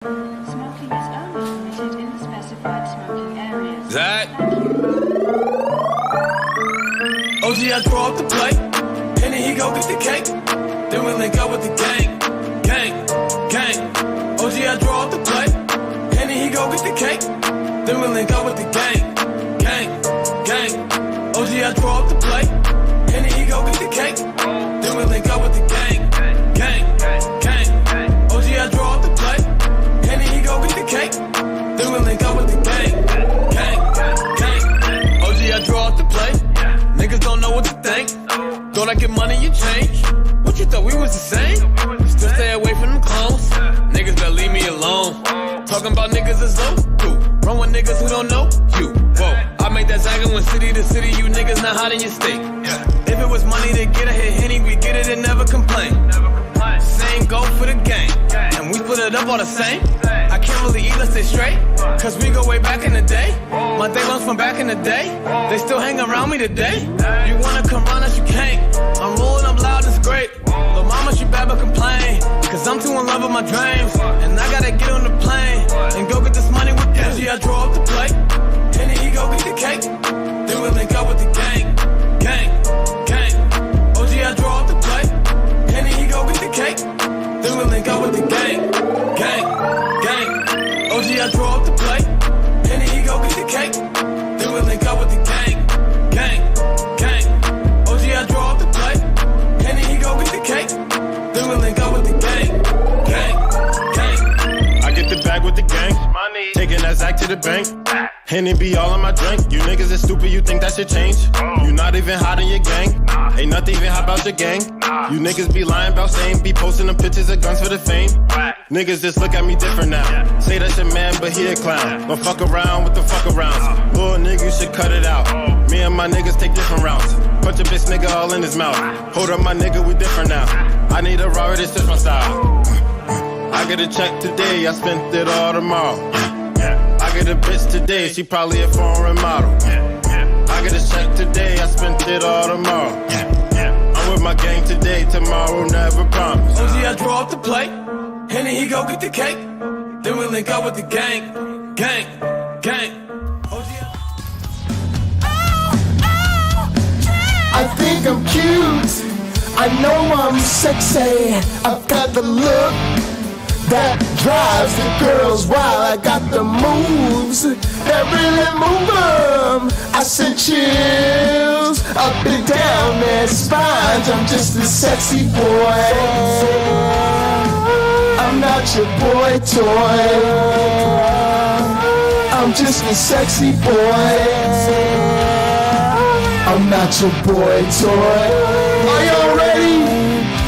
Smoking is only permitted in the specified smoking areas. Zach. OG, I throw up the plate, and then he go get the cake. Then we link up with the gang, gang, gang. OG, I throw up the plate, and then he go get the cake. Then we link up with the gang, gang, gang. OG, I throw up the plate, and then he go get the cake. Then we link up with the gang, gang, gang. OG, I throw up the plate, and then he go get the cake. Then we link up with the gang, gang, gang. OG, I draw up the plate. Niggas don't know what to think. Thought I get money, you change. What you thought we was the same? Still stay away from them clones. Niggas better leave me alone. Talking about niggas as though you run with niggas who don't know you. Whoa, I made that zagging when city to city. You niggas not hot in your state. If it was money to get a hit Henny, we get it and never complain. Same go for the gang, and we split it up all the same. I can't really eat, let's stay straight, cause we go way back in the day. My day ones from back in the day, they still hang around me today. You wanna come round us, you can't. I'm rolling up loud, it's great. But mama, she bad but complain, cause I'm too in love with my dreams. And I gotta get on the plane, and go get this money with them. I draw up the plate, and then he go get the cake. Then we link up with the gang, gang, gang. OG, I draw up the plate, and then he go get the cake. Then we link up with the gang, gang, gang. OG, I draw up the plate, and then he go get the cake. Then we link up with the gang, gang, gang. OG, I draw up the plate, and then he go get the cake. Then we link up with the gang, gang, gang. I get the bag with the gang, taking that Zach to the bank. Henny be all in my drink. You niggas is stupid, you think that should change? You not even hot in your gang. Ain't nothing even hot about your gang. You niggas be lying about same. Be posting them pictures of guns for the fame. Niggas just look at me different now. Say that's your man, but he a clown. Don't fuck around with the fuck arounds. Little nigga, you should cut it out. Me and my niggas take different routes. Punch a bitch nigga all in his mouth. Hold up my nigga, we different now. I need a robber, this is my style. I get a check today, I spent it all tomorrow. I get a bitch today, she probably a foreign model. I get a check today, I spent it all tomorrow. I'm with my gang today, tomorrow never promise. OG, I draw up the plate, and then he go get the cake. Then we link up with the gang, gang, gang. OG, I think I'm cute, I know I'm sexy. I've got the look that drives the girls wild. I got the moves that really move them. I send chills up and down their spines. I'm just a sexy boy, I'm not your boy toy. I'm just a sexy boy, I'm not your boy toy. Are y'all ready?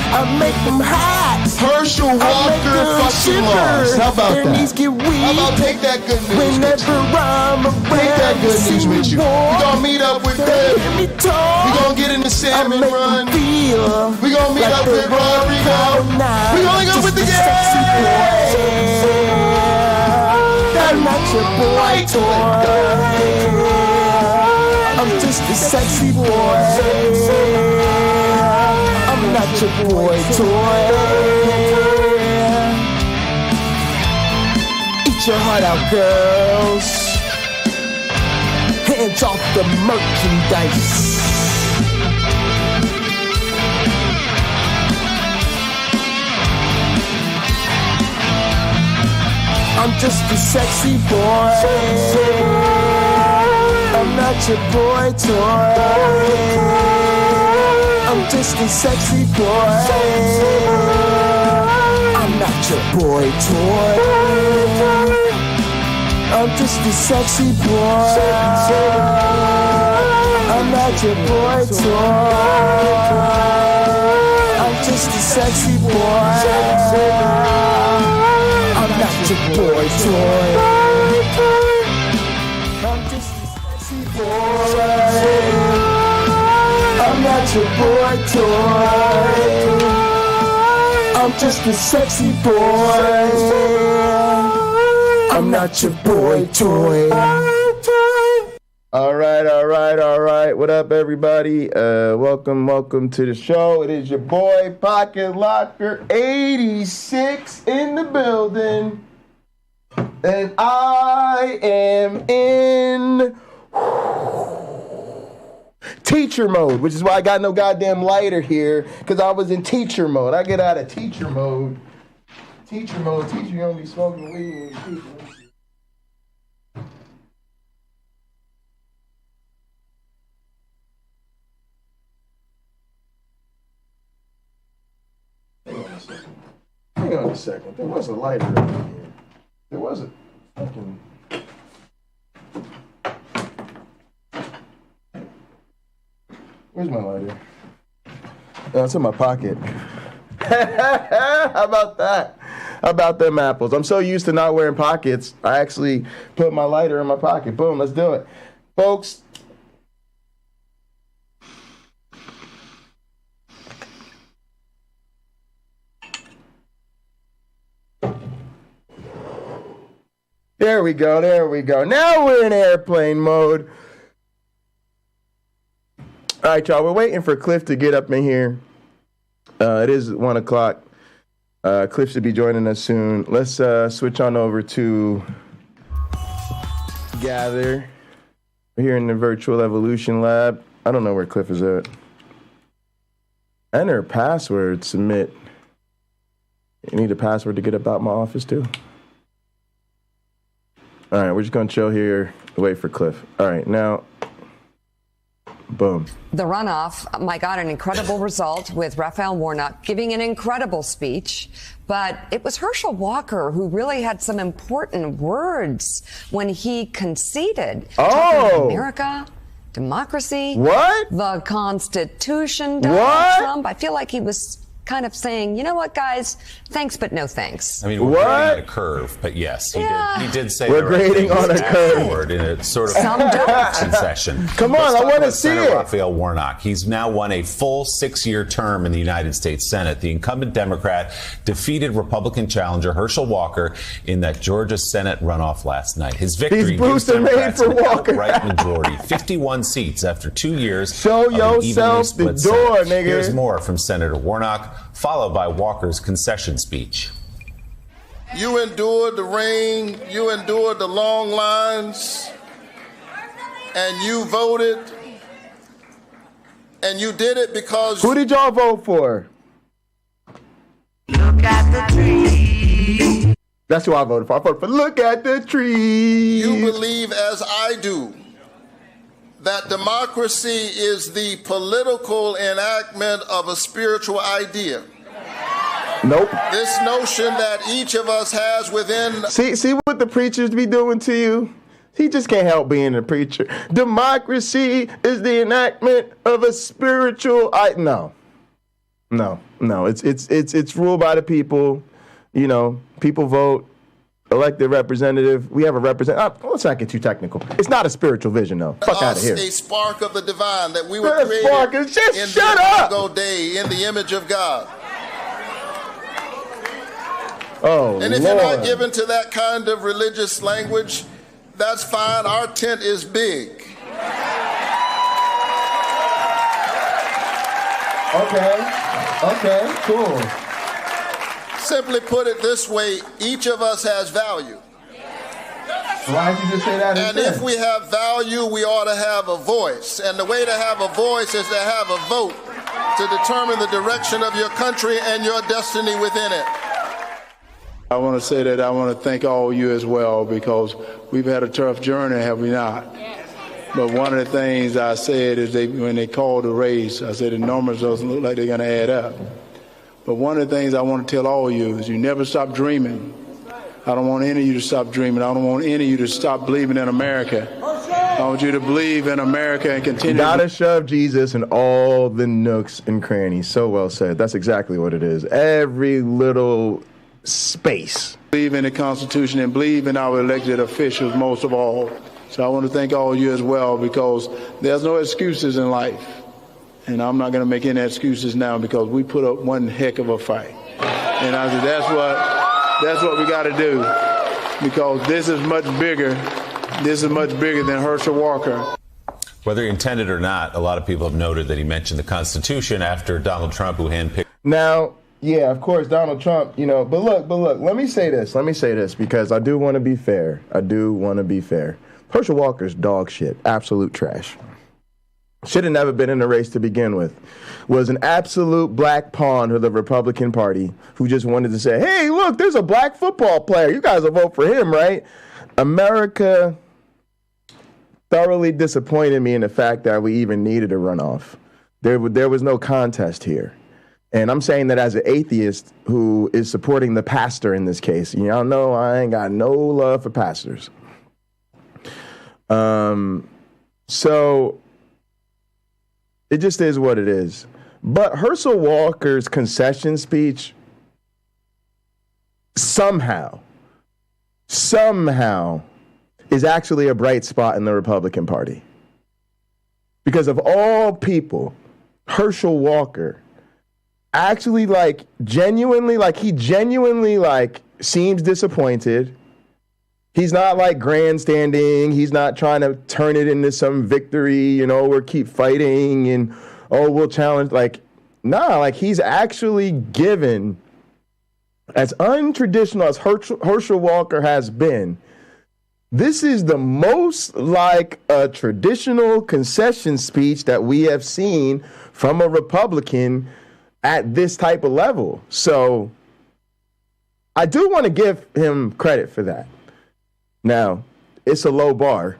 I make them hot. Herschel Walker fucking Mars. How about that? How about take that good news with you? Take that good news with you. We gon' meet up with Dave. We gon' get in the Salmon run. We gon' meet up with Rodrigo. We gon' link up with the gang. I'm not your boy toy, I'm just a sexy boy, I'm not your boy toy. Eat your heart out, girls. Hands off the merchandise. I'm just a sexy boy, I'm not your boy toy. I'm just a sexy boy, I'm not your boy toy. I'm just a sexy boy, I'm not your boy toy. I'm just a sexy boy, I'm not your boy toy. I'm just a sexy boy, I'm not your boy toy. I'm just a sexy boy, I'm not your boy toy. All right. What up, everybody? Welcome to the show. It is your boy, Pocket Locker 86 in the building. And I am in teacher mode, which is why I got no goddamn lighter here, because I was in teacher mode. I get out of teacher mode. Teacher mode, teacher, you don't be smoking weed when you're teaching. Hang on a second. There was a lighter over here. There was a fucking... Where's my lighter? Oh, it's in my pocket. How about that? How about them apples? I'm so used to not wearing pockets, I actually put my lighter in my pocket. Boom, let's do it. Folks, there we go, there we go. Now we're in airplane mode. All right, y'all, we're waiting for Cliff to get up in here. It is 1 o'clock. Cliff should be joining us soon. Let's switch on over to Gather. We're here in the Virtual Evolution Lab. I don't know where Cliff is at. Enter password, submit. You need a password to get about my office too? All right, we're just gonna chill here, wait for Cliff. All right, now, boom. The runoff, my God, an incredible result with Raphael Warnock giving an incredible speech. But it was Herschel Walker who really had some important words when he conceded. Oh! America, democracy. What? The Constitution, Donald Trump. I feel like he was kind of saying, you know what, guys, thanks, but no thanks. I mean, we're grading at a curve, but yes, he did say we're grading on a curve in a sort of concession. Come on, I want to see it. Raphael Warnock. He's now won a full 6-year term in the United States Senate. The incumbent Democrat defeated Republican challenger Herschel Walker in that Georgia Senate runoff last night. His victory gives Democrats an outright majority, 51 seats after 2 years. Show yourself the door, nigga. Here's more from Senator Warnock, followed by Walker's concession speech. You endured the rain, you endured the long lines, and you voted, and you did it because... Who did y'all vote for? Look at the tree. That's who I voted for. I voted for Look at the Tree. You believe, as I do, that democracy is the political enactment of a spiritual idea. Nope. This notion that each of us has within... See what the preachers be doing to you? He just can't help being a preacher. Democracy is the enactment of a spiritual... No. It's ruled by the people. You know, people vote, elected representative. We have a representative. Let's not get too technical. It's not a spiritual vision, though. Fuck out of here. A spark of the divine that we were created in shut the imago Dei, in the image of God. Oh, and if Lord. You're not given to that kind of religious language, that's fine. Our tent is big. Okay, cool. Simply put it this way, each of us has value. Why did you just say that? And if we have value, we ought to have a voice. And the way to have a voice is to have a vote to determine the direction of your country and your destiny within it. I want to say that I want to thank all of you as well, because we've had a tough journey, have we not? But one of the things I said is when they called the race, I said the numbers doesn't look like they're going to add up. But one of the things I want to tell all of you is you never stop dreaming. I don't want any of you to stop dreaming. I don't want any of you to stop believing in America. I want you to believe in America and continue. Gotta shove Jesus in all the nooks and crannies. So well said. That's exactly what it is. Every little space. Believe in the Constitution and believe in our elected officials most of all. So I want to thank all of you as well, because there's no excuses in life. And I'm not going to make any excuses now, because we put up one heck of a fight. And I said, that's what we got to do, because this is much bigger. This is much bigger than Herschel Walker. Whether he intended or not, a lot of people have noted that he mentioned the Constitution after Donald Trump, who handpicked. Now, Yeah, of course, Donald Trump, you know, but look, let me say this because I do want to be fair. Herschel Walker's dog shit, absolute trash. Should have never been in the race to begin with. Was an absolute black pawn of the Republican Party who just wanted to say, hey, look, there's a black football player. You guys will vote for him, right? America thoroughly disappointed me in the fact that we even needed a runoff. There was no contest here. And I'm saying that as an atheist who is supporting the pastor in this case. Y'all know I ain't got no love for pastors. So it just is what it is. But Herschel Walker's concession speech somehow is actually a bright spot in the Republican Party. Because of all people, Herschel Walker actually genuinely seems disappointed. He's not grandstanding. He's not trying to turn it into some victory, or keep fighting and, we'll challenge. He's actually given, as untraditional as Herschel Walker has been, this is the most like a traditional concession speech that we have seen from a Republican at this type of level. So I do want to give him credit for that. Now, it's a low bar.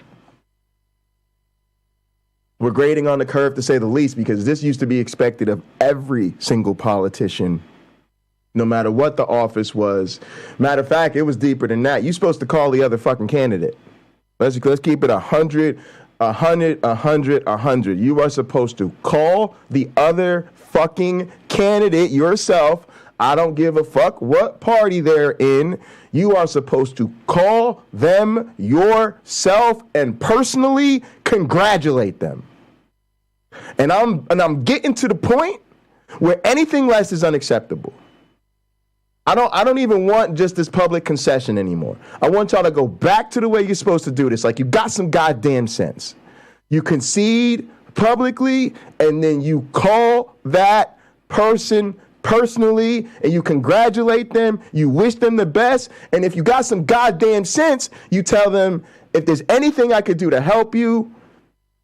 We're grading on the curve, to say the least, because this used to be expected of every single politician, no matter what the office was. Matter of fact, it was deeper than that. You're supposed to call the other fucking candidate. Let's keep it 100, 100, 100, 100. You are supposed to call the other fucking candidate yourself. I don't give a fuck what party they're in. You are supposed to call them yourself and personally congratulate them. And I'm getting to the point where anything less is unacceptable. I don't even want just this public concession anymore. I want y'all to go back to the way you're supposed to do this. Like, you got some goddamn sense. You concede publicly, and then you call that person personally, and you congratulate them, you wish them the best, and if you got some goddamn sense, you tell them, if there's anything I could do to help you,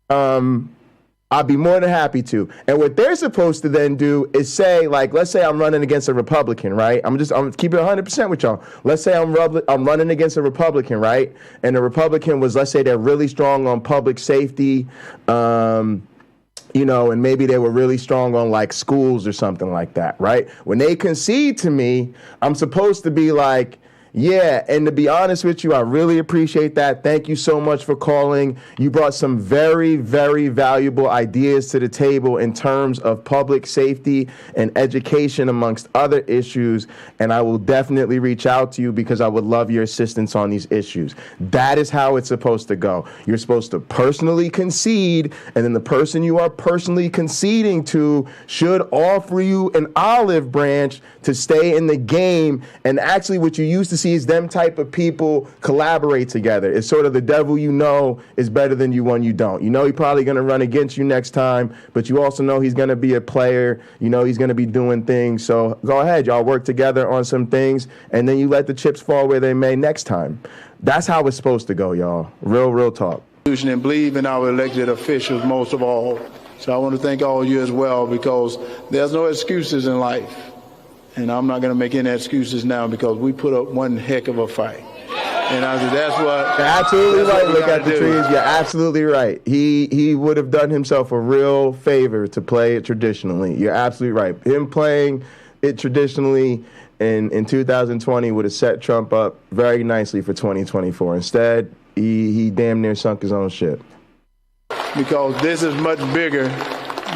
I'd be more than happy to. And what they're supposed to then do is say, let's say I'm running against a Republican, right? I'm keeping it 100% with y'all. Let's say I'm running against a Republican, right? And the Republican was, let's say they're really strong on public safety, and maybe they were really strong on schools or something like that, right? When they concede to me, I'm supposed to be like, yeah, and to be honest with you, I really appreciate that. Thank you so much for calling. You brought some very, very valuable ideas to the table in terms of public safety and education, amongst other issues, and I will definitely reach out to you because I would love your assistance on these issues. That is how it's supposed to go. You're supposed to personally concede, and then the person you are personally conceding to should offer you an olive branch to stay in the game. And actually what you used to see is them type of people collaborate together. It's sort of the devil is better than you one you don't. He's probably going to run against you next time, but you also know he's going to be a player. He's going to be doing things. So go ahead, y'all work together on some things, and then you let the chips fall where they may next time. That's how it's supposed to go, y'all. Real talk. And believe in our elected officials most of all. So I want to thank all of you as well, because there's no excuses in life. And I'm not going to make any excuses now, because we put up one heck of a fight. And I said, that's what... You're absolutely right. Look at the trees. You're absolutely right. He would have done himself a real favor to play it traditionally. You're absolutely right. Him playing it traditionally in 2020 would have set Trump up very nicely for 2024. Instead, he damn near sunk his own ship. Because this is much bigger.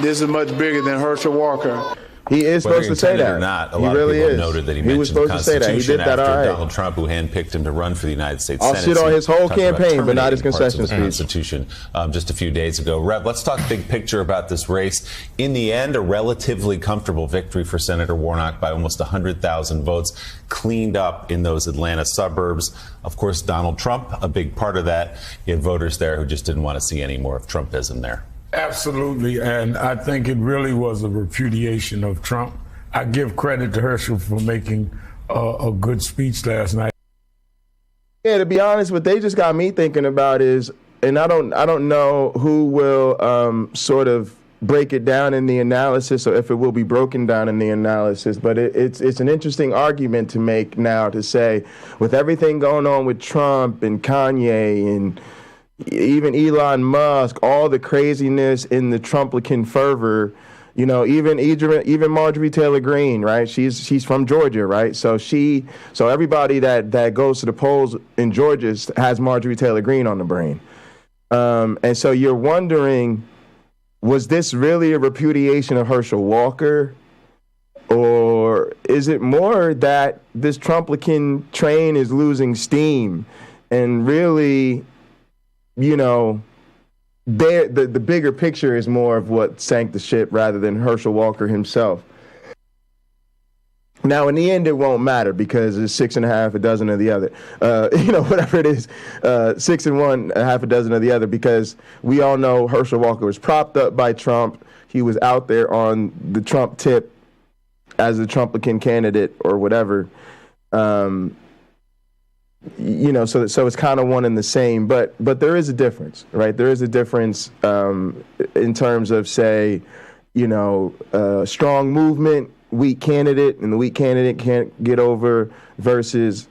This is much bigger than Herschel Walker. He is supposed to say that. Or not, a lot of people noted that he mentioned the Constitution after Donald Trump, who handpicked him to run for the United States Senate. I'll shit on his whole campaign, but not his concession speech. Constitution just a few days ago. Rev, let's talk big picture about this race. In the end, a relatively comfortable victory for Senator Warnock by almost 100,000 votes, cleaned up in those Atlanta suburbs. Of course, Donald Trump, a big part of that. You had voters there who just didn't want to see any more of Trumpism there. Absolutely, and I think it really was a repudiation of Trump. I give credit to Herschel for making a good speech last night. Yeah, to be honest, what they just got me thinking about is, and I don't know who will sort of break it down in the analysis, or if it will be broken down in the analysis, but it's an interesting argument to make now, to say, with everything going on with Trump and Kanye and even Elon Musk, all the craziness in the Trumplican fervor, you know, even Marjorie Taylor Greene, right? She's from Georgia, right? So everybody that goes to the polls in Georgia has Marjorie Taylor Greene on the brain. And so you're wondering, was this really a repudiation of Herschel Walker? Or is it more that this Trumplican train is losing steam and really, you know, the bigger picture is more of what sank the ship rather than Herschel Walker himself? Now, in the end, it won't matter because it's 6 1/2 dozen of the other. You know, whatever it is, 6 1 1/2 dozen of the other, because we all know Herschel Walker was propped up by Trump. He was out there on the Trump tip as a Trumplican candidate or whatever. You know, so it's kind of one and the same, but there is a difference, right? There is a difference in terms of, say, you know, strong movement, weak candidate, and the weak candidate can't get over, versus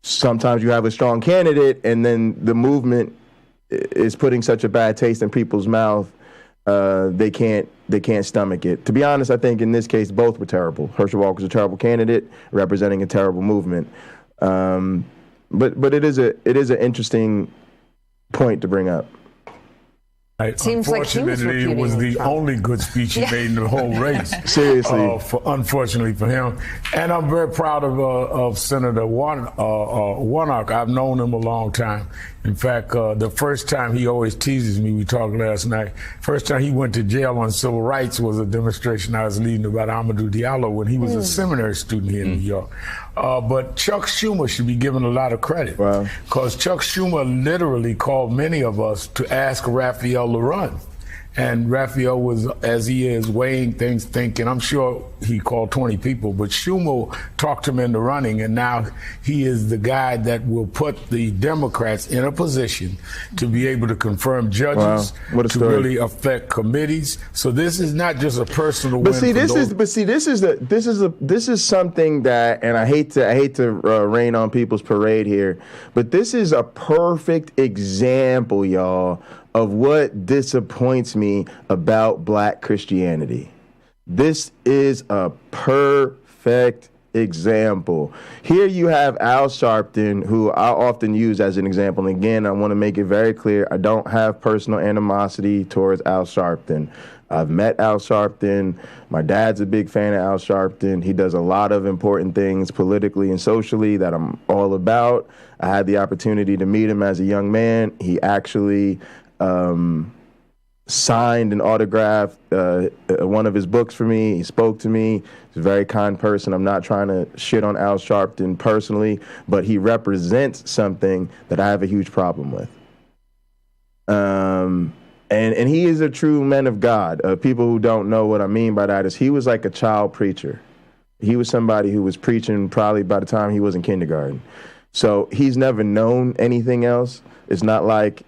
sometimes you have a strong candidate and then the movement is putting such a bad taste in people's mouth, they can't stomach it. To be honest, I think in this case both were terrible. Herschel Walker's a terrible candidate representing a terrible movement. But it is an interesting point to bring up. Seems like he was Unfortunately, it was the only good speech he made in the whole race. Seriously. Unfortunately for him. And I'm very proud of Senator Warnock. I've known him a long time. In fact, the first time, he always teases me, we talked last night, first time he went to jail on civil rights was a demonstration I was leading about Amadou Diallo when he was a seminary student here in New York. But Chuck Schumer should be given a lot of credit. Wow. Because Chuck Schumer literally called many of us to ask Raphael to run. And Raphael was, as he is, weighing things, thinking, I'm sure he called 20 people, but Schumer talked him into running, and now he is the guy that will put the Democrats in a position to be able to confirm judges, to really affect committees. So this is not just a personal win. This is something that, and I hate to rain on people's parade here, but this is a perfect example, y'all, of what disappoints me about Black Christianity. This is a perfect example. Here you have Al Sharpton, who I often use as an example. And again, I want to make it very clear, I don't have personal animosity towards Al Sharpton. I've met Al Sharpton. My dad's a big fan of Al Sharpton. He does a lot of important things politically and socially that I'm all about. I had the opportunity to meet him as a young man. He actually signed and autographed one of his books for me. He spoke to me. He's a very kind person. I'm not trying to shit on Al Sharpton personally, but he represents something that I have a huge problem with. And he is a true man of God. People who don't know what I mean by that is he was like a child preacher. He was somebody who was preaching probably by the time he was in kindergarten. So he's never known anything else. It's not like,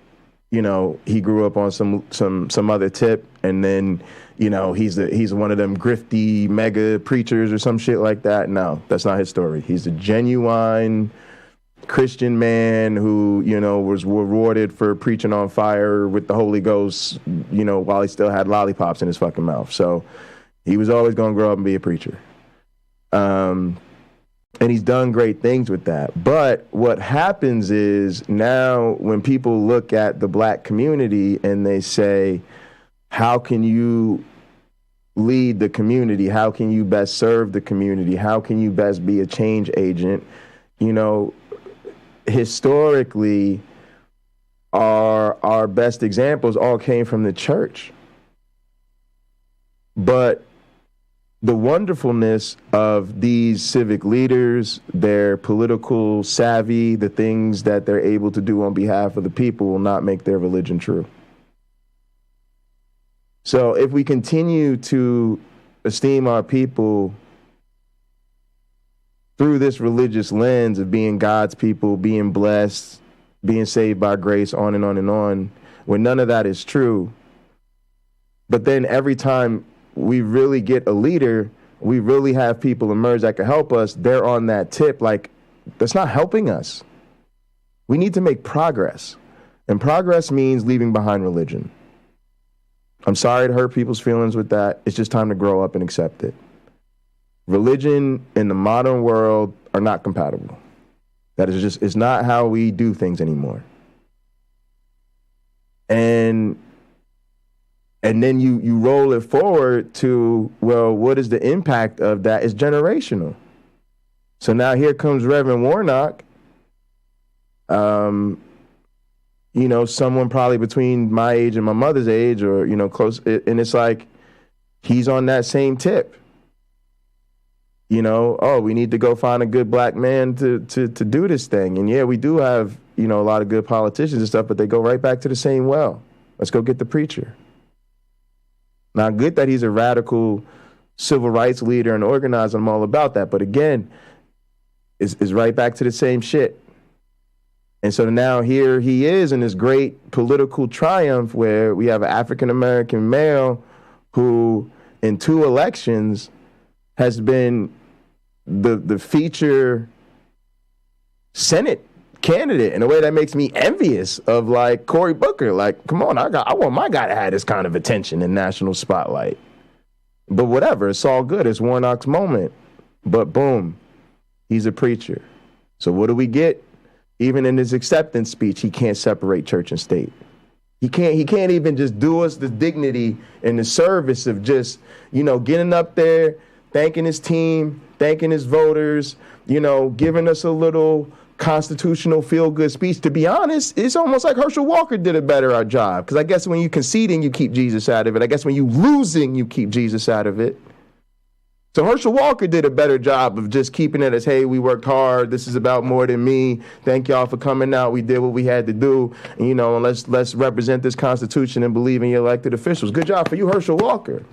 you know, he grew up on some other tip, and then, you know, he's one of them grifty mega preachers or some shit like that. No, that's not his story. He's a genuine Christian man who, you know, was rewarded for preaching on fire with the Holy Ghost, you know, while he still had lollipops in his fucking mouth. So he was always going to grow up and be a preacher. And he's done great things with that. But what happens is now when people look at the Black community and they say, how can you lead the community? How can you best serve the community? How can you best be a change agent? You know, historically, our best examples all came from the church. But the wonderfulness of these civic leaders, their political savvy, the things that they're able to do on behalf of the people will not make their religion true. So if we continue to esteem our people through this religious lens of being God's people, being blessed, being saved by grace, on and on and on, when none of that is true. But then every time we really get a leader, we really have people emerge that can help us, they're on that tip. Like, that's not helping us. We need to make progress. And progress means leaving behind religion. I'm sorry to hurt people's feelings with that. It's just time to grow up and accept it. Religion and the modern world are not compatible. That is just, it's not how we do things anymore. And then you roll it forward to, well, what is the impact of that? It's generational. So now here comes Reverend Warnock, you know, someone probably between my age and my mother's age, or, you know, close. And it's like, he's on that same tip. You know, oh, we need to go find a good black man to do this thing. And yeah, we do have, you know, a lot of good politicians and stuff, but they go right back to the same well. Let's go get the preacher. Now, good that he's a radical civil rights leader and organizer. I'm all about that. But again, is right back to the same shit. And so now here he is in this great political triumph where we have an African-American male who in 2 elections has been the feature Senate candidate in a way that makes me envious of, like, Cory Booker. Like, come on, I want my guy to have this kind of attention in national spotlight. But whatever, it's all good. It's Warnock's moment. But boom, he's a preacher. So what do we get? Even in his acceptance speech, he can't separate church and state. He can't even just do us the dignity and the service of just, you know, getting up there, thanking his team, thanking his voters, you know, giving us a little constitutional feel-good speech. To be honest, it's almost like Herschel Walker did a better job, because I guess when you conceding, you keep Jesus out of it. I guess when you losing, you keep Jesus out of it. So Herschel Walker did a better job of just keeping it as, hey, we worked hard. This is about more than me. Thank y'all for coming out. We did what we had to do. And, you know, and let's represent this Constitution and believe in your elected officials. Good job for you, Herschel Walker.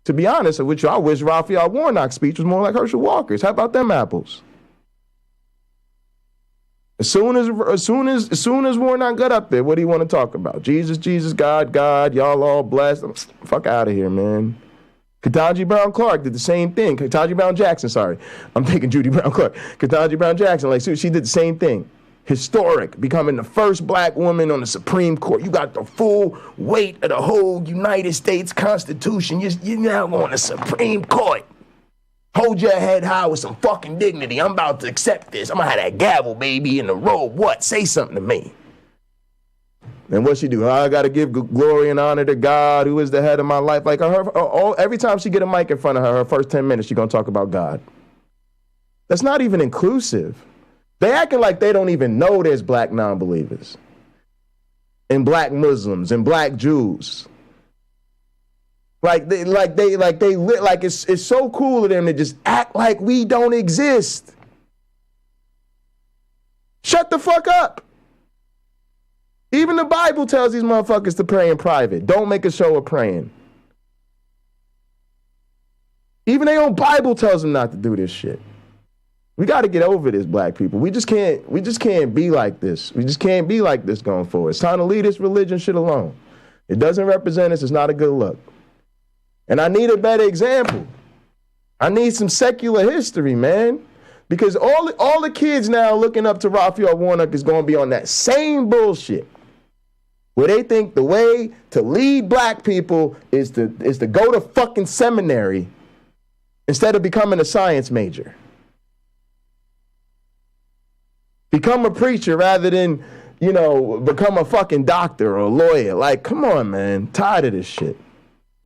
To be honest, with you, I wish Raphael Warnock's speech was more like Herschel Walker's. How about them apples? As soon as Warnock got up there, what do you want to talk about? Jesus, Jesus, God, God, y'all all blessed. Fuck out of here, man. Ketanji Brown Clark did the same thing. Ketanji Brown Jackson, sorry. I'm thinking Judy Brown Clark. Ketanji Brown Jackson, like, she did the same thing. Historic, becoming the first black woman on the Supreme Court. You got the full weight of the whole United States Constitution. You're now on the Supreme Court. Hold your head high with some fucking dignity. I'm about to accept this. I'm gonna have that gavel, baby, in the robe. What? Say something to me. And what she do? I gotta give glory and honor to God, who is the head of my life. Like, every time she get a mic in front of her first 10 minutes, she gonna talk about God. That's not even inclusive. They acting like they don't even know there's black non-believers and black Muslims and black Jews. It's so cool of them to just act like we don't exist. Shut the fuck up. Even the Bible tells these motherfuckers to pray in private. Don't make a show of praying. Even their own Bible tells them not to do this shit. We got to get over this, black people. We just can't be like this. We just can't be like this going forward. It's time to leave this religion shit alone. It doesn't represent us. It's not a good look. And I need a better example. I need some secular history, man. Because all the kids now looking up to Raphael Warnock is going to be on that same bullshit, where they think the way to lead black people is to go to fucking seminary instead of becoming a science major. Become a preacher rather than, you know, become a fucking doctor or a lawyer. Like, come on, man. Tired of this shit.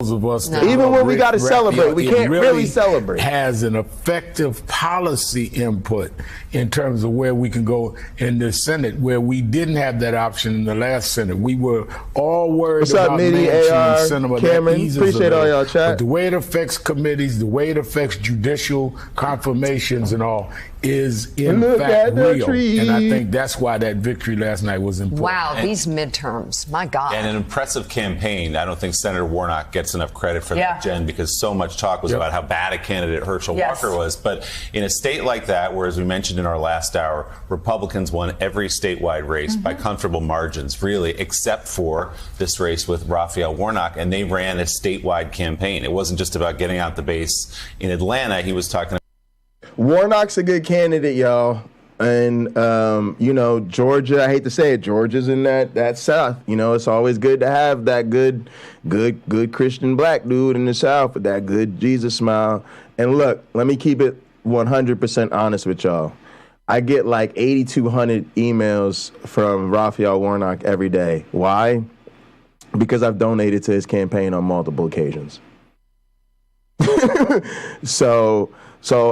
Of us even when we got to celebrate, we can't really celebrate. Has an effective policy input in terms of where we can go in the Senate, where we didn't have that option in the last Senate. We were all worried about mainstream cinema. Cameron, appreciate all y'all chat. But the way it affects committees, the way it affects judicial confirmations and all, is in fact real. And I think that's why that victory last night was important. Wow, these midterms, my God. And an impressive campaign. I don't think Senator Warnock gets enough credit for that, Jen, because so much talk was about how bad a candidate Herschel Walker was. But in a state like that, where, as we mentioned in our last hour, Republicans won every statewide race by comfortable margins, really, except for this race with Raphael Warnock, and they ran a statewide campaign. It wasn't just about getting out the base in Atlanta. He was talking about Warnock's a good candidate, y'all. And, you know, Georgia, I hate to say it, Georgia's in that South. You know, it's always good to have that good Christian black dude in the South with that good Jesus smile. And look, let me keep it 100% honest with y'all. I get like 8,200 emails from Raphael Warnock every day. Why? Because I've donated to his campaign on multiple occasions. So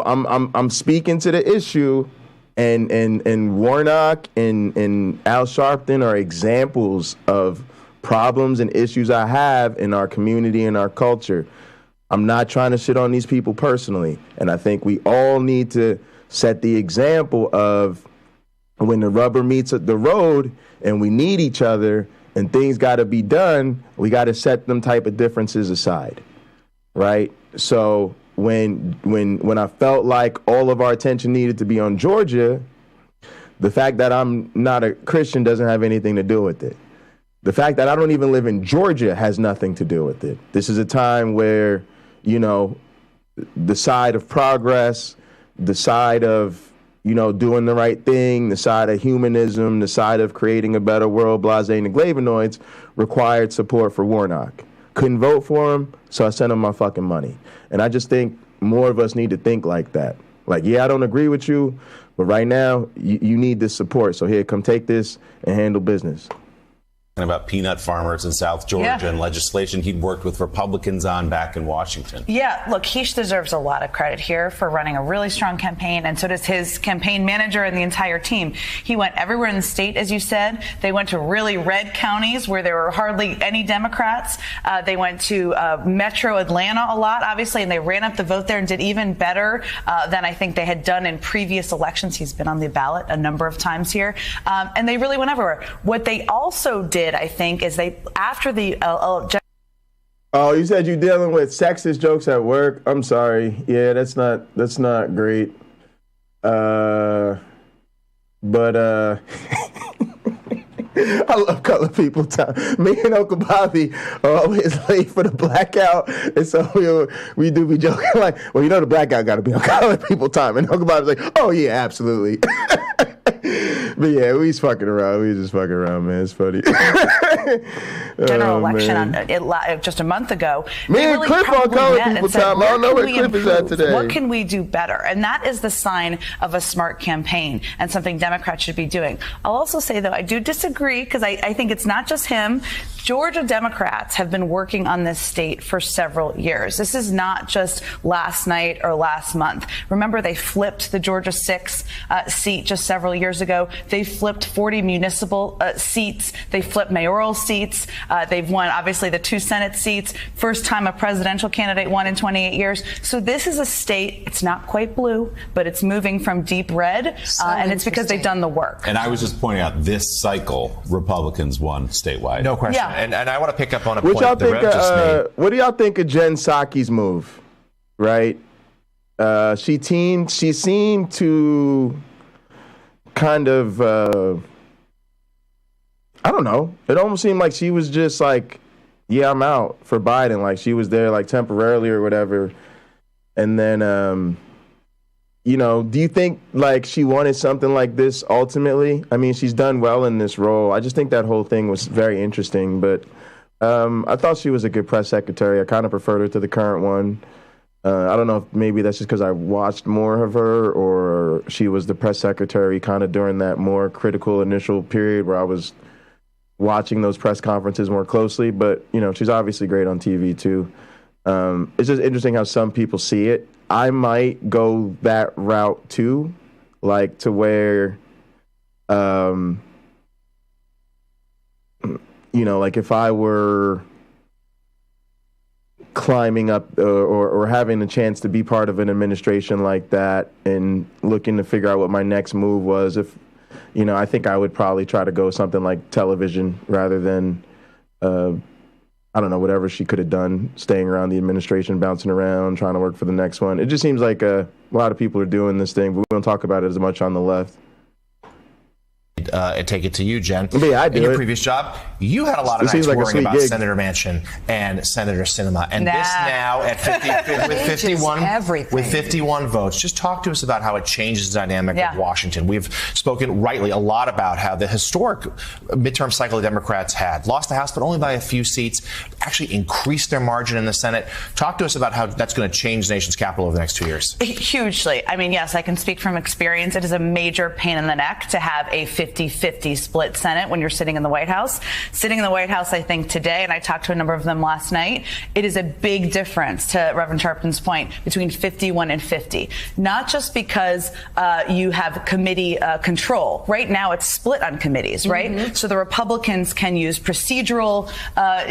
I'm speaking to the issue, and Warnock and Al Sharpton are examples of problems and issues I have in our community and our culture. I'm not trying to shit on these people personally, and I think we all need to set the example of when the rubber meets the road and we need each other and things got to be done, we got to set them type of differences aside, right? So when I felt like all of our attention needed to be on Georgia, the fact that I'm not a Christian doesn't have anything to do with it. The fact that I don't even live in Georgia has nothing to do with it. This is a time where, you know, the side of progress, the side of, you know, doing the right thing, the side of humanism, the side of creating a better world, blase and glavinoids, required support for Warnock. Couldn't vote for him, so I sent him my fucking money. And I just think more of us need to think like that. Like, yeah, I don't agree with you, but right now, you need this support. So here, come take this and handle business. About peanut farmers in South Georgia and legislation he'd worked with Republicans on back in Washington. Yeah, look, he deserves a lot of credit here for running a really strong campaign, and so does his campaign manager and the entire team. He went everywhere in the state, as you said. They went to really red counties where there were hardly any Democrats. They went to Metro Atlanta a lot, obviously, and they ran up the vote there and did even better than I think they had done in previous elections. He's been on the ballot a number of times here, and they really went everywhere. What they also did, I think, is they, after the oh, you said you're dealing with sexist jokes at work. I'm sorry. Yeah, that's not great. But I love colored people time. Me and Uncle Bobby are always late for the blackout, and so we do be joking like, well, you know, the blackout got to be on colored people time, and Uncle Bobby's like, oh yeah, absolutely. But yeah, we just fucking around. We just fucking around, man. It's funny. General election just a month ago. Me and Cliff on colored people time. I don't know where Cliff is at today. What can we do better? And that is the sign of a smart campaign and something Democrats should be doing. I'll also say, though, I do disagree because I think it's not just him. Georgia Democrats have been working on this state for several years. This is not just last night or last month. Remember, they flipped the Georgia 6 seat just several years ago. They flipped 40 municipal seats. They flipped mayoral seats. They've won, obviously, the 2 Senate seats. First time a presidential candidate won in 28 years. So this is a state, it's not quite blue, but it's moving from deep red, and it's because they've done the work. And I was just pointing out, this cycle, Republicans won statewide. No question. Yeah. And I want to pick up on a what point y'all that think, Rev just made. What do y'all think of Jen Psaki's move? Right? She seemed to kind of, I don't know. It almost seemed like she was just like, yeah, I'm out for Biden. Like she was there like temporarily or whatever. And then, you know, do you think like she wanted something like this ultimately? I mean, she's done well in this role. I just think that whole thing was very interesting. But I thought she was a good press secretary. I kind of preferred her to the current one. I don't know if maybe that's just because I watched more of her, or she was the press secretary kind of during that more critical initial period where I was watching those press conferences more closely. But, you know, she's obviously great on TV too. It's just interesting how some people see it. I might go that route too, like to where, you know, like if I were climbing up or having a chance to be part of an administration like that and looking to figure out what my next move was. If, I think I would probably try to go something like television rather than, I don't know, whatever she could have done, staying around the administration, bouncing around, trying to work for the next one. It just seems like a lot of people are doing this thing, but we don't talk about it as much on the left. And take it to you, Jen. Yeah, I do. In your previous job, you had a lot of nights like worrying about gig. Senator Manchin and Senator Sinema. And this now at 51 votes. Just talk to us about how it changes the dynamic of Washington. We've spoken rightly a lot about how the historic midterm cycle the Democrats had lost the House, but only by a few seats, actually increased their margin in the Senate. Talk to us about how that's going to change the nation's capital over the next 2 years. Hugely. I mean, yes, I can speak from experience. It is a major pain in the neck to have a 50-50 split Senate when you're sitting in the White House. Sitting in the White House, I think today, and I talked to a number of them last night, it is a big difference, to Reverend Sharpton's point, between 51 and 50. Not just because you have committee control. Right now, it's split on committees, right? Mm-hmm. So the Republicans can use procedural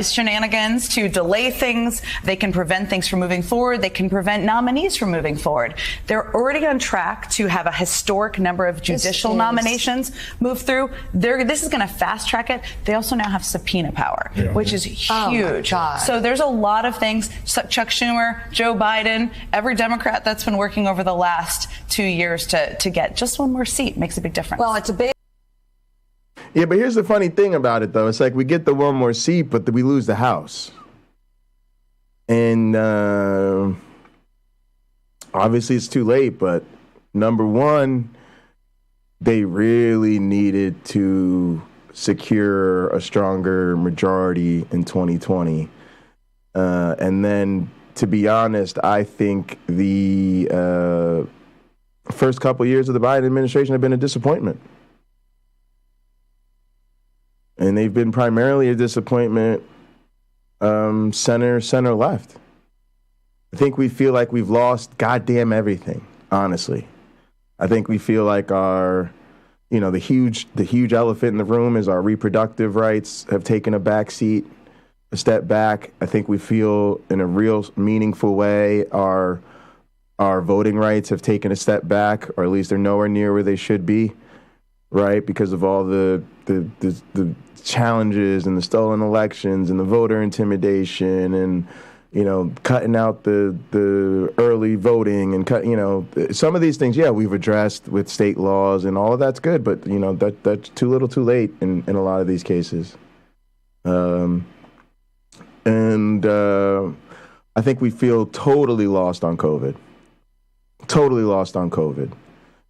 shenanigans to delay things. They can prevent things from moving forward. They can prevent nominees from moving forward. They're already on track to have a historic number of judicial nominations move through. This is going to fast track it. They also now have subpoena power, which is huge. So there's a lot of things. Chuck Schumer, Joe Biden, every Democrat that's been working over the last 2 years to get just one more seat makes a big difference. Well, it's a big. Yeah, but here's the funny thing about it, though. It's like we get the one more seat, but we lose the House. And obviously it's too late, but number one, they really needed to secure a stronger majority in 2020. And then, to be honest, I think the first couple years of the Biden administration have been a disappointment. And they've been primarily a disappointment center left. I think we feel like we've lost goddamn everything, honestly. I think we feel like the huge elephant in the room is our reproductive rights have taken a step back. I think we feel in a real meaningful way our voting rights have taken a step back, or at least they're nowhere near where they should be, right? Because of all the challenges and the stolen elections and the voter intimidation and cutting out the early voting and some of these things, we've addressed with state laws and all of that's good, but that's too little too late in a lot of these cases. I think we feel totally lost on COVID. Totally lost on COVID.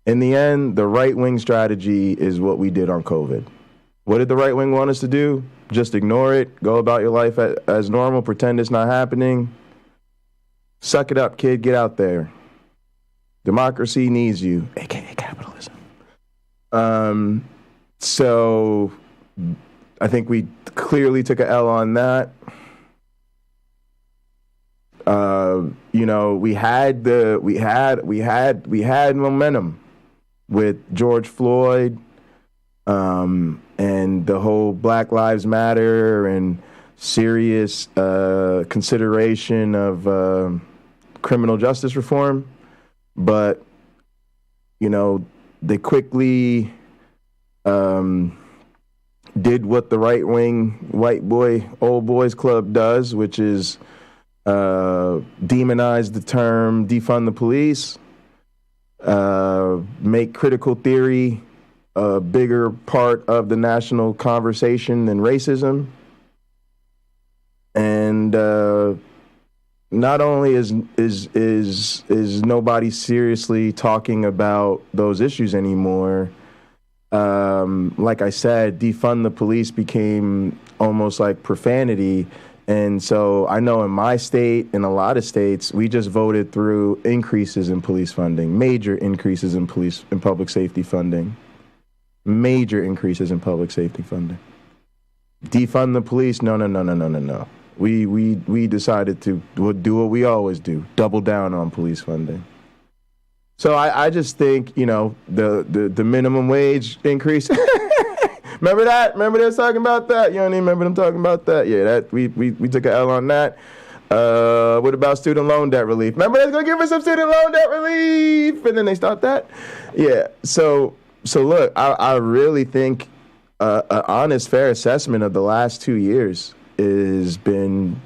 In the end, the right-wing strategy is what we did on COVID. What did the right wing want us to do? Just ignore it, go about your life as normal, pretend it's not happening. Suck it up, kid, get out there. Democracy needs you, aka capitalism. So I think we clearly took an L on that. We had momentum with George Floyd. And the whole Black Lives Matter and serious consideration of criminal justice reform. But, they quickly did what the right-wing white boy, old boys club does, which is demonize the term, defund the police, make critical theory a bigger part of the national conversation than racism. And not only is nobody seriously talking about those issues anymore, like I said, defund the police became almost like profanity. And so I know in my state, in a lot of states, we just voted through increases in police funding, major increases in public safety funding. Major increases in public safety funding. Defund the police? No. We decided to do what we always do, double down on police funding. So I just think, the minimum wage increase. Remember that? Remember they was talking about that? You don't even remember them talking about that? Yeah, that we took an L on that. What about student loan debt relief? Remember, they're going to give us some student loan debt relief, and then they stopped that. Yeah. So look, I really think an honest, fair assessment of the last 2 years has been,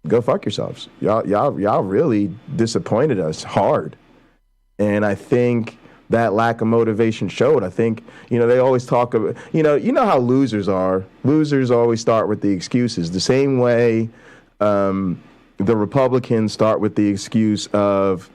go fuck yourselves. Y'all really disappointed us hard, and I think that lack of motivation showed. I think, they always talk about, you know how losers are. Losers always start with the excuses. The same way the Republicans start with the excuse of,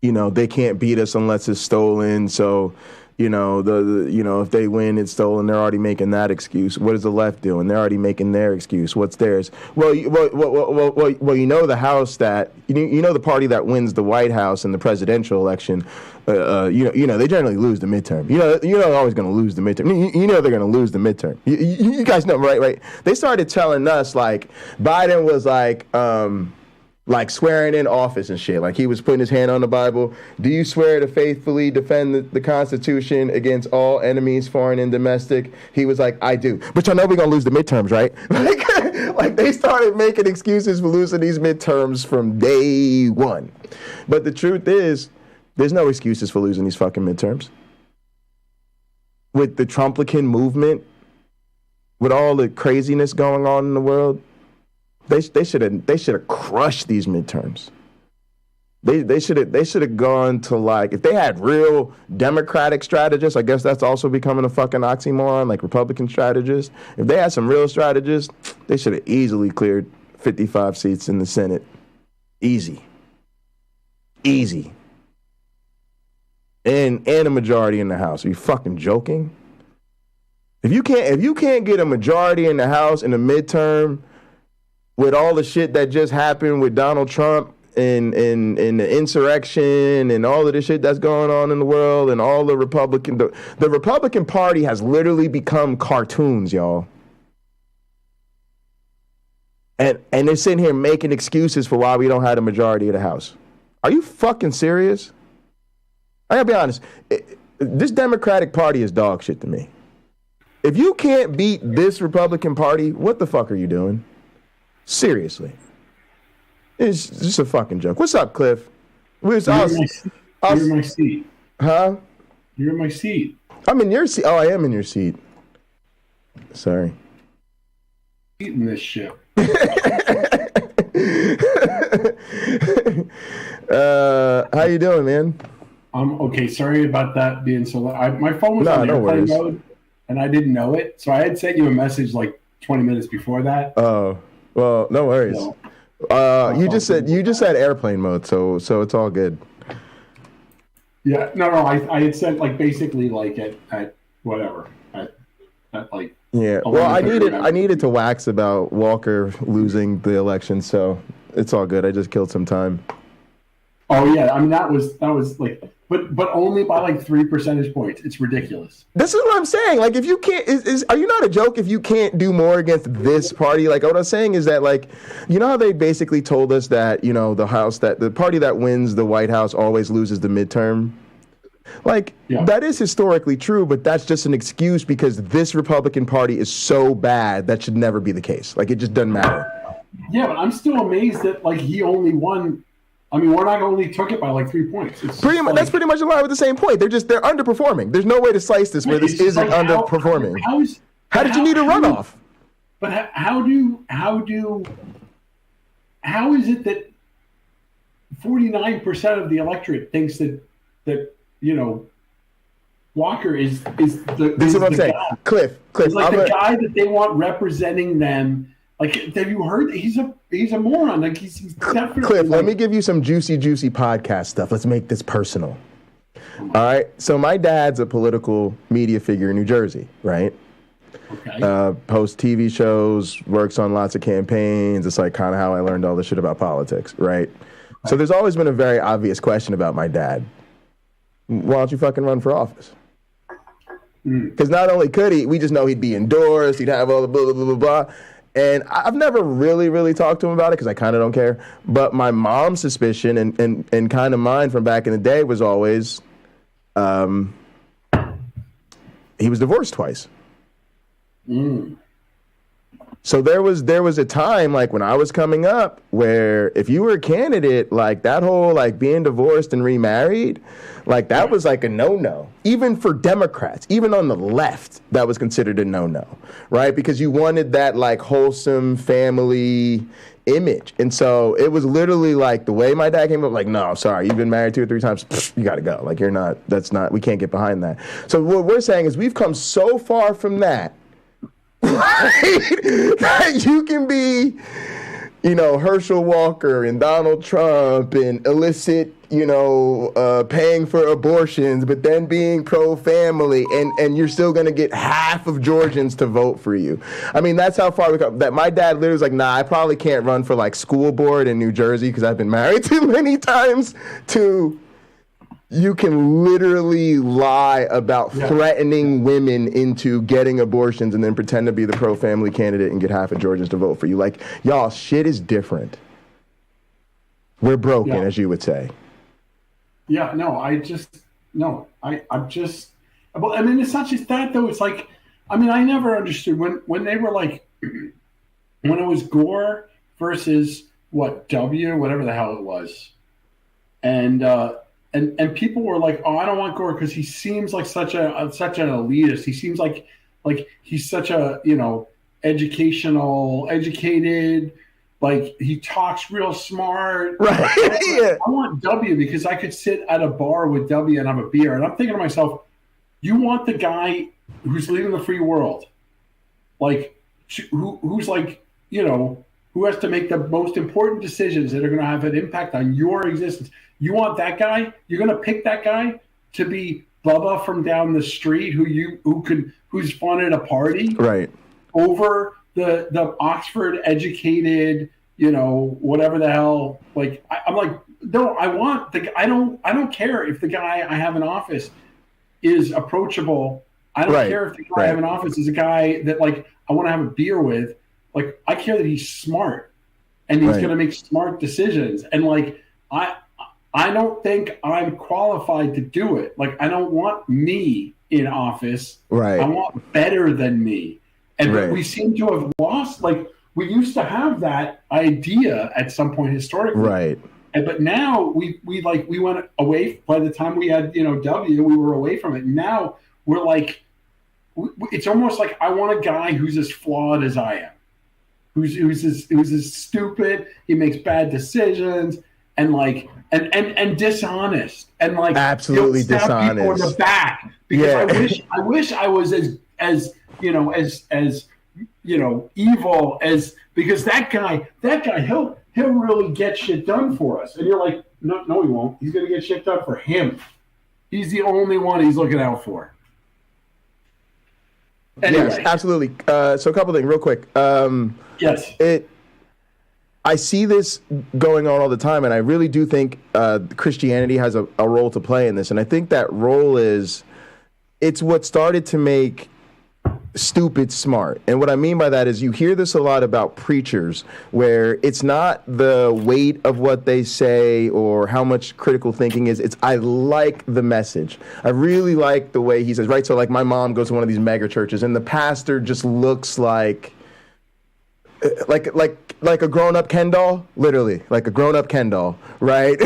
they can't beat us unless it's stolen. So, if they win, it's stolen. They're already making that excuse. What is the left doing? They're already making their excuse. What's theirs? Well, the House that, the party that wins the White House in the presidential election, they generally lose the midterm. They're always going to lose the midterm. They're going to lose the midterm. You guys know, right? They started telling us, like, Biden was like swearing in office and shit. Like, he was putting his hand on the Bible. Do you swear to faithfully defend the Constitution against all enemies, foreign and domestic? He was like, I do. But y'all know we're going to lose the midterms, right? Like they started making excuses for losing these midterms from day one. But the truth is, there's no excuses for losing these fucking midterms. With the Trumplican movement, with all the craziness going on in the world, they should have crushed these midterms. They should have gone to, like, if they had real Democratic strategists, I guess that's also becoming a fucking oxymoron, like Republican strategists. If they had some real strategists, they should have easily cleared 55 seats in the Senate. Easy. And a majority in the House. Are you fucking joking? If you can't get a majority in the House in the midterm, with all the shit that just happened with Donald Trump and the insurrection and all of the shit that's going on in the world and all the Republican Party has literally become cartoons, y'all. And they're sitting here making excuses for why we don't have a majority of the House. Are you fucking serious? I gotta be honest. This Democratic Party is dog shit to me. If you can't beat this Republican Party, what the fuck are you doing? Seriously. It's just a fucking joke. What's up, Cliff? You're in my seat. Huh? You're in my seat. I'm in your seat. Oh, I am in your seat. Sorry. Eating this shit. How you doing, man? I'm okay. Sorry about that being so loud. My phone was on airplane mode, and I didn't know it. So I had sent you a message like 20 minutes before that. Oh. Well, no worries. You just said airplane mode, so it's all good. Yeah, no, I had sent like basically like at whatever at like. Yeah, well, I needed to wax about Walker losing the election, so it's all good. I just killed some time. Oh yeah, I mean that was like, but only by like 3 percentage points. It's ridiculous. This is what I'm saying. Like, if you can't, are you not a joke if you can't do more against this party? Like, what I'm saying is that, like, you know how they basically told us that, the party that wins the White House always loses the midterm? Like, that is historically true, but that's just an excuse because this Republican Party is so bad that should never be the case. Like, it just doesn't matter. Yeah, but I'm still amazed that, like, he only won. I mean, Warnock only took it by like 3 points. That's pretty much in line with the same point. They're underperforming. There's no way to slice this where this isn't underperforming. How did you need a runoff? But how is it that 49% of the electorate thinks that Walker is the this is what I'm saying. Guy. Cliff, he's like the guy that they want representing them. Like, have you heard? He's a moron. Like, he's definitely. Cliff, let me give you some juicy podcast stuff. Let's make this personal. All right. So my dad's a political media figure in New Jersey, right? Okay. Posts TV shows, works on lots of campaigns. It's like kind of how I learned all this shit about politics, right? So there's always been a very obvious question about my dad. Why don't you fucking run for office? Because not only could he, we just know he'd be endorsed. He'd have all the blah, blah, blah, blah, blah. And I've never really talked to him about it because I kind of don't care. But my mom's suspicion and kind of mine from back in the day was always he was divorced twice. So there was a time, like when I was coming up, where if you were a candidate, like that whole like being divorced and remarried, like that was like a no-no. Even for Democrats, even on the left, that was considered a no-no, right? Because you wanted that like wholesome family image. And so it was literally like the way my dad came up, like, no, I'm sorry, you've been married 2 or 3 times, you got to go. Like, we can't get behind that. So what we're saying is we've come so far from that, right? That you can be, Herschel Walker and Donald Trump and illicit, paying for abortions, but then being pro-family, and you're still going to get half of Georgians to vote for you. I mean, that's how far we come. That my dad literally was like, nah, I probably can't run for like school board in New Jersey because I've been married too many times, to you can literally lie about threatening women into getting abortions and then pretend to be the pro-family candidate and get half of Georgians to vote for you. Like, y'all, shit is different. We're broken, as you would say. Yeah, no, I'm just, well, I mean, it's not just that though. It's like, I mean, I never understood when they were like, when it was Gore versus W, whatever the hell it was. And people were like, oh, I don't want Gore because he seems like such an elitist. He seems like he's such a, educated, like he talks real smart. Right. I want W because I could sit at a bar with W and have a beer. And I'm thinking to myself, you want the guy who's leading the free world, like who's like, who has to make the most important decisions that are going to have an impact on your existence. You want that guy? You're going to pick that guy to be Bubba from down the street who's fun at a party, right? Over the Oxford educated, whatever the hell. Like I'm like, no, I don't care if the guy I have in office is approachable. I don't care if the guy I have in office is a guy that like I want to have a beer with. Like I care that he's smart and he's going to make smart decisions. And like I don't think I'm qualified to do it. Like I don't want me in office. Right. I want better than me. And we seem to have lost, like we used to have that idea at some point historically. Right. But now we went away. By the time we had, W, we were away from it. Now we're like, it's almost like I want a guy who's as flawed as I am, who's as stupid. He makes bad decisions and like and dishonest and like absolutely dishonest. People in the back because I wish I was as evil as, because that guy he'll really get shit done for us. And you're like, no, he won't. He's gonna get shit done for him. He's the only one he's looking out for. Anyway. Yes, absolutely. So a couple things real quick. I see this going on all the time, and I really do think Christianity has a role to play in this. And I think that role it's what started to make stupid smart. And what I mean by that is you hear this a lot about preachers, where it's not the weight of what they say or how much critical thinking is. It's I like the message. I really like the way he says, right? So like my mom goes to one of these mega churches and the pastor just looks like a grown-up Ken doll, literally, like a grown-up Ken doll, right?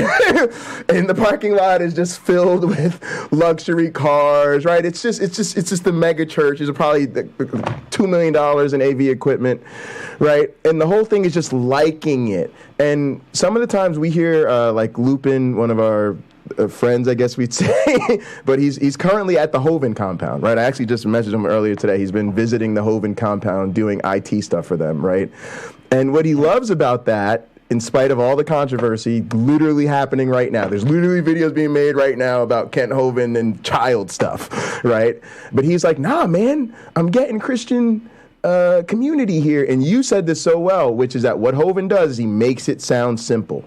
And the parking lot is just filled with luxury cars, right? It's just the mega church. There's probably $2 million in AV equipment, right? And the whole thing is just liking it. And some of the times we hear like Lupin, one of our friends, I guess we'd say, but he's currently at the Hovind compound, right? I actually just messaged him earlier today. He's been visiting the Hovind compound, doing IT stuff for them, right? And what he loves about that, in spite of all the controversy literally happening right now, there's literally videos being made right now about Kent Hovind and child stuff, right? But he's like, nah, man, I'm getting Christian community here. And you said this so well, which is that what Hovind does is he makes it sound simple.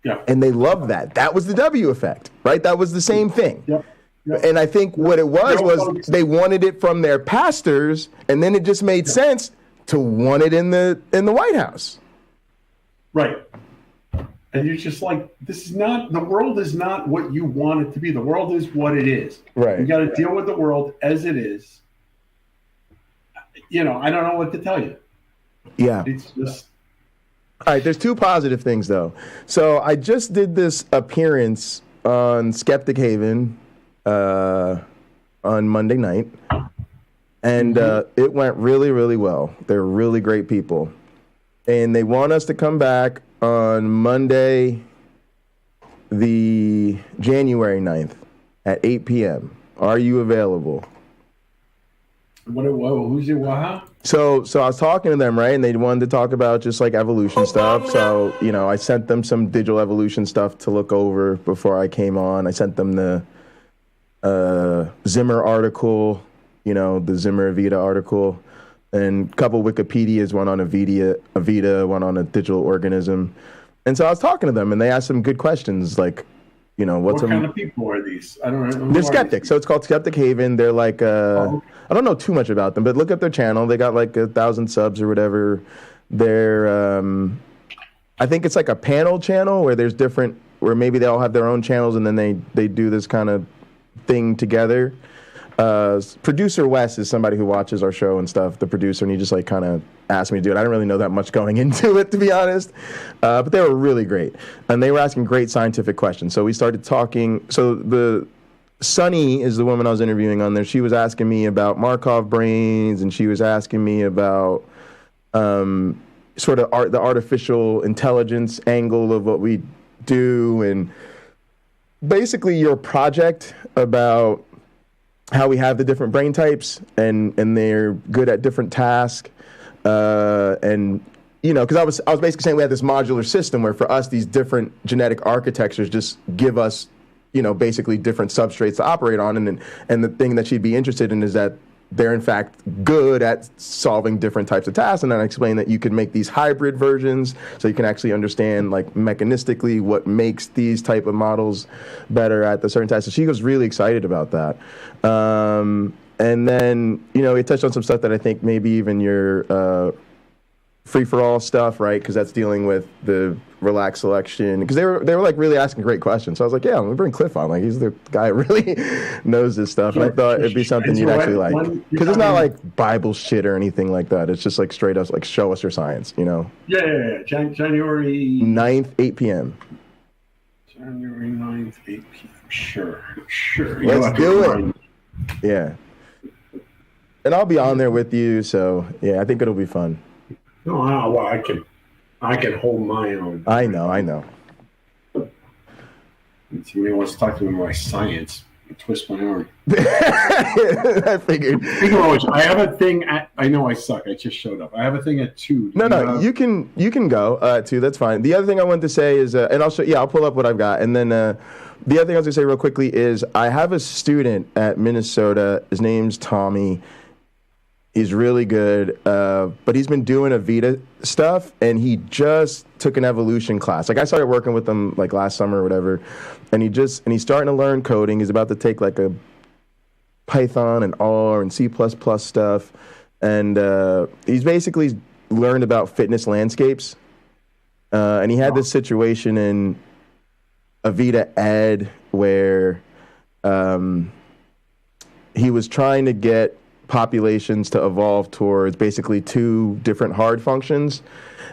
Yeah. And they love that. That was the W effect, right? That was the same thing. Yep. Yep. And I think what it was they wanted it from their pastors, and then it just made sense to want it in the White House. Right. And you're just like, the world is not what you want it to be. The world is what it is. Right. You got to deal with the world as it is. I don't know what to tell you. Yeah. It's just. All right, there's two positive things, though. So I just did this appearance on Skeptic Haven on Monday night, and it went really, really well. They're really great people. And they want us to come back on Monday, the January 9th at 8 p.m. Are you available? Who's it? What? So I was talking to them, right? And they wanted to talk about just like evolution stuff. So, you know, I sent them some digital evolution stuff to look over before I came on. I sent them the Zimmer article, you know, the Zimmer Avita article, and a couple Wikipedias, one on Avita, one on a digital organism. And so I was talking to them, and they asked some good questions, like, you know, what kind of people are these? I don't know. They're skeptics. So it's called Skeptic Haven. They're like, I don't know too much about them, but look up their channel. They got like 1,000 subs or whatever. They're, I think it's like a panel channel where there's different, where maybe they all have their own channels and then they do this kind of thing together. Producer Wes is somebody who watches our show and stuff, the producer, and he just like kind of asked me to do it. I didn't really know that much going into it, to be honest, but they were really great, and they were asking great scientific questions. So we started talking. So the Sunny is the woman I was interviewing on there. She was asking me about Markov brains, and she was asking me about sort of the artificial intelligence angle of what we do, and basically your project about how we have the different brain types and they're good at different tasks. And, you know, because I was basically saying we had this modular system where for us, these different genetic architectures just give us, you know, basically different substrates to operate on. And the thing that she'd be interested in is that they're in fact good at solving different types of tasks. And then I explained that you could make these hybrid versions so you can actually understand like mechanistically what makes these type of models better at the certain tasks. So she was really excited about that. And then, you know, we touched on some stuff that I think maybe even your free-for-all stuff, right? Because that's dealing with the relaxed selection. Because they were like really asking great questions. So I was like, yeah, I'm gonna bring Cliff on. Like he's the guy who really knows this stuff. And I thought it'd be something you'd actually like. Because it's not like Bible shit or anything like that. It's just like straight up like show us your science, you know? Yeah. January 9th, 8 p.m. January 9th, 8 p.m. Sure. Let's do it. Yeah. And I'll be on there with you, so yeah, I think it'll be fun. No, well, I can hold my own. I know. Somebody wants to talk to me about science. Twist my arm. I figured. Speaking of which, I have a thing I know I suck. I just showed up. I have a thing at 2. No, you can go at 2. That's fine. The other thing I wanted to say is, and I'll pull up what I've got, and then the other thing I was gonna say real quickly is I have a student at Minnesota. His name's Tommy. He's really good, but he's been doing Avita stuff, and he just took an evolution class. Like I started working with him like last summer or whatever, and he's starting to learn coding. He's about to take like a Python and R and C++ stuff, and he's basically learned about fitness landscapes. And he had this situation in Avita Ed where he was trying to get populations to evolve towards basically 2 different hard functions,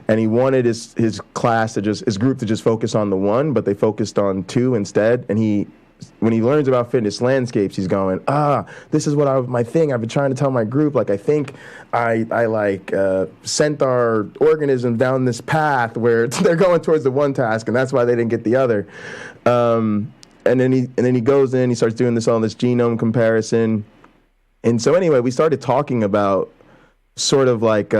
and he wanted his group to just focus on the one, but they focused on 2 instead. And when he learns about fitness landscapes, he's going, this is my thing. I've been trying to tell my group, like I think I sent our organism down this path where they're going towards the one task, and that's why they didn't get the other. And then he goes in, he starts doing this genome comparison. And so anyway, we started talking about sort of like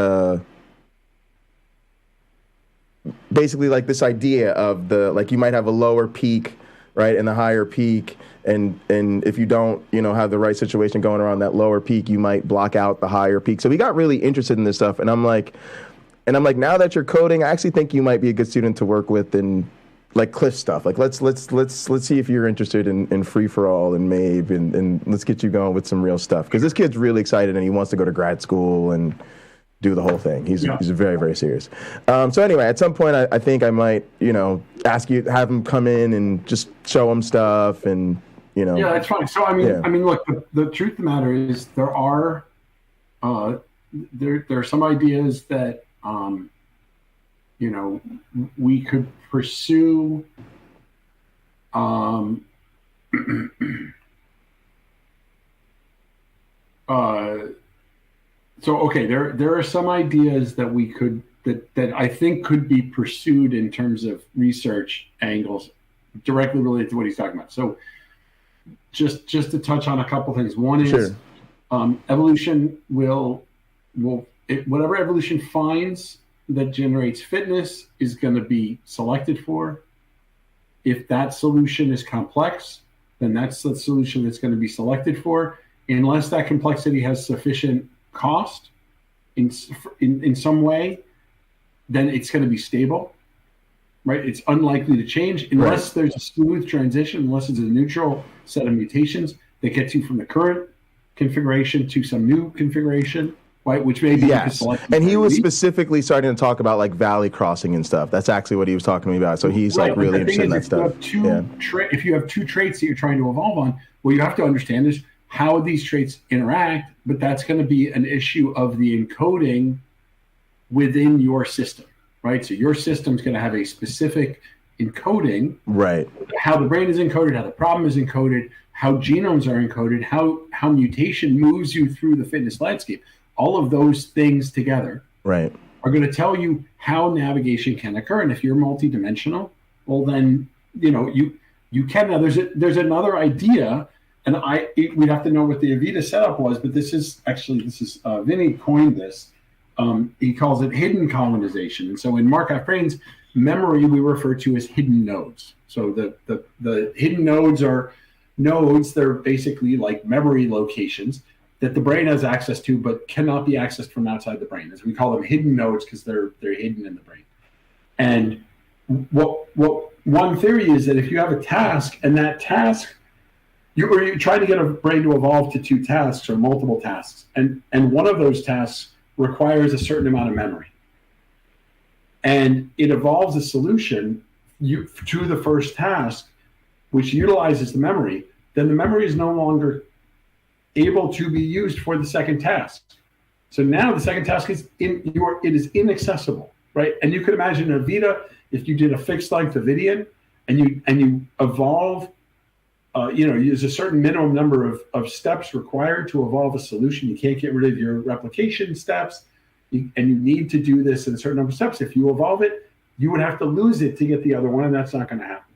basically like this idea of you might have a lower peak, right, and the higher peak, and if you don't, you know, have the right situation going around that lower peak, you might block out the higher peak. So we got really interested in this stuff, and I'm like, now that you're coding, I actually think you might be a good student to work with in like Cliff stuff. Like let's see if you're interested in free for all and MABE, and let's get you going with some real stuff, because this kid's really excited and he wants to go to grad school and do the whole thing. He's very, very serious. So anyway, at some point I think I might, you know, have him come in and just show him stuff, and you know. Yeah, that's fine. So I mean, look, the truth of the matter is there are some ideas that we could pursue there are some ideas that we could that I think could be pursued in terms of research angles directly related to what he's talking about. So just to touch on a couple things. One is evolution whatever evolution finds that generates fitness is going to be selected for. If that solution is complex, then that's the solution that's going to be selected for, unless that complexity has sufficient cost in some way, then it's going to be stable, right? It's unlikely to change unless there's a smooth transition, unless it's a neutral set of mutations that gets you from the current configuration to some new configuration, right? Which may be and he was specifically starting to talk about like valley crossing and stuff. That's actually what he was talking to me about. So he's like really interested in that stuff. If you have two traits that you're trying to evolve on, what you have to understand is how these traits interact, but that's going to be an issue of the encoding within your system, right? So your system's going to have a specific encoding, right? How the brain is encoded, how the problem is encoded, how genomes are encoded, how mutation moves you through the fitness landscape. All of those things together, right, are going to tell you how navigation can occur. And if you're multidimensional, well, then you can. Now, there's another idea, and we'd have to know what the Avita setup was, but this is Vinny coined this. He calls it hidden colonization. And so in Markov brains, memory we refer to as hidden nodes. So the hidden nodes are nodes. They're basically like memory locations that the brain has access to, but cannot be accessed from outside the brain. As we call them hidden nodes because they're hidden in the brain. And what one theory is that if you have a task and that task, you're trying to get a brain to evolve to two tasks or multiple tasks, and one of those tasks requires a certain amount of memory, and it evolves a solution to the first task, which utilizes the memory. Then the memory is no longer able to be used for the second task. So now the second task is it is inaccessible, right? And you could imagine in Avita, if you did a fixed length Avidian and you evolve, there's a certain minimum number of steps required to evolve a solution. You can't get rid of your replication steps, and you need to do this in a certain number of steps. If you evolve it, you would have to lose it to get the other one, and that's not going to happen.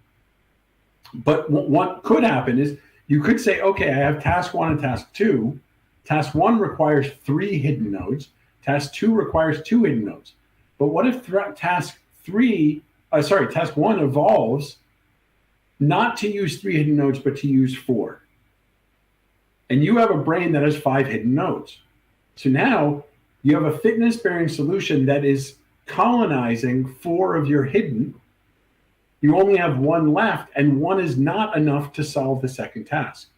But what could happen is you could say, okay, I have task 1 and task 2. Task 1 requires 3 hidden nodes. Task 2 requires 2 hidden nodes. But what if task 1 evolves not to use 3 hidden nodes, but to use 4? And you have a brain that has 5 hidden nodes. So now you have a fitness-bearing solution that is colonizing 4 of your hidden. You only have 1 left, and 1 is not enough to solve the second task.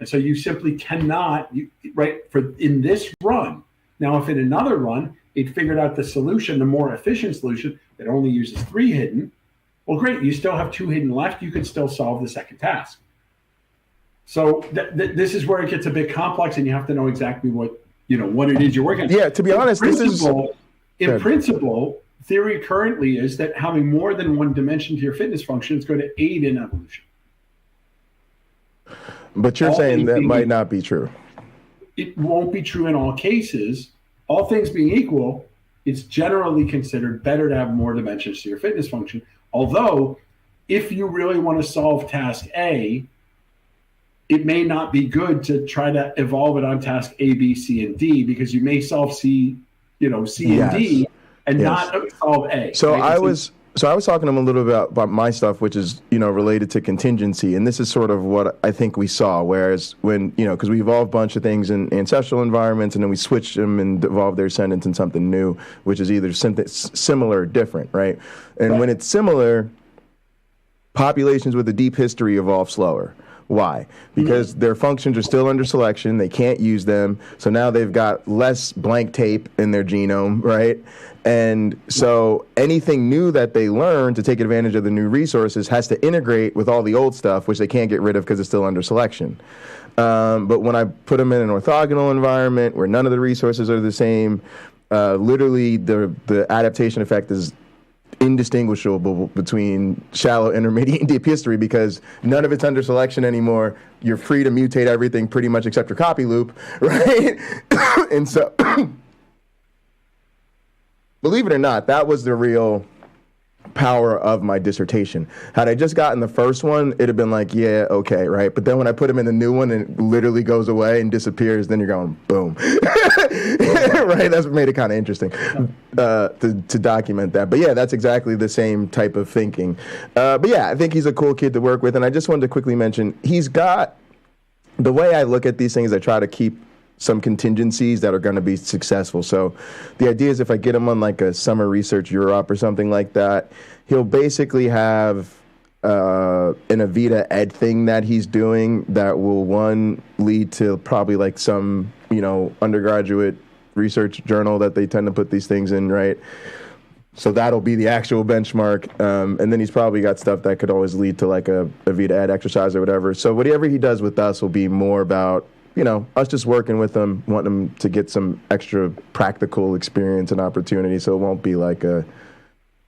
And so you simply cannot, in this run. Now, if in another run, it figured out the solution, the more efficient solution that only uses 3 hidden, well, great, you still have 2 hidden left, you could still solve the second task. So this is where it gets a bit complex, and you have to know exactly what it is you're working on. Yeah, to be honest, in principle, theory currently is that having more than one dimension to your fitness function is going to aid in evolution. But you're saying that might not be true. It won't be true in all cases. All things being equal, it's generally considered better to have more dimensions to your fitness function. Although, if you really want to solve task A, it may not be good to try to evolve it on task A, B, C, and D, because you may solve C and D and not solve A. So right? I was talking to him a little bit about my stuff, which is, related to contingency. And this is sort of what I think we saw. Whereas when, because we evolved a bunch of things in ancestral environments, and then we switched them and evolved their descendants in something new, which is either similar or different, right? And when it's similar, populations with a deep history evolve slower. Why? Because their functions are still under selection. They can't use them. So now they've got less blank tape in their genome, right? And so anything new that they learn to take advantage of the new resources has to integrate with all the old stuff, which they can't get rid of because it's still under selection. But when I put them in an orthogonal environment where none of the resources are the same, literally the adaptation effect is indistinguishable between shallow, intermediate, and deep history because none of it's under selection anymore. You're free to mutate everything pretty much except your copy loop, right? And so, believe it or not, that was the real power of my dissertation. Had I just gotten the first one, it'd have been like, yeah, okay, right? But then when I put him in the new one and it literally goes away and disappears, then you're going, boom. Right? That's what made it kind of interesting to document that. But yeah, that's exactly the same type of thinking. But yeah, I think he's a cool kid to work with. And I just wanted to quickly mention, he's got, the way I look at these things, I try to keep some contingencies that are going to be successful. So the idea is if I get him on like a summer research Europe or something like that, he'll basically have an Avita Ed thing that he's doing that will, one, lead to probably like some, undergraduate research journal that they tend to put these things in, right? So that'll be the actual benchmark. And then he's probably got stuff that could always lead to like a Avita Ed exercise or whatever. So whatever he does with us will be more about, us just working with them, wanting them to get some extra practical experience and opportunity. So it won't be like a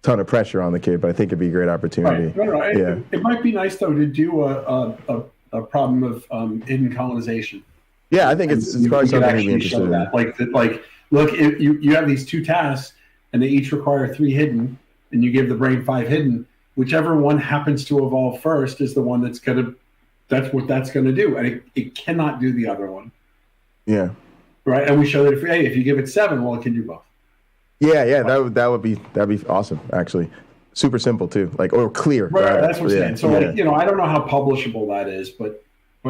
ton of pressure on the kid, but I think it'd be a great opportunity. Right. Yeah. It might be nice though to do a problem of hidden colonization. Yeah, I think it's probably something we'd be interested in. Like, look, if you have these two tasks and they each require 3 hidden, and you give the brain 5 hidden, whichever one happens to evolve first is the one that's what that's going to do, and it cannot do the other one. Yeah. Right, and we show that if you give it 7, well, it can do both. Yeah, that'd be awesome. Actually, super simple too, or clear. Right, that's what I'm saying. So I don't know how publishable that is, but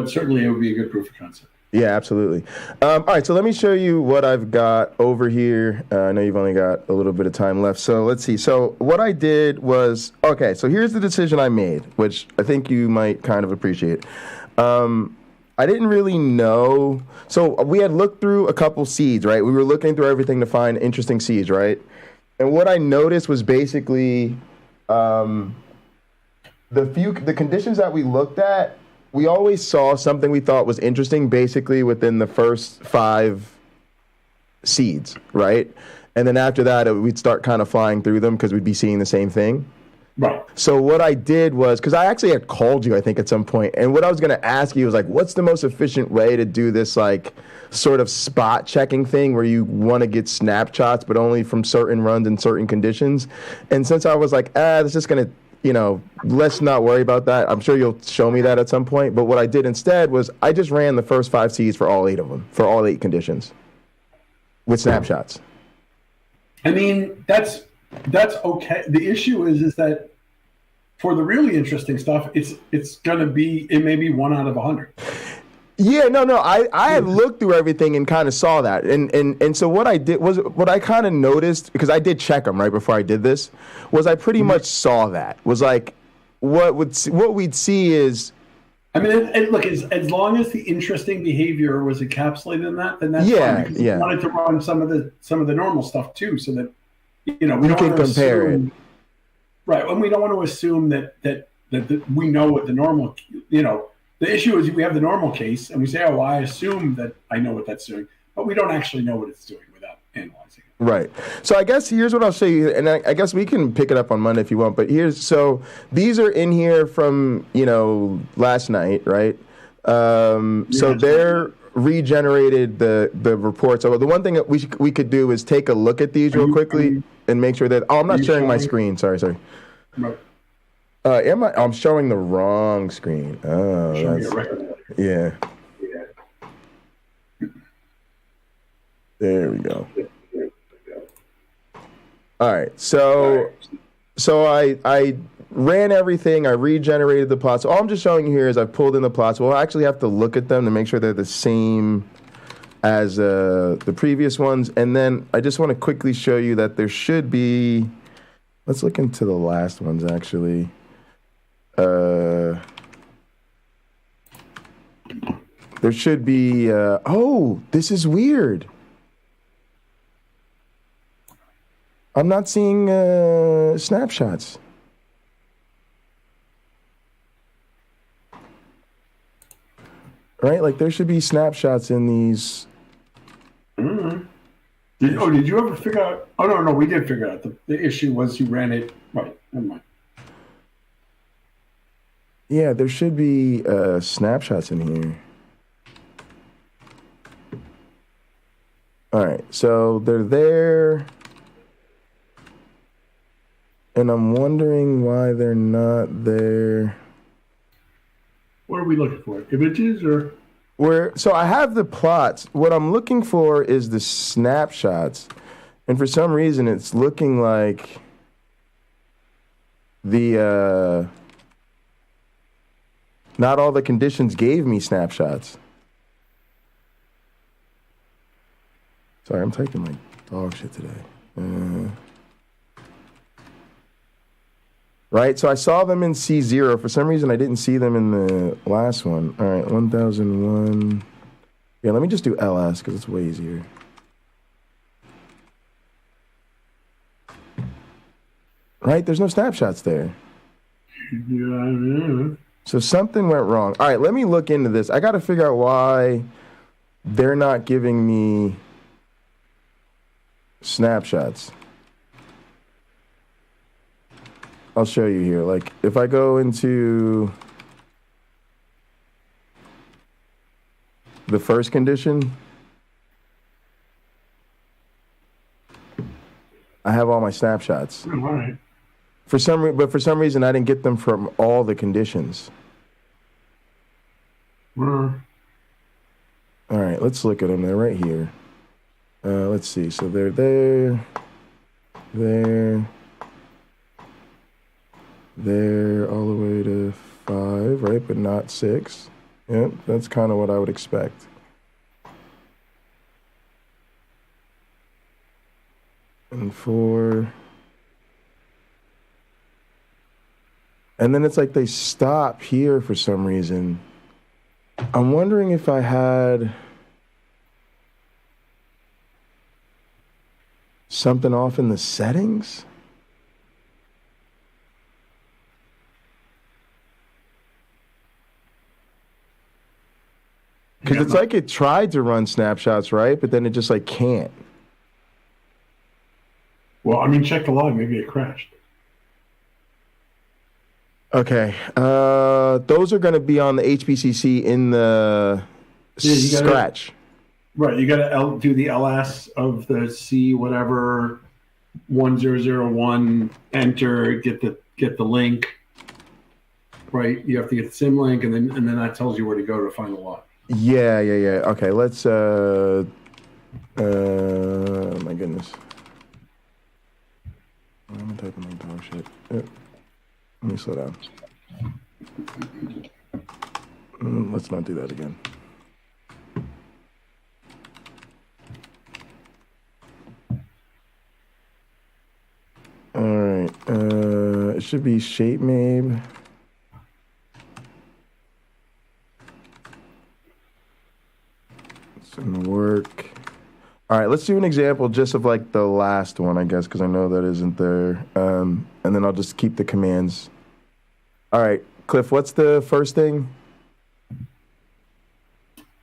certainly it would be a good proof of concept. Yeah, absolutely. All right, so let me show you what I've got over here. I know you've only got a little bit of time left, so let's see. So what I did was, okay, so here's the decision I made, which I think you might kind of appreciate. I didn't really know. So we had looked through a couple seeds, right? We were looking through everything to find interesting seeds, right? And what I noticed was basically the conditions that we looked at, we always saw something we thought was interesting basically within the first 5 seeds, right? And then after that, we'd start kind of flying through them because we'd be seeing the same thing. Right. So what I did was, because I actually had called you, I think, at some point, and what I was going to ask you was, what's the most efficient way to do this, sort of spot checking thing where you want to get snapshots, but only from certain runs and certain conditions? And since I was like, this is going to, let's not worry about that. I'm sure you'll show me that at some point. But what I did instead was I just ran the first 5 seeds for all 8 of them, for all 8 conditions with snapshots. I mean, that's okay. The issue is that for the really interesting stuff, it may be 1 out of 100. Yeah, no. I had looked through everything and kind of saw that. And so what I did was, what I kind of noticed, because I did check them right before I did this, was I pretty much saw that. Was like, what we'd see is... I mean, and look, as long as the interesting behavior was encapsulated in that, then that's fine. Because we wanted to run some of the normal stuff too, so that, we don't want to compare it. Right, and we don't want to assume that we know what the normal, the issue is we have the normal case and we say, I assume that I know what that's doing, but we don't actually know what it's doing without analyzing it. Right. So I guess here's what I'll show you, and I guess we can pick it up on Monday if you want, but these are in here from, last night, right? So they're regenerated the report. So the one thing that we could do is take a look at these real quickly and make sure that, I'm not sharing my screen. Sorry. Right. I'm showing the wrong screen. Oh, yeah. There we go. All right. So I ran everything. I regenerated the plots. All I'm just showing you here is I've pulled in the plots. We'll actually have to look at them to make sure they're the same as the previous ones. And then I just want to quickly show you that there should be, let's look into the last ones actually. There should be, this is weird. I'm not seeing snapshots. Right? There should be snapshots in these. Mm-hmm. Did you ever figure out? Oh, no, we did figure out. The issue was you ran it. Right, never mind. Yeah, there should be snapshots in here. All right, so they're there. And I'm wondering why they're not there. What are we looking for? Images or? So I have the plots. What I'm looking for is the snapshots. And for some reason, it's looking like not all the conditions gave me snapshots. Sorry, I'm taking my dog shit today. Right, so I saw them in C0. For some reason, I didn't see them in the last one. All right, 1001. Yeah, let me just do LS because it's way easier. Right, there's no snapshots there. Yeah. So something went wrong. All right, let me look into this. I got to figure out why they're not giving me snapshots. I'll show you here. Like, if I go into the first condition, I have all my snapshots. All right. For some reason, I didn't get them from all the conditions. All right, let's look at them. They're right here. Let's see. So they're there, there, all the way to 5, right? But not 6. Yep, that's kind of what I would expect. And 4. And then it's like they stop here for some reason. I'm wondering if I had something off in the settings. Because it's like it tried to run snapshots, right? But then it just like can't. Well, I mean, check the log. Maybe it crashed. Okay. Those are going to be on the HBCC in the scratch. Right. You got to do the LS of the C whatever 1001. Enter. Get the link. Right. You have to get the sim link, and then that tells you where to go to find the log. Yeah. Okay, let's my goodness. I'm typing like dog shit. Yep. Let me slow down. Let's not do that again. All right. It should be shape MABE. It's gonna work. All right, let's do an example just of like the last one, I guess, because I know that isn't there. And then I'll just keep the commands. All right, Cliff, what's the first thing?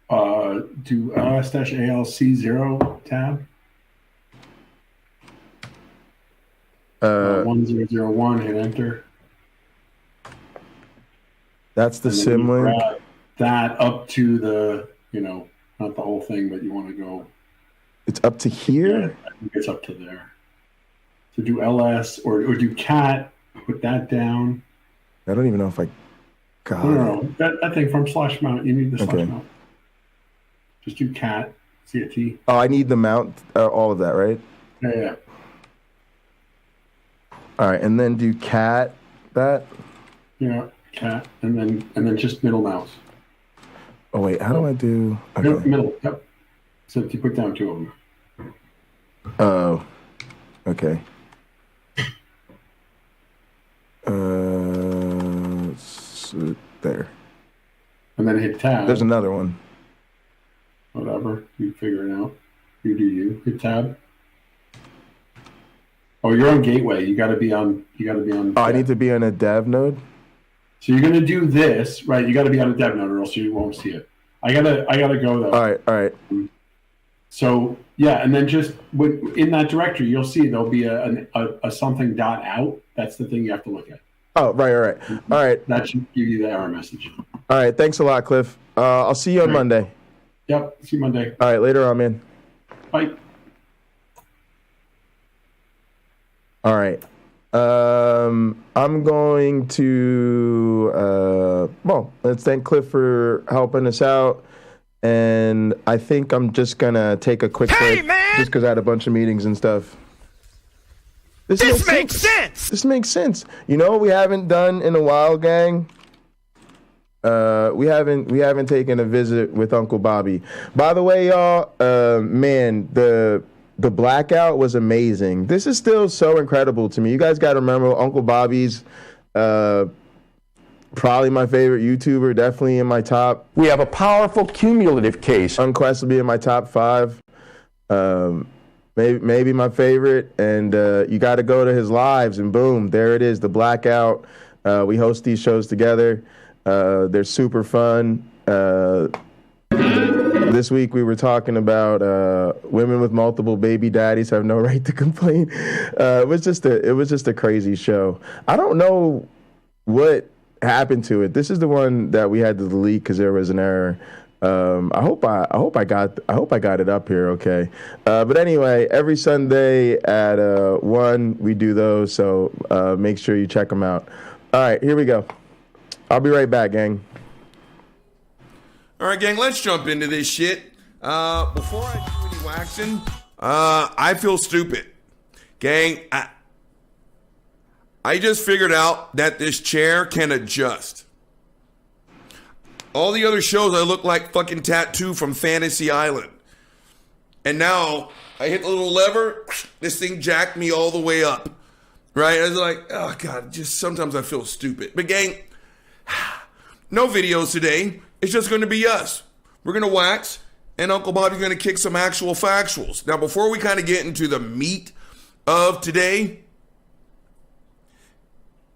Do ls-alc0 tab. 1001, hit enter. That's the sim link. That up to the, not the whole thing, but you want to go. It's up to here? Yeah, I think it's up to there. So do ls or do cat, put that down. I don't even know if I got it. That thing from /mount, you need the /mount. Just do cat, CT. Oh, I need the mount, all of that, right? Yeah. All right, and then do cat that? Yeah, cat, and then just middle mouse. Oh wait, how do I do? Okay. Middle, yep. So you put down 2 of them. Oh, okay. There. And then hit tab. There's another one. Whatever, you figure it out. You do you. Hit tab. Oh, you're on gateway. You got to be on. Oh, I need to be on a dev node. So you're gonna do this, right? You got to be on a dev node, or else you won't see it. I gotta go though. All right. So yeah, and then just in that directory, you'll see there'll be a something .out. That's the thing you have to look at. Oh, right. All right. That should give you the error message. All right. Thanks a lot, Cliff. I'll see you on Monday. Yep. See you Monday. All right. Later on, man. Bye. All right. I'm going to, let's thank Cliff for helping us out. And I think I'm just going to take a quick break just because I had a bunch of meetings and stuff. This makes sense. This makes sense. You know what we haven't done in a while, gang? We haven't taken a visit with Uncle Bobby. By the way, y'all, man, the blackout was amazing. This is still so incredible to me. You guys got to remember Uncle Bobby's probably my favorite YouTuber, definitely in my top. We have a powerful cumulative case. Unquestionably in my top 5. Maybe my favorite. And you got to go to his lives, and boom, there it is, the blackout. We host these shows together. They're super fun. This week we were talking about women with multiple baby daddies have no right to complain. It was just a crazy show. I don't know what happened to it. This is the one that we had to delete because there was an error. I hope I got it up here okay. But anyway, every Sunday at 1 we do those, so make sure you check them out. All right, here we go. I'll be right back, gang. All right, gang, let's jump into this shit. Before I do any waxing, I feel stupid. Gang, I just figured out that this chair can adjust. All the other shows, I look like fucking Tattoo from Fantasy Island. And now, I hit the little lever, this thing jacked me all the way up. Right? I was like, oh God, just sometimes I feel stupid. But gang, no videos today. It's just going to be us. We're going to wax, and Uncle Bobby's going to kick some actual factuals. Now, before we kind of get into the meat of today,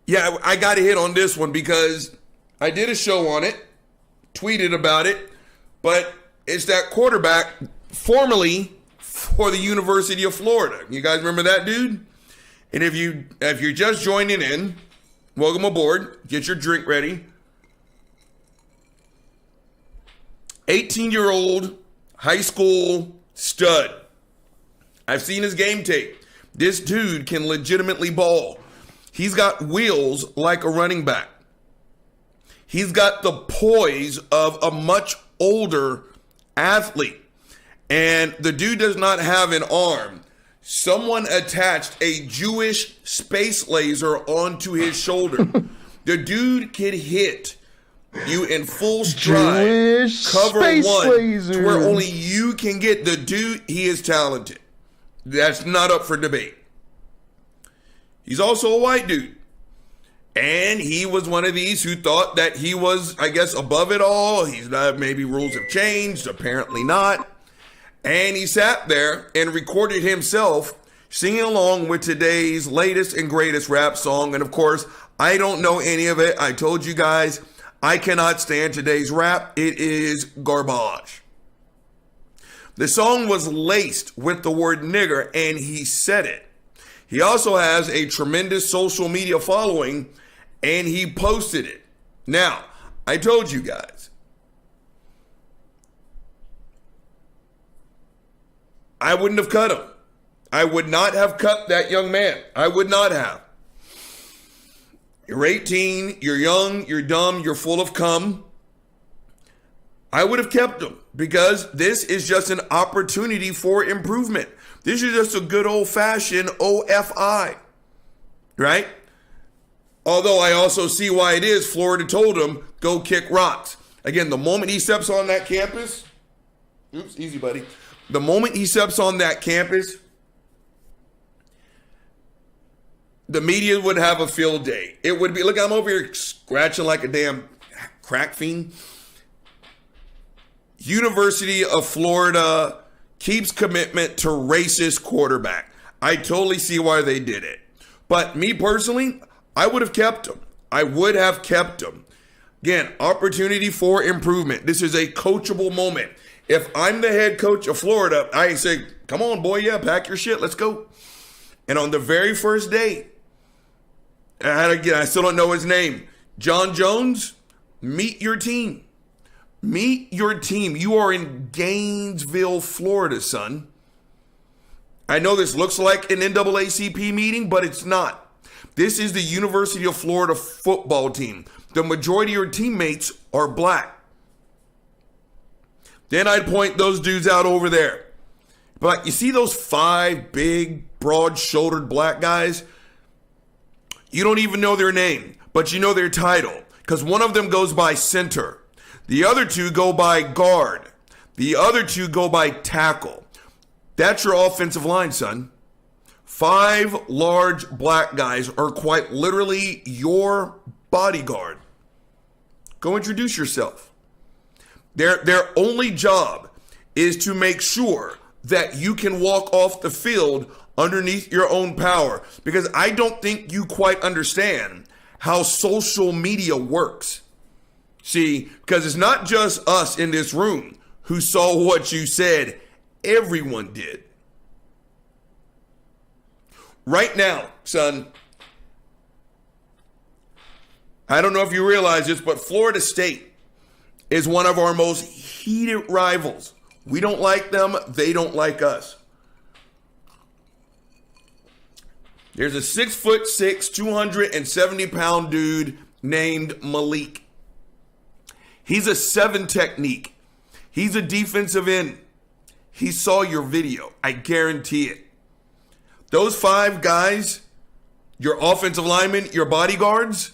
yeah, I got to hit on this one because I did a show on it, tweeted about it, but it's that quarterback formerly for the University of Florida. You guys remember that dude? And if you're just joining in, welcome aboard. Get your drink ready. 18-year-old high school stud. I've seen his game tape. This dude can legitimately ball. He's got wheels like a running back. He's got the poise of a much older athlete. And the dude does not have an arm. Someone attached a Jewish space laser onto his shoulder. The dude could hit you in full stride, Jewish cover space one, laser. to where only you can get. The dude, he is talented. That's not up for debate. He's also a white dude. And he was one of these who thought that he was, I guess, above it all. He's not, maybe rules have changed, apparently not. And he sat there and recorded himself singing along with today's latest and greatest rap song. And of course, I don't know any of it. I told you guys, I cannot stand today's rap. It is garbage. The song was laced with the word nigger, and he said it. He also has a tremendous social media following, and he posted it. Now, I told you guys, I wouldn't have cut him. I would not have cut that young man. I would not have. You're 18, you're young, you're dumb, you're full of cum. I would have kept him because this is just an opportunity for improvement. This is just a good old-fashioned OFI, right? Although I also see why it is Florida told him, go kick rocks. Again, the moment he steps on that campus, oops, easy, buddy. The moment he steps on that campus, the media would have a field day. It would be, look, I'm over here scratching like a damn crack fiend. University of Florida keeps commitment to racist quarterback. I totally see why they did it. But me personally, I would have kept him. I would have kept him. Again, opportunity for improvement. This is a coachable moment. If I'm the head coach of Florida, I say, come on, boy, yeah, pack your shit, let's go. And on the very first day, I still don't know his name, John Jones, meet your team. Meet your team. You are in Gainesville, Florida, son. I know this looks like an NAACP meeting, but it's not. This is the University of Florida football team. The majority of your teammates are black. Then I'd point those dudes out over there. But you see those 5 big, broad-shouldered black guys? You don't even know their name, but you know their title, because one of them goes by center. The other 2 go by guard. The other 2 go by tackle. That's your offensive line, son. 5 large black guys are quite literally your bodyguard. Go introduce yourself. Their only job is to make sure that you can walk off the field underneath your own power, because I don't think you quite understand how social media works. See, because it's not just us in this room who saw what you said. Everyone did. Right now, son, I don't know if you realize this, but Florida State is one of our most heated rivals. We don't like them. They don't like us. There's a 6'6", 270-pound dude named Malik. He's a 7 technique. He's a defensive end. He saw your video. I guarantee it. Those 5 guys, your offensive linemen, your bodyguards,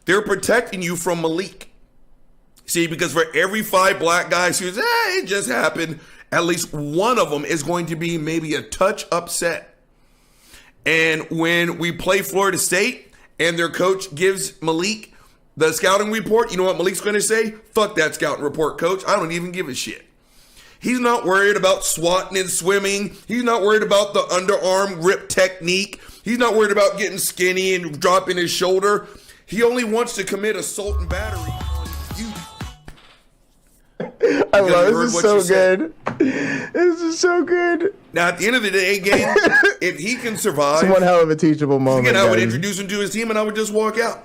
they're protecting you from Malik. See, because for every 5 black guys who say, it just happened, at least one of them is going to be maybe a touch upset. And when we play Florida State and their coach gives Malik the scouting report, you know what Malik's going to say? Fuck that scouting report, coach. I don't even give a shit. He's not worried about swatting and swimming. He's not worried about the underarm grip technique. He's not worried about getting skinny and dropping his shoulder. He only wants to commit assault and battery on you. I love it. This is so good. This is so good. Now, at the end of the day, game, if he can survive, it's one hell of a teachable moment. Again, I would introduce him to his team and I would just walk out.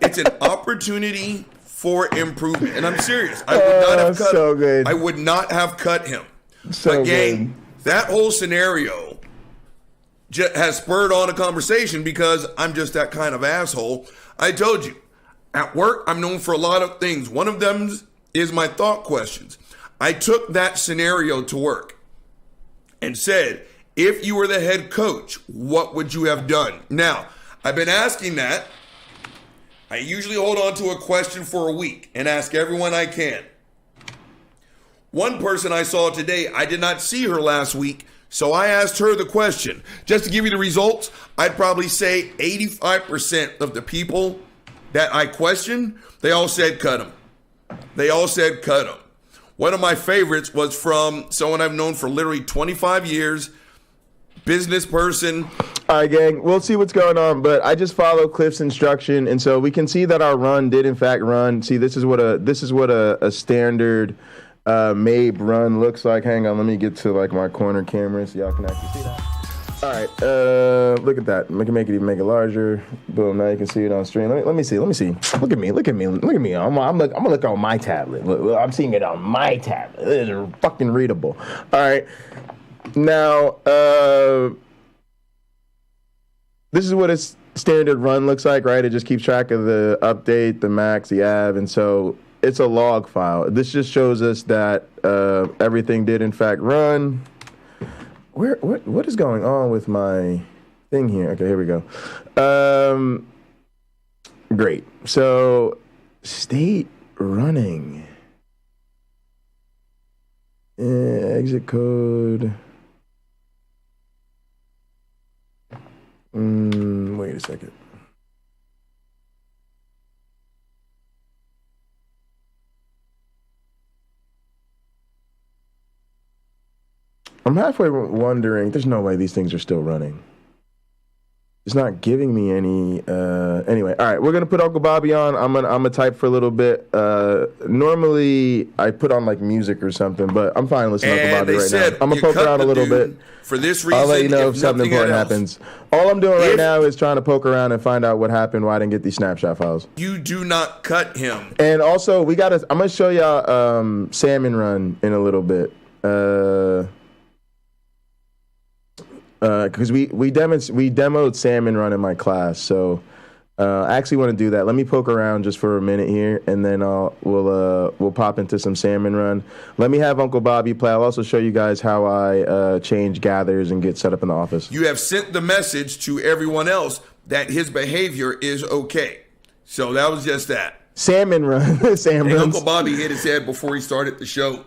It's an opportunity for improvement, and I'm serious. I would not have cut him. Good. I would not have cut him. So but gang, that whole scenario has spurred on a conversation because I'm just that kind of asshole. I told you, at work, I'm known for a lot of things. One of them is my thought questions. I took that scenario to work and said, if you were the head coach, what would you have done? Now, I've been asking that. I usually hold on to a question for a week and ask everyone I can. One person I saw today, I did not see her last week, so I asked her the question. Just to give you the results, I'd probably say 85% of the people that I questioned, they all said cut him. They all said cut him. One of my favorites was from someone I've known for literally 25 years, business person. All right, gang, we'll see what's going on, but I just follow Cliff's instruction, and so we can see that our run did in fact run. See, this is what a standard MABE run looks like. Hang on, let me get to like my corner camera so y'all can actually see that. All right, look at that. We can make it larger. Boom, now you can see it on stream. Let me see. Look at me. I'm gonna look on my tablet. Look, I'm seeing it on my tablet. It is fucking readable. All right, now this is what a standard run looks like, right? It just keeps track of the update, the max, the av, and so it's a log file. This just shows us that everything did in fact run. What is going on with my thing here? Okay, here we go. Great. So state running. Exit code. Wait a second. I'm halfway wondering, there's no way these things are still running. It's not giving me any. Anyway, all right, we're gonna put Uncle Bobby on. I'm gonna type for a little bit. Normally I put on like music or something, but I'm fine listening to Uncle Bobby right now. I'm gonna poke around a little bit. For this reason, I'll let you know if something important happens. All I'm doing right now is trying to poke around and find out what happened, why I didn't get these snapshot files. You do not cut him. And also, I'm gonna show y'all Salmon Run in a little bit. Because we demoed Salmon Run in my class, so I actually want to do that. Let me poke around just for a minute here, and then we'll pop into some Salmon Run. Let me have Uncle Bobby play. I'll also show you guys how I change gathers and get set up in the office. You have sent the message to everyone else that his behavior is okay. So that was just that. Salmon Run. Salmon Run. Uncle Bobby hit his head before he started the show.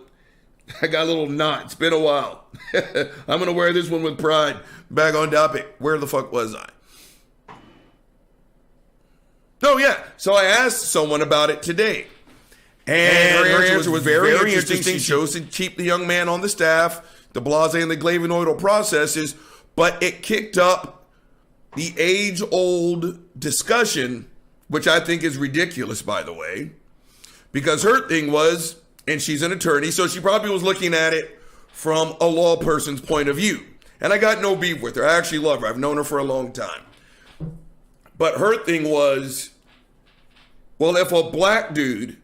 I got a little knot. It's been a while. I'm going to wear this one with pride. Back on topic. Where the fuck was I? Oh, yeah. So I asked someone about it today. And her answer was very interesting. She chose to keep the young man on the staff, the blase and the flavonoidal processes, but it kicked up the age-old discussion, which I think is ridiculous, by the way, because her thing was, and she's an attorney, so she probably was looking at it from a law person's point of view. And I got no beef with her. I actually love her. I've known her for a long time. But her thing was, well, if a black dude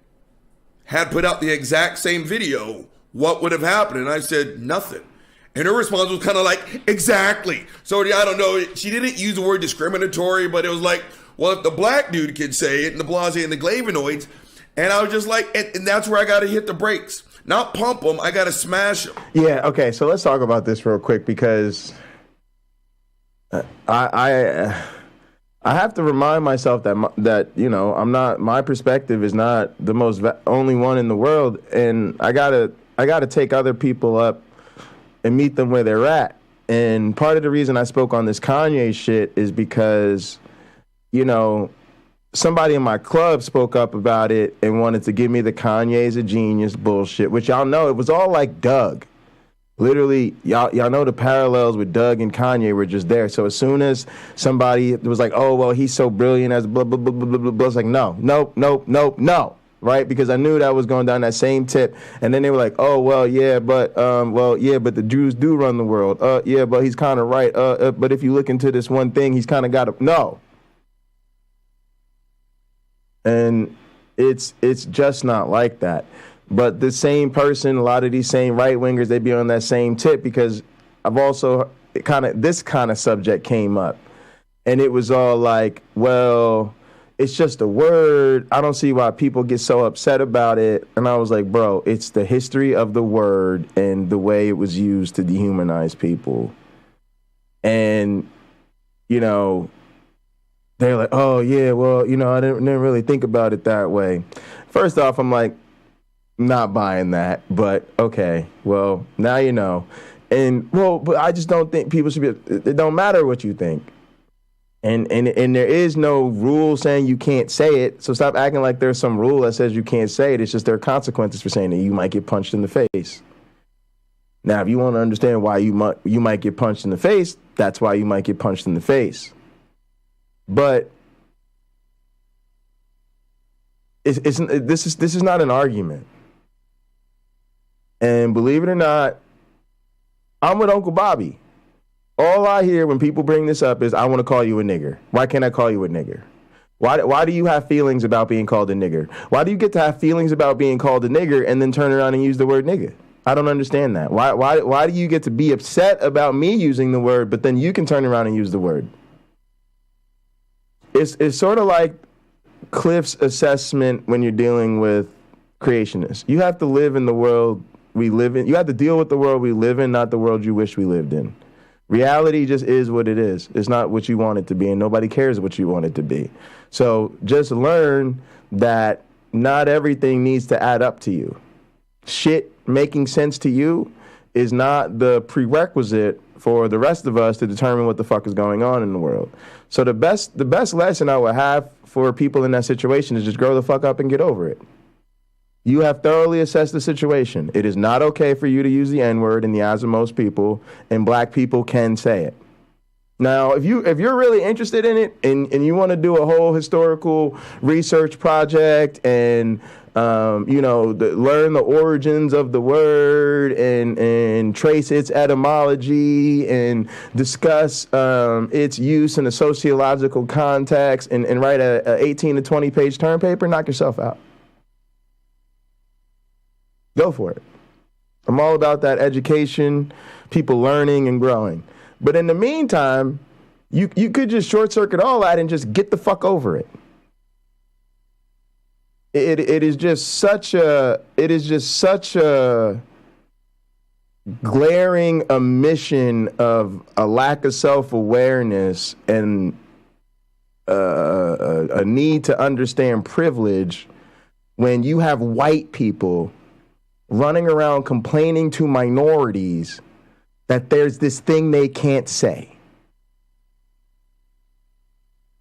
had put out the exact same video, what would have happened? And I said, nothing. And her response was kind of like, exactly. So I don't know. She didn't use the word discriminatory, but it was like, well, if the black dude could say it, and the blase and the flavonoids, and I was just like, and that's where I got to hit the brakes. Not pump them, I got to smash them. Yeah, okay, so let's talk about this real quick because I have to remind myself that you know, my perspective is not the most only one in the world, and I gotta take other people up and meet them where they're at. And part of the reason I spoke on this Kanye shit is because, you know, somebody in my club spoke up about it and wanted to give me the Kanye's a genius bullshit, which y'all know it was all like Doug. Literally, y'all know the parallels with Doug and Kanye were just there. So as soon as somebody was like, oh, well, he's so brilliant as blah, blah, blah, blah, blah, blah, it's like, no, right? Because I knew that was going down that same tip. And then they were like, oh, but the Jews do run the world. Yeah, but he's kind of right. But if you look into this one thing, he's kind of got to, no. And it's just not like that. But the same person, a lot of these same right-wingers, they be on that same tip because I've also this kind of subject came up. And it was all like, well, it's just a word. I don't see why people get so upset about it. And I was like, bro, it's the history of the word and the way it was used to dehumanize people. And, you know, they're like, oh, yeah, well, you know, I didn't really think about it that way. First off, I'm like, not buying that, but okay, well, now you know. And, well, but I just don't think people should be, it don't matter what you think. And there is no rule saying you can't say it, so stop acting like there's some rule that says you can't say it. It's just there are consequences for saying it. You might get punched in the face. Now, if you want to understand why you might get punched in the face, that's why you might get punched in the face. But this is not an argument. And believe it or not, I'm with Uncle Bobby. All I hear when people bring this up is, I want to call you a nigger. Why can't I call you a nigger? Why do you have feelings about being called a nigger? Why do you get to have feelings about being called a nigger and then turn around and use the word nigger? I don't understand that. Why do you get to be upset about me using the word, but then you can turn around and use the word? It's sort of like Cliff's assessment when you're dealing with creationists. You have to live in the world we live in. You have to deal with the world we live in, not the world you wish we lived in. Reality just is what it is. It's not what you want it to be, and nobody cares what you want it to be. So just learn that not everything needs to add up to you. Shit making sense to you is not the prerequisite for the rest of us to determine what the fuck is going on in the world. So the best lesson I would have for people in that situation is just grow the fuck up and get over it. You have thoroughly assessed the situation. It is not okay for you to use the N-word in the eyes of most people, and black people can say it. Now, if you're really interested in it and you want to do a whole historical research project and learn the origins of the word and trace its etymology and discuss its use in a sociological context and write a 18 to 20 page term paper, knock yourself out. Go for it. I'm all about that education, people learning and growing. But in the meantime, you could just short circuit all that and just get the fuck over it. It is just such a glaring omission of a lack of self-awareness and a need to understand privilege when you have white people running around complaining to minorities that there's this thing they can't say.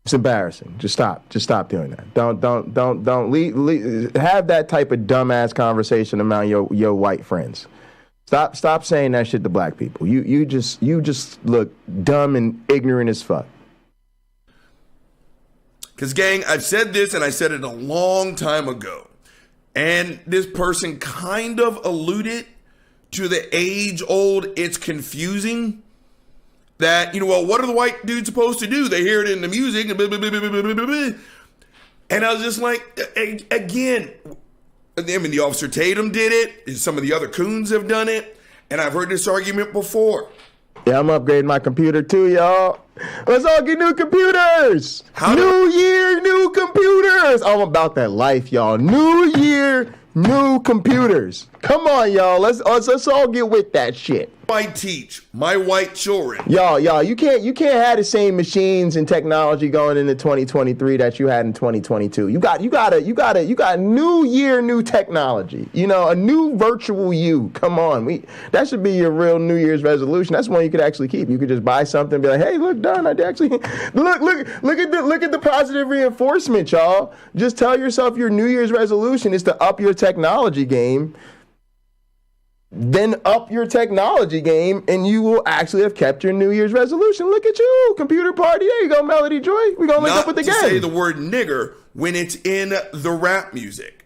It's embarrassing. Just stop doing that. Don't have that type of dumbass conversation among your white friends. Stop saying that shit to black people. You just look dumb and ignorant as fuck. Because, gang, I've said this and I said it a long time ago. And this person kind of alluded to the age-old, it's confusing that, well, what are the white dudes supposed to do? They hear it in the music. And I was just like, again, the Officer Tatum did it. Some of the other coons have done it. And I've heard this argument before. Yeah, I'm upgrading my computer too, y'all. Let's all get new computers. New year, new computers. I'm about that life, y'all. New year, new computers. Come on, y'all. Let's all get with that shit. I teach my white children. Y'all, you can't have the same machines and technology going into 2023 that you had in 2022. You got new year, new technology. A new virtual you. Come on, that should be your real New Year's resolution. That's one you could actually keep. You could just buy something and be like, hey, look, done. I actually look at the positive reinforcement, y'all. Just tell yourself your New Year's resolution is to up your technology game. Then up your technology game, and you will actually have kept your New Year's resolution. Look at you, computer party. There you go, Melody Joy. We're going to link up with the game. Not to say the word nigger when it's in the rap music.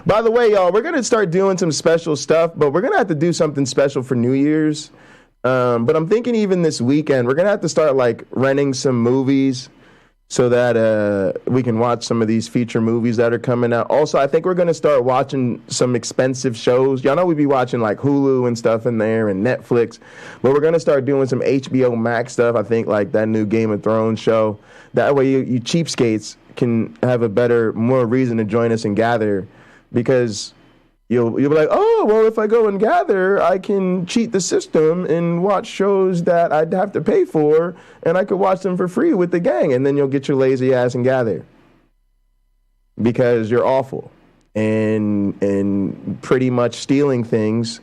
By the way, y'all, we're going to start doing some special stuff, but we're going to have to do something special for New Year's. But I'm thinking even this weekend, we're going to have to start, renting some movies so that we can watch some of these feature movies that are coming out. Also, I think we're going to start watching some expensive shows. Y'all know we be watching Hulu and stuff in there and Netflix, but we're going to start doing some HBO Max stuff. I think that new Game of Thrones show. That way you cheapskates can have a more reason to join us and gather, because you'll be like, oh, well, if I go and gather, I can cheat the system and watch shows that I'd have to pay for, and I could watch them for free with the gang, and then you'll get your lazy ass and gather. Because you're awful. And pretty much stealing things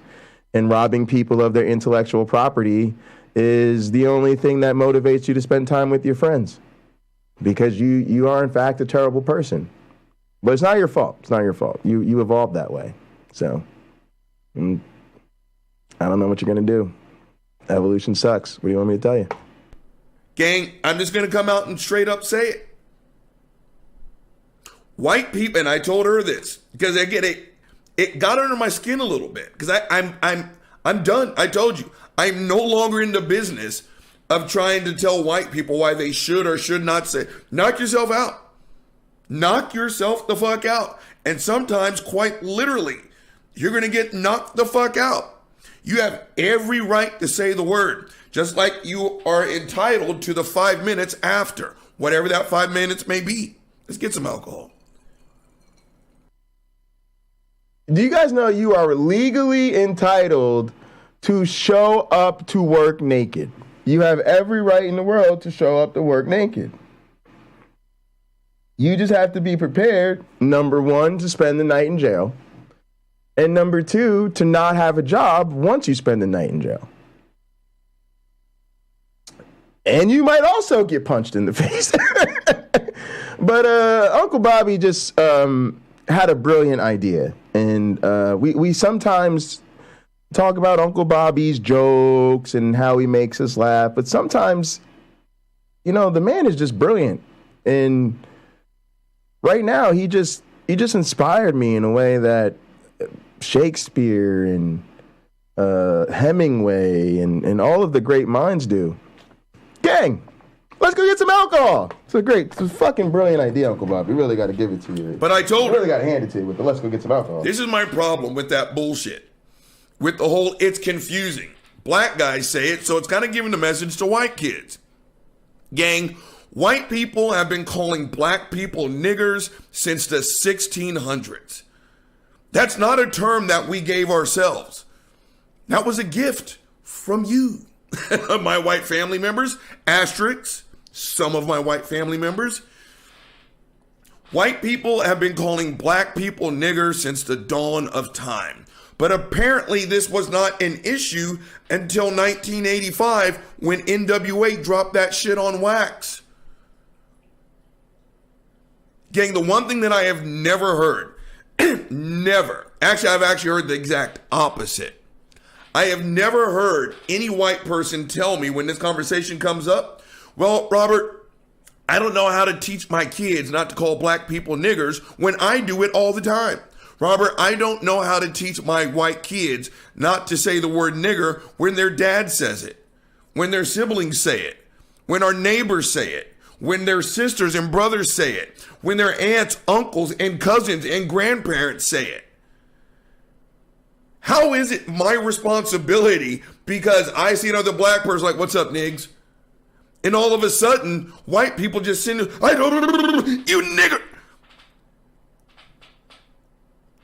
and robbing people of their intellectual property is the only thing that motivates you to spend time with your friends. Because you are, in fact, a terrible person. But it's not your fault. It's not your fault. You evolved that way. So, I don't know what you're going to do. Evolution sucks. What do you want me to tell you? Gang, I'm just going to come out and straight up say it. White people, and I told her this, because it got under my skin a little bit, because I'm done. I told you, I'm no longer in the business of trying to tell white people why they should or should not say. Knock yourself out. Knock yourself the fuck out. And sometimes, quite literally, you're going to get knocked the fuck out. You have every right to say the word, just like you are entitled to the 5 minutes after, whatever that 5 minutes may be. Let's get some alcohol. Do you guys know you are legally entitled to show up to work naked? You have every right in the world to show up to work naked. You just have to be prepared, number one, to spend the night in jail. And number two, to not have a job once you spend the night in jail. And you might also get punched in the face. But Uncle Bobby just had a brilliant idea. And we sometimes talk about Uncle Bobby's jokes and how he makes us laugh. But sometimes the man is just brilliant. And right now, he just inspired me in a way that Shakespeare and Hemingway and all of the great minds do. Gang, let's go get some alcohol. It's a fucking brilliant idea, Uncle Bob. We really got to give it to you. But I told you really got to hand it to you with the let's go get some alcohol. This is my problem with that bullshit. With the whole it's confusing. Black guys say it, so it's kind of giving the message to white kids. Gang, white people have been calling black people niggers since the 1600s. That's not a term that we gave ourselves. That was a gift from you. My white family members, asterisks, some of my white family members. White people have been calling black people niggers since the dawn of time. But apparently this was not an issue until 1985 when NWA dropped that shit on wax. Gang, the one thing that I have never heard, never, actually I've actually heard the exact opposite. I have never heard any white person tell me when this conversation comes up, well, Robert, I don't know how to teach my kids not to call black people niggers when I do it all the time. Robert, I don't know how to teach my white kids not to say the word nigger when their dad says it, when their siblings say it, when our neighbors say it, when their sisters and brothers say it, when their aunts, uncles, and cousins and grandparents say it. How is it my responsibility because I see another black person like, what's up, niggs? And all of a sudden, white people just send, I don't, you nigger.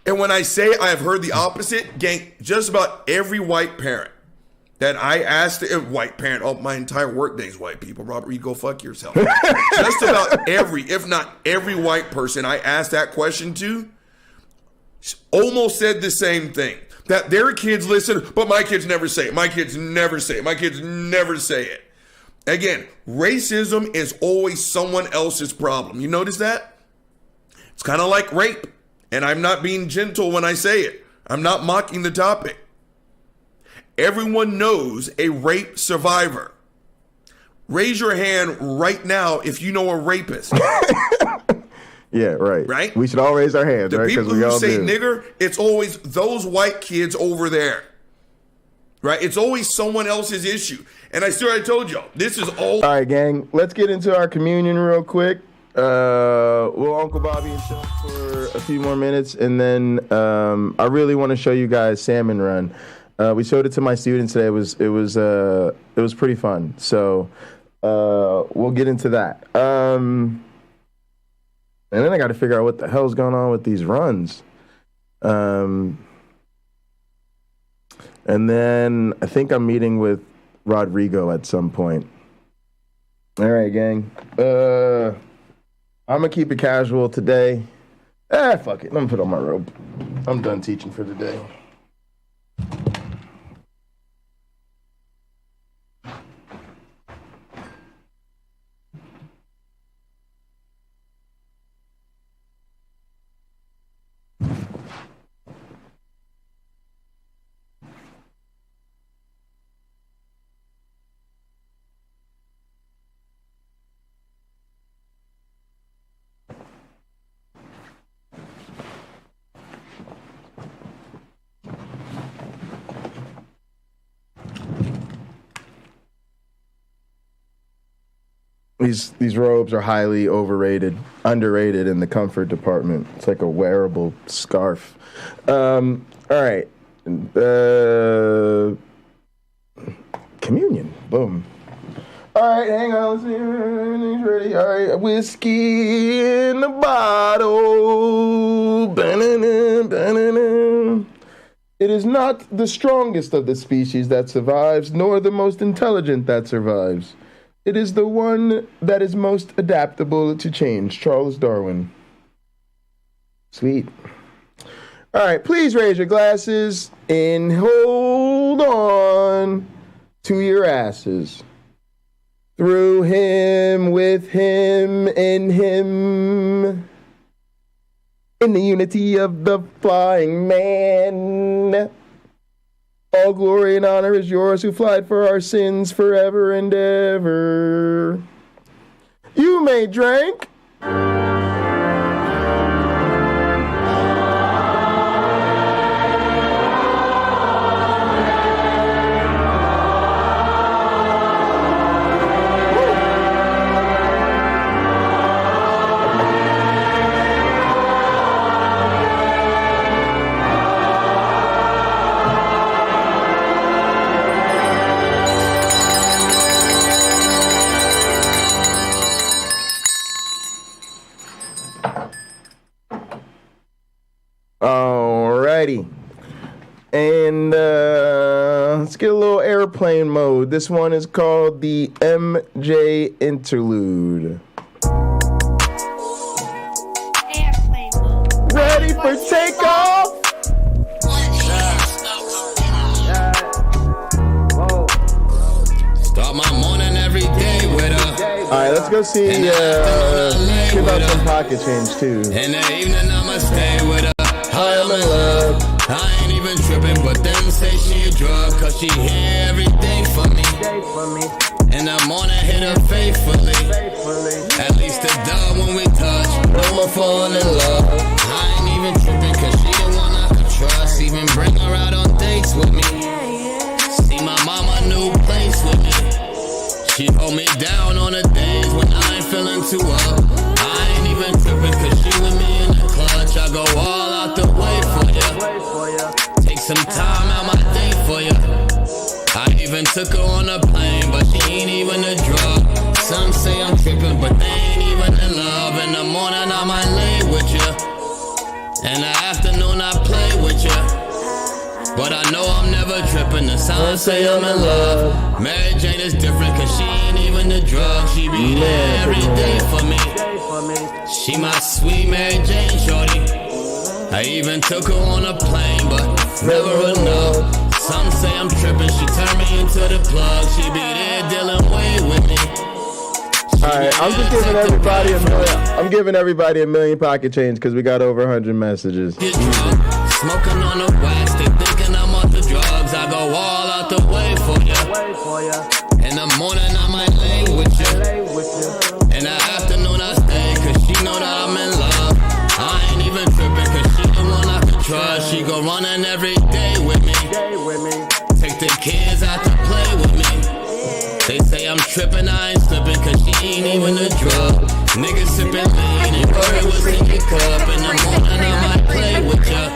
And when I say I've heard the opposite, gang, just about every white parent that I asked, white parent, oh, my entire work day is white people. Robert, you go fuck yourself. Just about every, if not every white person I asked that question to almost said the same thing. That their kids listen, but my kids never say it. My kids never say it. My kids never say it. Again, racism is always someone else's problem. You notice that? It's kind of like rape. And I'm not being gentle when I say it. I'm not mocking the topic. Everyone knows a rape survivor. Raise your hand right now if you know a rapist. Yeah, right. Right? We should all raise our hands, the right? People we who all say do. nigger, it's always those white kids over there. Right? It's always someone else's issue. And I told y'all, this is all. All right, gang. Let's get into our communion real quick. We'll Uncle Bobby and Chuck for a few more minutes, and then I really want to show you guys Salmon Run. We showed it to my students today. It was pretty fun. So we'll get into that. And then I got to figure out what the hell's going on with these runs. And then I think I'm meeting with Rodrigo at some point. All right, gang. I'm going to keep it casual today. Fuck it. Let me put on my robe. I'm done teaching for the day. These robes are highly underrated in the comfort department. It's like a wearable scarf. All right. Communion. Boom. All right, hang on. Let's see. Everything's ready. All right. Whiskey in the bottle. Ba-na-na, ba-na-na. It is not the strongest of the species that survives, nor the most intelligent that survives. It is the one that is most adaptable to change. Charles Darwin. Sweet. All right, please raise your glasses and hold on to your asses. Through him, with him, in him. In the unity of the flying man. All glory and honor is yours who flied for our sins forever and ever. You may drink. Alrighty. And let's get a little airplane mode. This one is called the MJ Interlude. Airplane mode. Ready for takeoff? Start my morning every day with her. Alright, let's go see give up some pocket change too. In the evening I'ma stay with her. Hi, I'm in love. I ain't even tripping, but then say she a drug, cause she hear everything for me. In the morning hit her faithfully. At least a dub when we touch. No more falling in love. I ain't even tripping, cause she the one I could trust. Even bring her out on dates with me. See my mama new place with me. She hold me down on the days when I ain't feeling too up. I ain't even tripping, cause she with me in the clutch. I go all out the way for ya. Take some time out my day for ya. I even took her on a plane, but she ain't even a drug. Some say I'm tripping, but they ain't even in love. In the morning I might lay with ya. In the afternoon I play with ya. But I know I'm never tripping. The signs say I'm in love. Mary Jane is different, cause she ain't even a drug. She be there every day for me. She my sweet Mary Jane shorty. I even took her on a plane, but never enough. Some say I'm tripping. She turned me into the plug. She be there dealing way with me. Alright, I'm just giving everybody a million. I'm giving everybody a million pocket change because we got over 100 messages. Smoking on the wax, they thinking I'm off the drugs. I go all out the way for ya. In the morning I might lay with ya. In the afternoon I stay, cause she know that I'm in love. I ain't even tripping, cause she the one I can trust. She go running every day with me. Take the kids out to play with me. They say I'm tripping, I ain't slipping, cause she ain't even a drug. Niggas sipping lean and worry what's in your cup. In the morning I might play with ya.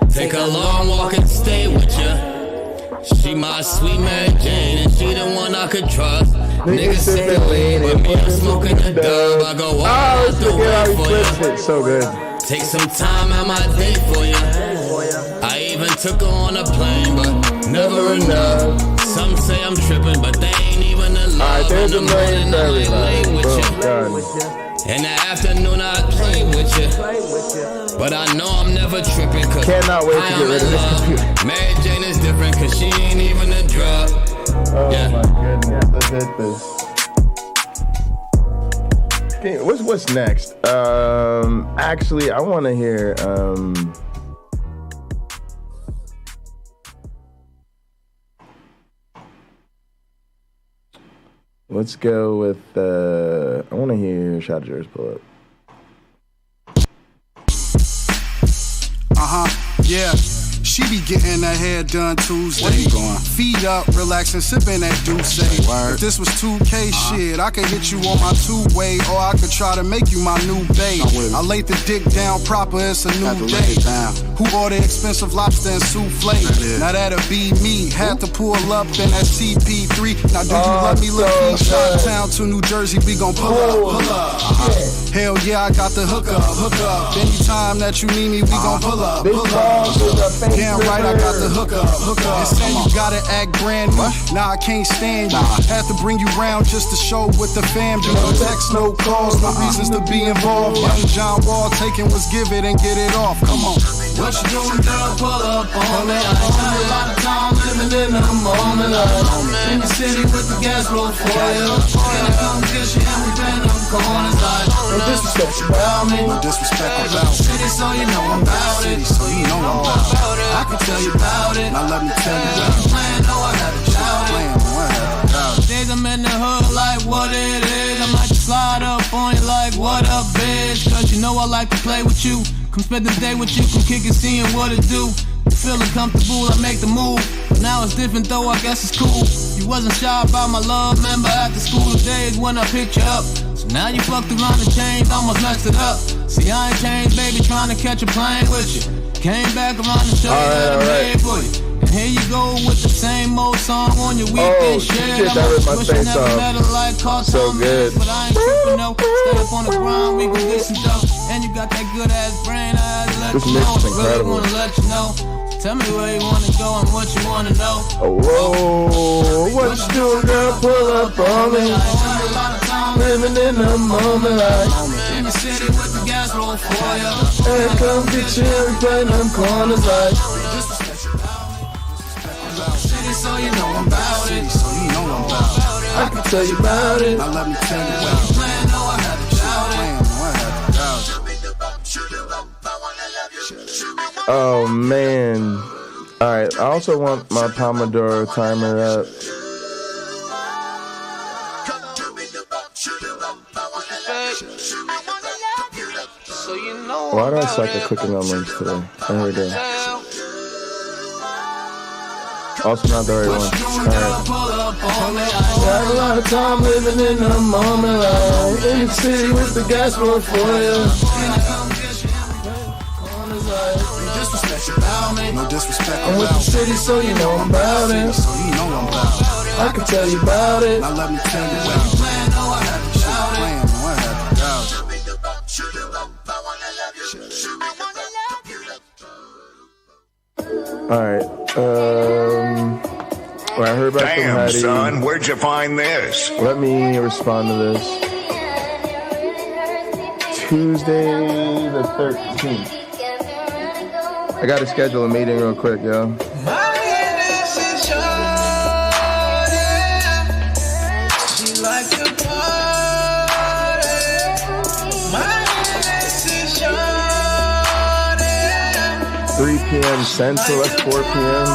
Take a long walk and stay with ya. She my sweet Mary Jane, and she the one I could trust. Niggas sipping lean, with me I'm smoking the dub. I go all out the way for ya. So good. Take some time out my day for ya. I even took her on a plane, but never enough. Some say I'm tripping, but they ain't even in love. In the morning I might lay with ya. In the afternoon I play with ya. But I know I'm never tripping, cause cannot wait to get rid of this computer. Mary Jane is different, cause she ain't even a drug. Oh yeah. My goodness, let's hit this. Okay, what's next? Actually, I want to hear. Let's go with. I want to hear Shot of Yours pull up. Yeah. She be getting her hair done Tuesday. Where you going? Feet up, relaxing, sipping that Douce. If this was 2K shit, I could hit you on my two-way, or I could try to make you my new babe. I laid the dick down proper, it's a new day. Who ordered expensive lobster and souffle? Now that'll be me. Had to pull up in that CP3. Now do you let me look from Shot Town to New Jersey? We gon' pull up. Hell yeah, I got the hook up. Anytime that you need me, we gon' pull up. Damn right, I got the hook up. And say you gotta act brand new. Nah, I can't stand you. Had to bring you round just to show what the fam do. No text, no calls, no reasons to be involved. Young John Wall taking what's give it and get it off. Come on. What you doing, girl? Pull up on it. I spend a lot of time living in the moment. In the city with the gas roll for you. Can I come get you and we bend them corners like no disrespect about me. No disrespect about me. City, so you know I'm about it. So you know I'm about it. I can tell you about it. Now let me tell you about it. Playing, no, I gotta shout it. Days I'm in the hood like what it is. I might just slide up on you like, what up, bitch? Cause you know I like to play with you. Come spend the day with you, come kick it, seeing what it do. Feeling comfortable, I make the move. But now it's different though, I guess it's cool. You wasn't shy about my love, remember after school days when I picked you up. So now you fucked around and changed, almost messed it up. See, I ain't changed, baby, trying to catch a plane with you. Came back around to show you that I made for you. And here you go with the same old song on your weekend shit. Shit, that was my face off. So good. But I ain't tripping, no. Stay up on the ground, we can get some dough. And you got that good ass brain, I let you know. Really wanna let you know. Tell me where you wanna go and what you wanna know. Oh, whoa, what you doing, girl? Pull up on me. Living in the moment, like. In the city with the gas roll for ya. And come get you and play them corners, like. So you know I'm about it. So you know I'm about it. I can tell you about it. Now let me tell you what you plan. No, I had to shout it. Oh man. Alright, I also want my Pomodoro timer up. Why do I suck at clicking on links today? Here we go. Also not the right one. Alright. Got a lot of time living in the moment, like in the city with the gas roll for you. No disrespect. I'm with the city, so you know I'm about it. So you know I'm about it. I can tell you about it. Now let me tell you what you plan. No, I had to shout it. No, I had to doubt it. Alright, well, I heard back from Hattie. Son, where'd you find this? Let me respond to this. Tuesday the 13th. I gotta schedule a meeting real quick, yo. She like to party. My 3 p.m. Central, that's 4 p.m.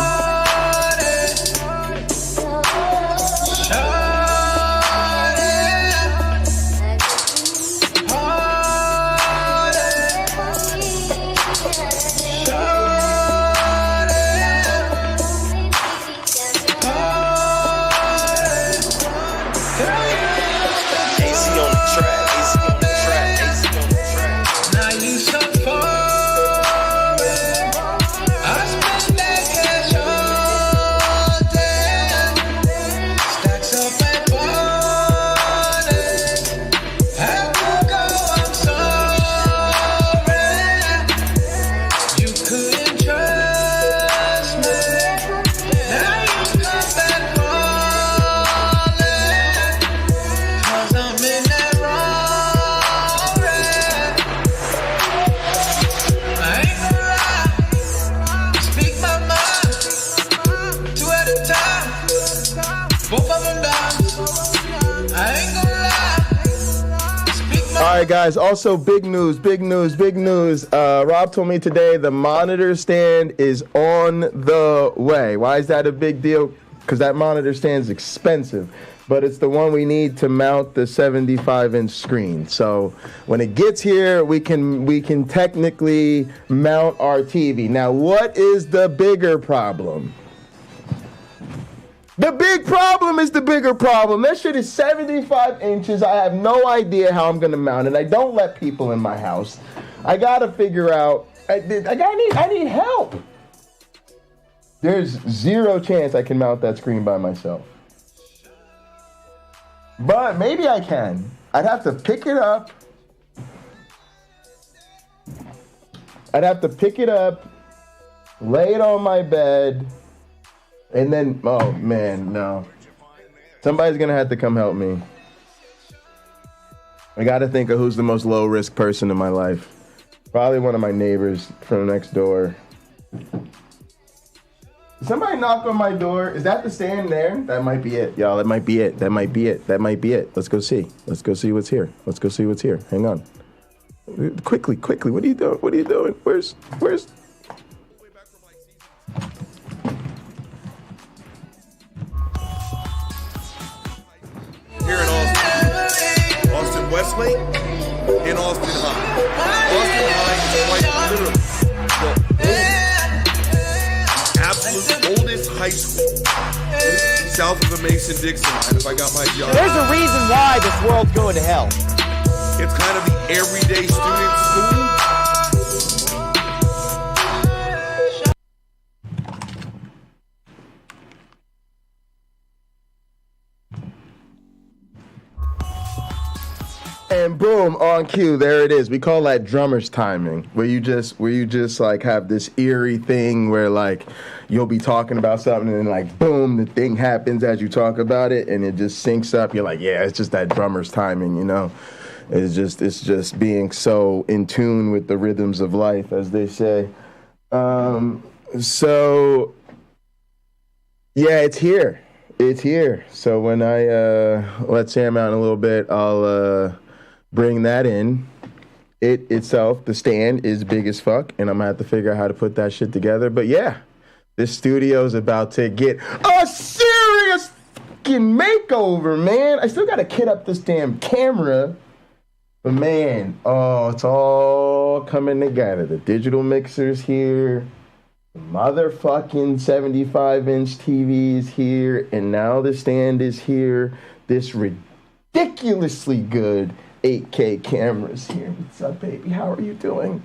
Alright guys, also big news. Rob told me today the monitor stand is on the way. Why is that a big deal? Because that monitor stand is expensive, but it's the one we need to mount the 75-inch screen. So when it gets here, we can technically mount our TV. Now, what is the bigger problem? The big problem is the bigger problem. That shit is 75 inches. I have no idea how I'm gonna mount it. I don't let people in my house. I gotta figure out. I need help. There's zero chance I can mount that screen by myself. But maybe I can. I'd have to pick it up. Lay it on my bed. And then, oh man, no. Somebody's gonna have to come help me. I gotta think of who's the most low risk person in my life. Probably one of my neighbors from next door. Somebody knock on my door. Is that the stand there? That might be it, y'all. That might be it. Let's go see. Let's go see what's here. Hang on. Quickly. What are you doing? Where's? Here in Austin Westlake and Austin High. Austin High is quite literally the absolute oldest high school south of the Mason-Dixon line, if I got my job. There's a reason why this world's going to hell. It's kind of the everyday student school. And boom, on cue, there it is. We call that drummer's timing, where you just like have this eerie thing where like you'll be talking about something and then like boom, the thing happens as you talk about it and it just syncs up. You're like, yeah, it's just that drummer's timing, you know. It's just being so in tune with the rhythms of life, as they say. So yeah, it's here. It's here. So when I let Sam out in a little bit, I'll bring that in. It itself, the stand, is big as fuck, and I'm gonna have to figure out how to put that shit together. But yeah, this studio's about to get a serious fucking makeover, man. I still gotta kit up this damn camera, but man, oh, it's all coming together. The digital mixer's here, the motherfucking 75-inch TV is here, and now the stand is here. This ridiculously good 8K cameras here. What's up, baby? How are you doing?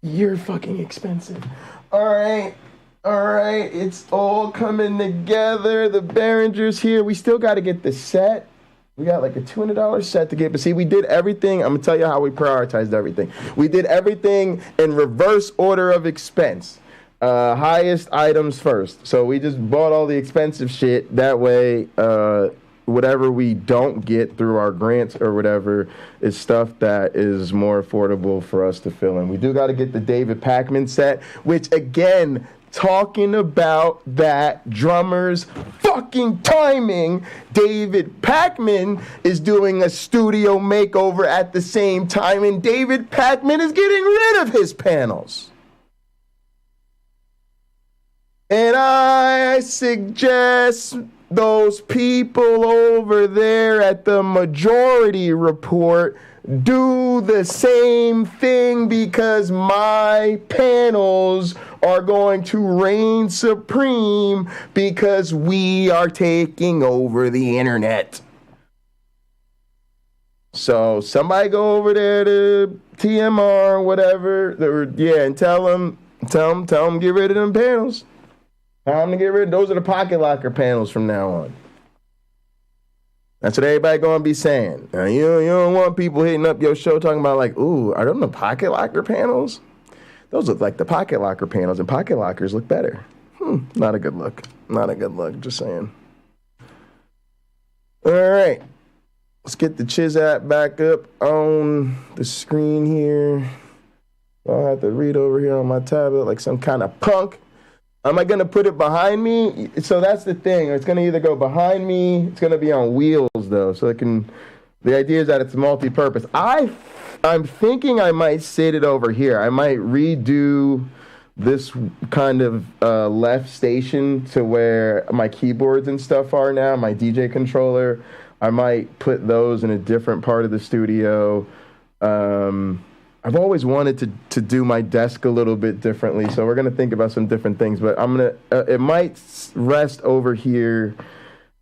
You're fucking expensive. All right. It's all coming together. The Behringer's here. We still got to get the set. We got like a $200 set to get. But see, we did everything. I'm going to tell you how we prioritized everything. We did everything in reverse order of expense. Highest items first. So we just bought all the expensive shit. That way, whatever we don't get through our grants or whatever is stuff that is more affordable for us to fill in. We do got to get the David Pakman set, which again, talking about that drummer's fucking timing, David Pakman is doing a studio makeover at the same time, and David Pakman is getting rid of his panels. And I suggest those people over there at the Majority Report do the same thing, because my panels are going to reign supreme because we are taking over the internet. So somebody go over there to TMR or whatever, and tell them get rid of them panels. Time to get rid of those. Are the pocket locker panels from now on. That's what everybody gonna be saying. Now, you don't want people hitting up your show talking about like, ooh, are them the pocket locker panels? Those look like the pocket locker panels, and pocket lockers look better. Not a good look. Not a good look. Just saying. All right, let's get the Chiz app back up on the screen here. I'll have to read over here on my tablet like some kind of punk. Am I going to put it behind me? So that's the thing. It's going to either go behind me. It's going to be on wheels, though. So it can. The idea is that it's multi-purpose. I'm thinking I might sit it over here. I might redo this kind of left station to where my keyboards and stuff are now, my DJ controller. I might put those in a different part of the studio. I've always wanted to do my desk a little bit differently, so we're going to think about some different things. But I'm going to, it might rest over here,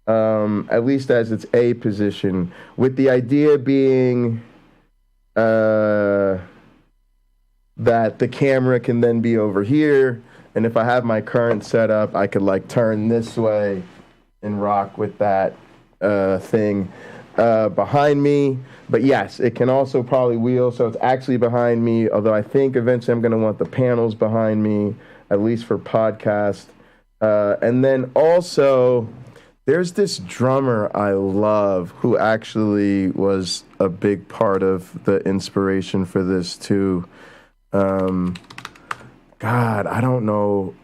at least as its A position, with the idea being that the camera can then be over here, and if I have my current setup, I could like turn this way and rock with that thing behind me. But yes, it can also probably wheel, so it's actually behind me, although I think eventually I'm going to want the panels behind me, at least for podcast. And then also, there's this drummer I love who actually was a big part of the inspiration for this too. God, I don't know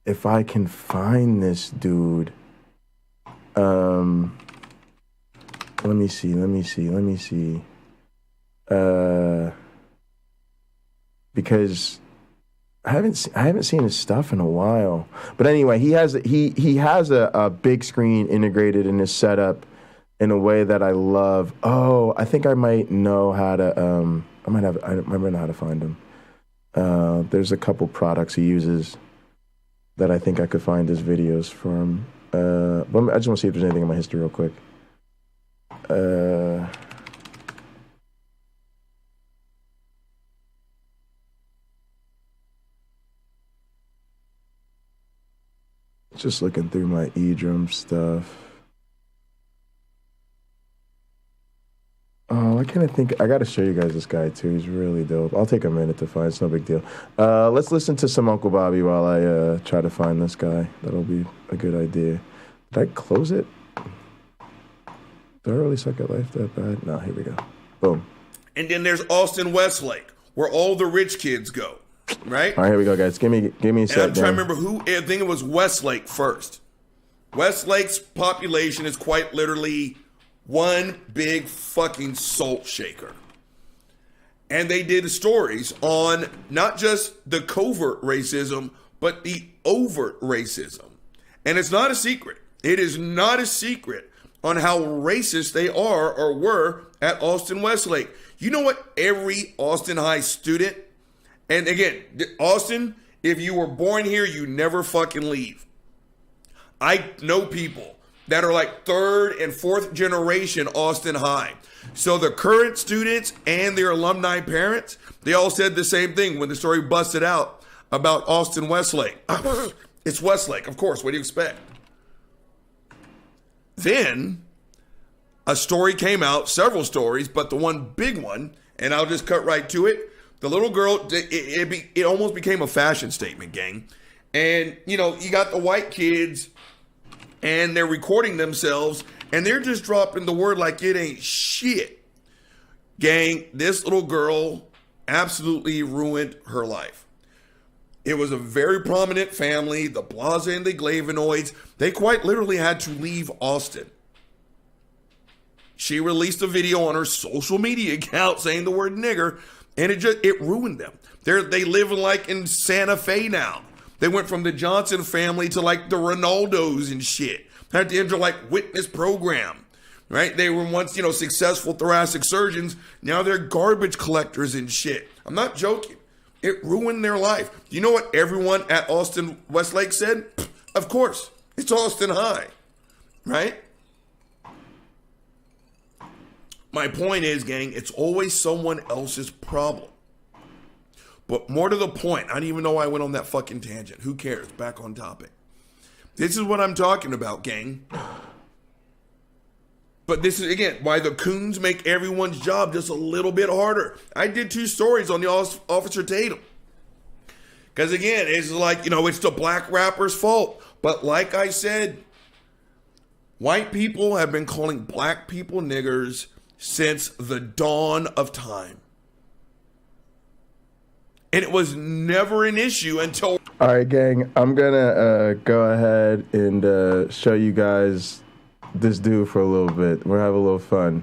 if I can find this dude. Let me see. Because I haven't seen his stuff in a while. But anyway, he has a big screen integrated in his setup, in a way that I love. Oh, I think I might know how to. I might know how to find him. There's a couple products he uses that I think I could find his videos from. But I just want to see if there's anything in my history real quick. Just looking through my eDrum stuff. Oh, I kind of think I got to show you guys this guy too. He's really dope. I'll take a minute to find. It's no big deal. Let's listen to some Uncle Bobby while I try to find this guy. That'll be a good idea. Did I close it? Did I really suck at life that bad? No, here we go. Boom. And then there's Austin Westlake, where all the rich kids go, right? All right, here we go, guys. Give me a second. I'm trying to remember who. I think it was Westlake first. Westlake's population is quite literally one big fucking salt shaker. And they did stories on not just the covert racism, but the overt racism. And it's not a secret. It is not a secret on how racist they are or were at Austin Westlake. You know what every Austin High student, and again, Austin, if you were born here, you never fucking leave. I know people that are like third and fourth generation Austin High. So the current students and their alumni parents, they all said the same thing when the story busted out about Austin Westlake. It's Westlake, of course. What do you expect? Then a story came out, several stories, but the one big one, and I'll just cut right to it. The little girl, it almost became a fashion statement, gang. And, you know, you got the white kids and they're recording themselves and they're just dropping the word like it ain't shit. Gang, this little girl absolutely ruined her life. It was a very prominent family, the Blase and the Glavinoids. They quite literally had to leave Austin. She released a video on her social media account saying the word nigger, and it ruined them. They live like in Santa Fe now. They went from the Johnson family to like the Ronaldos and shit. Had to enter like witness program, right? They were once, you know, successful thoracic surgeons. Now they're garbage collectors and shit. I'm not joking. It ruined their life. You know what everyone at Austin Westlake said? Of course, it's Austin High, right? My point is, gang, it's always someone else's problem. But more to the point, I don't even know why I went on that fucking tangent. Who cares? Back on topic. This is what I'm talking about, gang. But this is, again, why the coons make everyone's job just a little bit harder. I did 2 stories on the Officer Tatum. Because, again, it's like, you know, it's the black rapper's fault. But like I said, white people have been calling black people niggers since the dawn of time. And it was never an issue until... All right, gang, I'm going to go ahead and show you guys this dude for a little bit. We'll have a little fun.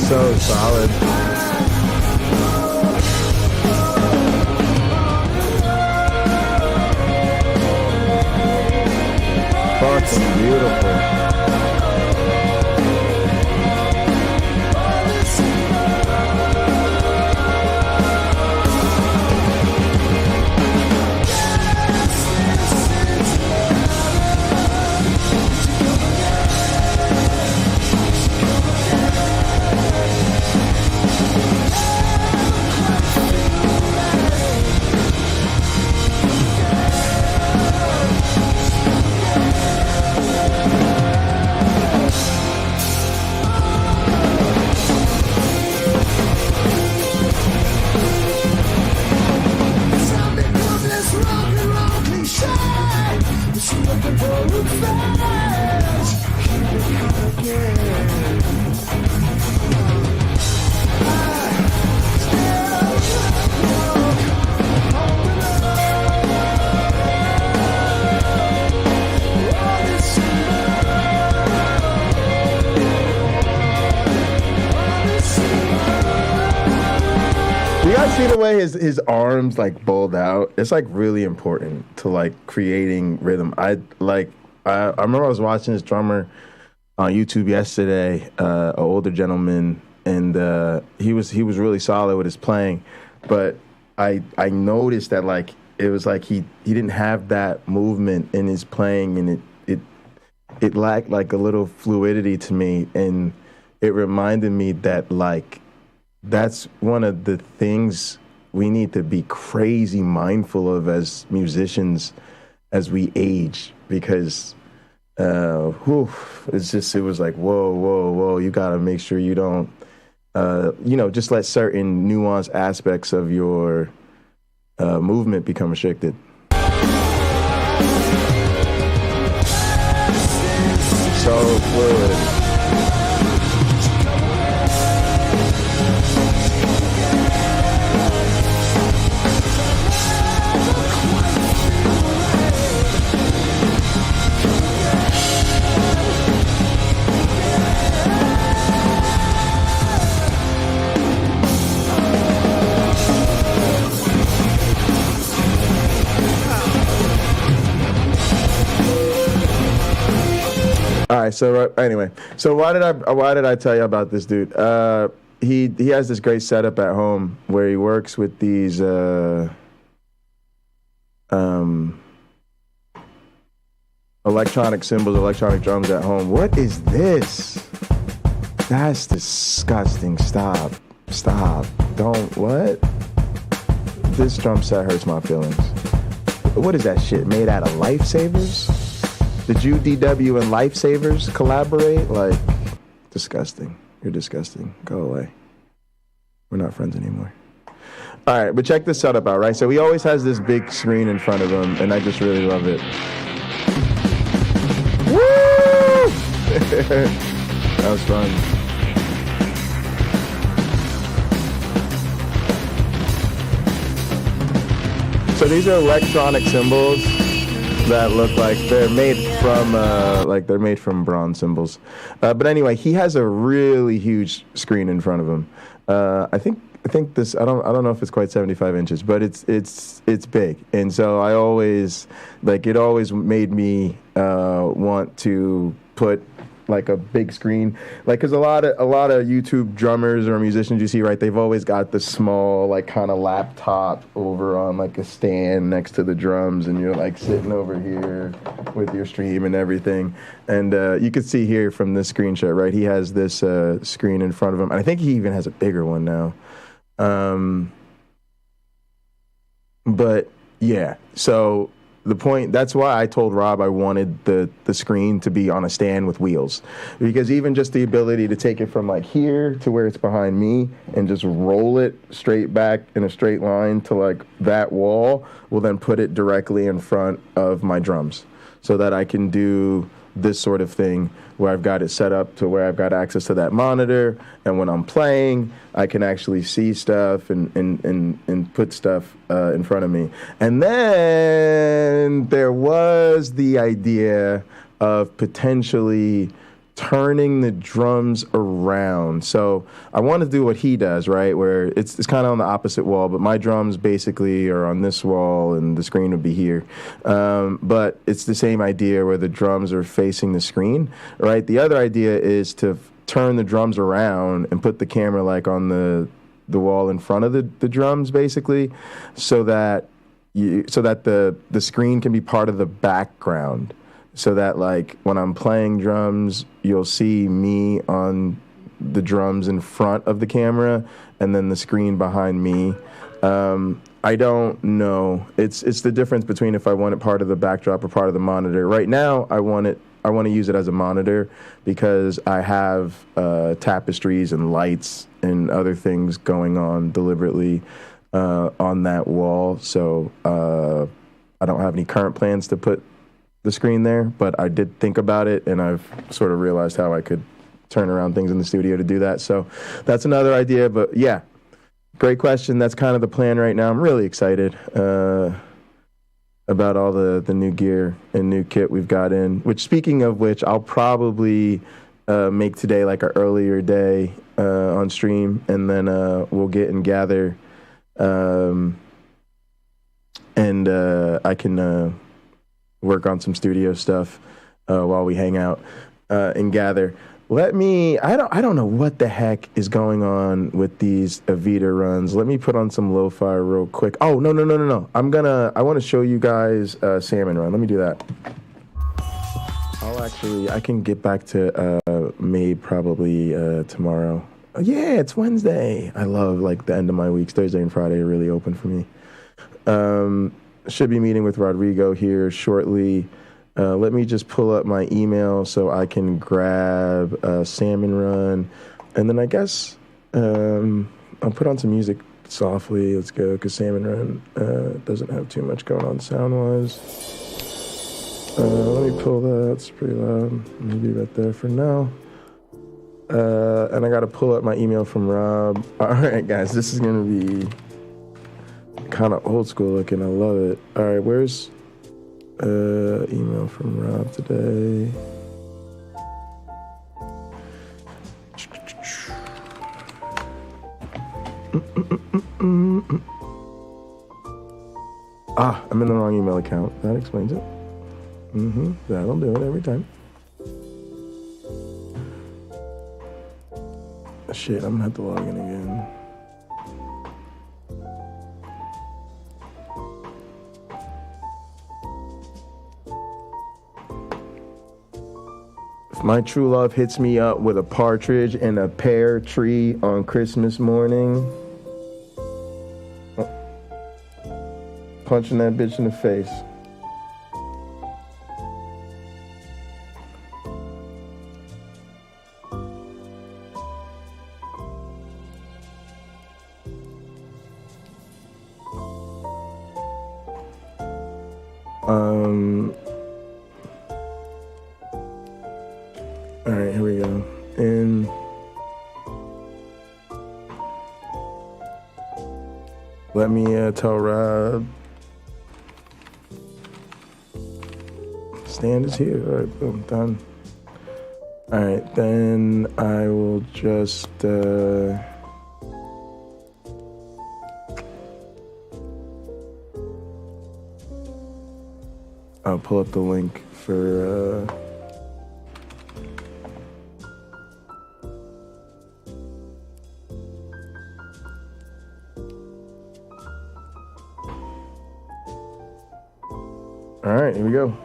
So solid. Fucking beautiful. see the way his arms like bowled out? It's like really important to like creating rhythm. I remember I was watching this drummer on YouTube yesterday, an older gentleman, and he was really solid with his playing, but I noticed that like it was like he didn't have that movement in his playing, and it lacked like a little fluidity to me, and it reminded me that like that's one of the things we need to be crazy mindful of as musicians as we age, because it was like whoa, you gotta make sure you don't just let certain nuanced aspects of your movement become restricted. So fluid. All right. So anyway, so why did I tell you about this dude? He has this great setup at home where he works with these electronic cymbals, electronic drums at home. What is this? That's disgusting. Stop. Don't. What? This drum set hurts my feelings. What is that shit? Made out of lifesavers? Did you, DW, and Lifesavers collaborate? Like, disgusting. You're disgusting. Go away. We're not friends anymore. All right, but check this setup out, right? So he always has this big screen in front of him, and I just really love it. Woo! That was fun. So these are electronic cymbals that look like they're made from bronze cymbals. But anyway, he has a really huge screen in front of him. I think this, I don't know if it's quite 75 inches, but it's big. And so I always, it always made me want to put like a big screen, because a lot of YouTube drummers or musicians you see, right, they've always got the small kind of laptop over on a stand next to the drums, and you're sitting over here with your stream and everything. And you could see here from this screenshot, right, he has this screen in front of him, and I think he even has a bigger one now. But yeah, so the point, that's why I told Rob I wanted the screen to be on a stand with wheels, because even just the ability to take it from here to where it's behind me and just roll it straight back in a straight line to that wall will then put it directly in front of my drums, so that I can do this sort of thing where I've got it set up to where I've got access to that monitor, and when I'm playing, I can actually see stuff and put stuff in front of me. And then there was the idea of potentially turning the drums around. So I want to do what he does, right, where it's kind of on the opposite wall, but my drums basically are on this wall and the screen would be here. But it's the same idea where the drums are facing the screen, right? The other idea is to turn the drums around and put the camera on the wall in front of the drums, basically, so that the screen can be part of the background. So that when I'm playing drums, you'll see me on the drums in front of the camera, and then the screen behind me. I don't know. It's the difference between if I want it part of the backdrop or part of the monitor. Right now, I want to use it as a monitor because I have tapestries and lights and other things going on deliberately on that wall. So I don't have any current plans to put the screen there, but I did think about it, and I've sort of realized how I could turn around things in the studio to do that. So that's another idea, but yeah, great question. That's kind of the plan right now. I'm really excited about all the new gear and new kit we've got in, which, speaking of which, I'll probably make today an earlier day on stream, and then we'll get and gather And I can work on some studio stuff while we hang out and gather. I don't know what the heck is going on with these Avita runs. Let me put on some lo-fi real quick. Oh, no. I want to show you guys Salmon run. Let me do that. I can get back to MABE probably tomorrow. Oh, yeah, it's Wednesday. I love like the end of my weeks. Thursday and Friday are really open for me. Should be meeting with Rodrigo here shortly. Let me just pull up my email so I can grab Salmon Run. And then I guess I'll put on some music softly. Let's go, because Salmon Run doesn't have too much going on sound-wise. Let me pull that. It's pretty loud. Maybe right there for now. And I got to pull up my email from Rob. All right, guys, this is going to be kind of old school looking. I love it. All right, where's email from Rob today? I'm in the wrong email account. That explains it. That'll do it every time. Shit, I'm gonna have to log in again. If my true love hits me up with a partridge and a pear tree on Christmas morning, punching that bitch in the face. All right, here we go. And let me tell Rob. Stand is here. All right, boom, done. All right, then I will just I'll pull up the link for all right, here we go.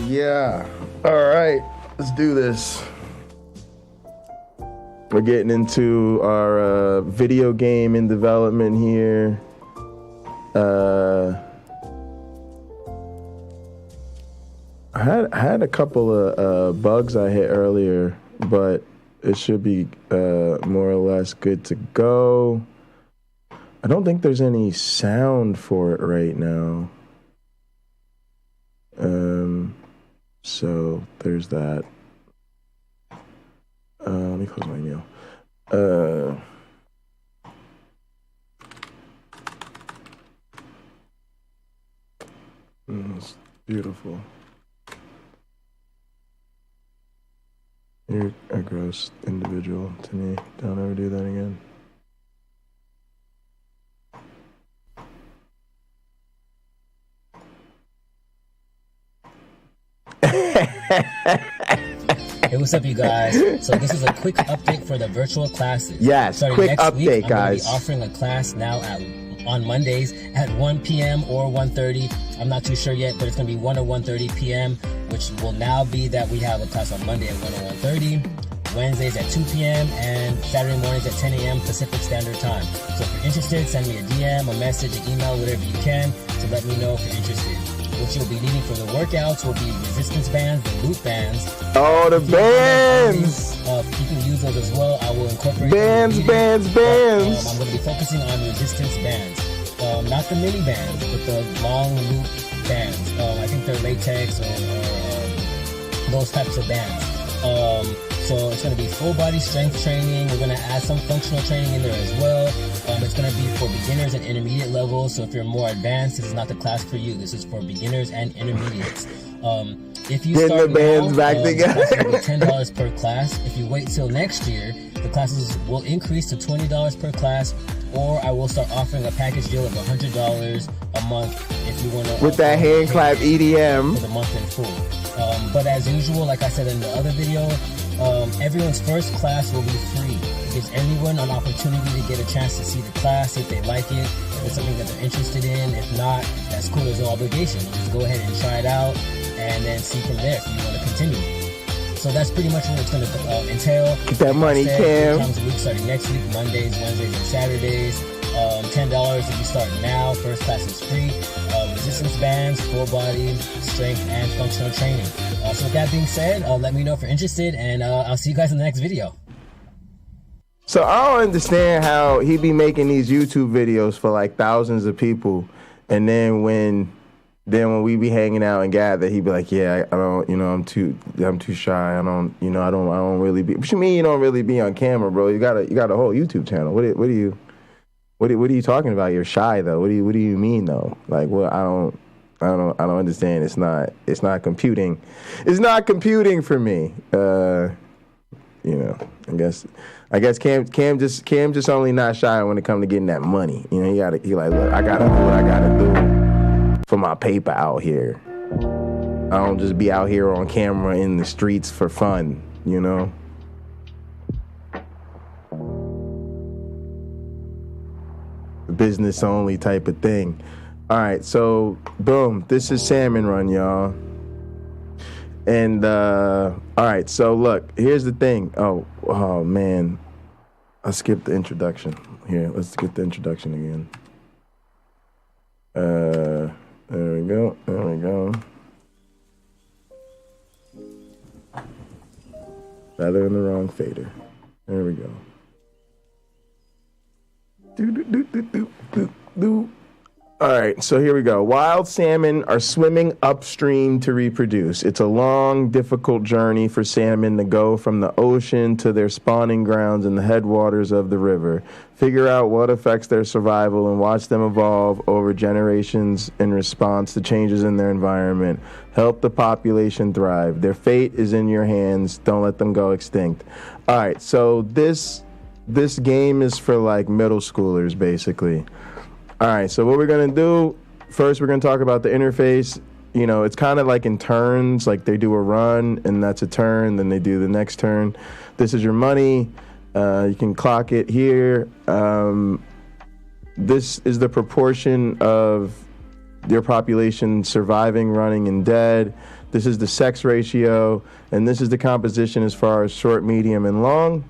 Yeah. All right, let's do this. We're getting into our video game in development here. I had a couple of bugs I hit earlier, but it should be more or less good to go. I don't think there's any sound for it right now. So there's that. Let me close my email. It's beautiful. You're a gross individual to me. Don't ever do that again. Hey, what's up, you guys? So this is a quick update for the virtual classes. Yes, starting quick next update, week, guys. I'm going to be offering a class now on Mondays at 1 p.m. or 1:30. I'm not too sure yet, but it's going to be 1 or 1:30 p.m., which will now be that we have a class on Monday at 1 or 1:30, Wednesdays at 2 p.m., and Saturday mornings at 10 a.m. Pacific Standard Time. So if you're interested, send me a DM, a message, an email, whatever you can to let me know if you're interested. What you'll be needing for the workouts will be resistance bands, the loop bands. Oh, the bands! You can use those as well. I will incorporate bands. I'm going to be focusing on resistance bands. Not the mini bands, but the long loop bands. I think they're latex or those types of bands. So it's going to be full body strength training. We're going to add some functional training in there as well. It's going to be for beginners and intermediate levels. So if you're more advanced, this is not the class for you. This is for beginners and intermediates. If you Getting start the bands now, back together. The classes will be $10 per class. If you wait till next year, the classes will increase to $20 per class, or I will start offering a package deal of $100 a month if you want to. With that hand clap EDM. For the month in full. But as usual, like I said in the other video, everyone's first class will be free. It gives anyone an opportunity to get a chance to see the class if they like it, if it's something that they're interested in. If not, that's cool. There's no obligation. Just go ahead and try it out and then see from there if you want to continue. So that's pretty much what it's going to entail. Get that money, Cam. 3 times a week starting next week, Mondays, Wednesdays, and Saturdays. $10 if you start now. First class is free. Resistance bands, full body, strength, and functional training. So with that being said, let me know if you're interested, and I'll see you guys in the next video. So I don't understand how he be making these YouTube videos for like thousands of people, and then when we be hanging out and gather, he be like, "Yeah, I don't, I'm too shy. I don't really be." What you mean you don't really be on camera, bro? You got a whole YouTube channel. What are you talking about? You're shy though. What do you mean though? Like, well, I don't understand. It's not computing. It's not computing for me. I guess Cam just only not shy when it comes to getting that money. He like, look, I gotta do what I gotta do for my paper out here. I don't just be out here on camera in the streets for fun, Business only type of thing. All right, so boom, this is Salmon Run, y'all. And all right, so look, here's the thing. Oh man, I skipped the introduction. Here, let's get the introduction again. There we go. Feather in the wrong fader. There we go. All right, so here we go. Wild salmon are swimming upstream to reproduce. It's a long, difficult journey for salmon to go from the ocean to their spawning grounds in the headwaters of the river. Figure out what affects their survival and watch them evolve over generations in response to changes in their environment. Help the population thrive. Their fate is in your hands. Don't let them go extinct. All right, so this game is for like middle schoolers, basically. All right, so what we're going to do, first we're going to talk about the interface. It's kind of like in turns, like they do a run, and that's a turn, then they do the next turn. This is your money. You can clock it here. This is the proportion of your population surviving, running, and dead. This is the sex ratio, and this is the composition as far as short, medium, and long.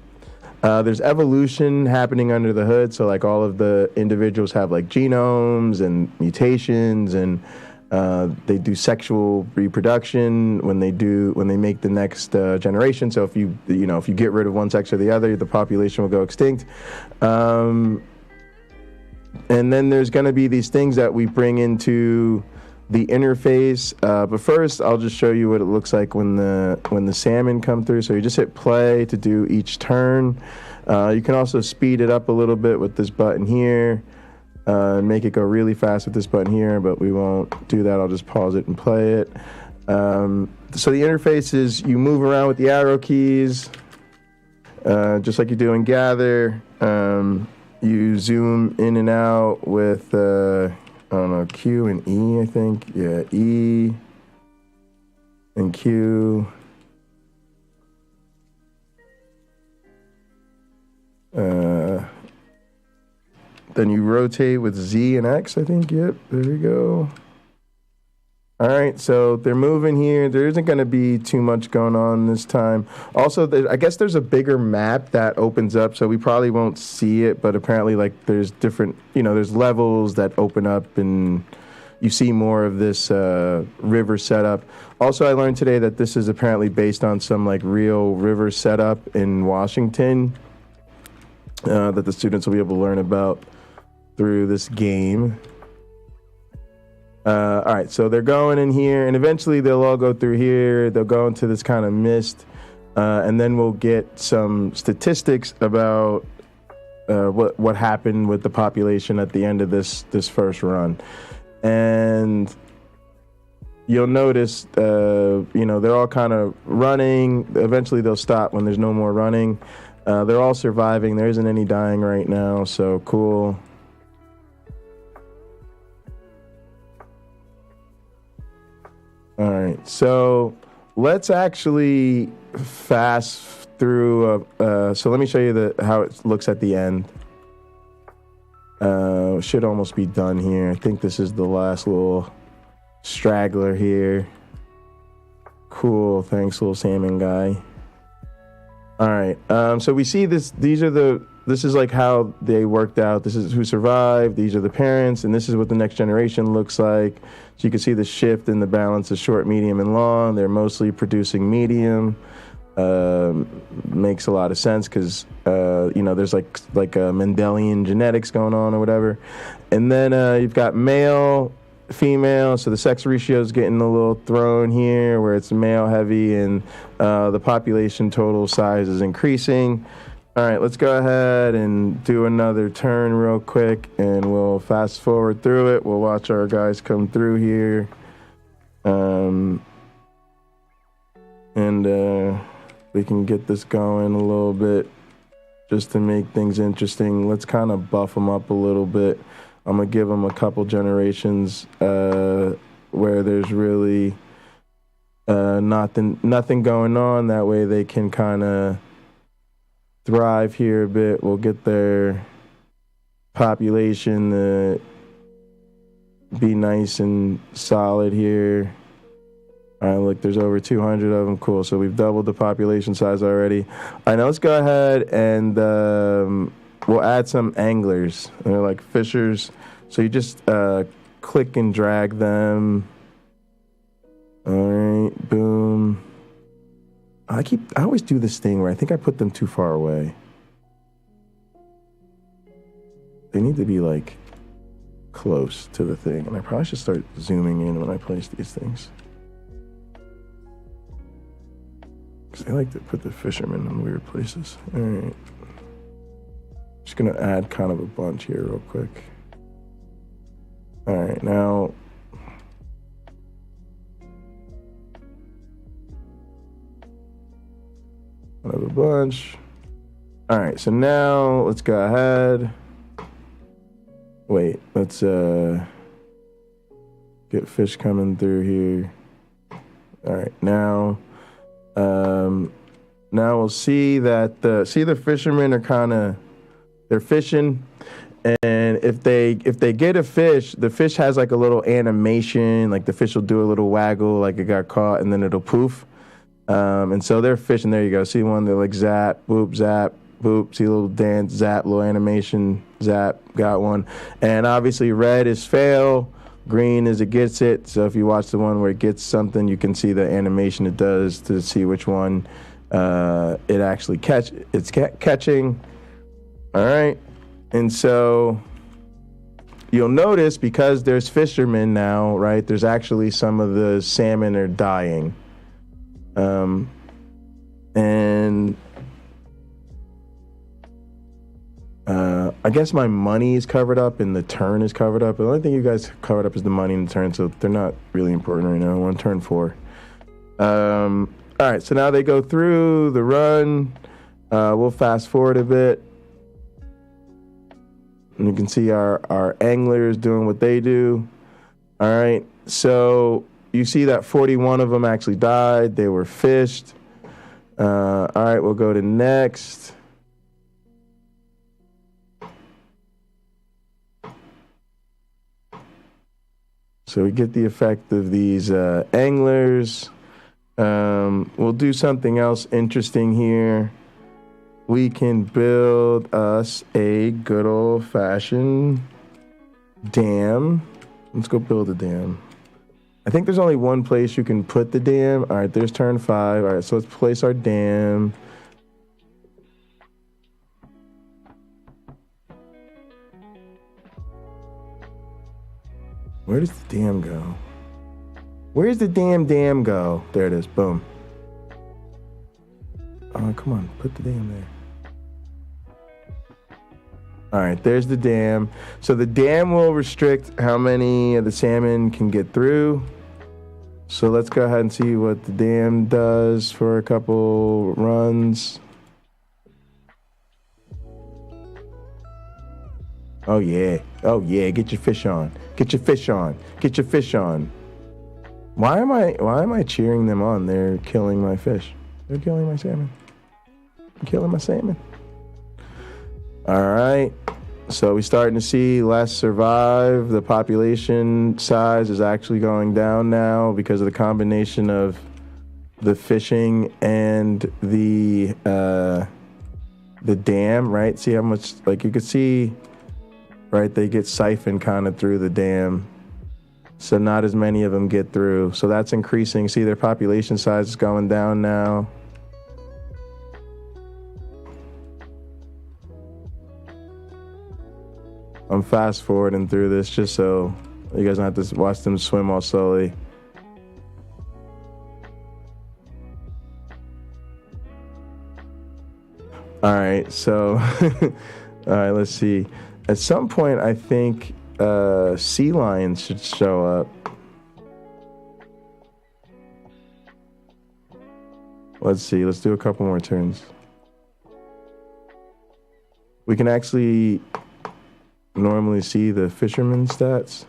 There's evolution happening under the hood, so like all of the individuals have like genomes and mutations, and they do sexual reproduction when they make the next generation. So if you get rid of one sex or the other, the population will go extinct. And then there's going to be these things that we bring into the interface. But first, I'll just show you what it looks like when the salmon come through. So you just hit play to do each turn. You can also speed it up a little bit with this button here. Make it go really fast with this button here, but we won't do that. I'll just pause it and play it. So the interface is you move around with the arrow keys, just like you do in Gather. You zoom in and out with Q and E, I think. Yeah, E and Q. Then you rotate with Z and X, I think. Yep, there we go. All right, so they're moving here. There isn't going to be too much going on this time. Also, I guess there's a bigger map that opens up, so we probably won't see it, but apparently, like, there's different, there's levels that open up, and you see more of this river setup. Also, I learned today that this is apparently based on some, like, real river setup in Washington that the students will be able to learn about through this game. All right, so they're going in here, and eventually they'll all go through here. They'll go into this kind of mist, and then we'll get some statistics about what happened with the population at the end of this first run. And you'll notice, they're all kind of running. Eventually they'll stop when there's no more running. They're all surviving. There isn't any dying right now, so cool. All right, so let's actually fast through. So let me show you how it looks at the end. Should almost be done here. I think this is the last little straggler here. Cool, thanks, little salmon guy. All right, so we see this. This is like how they worked out. This is who survived. These are the parents, and this is what the next generation looks like. So you can see the shift in the balance of short, medium, and long. They're mostly producing medium. Makes a lot of sense because there's like a Mendelian genetics going on or whatever. And then you've got male, female. So the sex ratio is getting a little thrown here, where it's male heavy, and the population total size is increasing. All right, let's go ahead and do another turn real quick, and we'll fast forward through it. We'll watch our guys come through here. We can get this going a little bit just to make things interesting. Let's kind of buff them up a little bit. I'm going to give them a couple generations where there's really nothing going on. That way they can kind of thrive here a bit. We'll get their population to be nice and solid here. All right, look, there's over 200 of them. Cool. So we've doubled the population size already. All right, now let's go ahead and we'll add some anglers. They're like fishers. So you just click and drag them. All right, boom. I always do this thing where I think I put them too far away. They need to be like close to the thing. And I probably should start zooming in when I place these things. Because they like to put the fishermen in weird places. All right. Just going to add kind of a bunch here real quick. All right, now. Another bunch. All right, so now let's go ahead. Wait, let's get fish coming through here. All right, now we'll see that the fishermen are they're fishing, and if they get a fish, the fish has like a little animation, like the fish will do a little waggle, like it got caught, and then it'll poof. And so they're fishing. There you go. See one, they're like zap, boop, zap, boop. See a little dance, zap, little animation, zap, got one. And obviously red is fail, green is it gets it. So if you watch the one where it gets something, you can see the animation it does to see which one it actually catching. All right. And so you'll notice, because there's fishermen now, right, there's actually some of the salmon are dying. And I guess my money is covered up and the turn is covered up. The only thing you guys covered up is the money and the turn, so they're not really important right now. We're on turn 4. All right, so now they go through the run. We'll fast forward a bit. And you can see our anglers doing what they do. All right, so you see that 41 of them actually died. They were fished. All right, we'll go to next. So we get the effect of these anglers. We'll do something else interesting here. We can build us a good old-fashioned dam. Let's go build a dam. I think there's only one place you can put the dam. All right, there's turn 5. All right, so let's place our dam. Where does the dam go? Where's the dam go? There it is. Boom. Oh, come on. Put the dam there. All right, there's the dam. So the dam will restrict how many of the salmon can get through. So let's go ahead and see what the dam does for a couple runs. Oh yeah, get your fish on. Get your fish on. Get your fish on. Why am I cheering them on? They're killing my fish. They're killing my salmon. I'm killing my salmon. All right. So we're starting to see less survive. The population size is actually going down now because of the combination of the fishing and the dam, right? See how much, like you could see, right? They get siphoned kind of through the dam. So not as many of them get through. So that's increasing. See, their population size is going down now. I'm fast forwarding through this just so you guys don't have to watch them swim all slowly. All right, so, all right, let's see. At some point, I think sea lions should show up. Let's see, let's do a couple more turns. We can actually normally see the fisherman stats.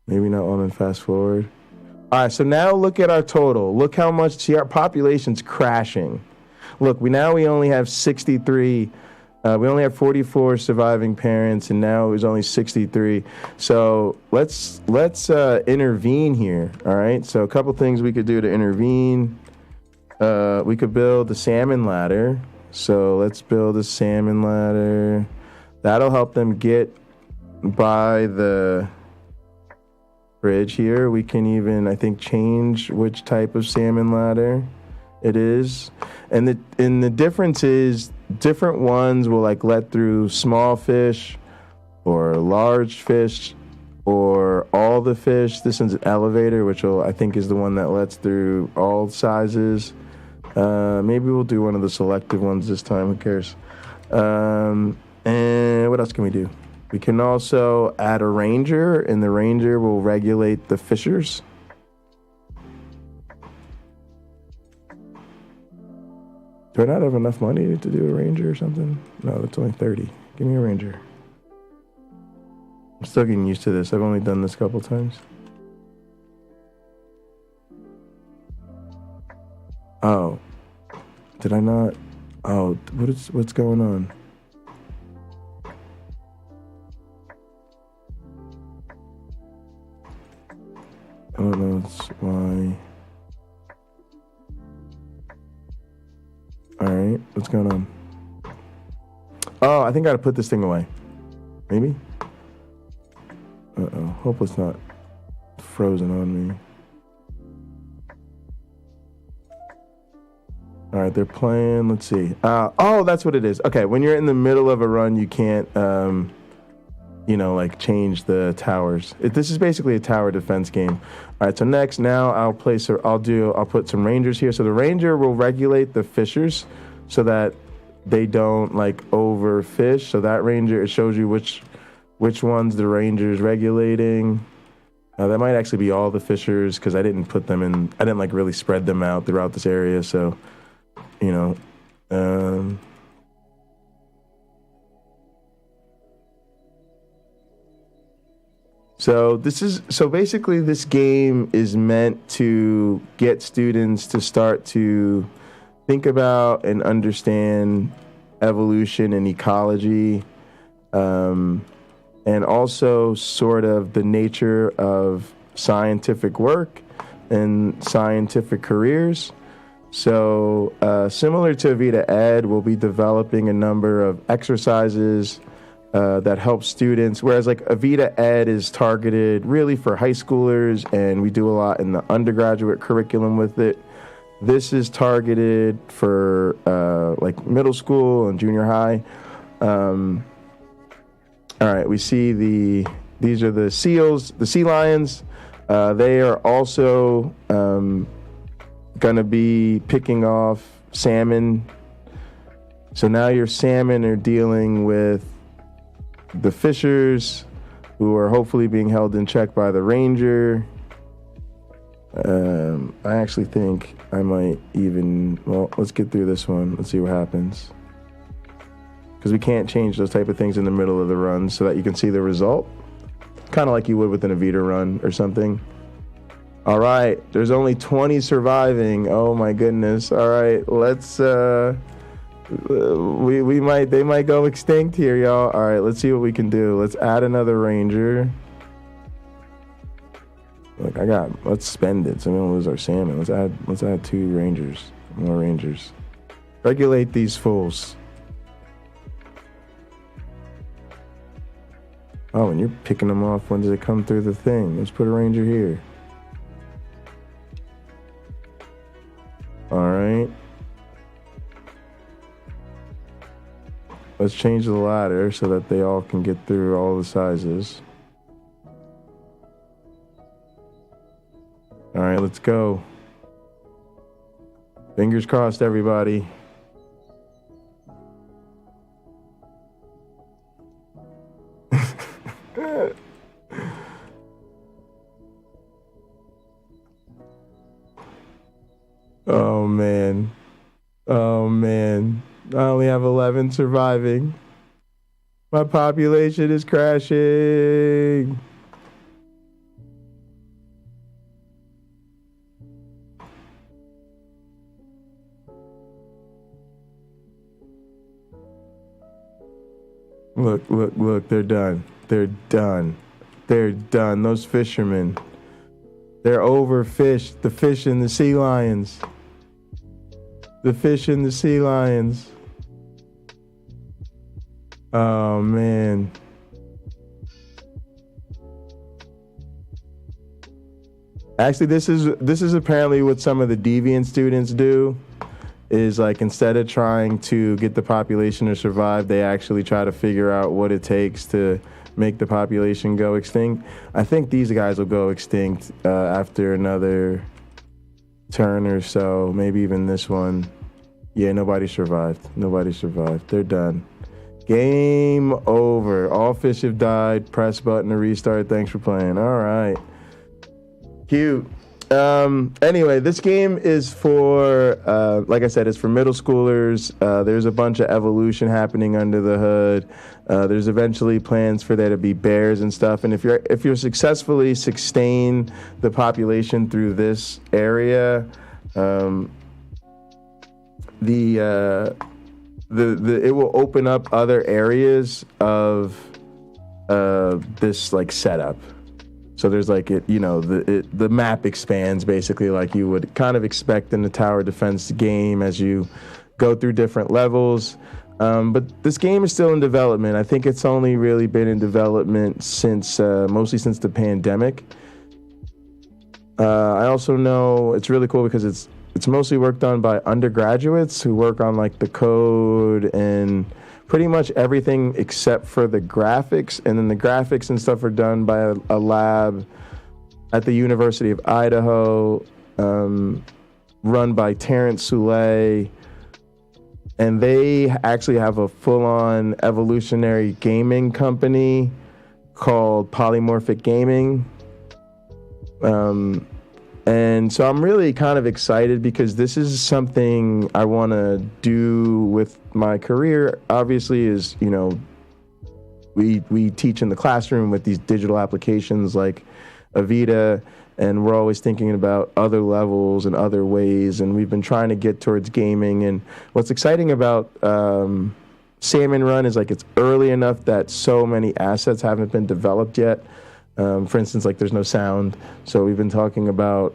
Maybe not on and fast forward. All right, so now look at our total. Look how much, see, our population's crashing. Look, we only have 63. We only have 44 surviving parents, and now it was only 63. So let's intervene here. All right. So a couple things we could do to intervene. We could build the salmon ladder. So let's build a salmon ladder. That'll help them get by the bridge here. We can even, I think, change which type of salmon ladder it is. And the difference is different ones will like let through small fish or large fish or all the fish. This one's an elevator, which I think is the one that lets through all sizes. Maybe we'll do one of the selective ones this time. Who cares? And what else can we do? We can also add a ranger, and the ranger will regulate the fishers. Do I not have enough money to do a ranger or something? No, that's only 30. Give me a ranger. I'm still getting used to this. I've only done this a couple times. Oh. Did I not? Oh, what's going on? I don't know why. All right, what's going on? Oh, I think I gotta put this thing away. Maybe? Uh-oh, hope it's not frozen on me. All right, they're playing, let's see. Oh, that's what it is. Okay, when you're in the middle of a run, you can't, like change the towers. This is basically a tower defense game. All right, so next, now I'll put some rangers here. So the ranger will regulate the fishers so that they don't like overfish. So that ranger, it shows you which ones the ranger is regulating. That might actually be all the fishers because I didn't put them in. I didn't like really spread them out throughout this area. So, So basically this game is meant to get students to start to think about and understand evolution and ecology, and also sort of the nature of scientific work and scientific careers. So similar to Avita Ed, we'll be developing a number of exercises that help students, whereas like Avita Ed is targeted really for high schoolers, and we do a lot in the undergraduate curriculum with it. This is targeted for like middle school and junior high. All right, we see these are the seals, the sea lions. They are also going to be picking off salmon. So now your salmon are dealing with the fishers, who are hopefully being held in check by the ranger. I actually think I might even, well, let's get through this one. Let's see what happens. Because we can't change those type of things in the middle of the run so that you can see the result. Kind of like you would with an Evita run or something. All right, there's only 20 surviving. Oh my goodness. All right, let's, they might go extinct here, y'all. All right, let's see what we can do. Let's add another ranger. Look, let's spend it so we don't lose our salmon. Let's add 2 rangers, more rangers. Regulate these fools. Oh, and you're picking them off when they come through the thing. Let's put a ranger here. All right. Let's change the ladder so that they all can get through all the sizes. All right, let's go. Fingers crossed, everybody. Oh, man. Oh, man. I only have 11 surviving. My population is crashing. Look, they're done. They're done. They're done. Those fishermen, they're overfished. The fish and the sea lions. The fish and the sea lions. Oh, man. Actually, this is apparently what some of the deviant students do. Is like instead of trying to get the population to survive, they actually try to figure out what it takes to make the population go extinct. I think these guys will go extinct after another turn or so, maybe even this one. Yeah, nobody survived. Nobody survived. They're done. Game over. All fish have died. Press button to restart. Thanks for playing. All right. Cute. Anyway, this game is for, like I said, it's for middle schoolers. There's a bunch of evolution happening under the hood. There's eventually plans for there to be bears and stuff. And if you're successfully sustain the population through this area, it will open up other areas of this like setup. So there's like the map expands basically like you would kind of expect in the tower defense game as you go through different levels. But this game is still in development. I think it's only really been in development since mostly since the pandemic. I also know it's really cool because it's mostly worked on by undergraduates who work on like the code and pretty much everything except for the graphics. And then the graphics and stuff are done by a lab at the University of Idaho, run by Terrence Soule. And they actually have a full-on evolutionary gaming company called Polymorphic Gaming. And so I'm really kind of excited because this is something I want to do with my career. Obviously, is we teach in the classroom with these digital applications like Evita, and we're always thinking about other levels and other ways, and we've been trying to get towards gaming. And what's exciting about Salmon Run is like it's early enough that so many assets haven't been developed yet. For instance, like there's no sound. So we've been talking about,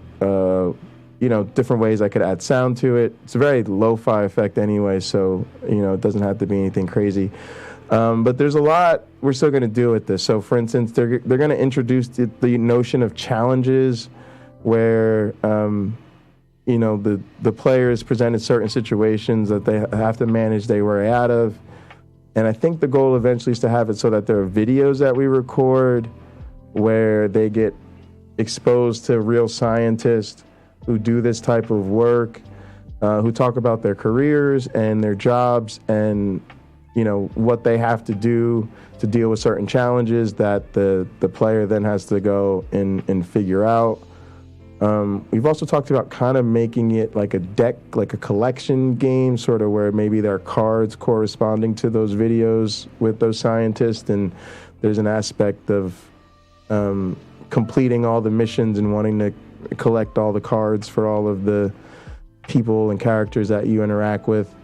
different ways I could add sound to it. It's a very lo-fi effect anyway, so, it doesn't have to be anything crazy. But there's a lot we're still going to do with this. So, for instance, they're going to introduce the notion of challenges where, the players presented certain situations that they have to manage their way out of. And I think the goal eventually is to have it so that there are videos that we record where they get exposed to real scientists who do this type of work, who talk about their careers and their jobs and, what they have to do to deal with certain challenges that the player then has to go and figure out. We've also talked about kind of making it like a deck, like a collection game, sort of where maybe there are cards corresponding to those videos with those scientists, and there's an aspect of completing all the missions and wanting to collect all the cards for all of the people and characters that you interact with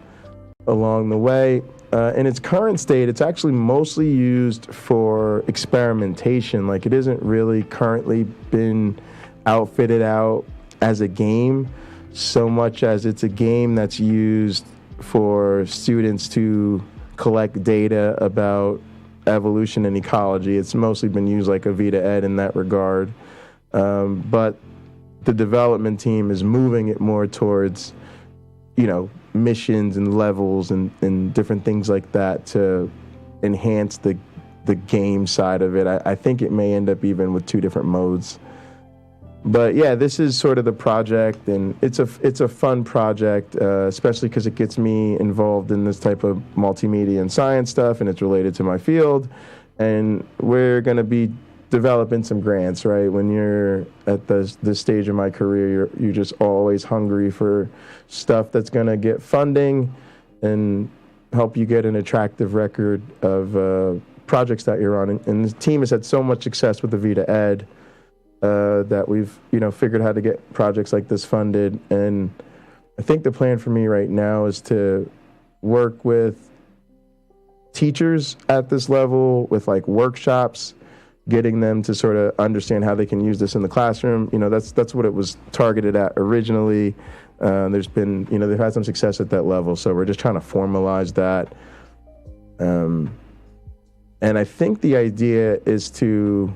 along the way. In its current state, it's actually mostly used for experimentation. Like, it isn't really currently been outfitted out as a game so much as it's a game that's used for students to collect data about evolution and ecology. It's mostly been used like a Vita Ed in that regard. But the development team is moving it more towards, you know, missions and levels and different things like that to enhance the game side of it. I think it may end up even with 2 different modes. But yeah, this is sort of the project, and it's a fun project, especially because it gets me involved in this type of multimedia and science stuff, and it's related to my field. And we're going to be developing some grants, right? When you're at this stage of my career, you're just always hungry for stuff that's going to get funding and help you get an attractive record of projects that you're on. And the team has had so much success with the Vita Ed that we've, you know, figured how to get projects like this funded. And I think the plan for me right now is to work with teachers at this level with like workshops, getting them to sort of understand how they can use this in the classroom. You know, that's what it was targeted at originally. There's been, you know, they've had some success at that level, so we're just trying to formalize that. And I think the idea is to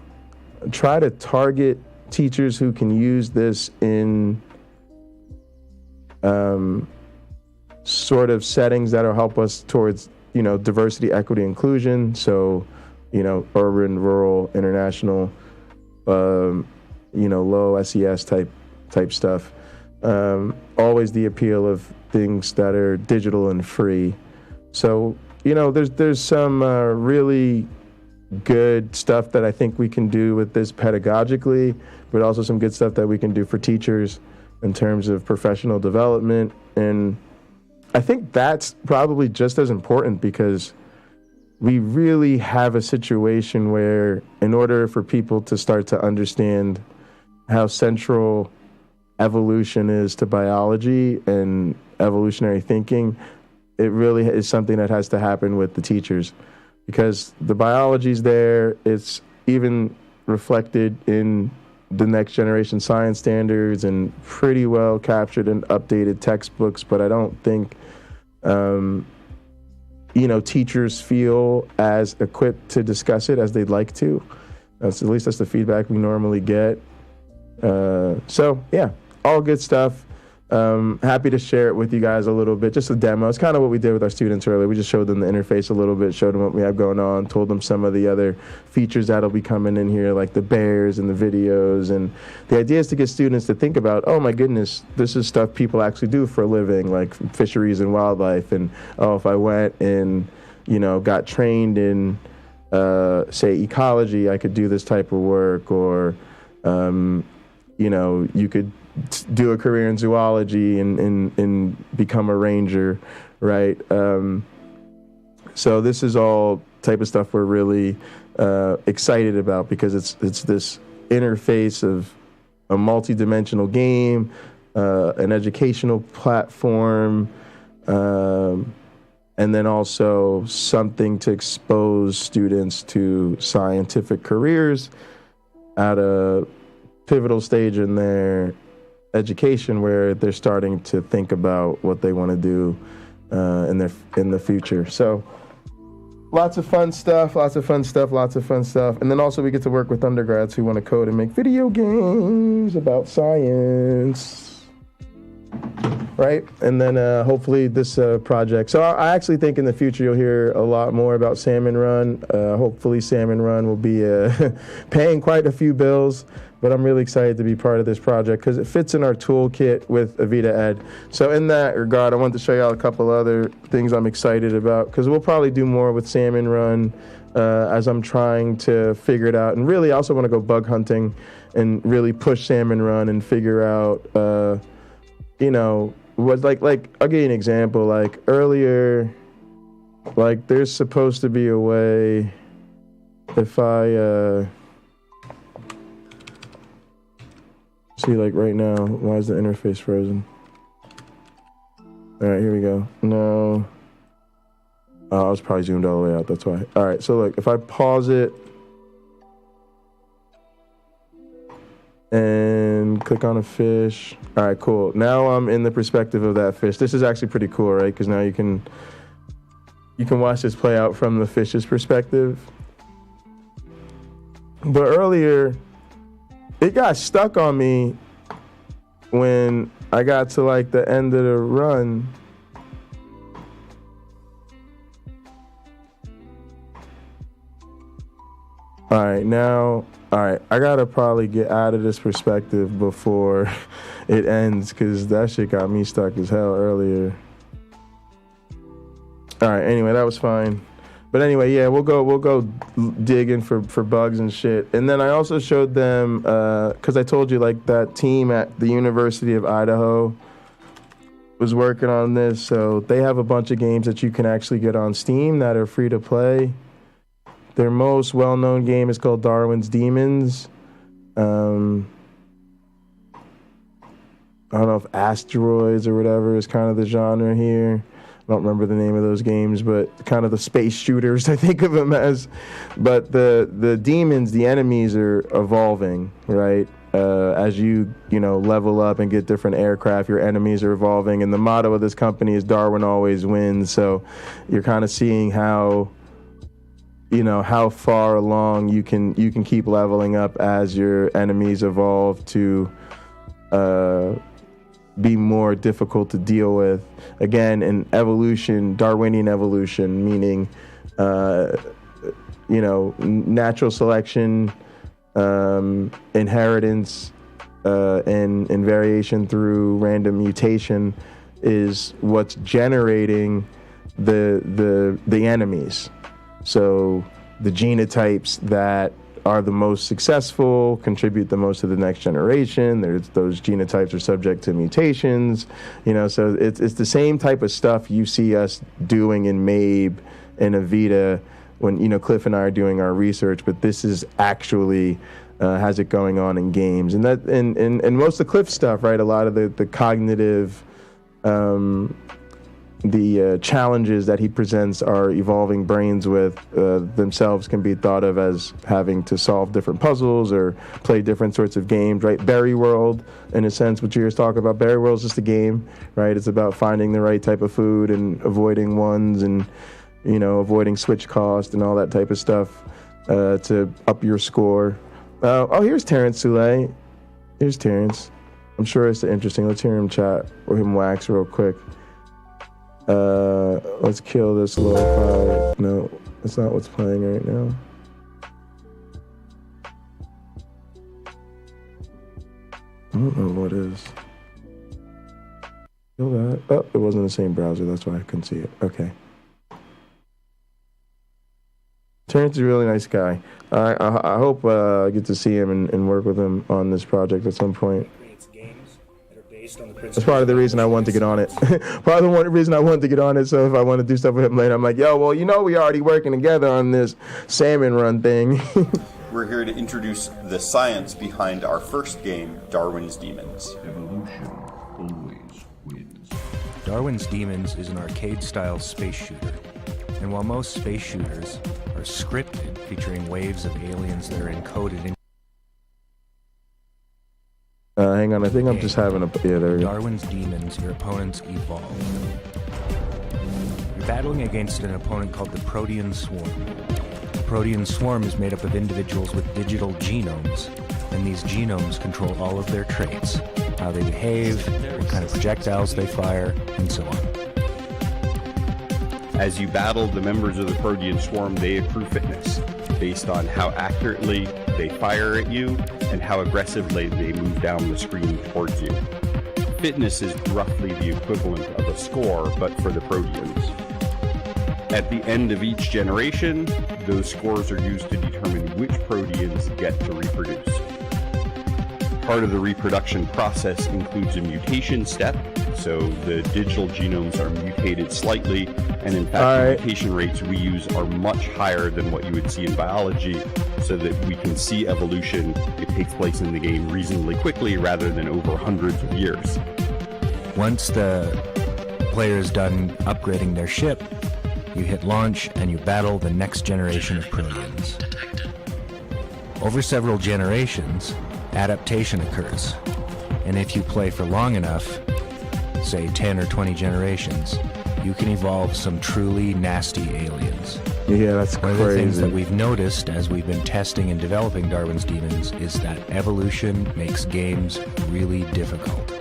try to target teachers who can use this in sort of settings that'll help us towards, you know, diversity, equity, inclusion. So, you know, urban, rural, international, you know, low SES type stuff. Always the appeal of things that are digital and free. So, you know, there's some really good stuff that I think we can do with this pedagogically, but also some good stuff that we can do for teachers in terms of professional development. And I think that's probably just as important, because we really have a situation where in order for people to start to understand how central evolution is to biology and evolutionary thinking, it really is something that has to happen with the teachers, because the biology's there. It's even reflected in the next generation science standards and pretty well captured in updated textbooks, but I don't think you know, teachers feel as equipped to discuss it as they'd like to. At least that's the feedback we normally get. So yeah, all good stuff. Happy to share it with you guys a little bit, just a demo. It's kind of what we did with our students earlier. We just showed them the interface a little bit, showed them what we have going on, told them some of the other features that'll be coming in here, like the bears and the videos. And the idea is to get students to think about, oh my goodness, this is stuff people actually do for a living, like fisheries and wildlife. And oh, if I went and, you know, got trained in, say, ecology, I could do this type of work. Or, you know, you could do a career in zoology and become a ranger, right? So this is all type of stuff we're really excited about, because it's this interface of a multi-dimensional game, an educational platform, and then also something to expose students to scientific careers at a pivotal stage in their education, where they're starting to think about what they want to do in the future. So lots of fun stuff. And then also we get to work with undergrads who want to code and make video games about science, right? And then hopefully this project. So I actually think in the future you'll hear a lot more about Salmon Run. Hopefully Salmon Run will be paying quite a few bills. But I'm really excited to be part of this project because it fits in our toolkit with Vita Ed. So in that regard, I wanted to show y'all a couple other things I'm excited about, because we'll probably do more with Salmon Run as I'm trying to figure it out. And really, I also want to go bug hunting and really push Salmon Run and figure out, was like I'll give you an example. Like earlier, like there's supposed to be a way if I see, like right now, why is the interface frozen? All right, here we go. No. Oh, I was probably zoomed all the way out, that's why. All right, so look, if I pause it and click on a fish. All right, cool. Now I'm in the perspective of that fish. This is actually pretty cool, right? Because now you can watch this play out from the fish's perspective. But earlier, it got stuck on me when I got to like the end of the run. All right, I gotta probably get out of this perspective before it ends, because that shit got me stuck as hell earlier. All right, anyway, that was fine. But anyway, yeah, we'll go digging for bugs and shit. And then I also showed them, because I told you, like, that team at the University of Idaho was working on this. So they have a bunch of games that you can actually get on Steam that are free to play. Their most well-known game is called Darwin's Demons. I don't know if Asteroids or whatever is kind of the genre here. I don't remember the name of those games, but kind of the space shooters, I think of them as. But the demons, the enemies, are evolving, right? As you level up and get different aircraft, your enemies are evolving. And the motto of this company is Darwin always wins. So you're kind of seeing how far along you can keep leveling up as your enemies evolve to be more difficult to deal with. Again, in evolution, Darwinian evolution, meaning natural selection, inheritance, and variation through random mutation is what's generating the enemies. So the genotypes that are the most successful contribute the most to the next generation. Those genotypes are subject to mutations, so it's the same type of stuff you see us doing in MABE and Avita when, Cliff and I are doing our research, but this is actually has it going on in games. And that, and most of Cliff's stuff, right, a lot of the cognitive, the challenges that he presents our evolving brains with themselves can be thought of as having to solve different puzzles or play different sorts of games, right? Berry World, in a sense, what you were talking about, Berry World is just a game, right? It's about finding the right type of food and avoiding ones and, avoiding switch cost and all that type of stuff to up your score. Here's Terrence Soule. Here's Terrence. I'm sure it's interesting. Let's hear him chat or him wax real quick. Let's kill this lo-fi. No, that's not what's playing right now. I don't know what is. Kill that. Oh, it wasn't the same browser. That's why I couldn't see it. Okay. Terrence is a really nice guy. I hope I get to see him and work with him on this project at some point. That's part of the reason I wanted to get on it. Part of the reason I wanted to get on it, so if I want to do stuff with him later, I'm like, yo, well, we already working together on this Salmon Run thing. We're here to introduce the science behind our first game, Darwin's Demons. Evolution always wins. Darwin's Demons is an arcade-style space shooter. And while most space shooters are scripted, featuring waves of aliens that are encoded in hang on, I think I'm just having a... Yeah, there you go. Darwin's Demons, your opponents evolve. You're battling against an opponent called the Protean Swarm. The Protean Swarm is made up of individuals with digital genomes, and these genomes control all of their traits, how they behave, what kind of projectiles they fire, and so on. As you battle the members of the Protean Swarm, they accrue fitness based on how accurately they fire at you and how aggressively they move down the screen towards you. Fitness is roughly the equivalent of a score, but for the Proteans. At the end of each generation, those scores are used to determine which proteins get to reproduce. Part of the reproduction process includes a mutation step, so the digital genomes are mutated slightly, and in fact the mutation rates we use are much higher than what you would see in biology, so that we can see evolution. It takes place in the game reasonably quickly rather than over hundreds of years. Once the player is done upgrading their ship, you hit launch and you battle the next generation of proteins. Over several generations, adaptation occurs, and if you play for long enough, say 10 or 20 generations, you can evolve some truly nasty aliens. Yeah, that's crazy. One of the things that we've noticed as we've been testing and developing Darwin's Demons is that evolution makes games really difficult.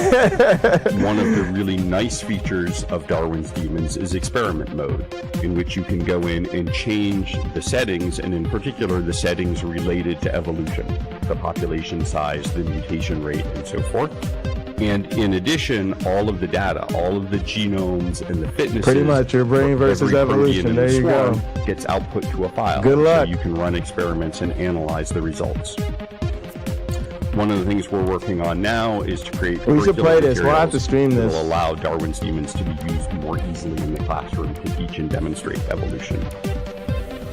One of the really nice features of Darwin's Demons is experiment mode, in which you can go in and change the settings, and in particular the settings related to evolution, the population size, the mutation rate, and so forth. And in addition, all of the data, all of the genomes and the fitnesses, pretty much your brain versus evolution. There you go. Gets output to a file. Good luck. So you can run experiments and analyze the results. One of the things we're working on now is to create. We should play this. We'll have to stream this. Will allow Darwin's Demons to be used more easily in the classroom to teach and demonstrate evolution.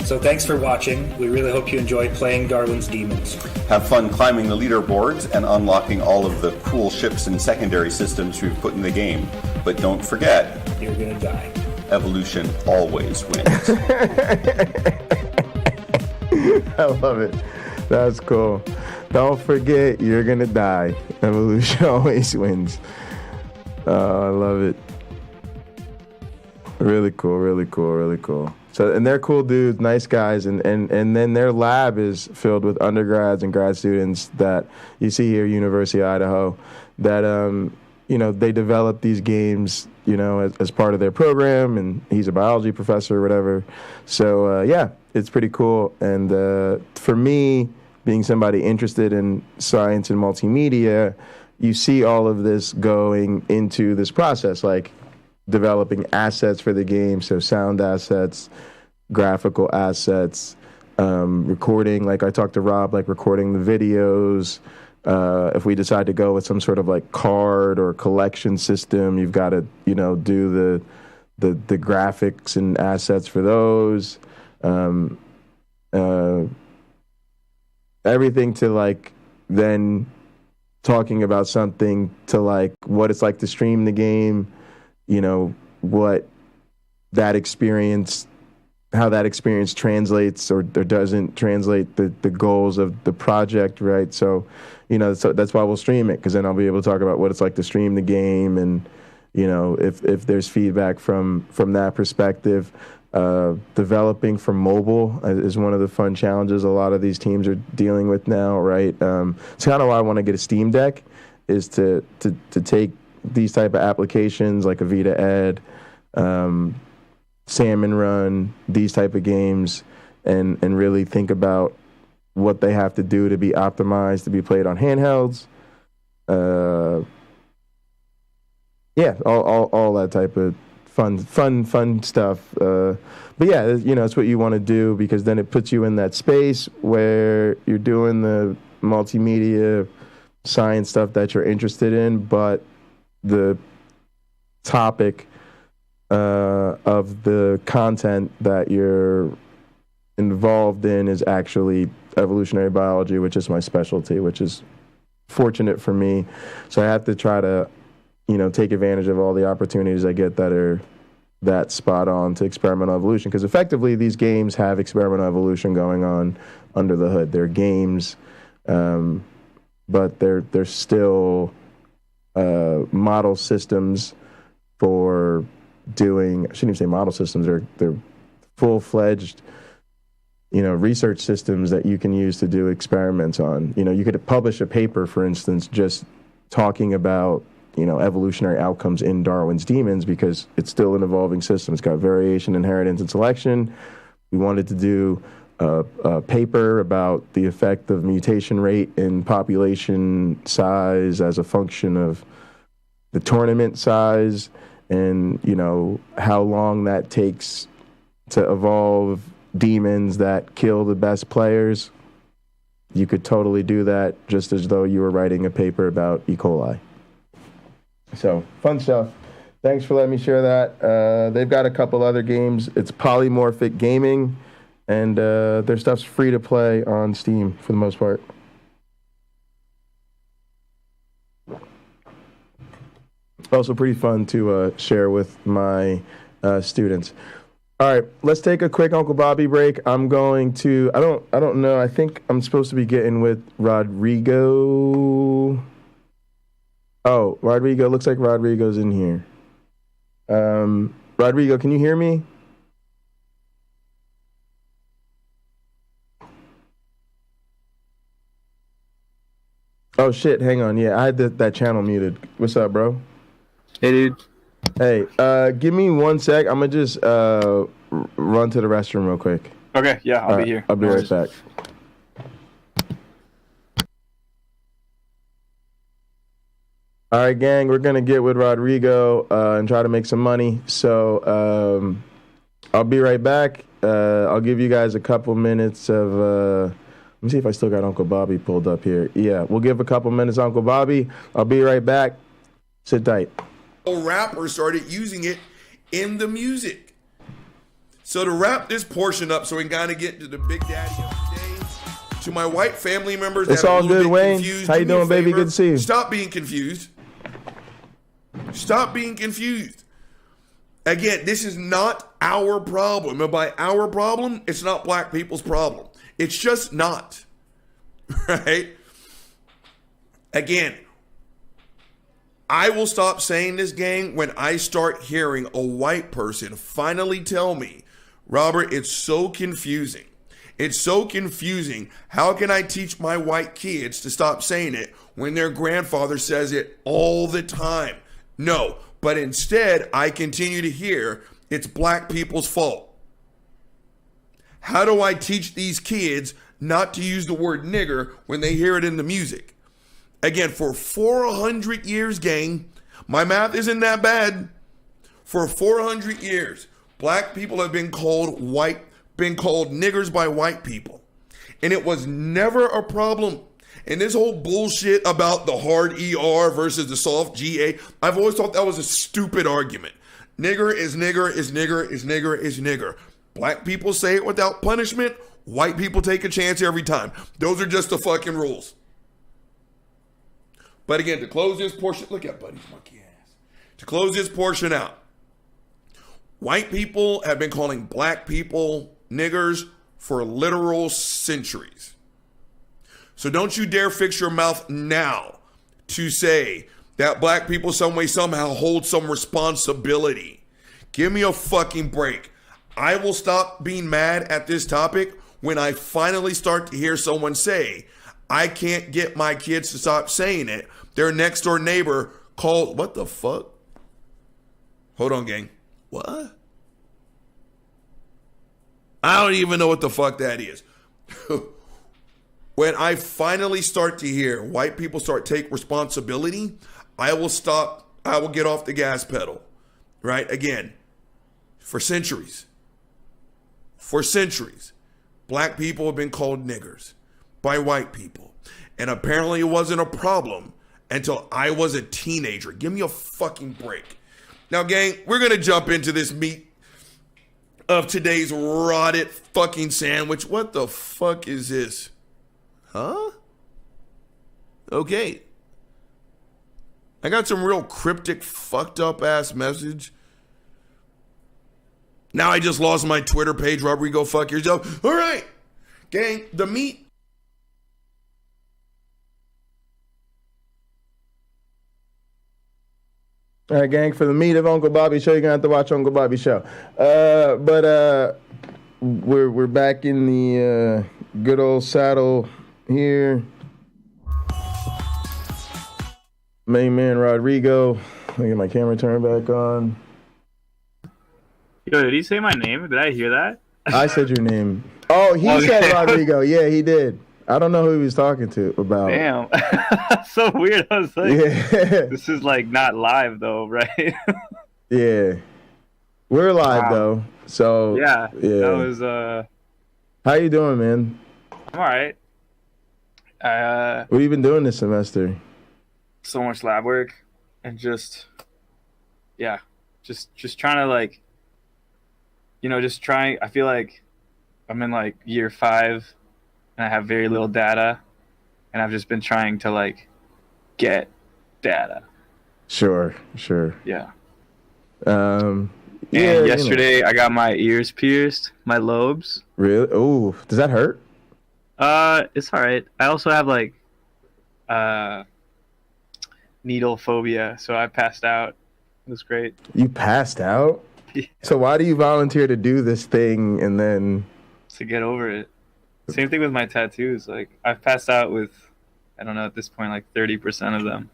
So thanks for watching. We really hope you enjoy playing Darwin's Demons. Have fun climbing the leaderboards and unlocking all of the cool ships and secondary systems we've put in the game. But don't forget, you're gonna die. Evolution always wins. I love it. That's cool. Don't forget, you're gonna die. Evolution always wins. I love it. Really cool, really cool, really cool. So, and they're cool dudes, nice guys, and then their lab is filled with undergrads and grad students that you see here, University of Idaho, that they develop these games, as part of their program, and he's a biology professor or whatever. So yeah, it's pretty cool. And for me, being somebody interested in science and multimedia, you see all of this going into this process, like developing assets for the game, so sound assets, graphical assets, recording, like I talked to Rob, like recording the videos. If we decide to go with some sort of like card or collection system, you've got to, do the graphics and assets for those. Everything to like then talking about something to like what it's like to stream the game, what that experience, how that experience translates or doesn't translate the goals of the project, right? So, so that's why we'll stream it, because then I'll be able to talk about what it's like to stream the game, and if there's feedback from that perspective. Developing for mobile is one of the fun challenges a lot of these teams are dealing with now, right? It's kind of why I want to get a Steam Deck, is to take these type of applications like a Vita Ed, Salmon Run, these type of games, and really think about what they have to do to be optimized to be played on handhelds. Yeah, all that type of fun stuff. But yeah, it's what you want to do, because then it puts you in that space where you're doing the multimedia science stuff that you're interested in, but the topic of the content that you're involved in is actually evolutionary biology, which is my specialty, which is fortunate for me. So I have to try to take advantage of all the opportunities I get that are that spot on to experimental evolution, because effectively these games have experimental evolution going on under the hood. They're games, but they're still model systems for doing, I shouldn't even say model systems, they're full-fledged research systems that you can use to do experiments on. You could publish a paper, for instance, just talking about evolutionary outcomes in Darwin's Demons, because it's still an evolving system. It's got variation, inheritance, and selection. We wanted to do a paper about the effect of mutation rate in population size as a function of the tournament size, and how long that takes to evolve demons that kill the best players, you could totally do that just as though you were writing a paper about E. coli. So, fun stuff. Thanks for letting me share that. They've got a couple other games. It's Polymorphic Gaming, and their stuff's free to play on Steam for the most part. Also pretty fun to share with my students. All right, let's take a quick Uncle Bobby break. I'm going to, I don't know, I think I'm supposed to be getting with Rodrigo. Oh, Rodrigo, looks like Rodrigo's in here. Rodrigo, can you hear me? Oh shit, hang on. Yeah, I had that channel muted. What's up, bro? Hey, dude. Hey, give me 1 sec. I'm gonna just run to the restroom real quick. Okay, yeah, I'll be here. I'll be right back. All right, gang, we're gonna get with Rodrigo and try to make some money. So I'll be right back. I'll give you guys a couple minutes of. Let me see if I still got Uncle Bobby pulled up here. Yeah, we'll give a couple minutes, Uncle Bobby. I'll be right back. Sit tight. Rappers started using it in the music. So to wrap this portion up so we can kind of get to the big daddy of the day, to my white family members it's that are all a little good, bit Wayne. confused, How you doing, baby? Good to see you. Stop being confused. Stop being confused. Again, this is not our problem. And by our problem, it's not black people's problem. It's just not. Right? Again, I will stop saying this, gang, when I start hearing a white person finally tell me, Robert, it's so confusing. It's so confusing. How can I teach my white kids to stop saying it when their grandfather says it all the time? No, but instead I continue to hear it's black people's fault. How do I teach these kids not to use the word nigger when they hear it in the music? Again, for 400 years, gang, my math isn't that bad. For 400 years, black people have been called niggers by white people. And it was never a problem. And this whole bullshit about the hard ER versus the soft GA, I've always thought that was a stupid argument. Nigger is nigger is nigger is nigger is nigger. Black people say it without punishment. White people take a chance every time. Those are just the fucking rules. But again, to close this portion, look at Buddy's monkey ass. To close this portion out, white people have been calling black people niggers for literal centuries. So don't you dare fix your mouth now to say that black people some way, somehow hold some responsibility. Give me a fucking break. I will stop being mad at this topic when I finally start to hear someone say, I can't get my kids to stop saying it. Their next door neighbor called, what the fuck? Hold on, gang. What? I don't even know what the fuck that is. When I finally start to hear white people start take responsibility, I will stop. I will get off the gas pedal. Right? Again, for centuries, black people have been called niggers by white people. And apparently it wasn't a problem until I was a teenager. Give me a fucking break. Now, gang, we're going to jump into this meat of today's rotted fucking sandwich. What the fuck is this? Huh? Okay. I got some real cryptic, fucked up ass message. Now I just lost my Twitter page. Rodrigo, fuck yourself. All right. Gang, the meat. All right, gang, for the meat of Uncle Bobby Show, you're going to have to watch Uncle Bobby Show. But we're back in the good old saddle here. Main man Rodrigo. Let me get my camera turned back on. Yo, did he say my name? Did I hear that? I said your name. Oh, he said Rodrigo. Yeah, he did. I don't know who he was talking to about. Damn. So weird. I was like, this is like not live though, right? Yeah. We're live though. So yeah, that was How you doing, man? I'm all right. What have you been doing this semester? So much lab work and just trying to like, just trying. I feel like I'm in like year 5 and I have very little data, and I've just been trying to like get data. Sure. Yeah. And yesterday I got my ears pierced, my lobes. Really? Oh, does that hurt? It's all right. I also have like needle phobia, so I passed out. It was great. You passed out? Yeah. So why do you volunteer to do this thing and then To get over it. Same thing with my tattoos. Like I've passed out with, I don't know, at this point, like 30% of them.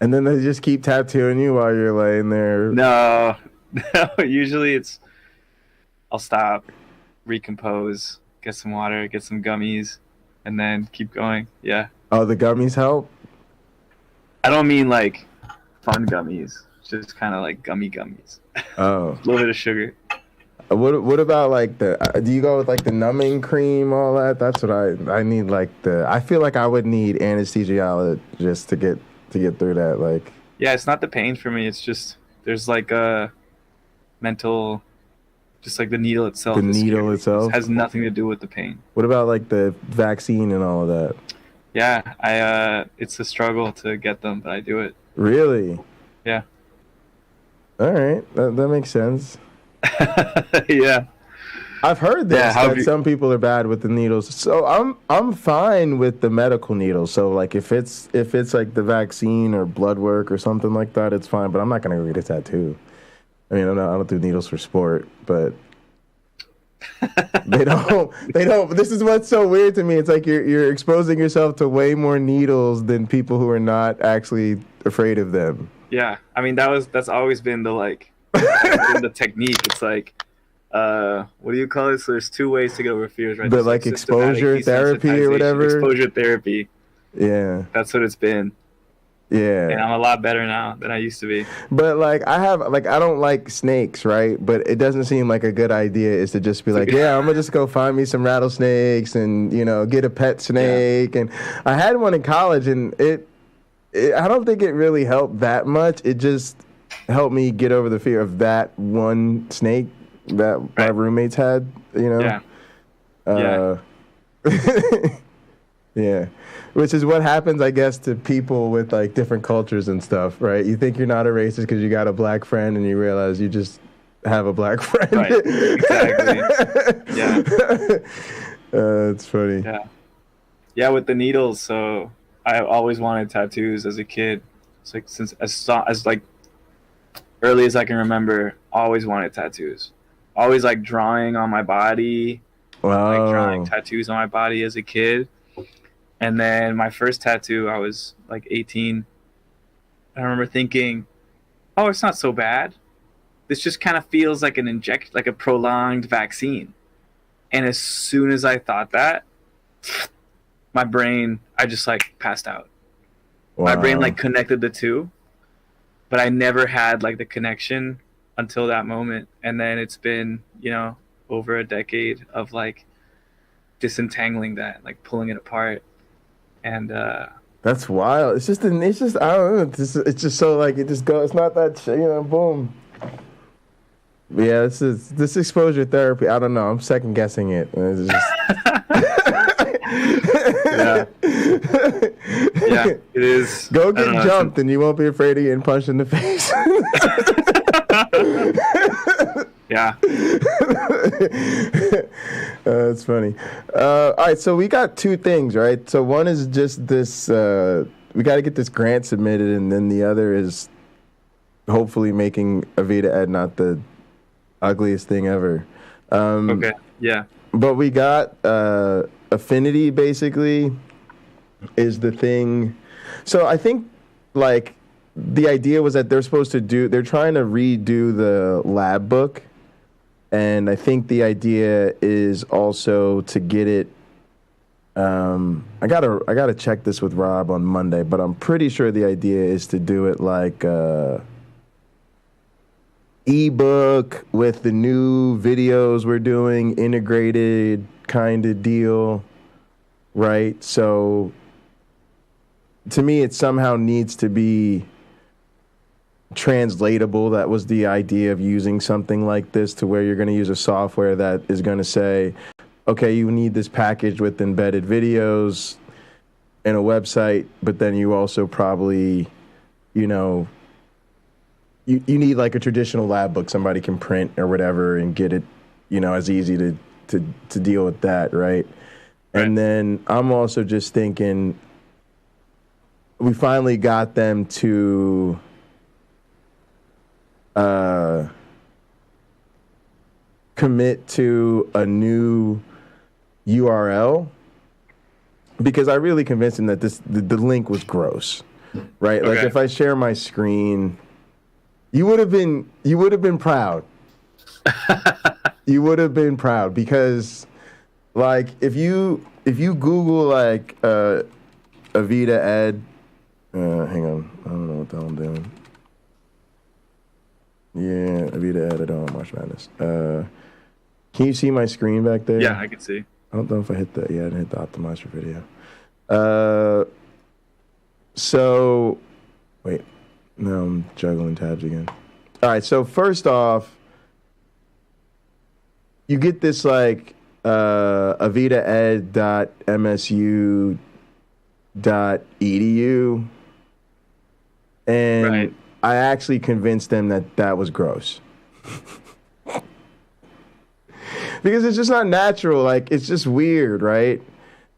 And then they just keep tattooing you while you're laying there? No, usually I'll stop, recompose, get some water, get some gummies, and then keep going. Yeah. Oh, the gummies help? I don't mean like fun gummies, just kind of like gummies. Oh. A little bit of sugar. What about like do you go with like the numbing cream, all that? That's what I need. Like I feel like I would need anesthesiologist to get through that. Like, yeah, it's not the pain for me. It's just there's like a mental, just like the needle itself. The needle itself it has nothing to do with the pain. What about like the vaccine and all of that? Yeah, it's a struggle to get them, but I do it. Really? Yeah. All right, that makes sense. Yeah. I've heard this, that some people are bad with the needles. So I'm fine with the medical needles. So like if it's like the vaccine or blood work or something like that, it's fine. But I'm not gonna go get a tattoo. I mean, I don't do needles for sport, but they don't. This is what's so weird to me. It's like you're exposing yourself to way more needles than people who are not actually afraid of them. Yeah, I mean that's always been the like been the technique. It's like. What do you call it? So there's 2 ways to get over fears, right? But like exposure therapy or whatever. Exposure therapy. Yeah. That's what it's been. Yeah. And I'm a lot better now than I used to be. But like I don't like snakes, right? But it doesn't seem like a good idea is to just be like, yeah, I'm gonna just go find me some rattlesnakes and get a pet snake. Yeah. And I had one in college, and it I don't think it really helped that much. It just helped me get over the fear of that one snake that my roommates had, Yeah. Yeah. Which is what happens, I guess, to people with like different cultures and stuff, right? You think you're not a racist because you got a black friend, and you realize you just have a black friend. Right. Exactly. Yeah. It's funny. Yeah. Yeah, with the needles. So I always wanted tattoos as a kid. It's like since as like early as I can remember, always wanted tattoos. Always like drawing on my body, like drawing tattoos on my body as a kid. And then my first tattoo, I was like 18. I remember thinking, oh, it's not so bad. This just kind of feels like like a prolonged vaccine. And as soon as I thought that, my brain, I just like passed out. Wow. My brain like connected the two, but I never had like the connection until that moment. And then it's been, over a decade of like disentangling that, like pulling it apart. And that's wild. It's just I don't know. It's just so like it just goes. It's not that boom. Yeah, this exposure therapy. I don't know. I'm second guessing it. It's just... Yeah, it is. Go get jumped, and you won't be afraid of getting punched in the face. Yeah. That's funny. All right, so we got 2 things, right? So one is just this, we got to get this grant submitted, and then the other is hopefully making Avita Ed not the ugliest thing ever. Okay, yeah. But we got Affinity, basically, is the thing. So I think, like, the idea was that they're trying to redo the lab book. And I think the idea is also to get it. I gotta check this with Rob on Monday, but I'm pretty sure the idea is to do it like ebook with the new videos we're doing, integrated kind of deal, right? So to me, it somehow needs to be translatable. That was the idea of using something like this, to where you're going to use a software that is going to say, okay, you need this package with embedded videos and a website, but then you also probably, you need like a traditional lab book somebody can print or whatever and get it, as easy to deal with that, right? And then I'm also just thinking, we finally got them to commit to a new URL, because I really convinced them that the link was gross, right? Okay. Like if I share my screen, you would have been proud. You would have been proud, because like if you Google like Avita Ed, hang on, I don't know what the hell I'm doing. Yeah, Avita Ed, I don't watch Madness. Can you see my screen back there? Yeah, I can see. I don't know if I hit that. Yeah, I didn't hit the optimize for video. So, wait. Now I'm juggling tabs again. All right, so first off, you get this like avitaed.msu.edu, and I actually convinced them that was gross. Because it's just not natural. Like, it's just weird, right?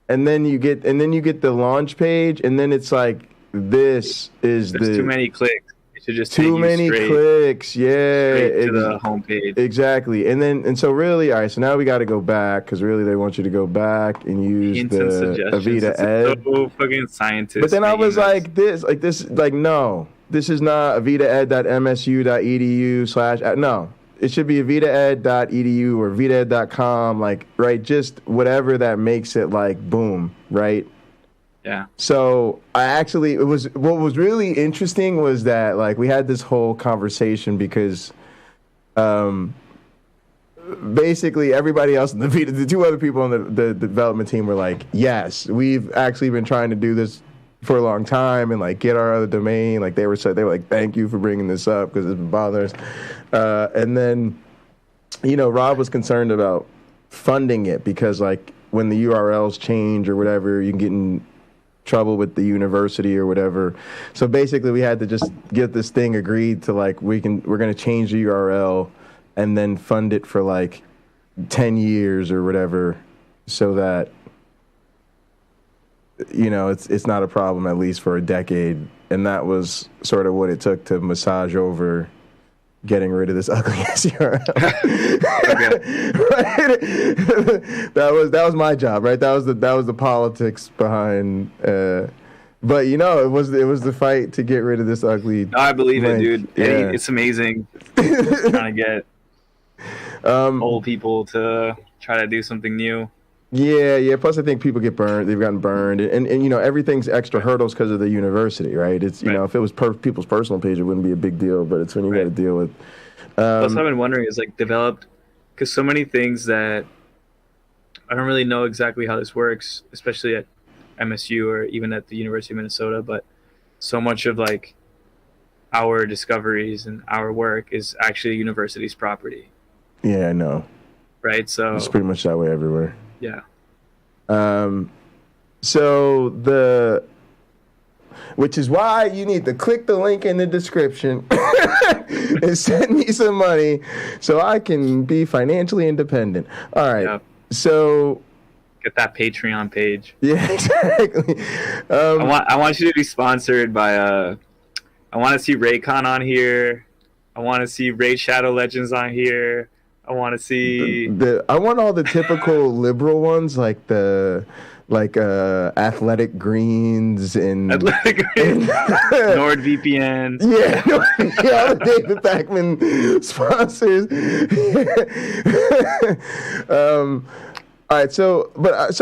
And then you get the launch page, and then it's like, there's too many clicks. It should just too many clicks. Yeah, straight to the homepage. Exactly. And so really, all right. So now we got to go back, because really they want you to go back and use Hints and the suggestions. Avita Ed. So fucking scientist. But then I was like, no, this is not avitaed.msu.edu / no. It should be avitaed.edu or vitaed.com, like, right? Just whatever that makes it like boom, right? Yeah. So what was really interesting was that like we had this whole conversation, because basically everybody else in the two other people on the development team were like, yes, we've actually been trying to do this for a long time and like get our other domain. Like they were like, thank you for bringing this up, because it's been bothering us. And then, Rob was concerned about funding it, because like when the URLs change or whatever, you can get in trouble with the university or whatever. So basically we had to just get this thing agreed to, like, we're going to change the URL and then fund it for like 10 years or whatever, so that, it's not a problem, at least for a decade. And that was sort of what it took to massage over getting rid of this ugly ass URL. Right? That was my job, right? That was the politics behind. But it was the fight to get rid of this ugly. No, I believe link. it, dude. Yeah. It's amazing. Just trying to get old people to try to do something new. Yeah. Plus, I think people get burned. They've gotten burned, and everything's extra hurdles because of the university, right? It's if it was people's personal page, it wouldn't be a big deal, but it's when you got to deal with. Plus, I've been wondering is like developed, because so many things that I don't really know exactly how this works, especially at MSU or even at the University of Minnesota. But so much of like our discoveries and our work is actually university's property. Yeah, I know. Right. So it's pretty much that way everywhere. Yeah. Which is why you need to click the link in the description and send me some money so I can be financially independent. All right. Yep. So get that Patreon page. Yeah, exactly. I want you to be sponsored by I want to see Raycon on here. I want to see Raid Shadow Legends on here. I want to see I want all the typical liberal ones, like Athletic Greens and NordVPN. Yeah, all the David Backman sponsors. All right, so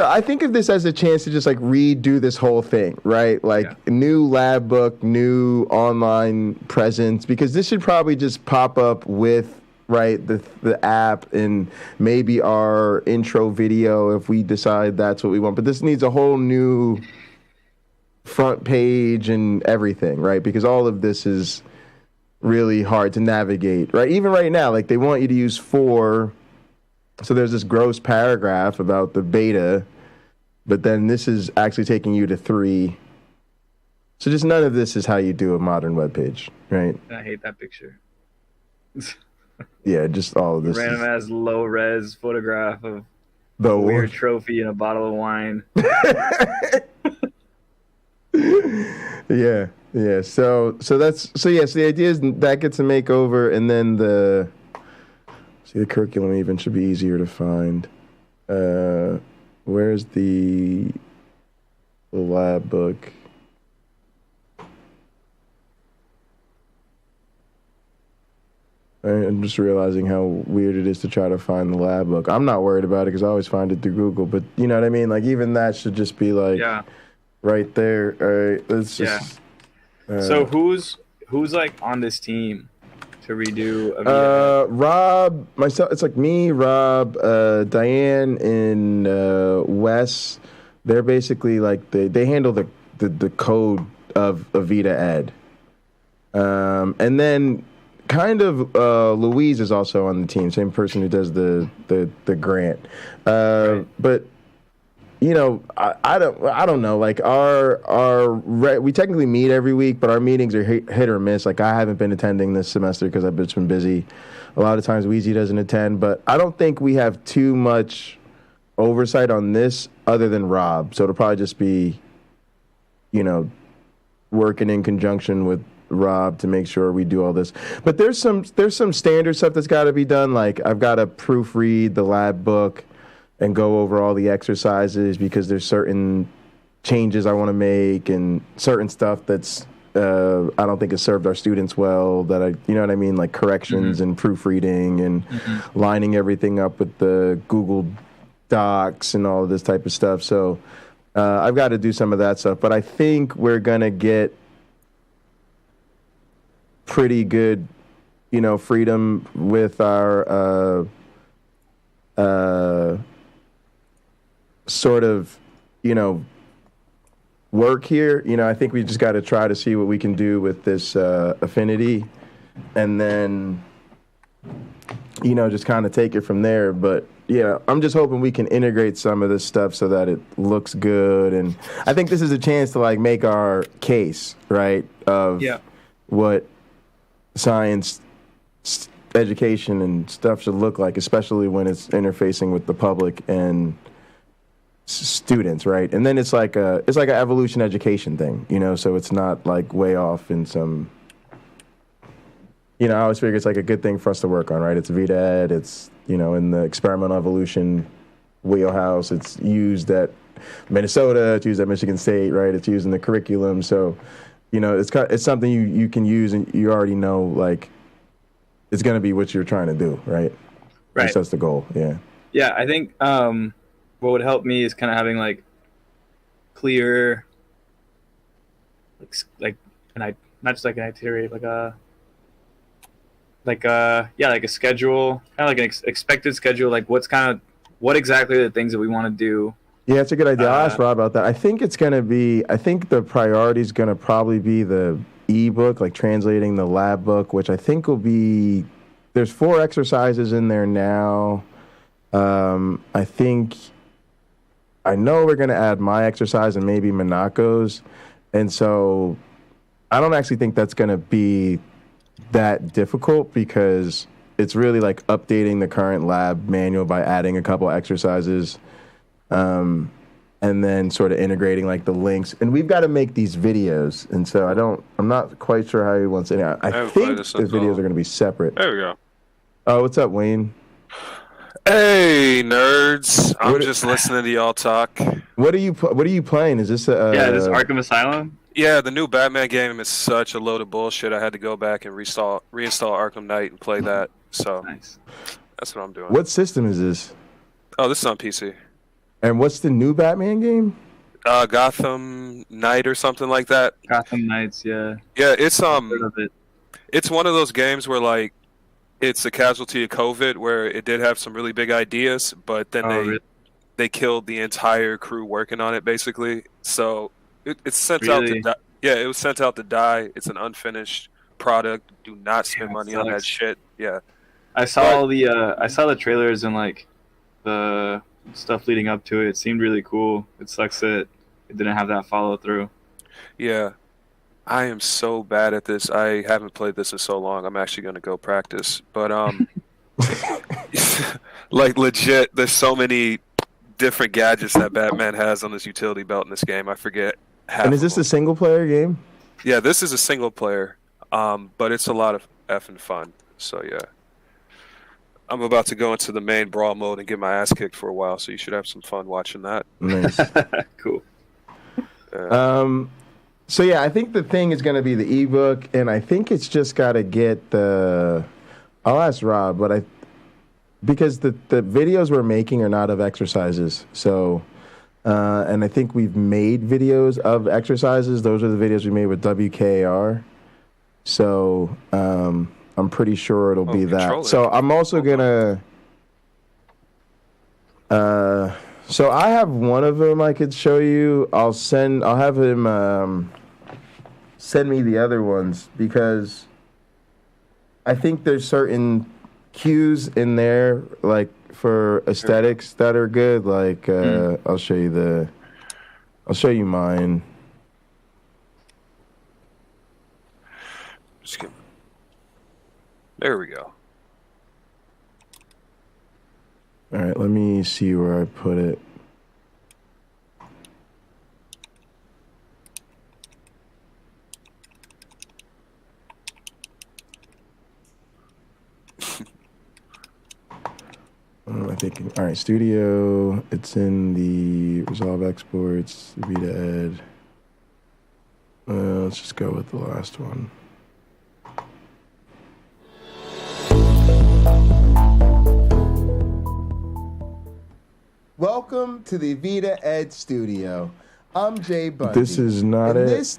I think of this as a chance to just like redo this whole thing, right? Like new lab book, new online presence, because this should probably just pop up with the app and maybe our intro video if we decide that's what we want. But this needs a whole new front page and everything, right? Because all of this is really hard to navigate, right? Even right now, like they want you to use 4. So there's this gross paragraph about the beta, but then this is actually taking you to 3. So just none of this is how you do a modern web page, right? I hate that picture. Yeah, just all of this. Random ass low res photograph of the a weird trophy and a bottle of wine. Yeah. So the idea is that gets a makeover, and then the curriculum even should be easier to find. Where's the lab book? I'm just realizing how weird it is to try to find the lab book. I'm not worried about it because I always find it through Google, but you know what I mean? Like even that should just be like right there. All right, let's just. So who's like on this team to redo a video? Rob, myself. It's like me, Rob, Diane, and Wes. They're basically like they handle the code of Avita Ed, and then kind of Louise is also on the team. Same person who does the grant, but. You know, I don't know. Like we technically meet every week, but our meetings are hit or miss. Like I haven't been attending this semester because I've just been busy. A lot of times Weezy doesn't attend, but I don't think we have too much oversight on this other than Rob. So it'll probably just be, you know, working in conjunction with Rob to make sure we do all this. But there's some standard stuff that's got to be done. Like I've got to proofread the lab book and go over all the exercises because there's certain changes I want to make and certain stuff that's I don't think has served our students well, that you know what I mean, like corrections and proofreading and lining everything up with the Google Docs and all of this type of stuff. So I've got to do some of that stuff, but I think we're going to get pretty good, you know, freedom with our sort of, you know, work here. You know, I think we just got to try to see what we can do with this affinity, and then, you know, just kind of take it from there. But yeah, I'm just hoping we can integrate some of this stuff so that it looks good. And I think this is a chance to like make our case, right, of what science education and stuff should look like, especially when it's interfacing with the public and students, right? And then it's like an evolution education thing, you know, so it's not like way off in some, you know, I always figure it's like a good thing for us to work on, right? It's Vita Ed, it's, you know, in the experimental evolution wheelhouse, it's used at Minnesota, it's used at Michigan State, right? It's used in the curriculum, so, you know, it's something you can use and you already know, like, it's going to be what you're trying to do, right? At least that's the goal, yeah. Yeah, I think what would help me is kind of having like clear, like not just like an itinerary, like a schedule, kind of like an expected schedule, like what exactly are the things that we want to do. Yeah, it's a good idea. I'll ask Rob about that. I think the priority is going to probably be the ebook, like translating the lab book, which I think will be, there's 4 exercises in there now. I know we're going to add my exercise and maybe Monaco's. And so I don't actually think that's going to be that difficult because it's really like updating the current lab manual by adding a couple exercises. And then sort of integrating like the links, and we've got to make these videos, and so I'm not quite sure how he wants it. I think the videos are going to be separate. There we go. Oh, what's up, Wayne? Hey, nerds! I'm just listening to y'all talk. What are you playing? Is this this is Arkham Asylum? Yeah, the new Batman game is such a load of bullshit. I had to go back and reinstall Arkham Knight and play that. So that's what I'm doing. What system is this? Oh, this is on PC. And what's the new Batman game? Gotham Knight or something like that. Gotham Knights, yeah. Yeah, it's it's one of those games where like it's a casualty of COVID, where it did have some really big ideas, but then they killed the entire crew working on it, basically. So it's sent out to die. Yeah, it was sent out to die. It's an unfinished product. Do not spend money on that shit. Yeah, I saw the trailers and like the stuff leading up to it. It seemed really cool. It sucks that it didn't have that follow through. Yeah, I am so bad at this. I haven't played this in so long. I'm actually going to go practice. But like legit, there's so many different gadgets that Batman has on his utility belt in this game. I forget. And is this a single player game? Yeah, this is a single player, but it's a lot of effing fun. So yeah, I'm about to go into the main brawl mode and get my ass kicked for a while. So you should have some fun watching that. Nice. Cool. So yeah, I think the thing is going to be the ebook, and I think it's just got to get the. I'll ask Rob, but because the videos we're making are not of exercises, so. And I think we've made videos of exercises. Those are the videos we made with WKAR. So I'm pretty sure it'll be that. So I'm also gonna. So I have one of them I could show you. I'll have him send me the other ones, because I think there's certain cues in there, like for aesthetics, that are good. Like I'll show you mine. There we go. All right, let me see where I put it. I think, all right, Studio, it's in the Resolve Exports, Vita Ed. Let's just go with the last one. Welcome to the Vita Ed Studio. I'm Jay Bundy. This is not it.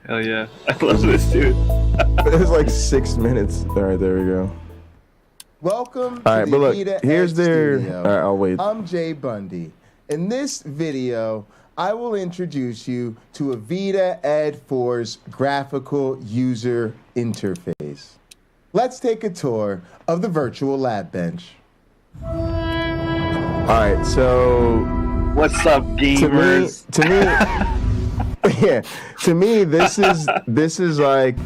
Hell yeah. I love this, dude. It was like 6 minutes. All right, there we go. Welcome to the Vita Ed Studio. All right, I'll wait. I'm Jay Bundy. In this video, I will introduce you to a Vita Ed 4's graphical user interface. Let's take a tour of the virtual lab bench. All right, so what's up, gamers? To me, yeah. To me, this is like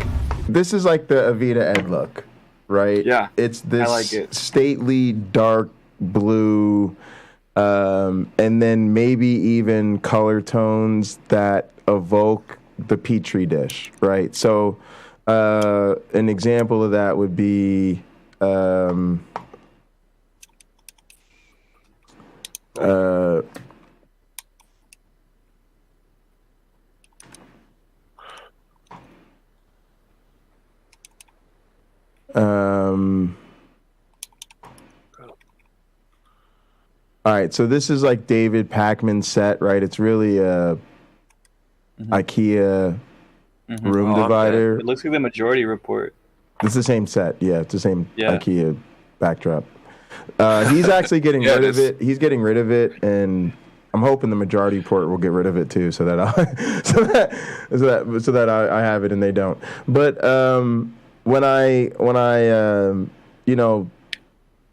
the Avita Ed look, right? Yeah, it's this I like it. Stately dark blue, and then maybe even color tones that evoke the Petri dish, right? So, an example of that would be. All right, so this is like David Pakman's set, right? It's really a IKEA room divider. It looks like the Majority Report. It's the same set, yeah. It's the same IKEA backdrop. He's actually getting rid of it. He's getting rid of it, and I'm hoping the Majority Report will get rid of it too, so that I have it and they don't. But when I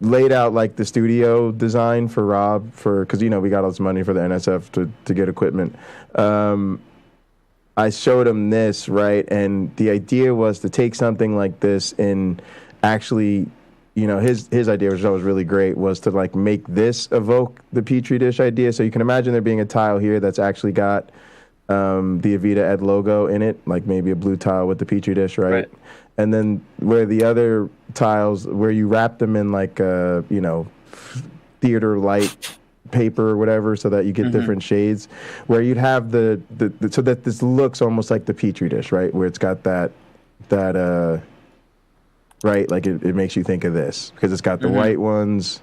laid out like the studio design for Rob because we got all this money for the NSF to get equipment. I showed him this, right, and the idea was to take something like this and actually. His idea, which I was really great, was to like make this evoke the Petri dish idea. So you can imagine there being a tile here that's actually got the Avita Ed logo in it, like maybe a blue tile with the Petri dish, right? And then where the other tiles, where you wrap them in like theater light paper or whatever, so that you get different shades, where you'd have the so that this looks almost like the Petri dish, right? Where it's got that. Right, like it makes you think of this because it's got the white ones,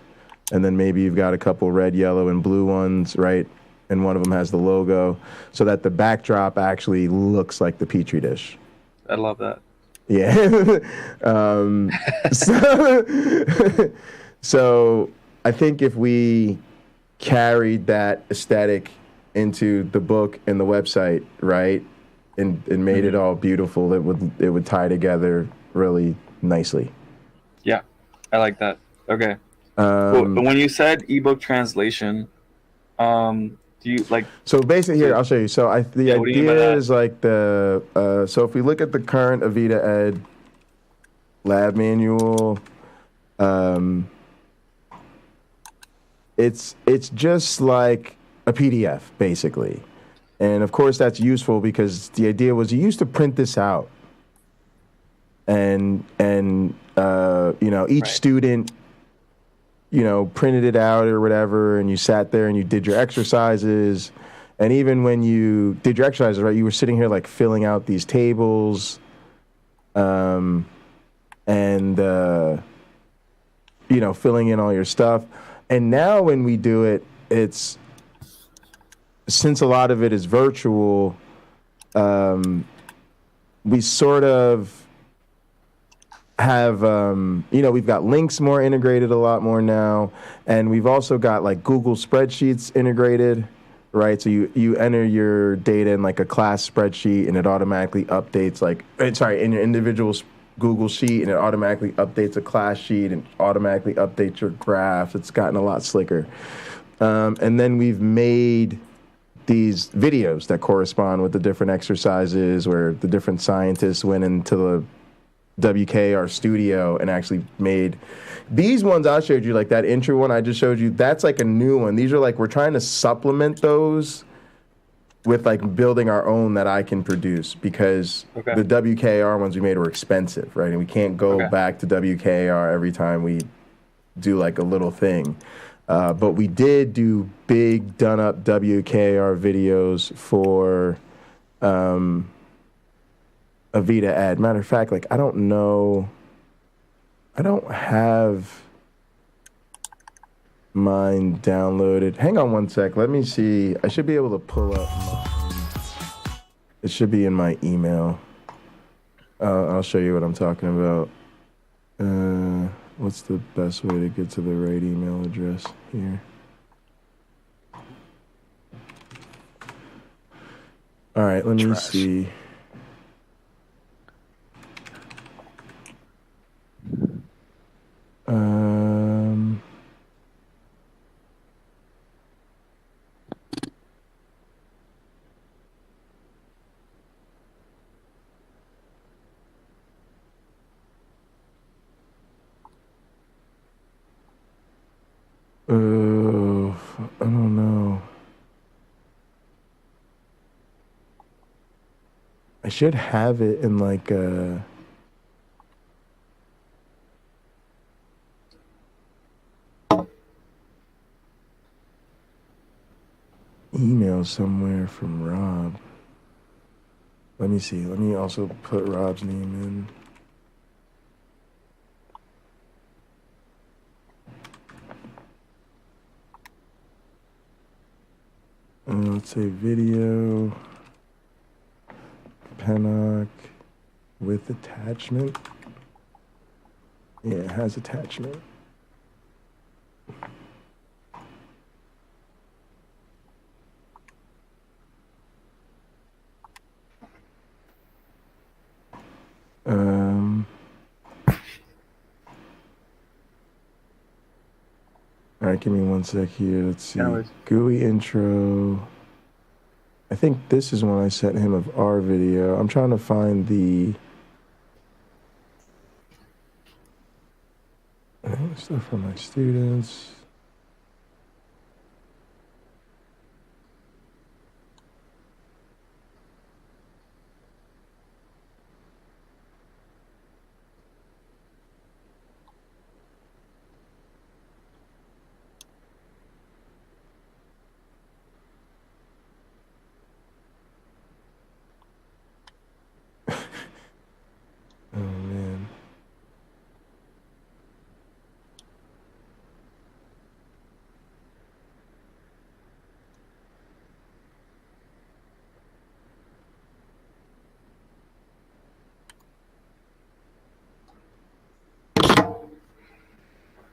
and then maybe you've got a couple red, yellow, and blue ones, right? And one of them has the logo, so that the backdrop actually looks like the Petri dish. I love that. Yeah. So I think if we carried that aesthetic into the book and the website, right, and made it all beautiful, it would tie together really nicely. Yeah, I like that. Okay. Cool. But when you said ebook translation, do you like? So basically, here I'll show you. So the idea is like so if we look at the current Avita Ed lab manual, it's just like a PDF basically, and of course that's useful because the idea was you used to print this out, and each student printed it out or whatever, and you sat there and you did your exercises. And even when you did your exercises, right, you were sitting here like filling out these tables, filling in all your stuff. And now when we do it, it's, since a lot of it is virtual, we sort of have, we've got links more integrated a lot more now. And we've also got like Google spreadsheets integrated, right? So you enter your data in like a class spreadsheet and it automatically updates in your individual Google sheet, and it automatically updates a class sheet and automatically updates your graph. It's gotten a lot slicker. And then we've made these videos that correspond with the different exercises where the different scientists went into the WKR studio and actually made these ones I showed you, like that intro one I just showed you. That's like a new one. These are like, we're trying to supplement those with like building our own that I can produce, because the WKR ones we made were expensive, right? And we can't go back to WKR every time we do like a little thing. But we did do big done up WKR videos for Avita Ed. Matter of fact, like I don't have mine downloaded. Hang on one sec. Let me see. I should be able to pull up it should be in my email. I'll show you what I'm talking about. What's the best way to get to the right email address here? All right, let me see. I don't know. I should have it in like a email somewhere from Rob. Let me see. Let me also put Rob's name in. Let's say video, PineCreek with attachment. Yeah, it has attachment. All right, give me one sec here. Let's see. GUI intro. I think this is one I sent him of our video. I'm trying to find the stuff from my students.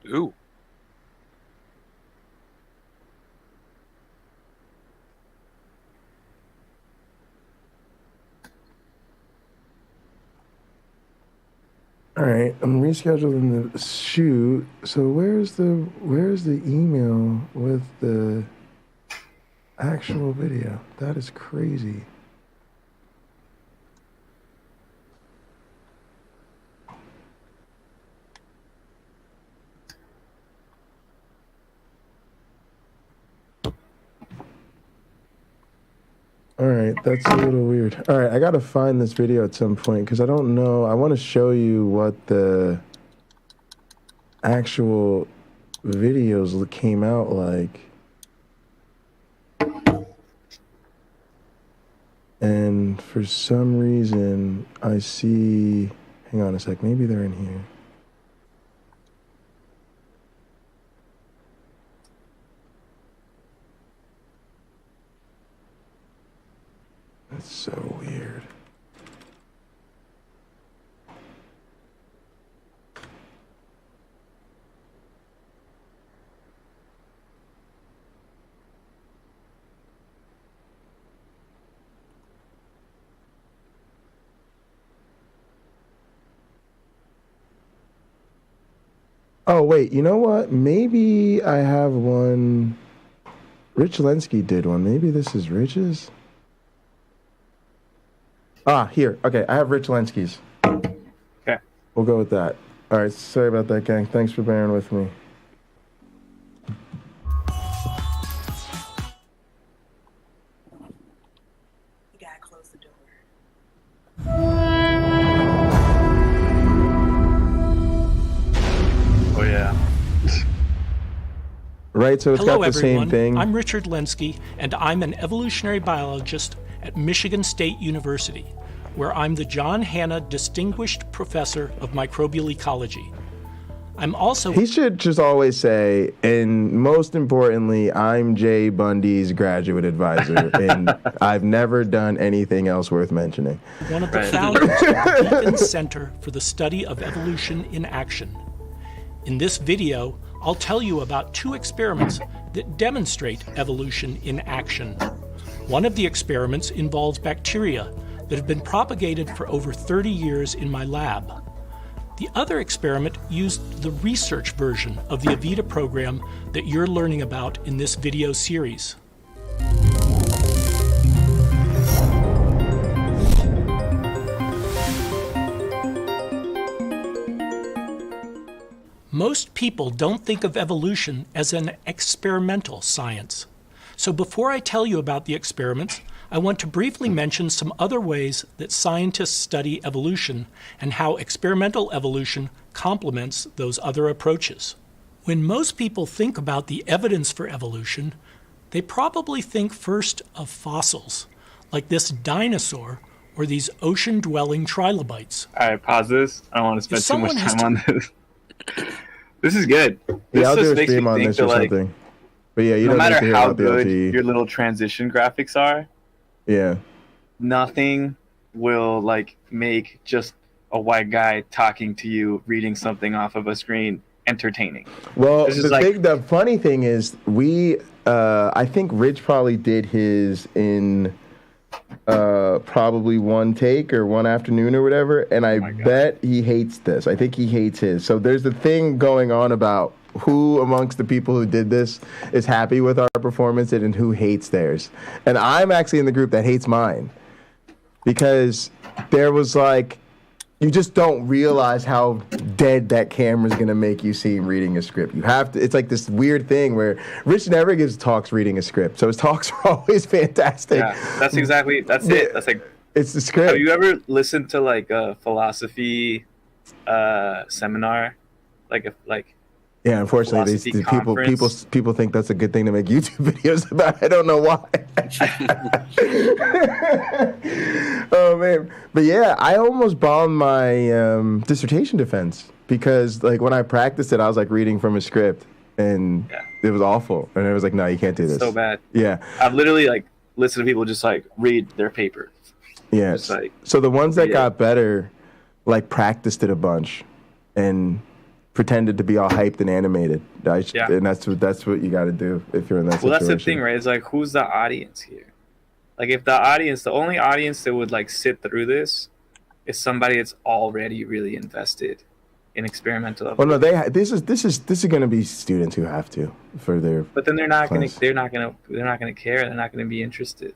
Ooh. All right, I'm rescheduling the shoot. So where's the email with the actual video? That is crazy. All right, that's a little weird. All right, I gotta find this video at some point because I don't know. I want to show you what the actual videos came out like. And for some reason, I see... Hang on a sec, maybe they're in here. That's so weird. Oh, wait, you know what? Maybe I have one. Rich Lenski did one. Maybe this is Rich's? Ah, here. Okay, I have Rich Lenski's. Okay. We'll go with that. All right, sorry about that, gang. Thanks for bearing with me. You gotta close the door. Oh, yeah. Right, so it's Hello, got the everyone. same thing. I'm Richard Lenski, and I'm an evolutionary biologist at Michigan State University, where I'm the John Hanna Distinguished Professor of Microbial Ecology. I'm also... He should just always say, and most importantly, I'm Jay Bundy's graduate advisor, and I've never done anything else worth mentioning. one of the founders of the Beacon Center for the Study of Evolution in Action. In this video, I'll tell you about 2 experiments that demonstrate evolution in action. One of the experiments involves bacteria that have been propagated for over 30 years in my lab. The other experiment used the research version of the Avita program that you're learning about in this video series. Most people don't think of evolution as an experimental science. So before I tell you about the experiments, I want to briefly mention some other ways that scientists study evolution and how experimental evolution complements those other approaches. When most people think about the evidence for evolution, they probably think first of fossils, like this dinosaur or these ocean-dwelling trilobites. All right, pause this. I don't want to spend too much time on this. This is good. This Yeah, I'll do just a makes me stream on think this that, or like, something. But yeah, you no don't need to matter hear how about the good LTE. your little transition graphics are, Yeah. nothing will like make just a white guy talking to you reading something off of a screen entertaining. Well, This is like- the funny thing is, I think Rich probably did his in probably one take or one afternoon or whatever, and I bet he hates this. I think he hates his. So there's a thing going on about who amongst the people who did this is happy with our performance and who hates theirs. And I'm actually in the group that hates mine because there was like, you just don't realize how dead that camera's gonna make you seem reading a script. You have to, it's like this weird thing where Rich never gives talks reading a script. So his talks are always fantastic. Yeah, that's it. That's like, it's the script. have you ever listened to like a philosophy seminar? Yeah, unfortunately, people think that's a good thing to make YouTube videos about. I don't know why. Oh man, but yeah, I almost bombed my dissertation defense because like when I practiced it, I was like reading from a script, and it was awful. And I was like, no, you can't do this. So bad. Yeah, I've literally like listened to people just like read their paper. yeah. Just, like, so the ones that got better, like practiced it a bunch, and pretended to be all hyped and animated. Yeah. And that's what you got to do if you're in that situation. Well, that's the thing, right? It's like, who's the audience here? Like, if the only audience that would like sit through this is somebody that's already really invested in experimental. Well, no, this is going to be students who have to for their. But then they're not going to care. They're not going to be interested.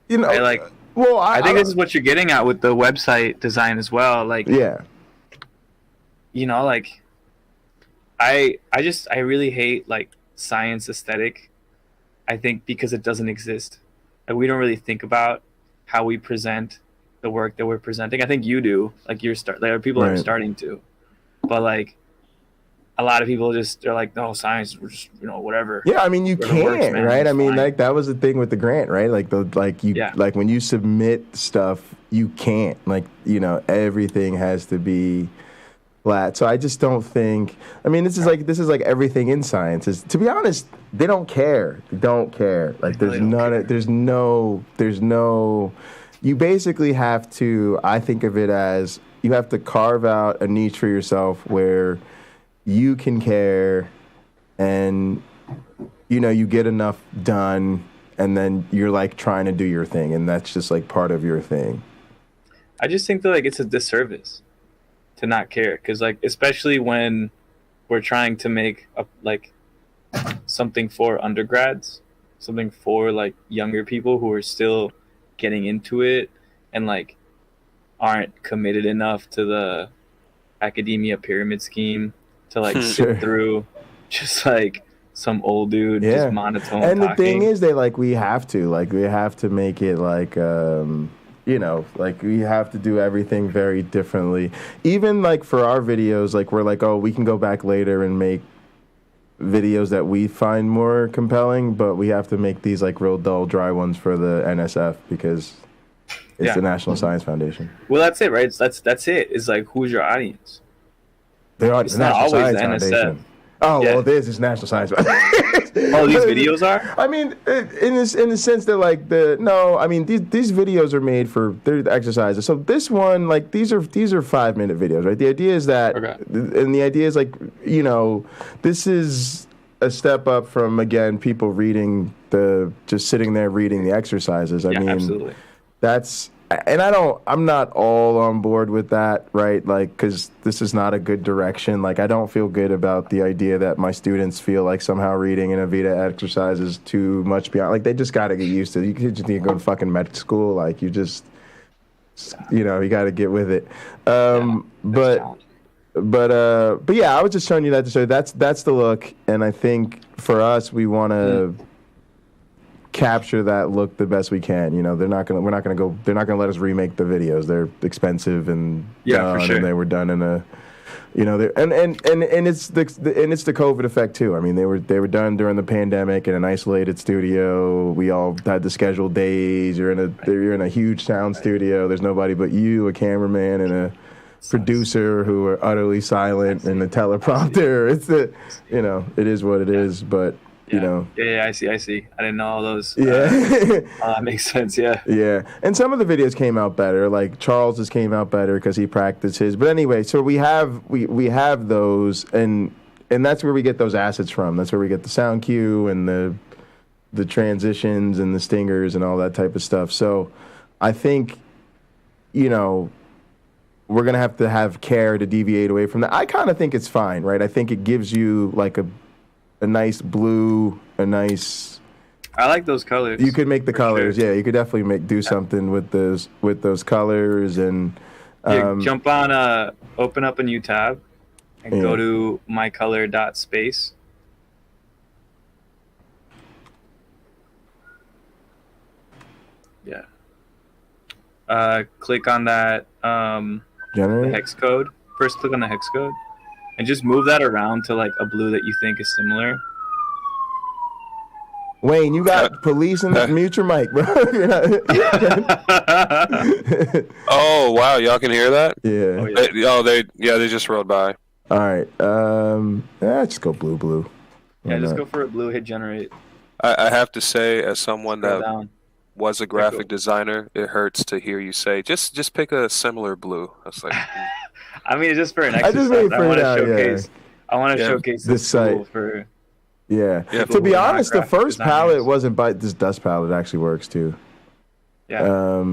You know, right? Like, well, I think this is what you're getting at with the website design as well. Like, yeah, you know, like, I really hate like science aesthetic. I think because it doesn't exist. Like, we don't really think about how we present the work that we're presenting. I think you do. Like, there are people that are starting to, but like a lot of people they're like, no, science, we're just, you know, whatever. Yeah, I mean, you can't, right? I mean, like, that was the thing with the grant, right? Like, like when you submit stuff, you can't, like, you know, everything has to be flat. So I just don't think. I mean, this is like everything in science. Is, to be honest, they don't care. They don't care. Like, there's no. You basically have to. I think of it as you have to carve out a niche for yourself where you can care, and you know, you get enough done, and then you're like trying to do your thing, and that's just like part of your thing. I just think that like it's a disservice to not care, because like, especially when we're trying to make something for undergrads, something for like younger people who are still getting into it and like aren't committed enough to the academia pyramid scheme to like sit through just like some old dude just monotone and talking. The thing is, we have to make it like you know, like, we have to do everything very differently. Even like for our videos, like, we're like, oh, we can go back later and make videos that we find more compelling, but we have to make these like real dull, dry ones for the NSF because it's the National Science Foundation. Well, that's it, right? That's it. It's like, who's your audience? It's not always Science the NSF. Foundation. Oh, well, this is National Science Foundation. Oh, these videos are? I mean, in the sense that like these videos are made for the exercises. So this one, like, these are 5-minute videos, right? The idea is that, and the idea is like, you know, this is a step up from, again, people just sitting there reading the exercises. I mean, absolutely. And I'm not all on board with that, right? Like, because this is not a good direction. Like, I don't feel good about the idea that my students feel like somehow reading an Avita exercise is too much beyond. Like, they just got to get used to it. You just need to go to fucking med school. Like, you just, you know, you got to get with it. But yeah, I was just showing you that to show you that's the look. And I think for us, we want to capture that look the best we can. You know, they're not gonna let us remake the videos. They're expensive and for sure. And they were done in a, you know, and it's the COVID effect too. I mean, they were done during the pandemic in an isolated studio. We all had to schedule days. You're in a huge sound studio. There's nobody but you, a cameraman, and a producer who are utterly silent, and the teleprompter. It is what it is, but. You know. Yeah, I see. I didn't know all those. Yeah. That makes sense. Yeah. Yeah, and some of the videos came out better. Like Charles's came out better because he practiced his. But anyway, so we have those, and that's where we get those assets from. That's where we get the sound cue and the transitions and the stingers and all that type of stuff. So I think, you know, we're gonna have to have care to deviate away from that. I kind of think it's fine, right? I think it gives you like a nice blue, I like those colors. You could make the colors, sure. Yeah. You could definitely do something with those colors, and jump on open up a new tab and go to mycolor.space. Yeah. Click on that the hex code. First, click on the hex code. And just move that around to like a blue that you think is similar. Wayne, you got police in that. Mute your mic, bro. Oh wow, y'all can hear that? Yeah. They just rode by. All right. Just go blue. Yeah, just go for a blue. Hit generate. I have to say, as someone that was a graphic designer, it hurts to hear you say just pick a similar blue. I was like. I mean, it's just for an I just exercise. made for it out, showcase. I want to Yeah. showcase This this site. tool for. Yeah. Yeah, To be for honest, the non-graphic first designers. palette wasn't by this dust palette actually works too. Yeah.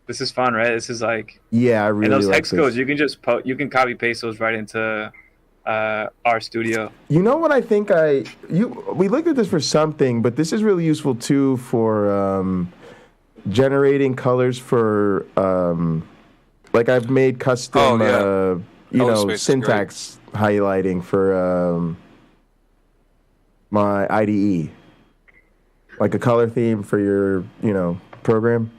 This is fun, right? This is like. Yeah, I really And those like hex this. codes, you can just you can copy paste those right into our studio. You know what I think we looked at this for something, but this is really useful too for generating colors for like I've made custom syntax highlighting for my IDE. Like a color theme for your, program.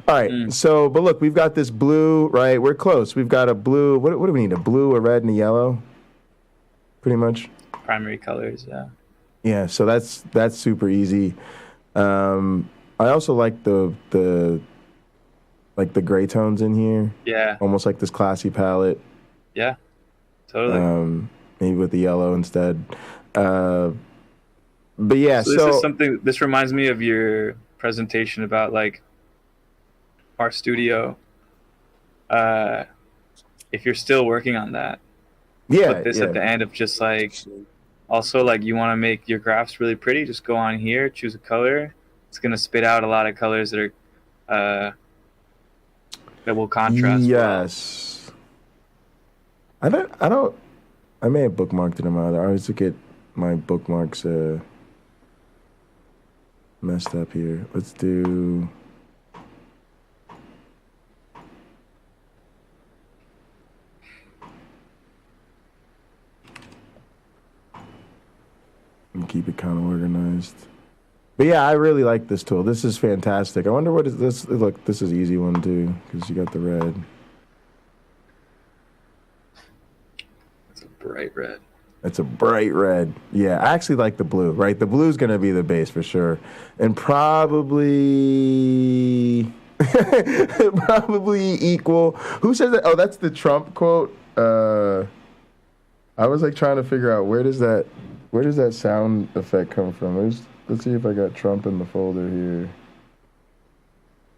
All right. So, but look, we've got this blue, right? We're close. We've got a blue. What do we need? A blue, a red, and a yellow. Pretty much. Primary colors, yeah. Yeah. So that's super easy. I also like the gray tones in here. Yeah. Almost like this classy palette. Yeah. Totally. Maybe with the yellow instead. But yeah, so this is something. This reminds me of your presentation about like our studio. If you're still working on that, put this at the end of just like. Also, like you want to make your graphs really pretty, just go on here, choose a color. It's gonna spit out a lot of colors that are that will contrast. Yes. I may have bookmarked it in my other. I always get my bookmarks messed up here. Let's do. And keep it kind of organized. But yeah, I really like this tool. This is fantastic. I wonder what is this. Look, this is an easy one too because you got the red. It's a bright red. It's a bright red. Yeah, I actually like the blue, right? The blue's going to be the base for sure. And probably equal. Who says that? Oh, that's the Trump quote. I was like trying to figure out where does that sound effect come from? Let's see if I got Trump in the folder here.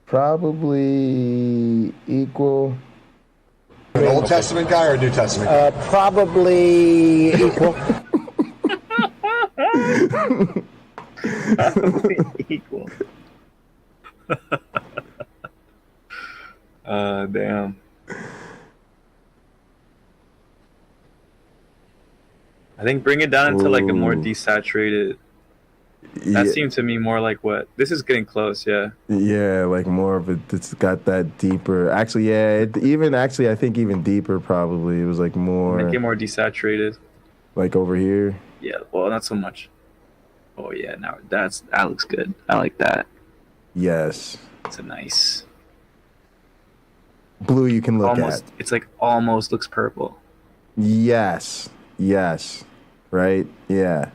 Probably equal. An Old Testament guy or a New Testament guy? Probably equal. Probably equal. Damn. I think bring it down into like a more desaturated. That seemed to me more like what this is getting close, yeah. Yeah, like more of it's got that deeper. Actually, yeah, I think even deeper probably. It was like more. Make it more desaturated. Like over here. Yeah, well, not so much. Oh yeah, now that looks good. I like that. Yes. It's a nice blue you can look at. It's like almost looks purple. Yes. Right. Yeah.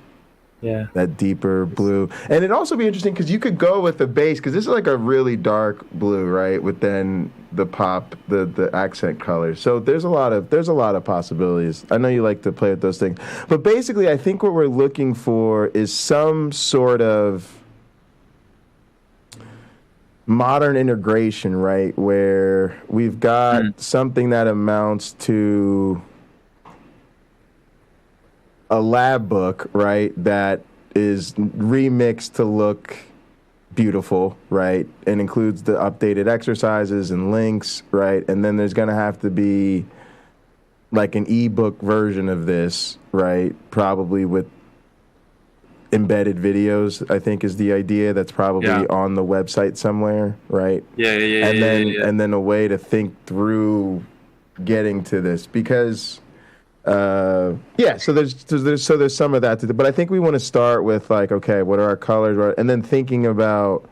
Yeah. That deeper blue. And it'd also be interesting because you could go with the base because this is like a really dark blue, right? With then the pop, the accent colors. So there's a lot of possibilities. I know you like to play with those things. But basically I think what we're looking for is some sort of modern integration, right? Where we've got something that amounts to a lab book, right, that is remixed to look beautiful, right, and includes the updated exercises and links, right, and then there's going to have to be like an ebook version of this, right, probably with embedded videos, I think is the idea. That's probably on the website somewhere, right? Yeah. And then a way to think through getting to this because so there's some of that to do, but I think we want to start with like, okay, what are our colors, and then thinking about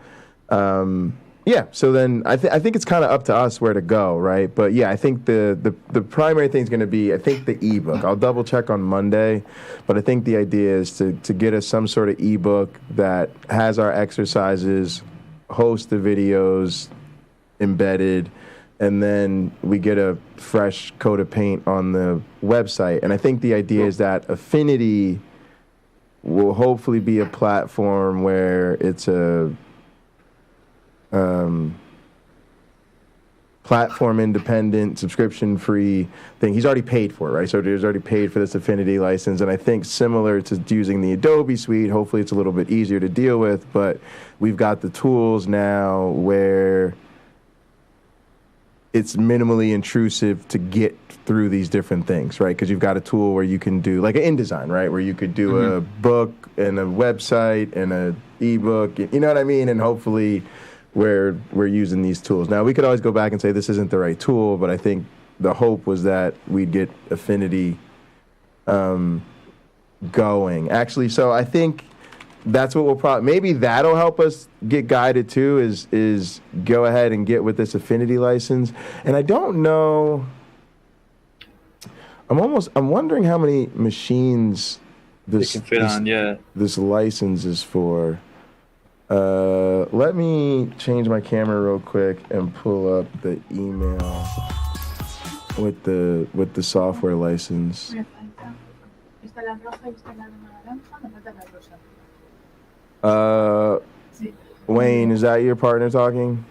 so then I think it's kind of up to us where to go, right? But yeah, I think the primary thing is going to be, I think, the ebook. I'll double check on Monday, but I think the idea is to get us some sort of ebook that has our exercises, host the videos embedded, and then we get a fresh coat of paint on the website. And I think the idea is that Affinity will hopefully be a platform platform independent, subscription free thing. He's already paid for it, right? So he's already paid for this Affinity license. And I think similar to using the Adobe suite, hopefully it's a little bit easier to deal with, but we've got the tools now where it's minimally intrusive to get through these different things, right? Because you've got a tool where you can do, like an InDesign, right? Where you could do a book and a website and a ebook, you know what I mean? And hopefully we're using these tools. Now, we could always go back and say this isn't the right tool, but I think the hope was that we'd get Affinity going. Actually, so I think that's what we'll probably, maybe that'll help us get guided too, is go ahead and get with this Affinity license. And I don't know, I'm wondering how many machines this can fit on, this license is for. Let me change my camera real quick and pull up the email with the software license. Wayne, is that your partner talking?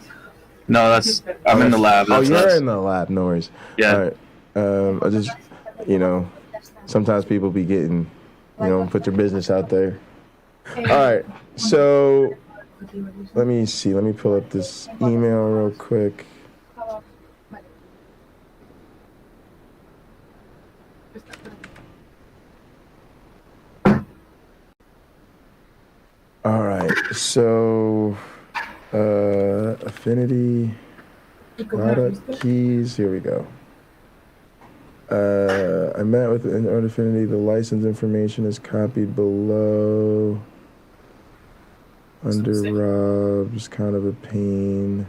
No, I'm in the lab. You're in the lab. No worries. Yeah. All right. I just, sometimes people be getting, put your business out there. All right. So let me see. Let me pull up this email real quick. All right, so Affinity product keys. Here we go. I met with Affinity. The license information is copied below. Under Rob, just kind of a pain.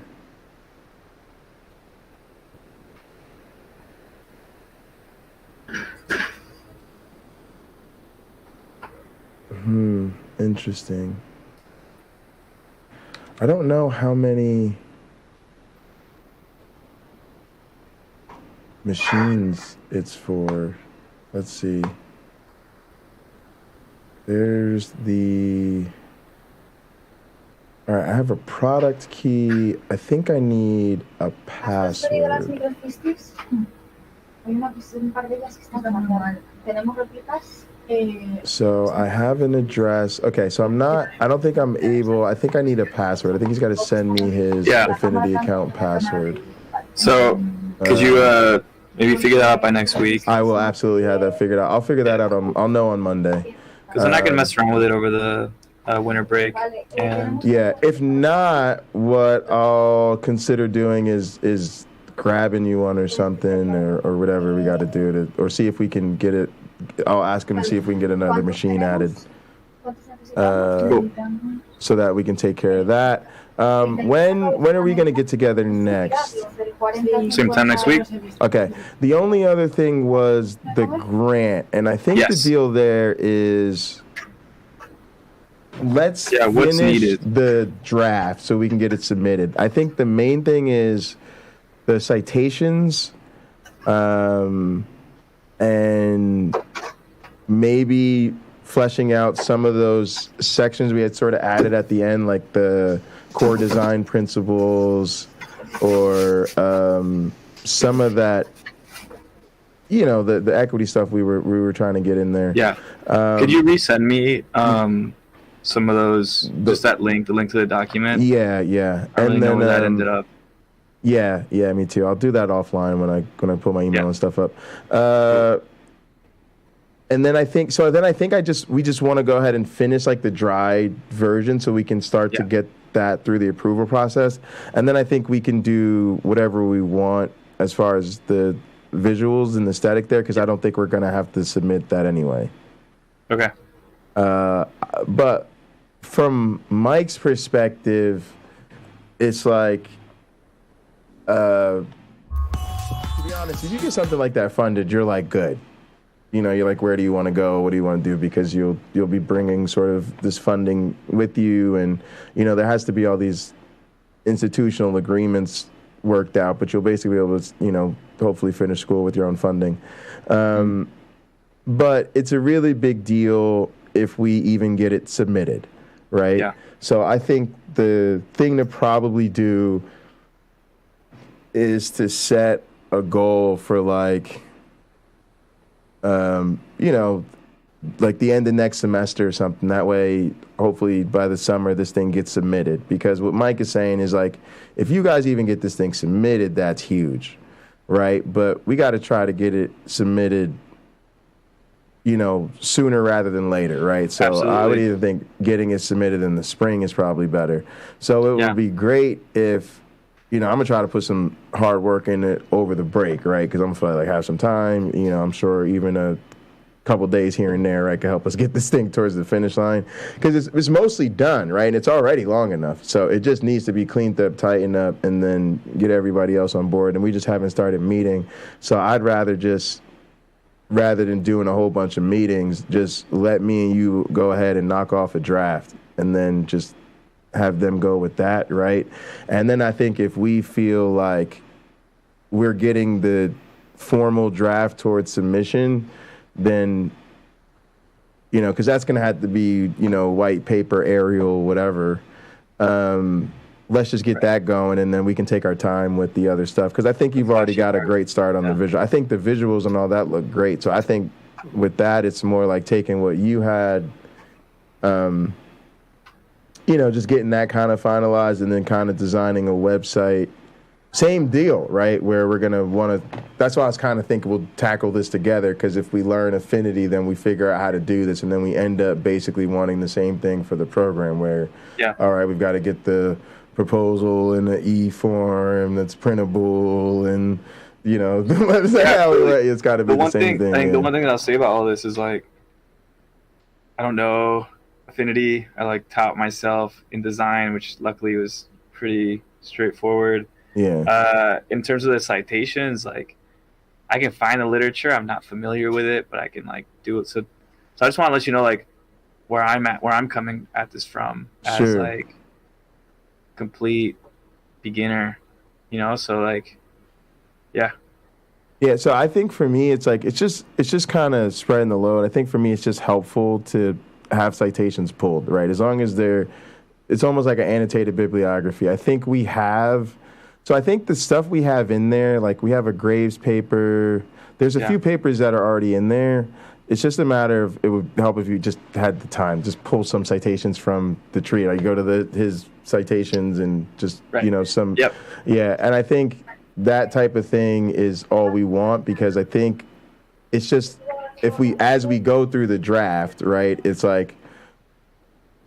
Interesting. I don't know how many machines it's for. Let's see. There's the... All right, I have a product key. I think I need a password. So I have an address. Okay, so I don't think I'm able, I think I need a password. I think he's got to send me his Affinity account password. So could you maybe figure that out by next week? I will absolutely have that figured out. I'll figure that out. I'll know on Monday. Because I'm not going to mess around with it over the winter break. And yeah, if not, what I'll consider doing is grabbing you one or something or whatever we got to do or see if we can get it. I'll ask him to see if we can get another machine added so that we can take care of that. When are we going to get together next? Same time next week. Okay. The only other thing was the grant, and I think the deal there is let's finish the draft so we can get it submitted. I think the main thing is the citations, and maybe fleshing out some of those sections we had sort of added at the end, like the core design principles or some of that, the equity stuff we were trying to get in there. Yeah. Could you resend me some of those, just that link, the link to the document? Yeah. I don't really know where that ended up. Yeah, me too. I'll do that offline when I put my email and stuff up. And then I think we just want to go ahead and finish like the dry version so we can start to get that through the approval process. And then I think we can do whatever we want as far as the visuals and the aesthetic there, because I don't think we're going to have to submit that anyway. Okay. But from Mike's perspective, it's like, to be honest, if you get something like that funded, you're like good. You're like, where do you want to go? What do you want to do? Because you'll be bringing sort of this funding with you, and there has to be all these institutional agreements worked out, but you'll basically be able to hopefully finish school with your own funding. But it's a really big deal if we even get it submitted, right? Yeah. So I think the thing to probably do is to set a goal for like, you know, like the end of next semester or something. That way, hopefully by the summer, this thing gets submitted. Because what Mike is saying is like, if you guys even get this thing submitted, that's huge, right? But we got to try to get it submitted, you know, sooner rather than later, right? So Absolutely. I would even think getting it submitted in the spring is probably better. So it would be great if, you know, I'm going to try to put some hard work in it over the break, right? Because I'm going to like have some time, you know, I'm sure even a couple days here and there, right, can help us get this thing towards the finish line. Because it's mostly done, right? And it's already long enough. So it just needs to be cleaned up, tightened up, and then get everybody else on board. And we just haven't started meeting. So I'd rather than doing a whole bunch of meetings, just let me and you go ahead and knock off a draft and then just have them go with that, right? And then I think if we feel like we're getting the formal draft towards submission, then, you know, because that's going to have to be, you know, white paper, aerial, whatever. Let's just get that going, and then we can take our time with the other stuff. Because I think you've already got a great start on the visual. I think the visuals and all that look great. So I think with that, it's more like taking what you had, you know, just getting that kind of finalized and then kind of designing a website. Same deal, right? Where we're going to want to, that's why I was kind of thinking we'll tackle this together, because if we learn Affinity, then we figure out how to do this, and then we end up basically wanting the same thing for the program where, all right, we've got to get the proposal in the e-form that's printable, and, you know, it's got to be the same thing. I think the one thing that I'll say about all this is, like, I don't know Affinity. I, like, taught myself in design, which luckily was pretty straightforward. Yeah. In terms of the citations, like, I can find the literature. I'm not familiar with it, but I can like do it. So I just want to let you know, like, where I'm coming at this from as like complete beginner, you know? So like, yeah. Yeah. So I think for me, it's like, it's just kind of spreading the load. I think for me, it's just helpful to have citations pulled, right? As long as it's almost like an annotated bibliography. I think we have. So I think the stuff we have in there, like we have a Graves paper. There's a few papers that are already in there. It's just a matter of, it would help if you just had the time, just pull some citations from the tree. Like you go to his citations and just, you know, some. Yep. Yeah. And I think that type of thing is all we want, because I think it's just, as we go through the draft, right, it's like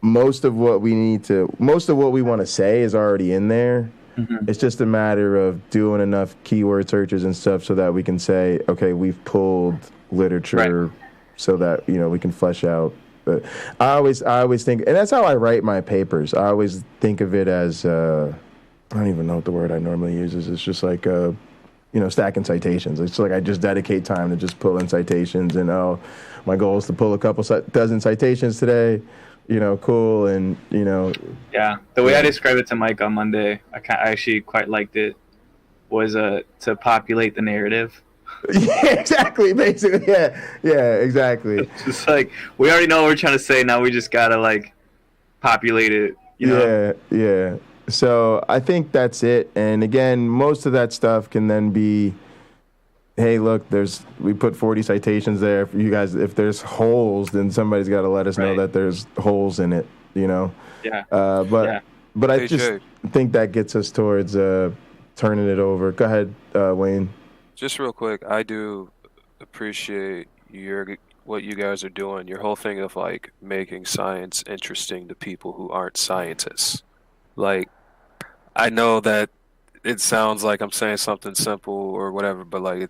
most of what we want to say is already in there. Mm-hmm. It's just a matter of doing enough keyword searches and stuff so that we can say, okay, we've pulled literature so that, you know, we can flesh out. But I always think, and that's how I write my papers. I always think of it as, I don't even know what the word I normally use is. It's just like, you know, stacking citations. It's like I just dedicate time to just pull in citations, and my goal is to pull a couple dozen citations today. You know, cool, and, you know. Yeah, the way I described it to Mike on Monday, I actually quite liked it, was to populate the narrative. Yeah, exactly, basically, yeah, exactly. It's just like, we already know what we're trying to say, now we just gotta, like, populate it, you know? Yeah. So I think that's it, and again, most of that stuff can then be, hey, look, we put 40 citations there. For you guys, if there's holes, then somebody's got to let us know that there's holes in it, you know? Yeah. But I just think that gets us towards turning it over. Go ahead, Wayne. Just real quick, I do appreciate what you guys are doing. Your whole thing of like making science interesting to people who aren't scientists. Like, I know that it sounds like I'm saying something simple or whatever, but like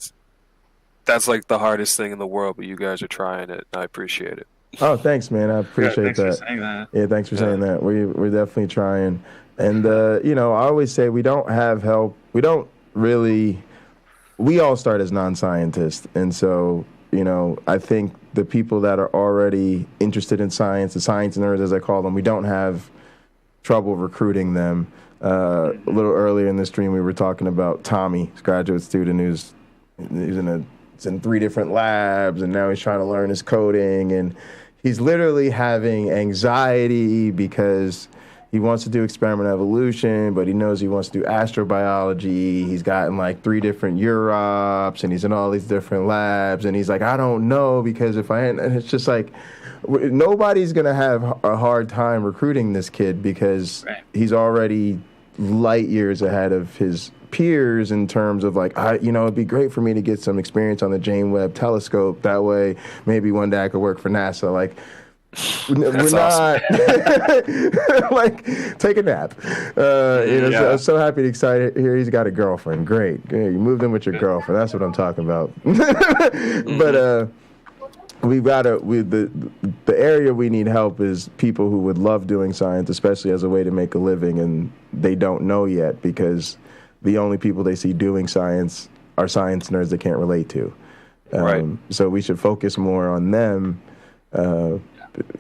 that's like the hardest thing in the world, but you guys are trying it. I appreciate it. Oh, thanks, man. I appreciate thanks that. for saying that. Yeah, thanks for saying that. We're definitely trying. And, you know, I always say we don't have help. We all start as non-scientists. And so, you know, I think the people that are already interested in science, the science nerds, as I call them, we don't have trouble recruiting them. A little earlier in the stream, we were talking about Tommy, his graduate student who's in 3 different labs, and now he's trying to learn his coding, and he's literally having anxiety because he wants to do experimental evolution, but he knows he wants to do astrobiology. He's gotten like 3 different Europs, and he's in all these different labs. And he's like, I don't know, because and it's just like, nobody's going to have a hard time recruiting this kid because he's already light years ahead of his peers in terms of like, it'd be great for me to get some experience on the James Webb Telescope. That way, maybe one day I could work for NASA. Like, we're not like, take a nap. So I'm so happy and excited here. He's got a girlfriend. Great. You moved in with your girlfriend. That's what I'm talking about. But the area we need help is people who would love doing science, especially as a way to make a living, and they don't know yet because the only people they see doing science are science nerds they can't relate to. So we should focus more on them.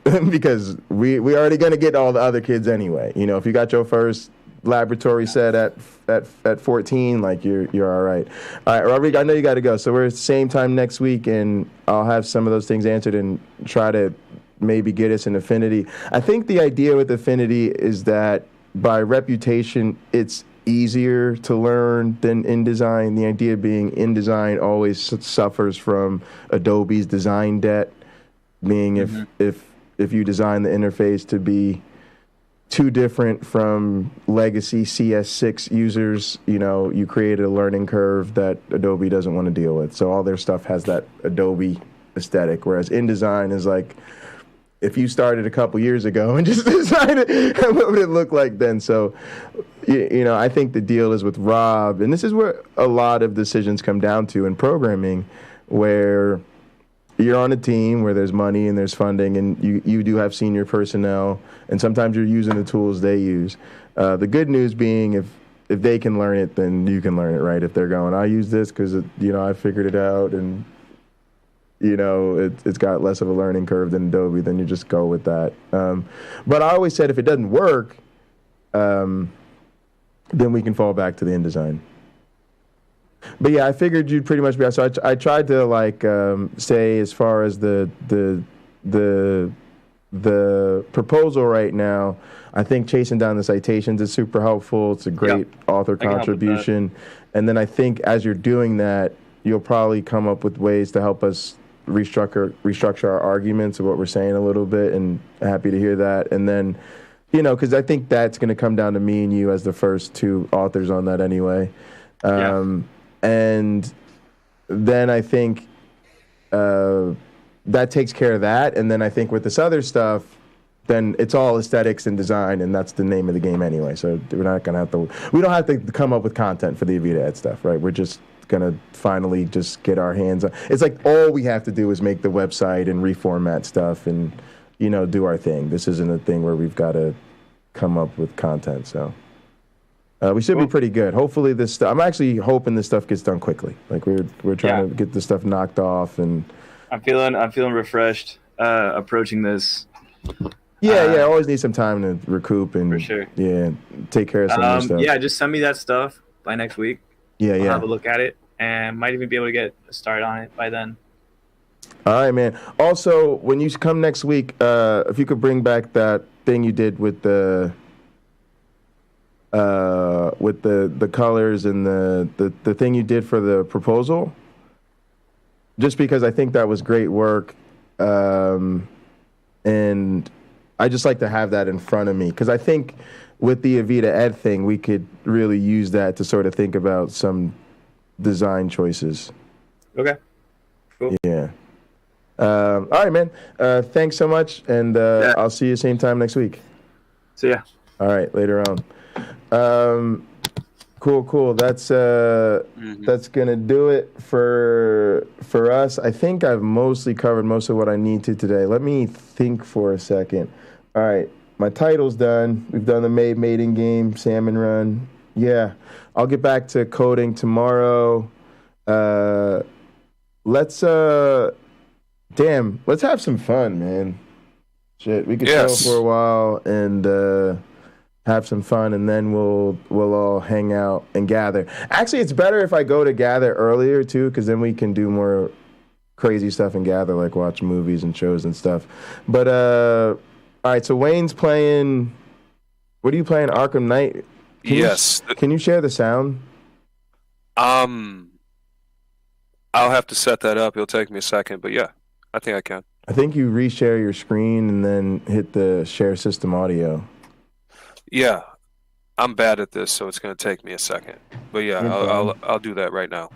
Because we already going to get all the other kids anyway. If you got your first laboratory set at 14, like you're all right. All right, Rodrigo, I know you got to go. So we're at the same time next week, and I'll have some of those things answered and try to maybe get us an affinity. I think the idea with affinity is that by reputation, it's easier to learn than InDesign. The idea being InDesign always suffers from Adobe's design debt. Meaning if you design the interface to be too different from legacy CS6 users, you created a learning curve that Adobe doesn't want to deal with. So all their stuff has that Adobe aesthetic, whereas InDesign is like, if you started a couple years ago and just designed it, what would it look like then? So, I think the deal is with Rob, and this is where a lot of decisions come down to in programming, where you're on a team where there's money and there's funding, and you do have senior personnel, and sometimes you're using the tools they use. The good news being if they can learn it, then you can learn it, right? If they're going, I use this because I figured it out, and it's got less of a learning curve than Adobe, then you just go with that. But I always said if it doesn't work, then we can fall back to the InDesign. But yeah, I figured you'd pretty much be. So I tried to say as far as the proposal right now. I think chasing down the citations is super helpful. It's a great author contribution. And then I think as you're doing that, you'll probably come up with ways to help us restructure our arguments of what we're saying a little bit. And happy to hear that. And then, because I think that's going to come down to me and you as the first 2 authors on that anyway. And then I think that takes care of that. And then I think with this other stuff, then it's all aesthetics and design, and that's the name of the game anyway. So we're not going to we don't have to come up with content for the Avita Ed stuff, right? We're just going to finally just get our hands on. It's like all we have to do is make the website and reformat stuff and, do our thing. This isn't a thing where we've got to come up with content, so. We should be pretty good. Hopefully this stuff, I'm actually hoping this stuff gets done quickly. Like we're trying to get this stuff knocked off, and I'm feeling refreshed approaching this. I always need some time to recoup and for sure. Take care of some of this stuff. Yeah, just send me that stuff by next week. I'll have a look at it and might even be able to get a start on it by then. All right, man. Also, when you come next week, if you could bring back that thing you did with the colors and the thing you did for the proposal, just because I think that was great work, and I just like to have that in front of me, because I think with the Avita Ed thing, we could really use that to sort of think about some design choices. Okay. Cool. Yeah. All right, man. Thanks so much, and I'll see you same time next week. See ya. All right, later on. Cool. That's gonna do it for us. I think I've mostly covered most of what I need to today. Let me think for a second. All right, my title's done. We've done the MABE mating game, Salmon run. Yeah, I'll get back to coding tomorrow. Let's have some fun, man. Shit, we could chill for a while and have some fun, and then we'll all hang out and gather. Actually, it's better if I go to gather earlier too, because then we can do more crazy stuff and gather, like watch movies and shows and stuff. But all right, so Wayne's playing What are you playing, Arkham Knight? Can you share the sound? I'll have to set that up. It'll take me a second, but yeah, I think I can. I think you reshare your screen and then hit the share system audio. Yeah, I'm bad at this, so it's going to take me a second. But yeah, I'll do that right now.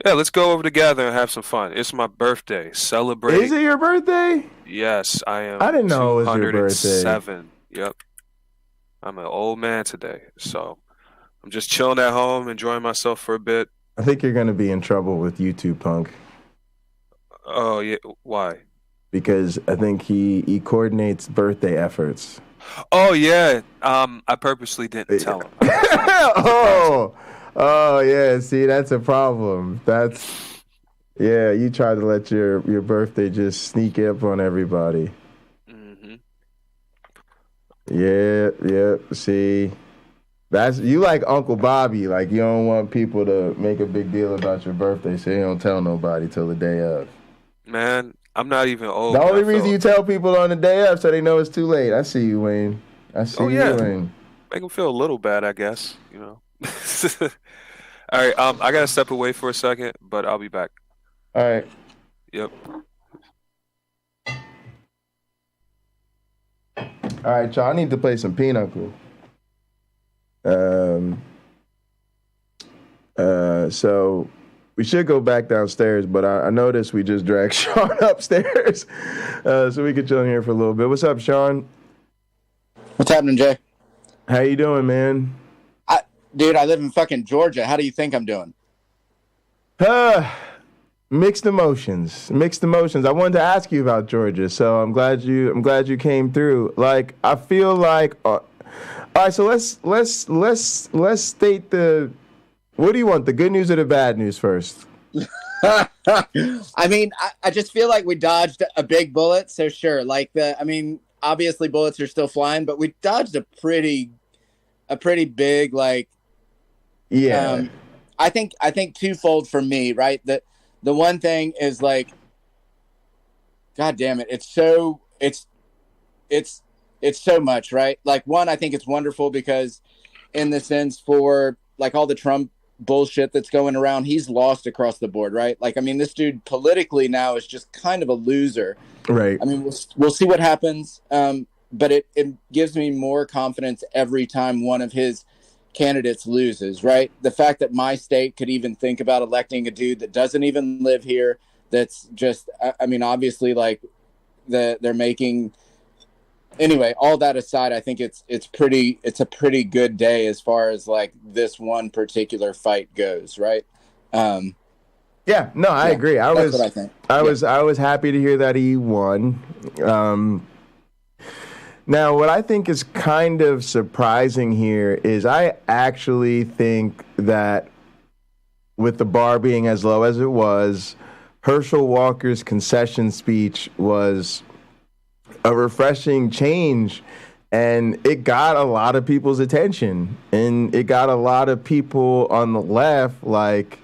Yeah, let's go over together and have some fun. It's my birthday. Celebrate. Is it your birthday? Yes, I am. I didn't know it was your birthday. 207. Yep. I'm an old man today, so I'm just chilling at home, enjoying myself for a bit. I think you're going to be in trouble with YouTube, Punk. Oh, yeah. Why? Because I think he coordinates birthday efforts. Oh, yeah. I purposely didn't tell him. Oh, yeah. See, that's a problem. Yeah, you tried to let your birthday just sneak up on everybody. Mm-hmm. Yeah. See, you like Uncle Bobby. Like, you don't want people to make a big deal about your birthday, so you don't tell nobody till the day of. Man, I'm not even old. The only reason you tell people on the day of so they know it's too late. I see you, Wayne. You, Wayne. Make them feel a little bad, I guess. You know. All right. I gotta step away for a second, but I'll be back. All right. Yep. All right, y'all. I need to play some Pinochle. So we should go back downstairs, but I noticed we just dragged Sean upstairs, so we could chill in here for a little bit. What's up, Sean? What's happening, Jay? How you doing, man? Dude, I live in fucking Georgia. How do you think I'm doing? Mixed emotions. I wanted to ask you about Georgia, so I'm glad you came through. Like, I feel like, all right. So let's state the. What do you want? The good news or the bad news first? I mean, I just feel like we dodged a big bullet. So sure, obviously bullets are still flying, but we dodged a pretty big, like. Yeah. I think twofold for me, right? The one thing is like, God damn it, it's so much, right? Like, one, I think it's wonderful because in the sense for like all the Trump bullshit that's going around, he's lost across the board, right? Like, I mean, this dude politically now is just kind of a loser. Right. I mean, we'll see what happens. But it gives me more confidence every time one of his candidates loses, right? The fact that my state could even think about electing a dude that doesn't even live here, that's just, I mean, obviously, like, they're making. Anyway, all that aside, I think it's a pretty good day as far as like this one particular fight goes, right? Yeah, no, I agree. I was happy to hear that he won. Now, what I think is kind of surprising here is I actually think that with the bar being as low as it was, Herschel Walker's concession speech was a refreshing change, and it got a lot of people's attention, and it got a lot of people on the left, like,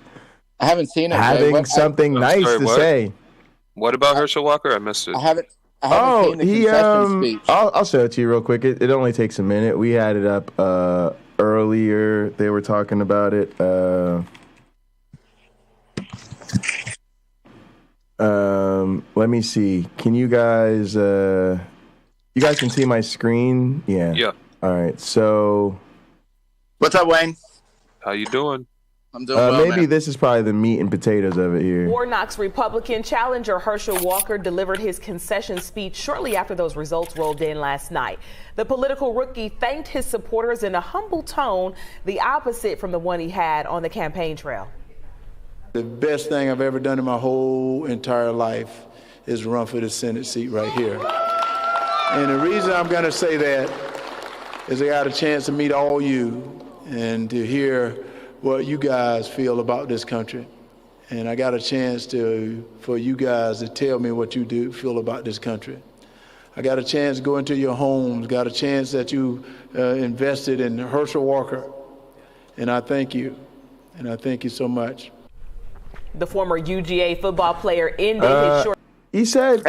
I haven't seen it, having something nice to say. What about Herschel Walker? I missed it. I haven't seen the concession speech. I'll show it to you real quick. It only takes a minute. We had it up earlier. They were talking about it. Let me see. Can you guys can see my screen? Yeah. Yeah. All right. So, what's up, Wayne? How you doing? I'm doing well, maybe man. This is probably the meat and potatoes of it here. Warnock's Republican challenger Herschel Walker delivered his concession speech shortly after those results rolled in last night. The political rookie thanked his supporters in a humble tone, the opposite from the one he had on the campaign trail. The best thing I've ever done in my whole entire life is run for the Senate seat right here. And the reason I'm going to say that is I got a chance to meet all you and to hear what you guys feel about this country. And I got a chance for you guys to tell me what you do feel about this country. I got a chance to go into your homes, got a chance that you invested in Herschel Walker. And I thank you. And I thank you so much. The former UGA football player ended his short. He said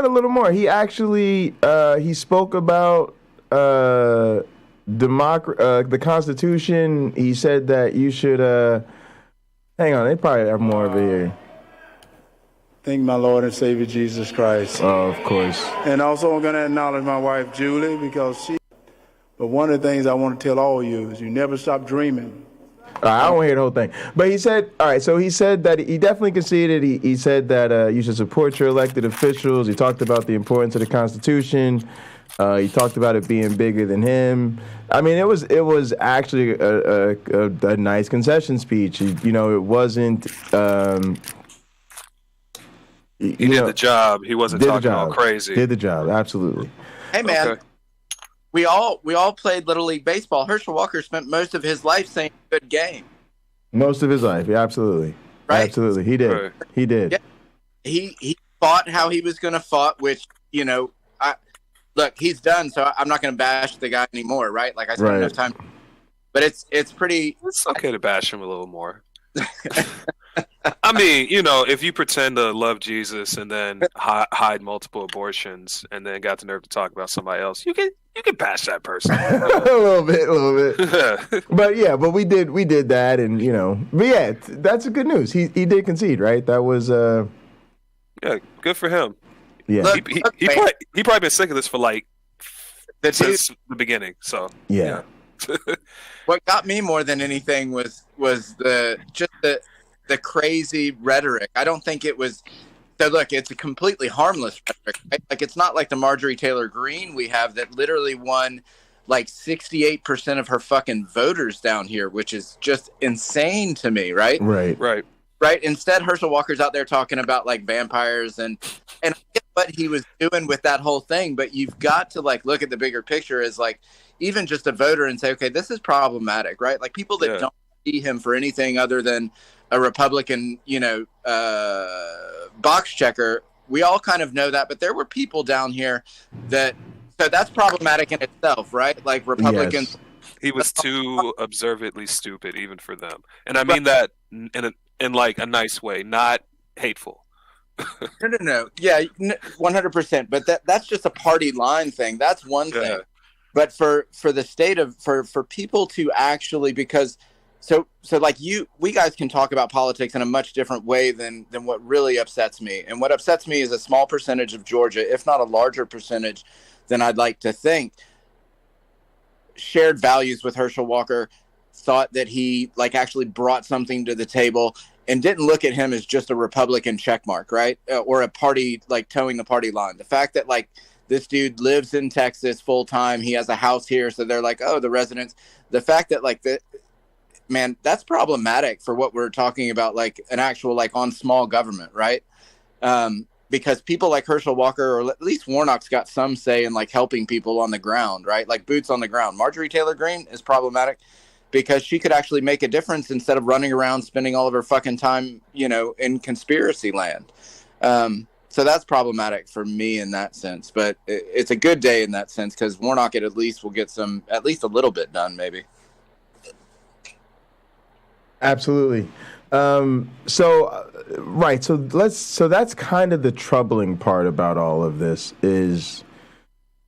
a little more. He actually he spoke about the Constitution. He said that you should. Hang on, they probably have more over here. Thank my Lord and Savior Jesus Christ. Oh, of course. And also I'm going to acknowledge my wife, Julie, because but one of the things I want to tell all of you is you never stop dreaming. I don't want to hear the whole thing. But he said, all right, so he said that he definitely conceded. He said that you should support your elected officials. He talked about the importance of the Constitution. He talked about it being bigger than him. I mean, it was actually a nice concession speech. It wasn't... He did the job. He wasn't talking all crazy. Did the job, absolutely. Hey, man. Okay. We all played Little League Baseball. Herschel Walker spent most of his life saying good game. Most of his life, yeah, absolutely. Right? Absolutely. He did. Right. He did. Yeah. He fought how he was going to fight, which, look, he's done, so I'm not going to bash the guy anymore, right? Like, I spent enough time. But it's pretty... It's okay to bash him a little more. I mean, if you pretend to love Jesus and then hide multiple abortions and then got the nerve to talk about somebody else, you can bash that person. a little bit. but we did that, and but yeah, that's a good news. He did concede, right? That was yeah, good for him. Yeah, look, he probably been sick of this for since the beginning. So yeah. What got me more than anything was the crazy rhetoric. I don't think it was. So look, it's a completely harmless rhetoric. Right? Like, it's not like the Marjorie Taylor Greene we have that literally won like 68% of her fucking voters down here, which is just insane to me. Right. Instead, Herschel Walker's out there talking about like vampires and I get what he was doing with that whole thing, but you've got to look at the bigger picture as even just a voter and say, okay, this is problematic, right? Like, people that don't see him for anything other than a Republican, box checker. We all kind of know that, but there were people down here so that's problematic in itself, right? Like, Republicans. Yes. He was too observantly stupid, even for them, and I mean that in like a nice way, not hateful. No. Yeah, 100%. But that's just a party line thing. That's one thing. But for the state of for people to actually, because so like we guys can talk about politics in a much different way than what really upsets me. And what upsets me is a small percentage of Georgia, if not a larger percentage than I'd like to think, shared values with Herschel Walker, thought that he actually brought something to the table, and didn't look at him as just a Republican checkmark, right? Or a party, towing the party line. The fact that this dude lives in Texas full time, he has a house here, so they're like, oh, the residents. The fact that man, that's problematic for what we're talking about, an actual on small government, right? Because people like Herschel Walker, or at least Warnock's got some say in helping people on the ground, right? Like boots on the ground. Marjorie Taylor Greene is problematic because she could actually make a difference instead of running around spending all of her fucking time, in conspiracy land. So that's problematic for me in that sense. But it's a good day in that sense because Warnock at least will get at least a little bit done, maybe. Absolutely. So that's kind of the troubling part about all of this is,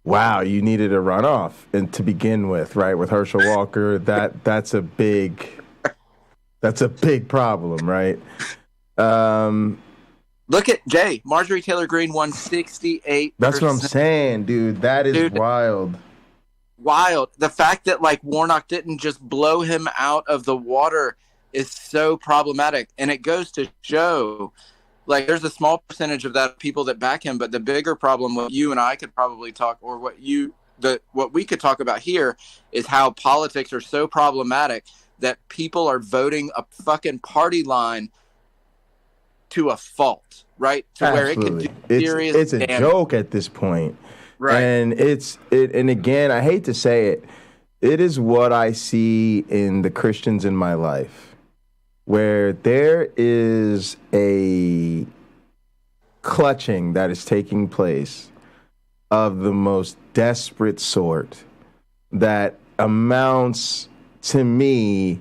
wow, you needed a runoff and to begin with, right? With Herschel Walker, that's a big problem, right? Look at Jay. Marjorie Taylor Greene won 68%. That's what I'm saying, dude. That is wild. Wild. The fact that Warnock didn't just blow him out of the water is so problematic, and it goes to show there's a small percentage of that people that back him, but the bigger problem, what you and I could probably talk, or what we could talk about here, is how politics are so problematic that people are voting a fucking party line to a fault, right? To Absolutely. Where it can do serious it's a damage. Joke at this point, right? And and again, I hate to say it, it is what I see in the Christians in my life, where there is a clutching that is taking place of the most desperate sort that amounts to me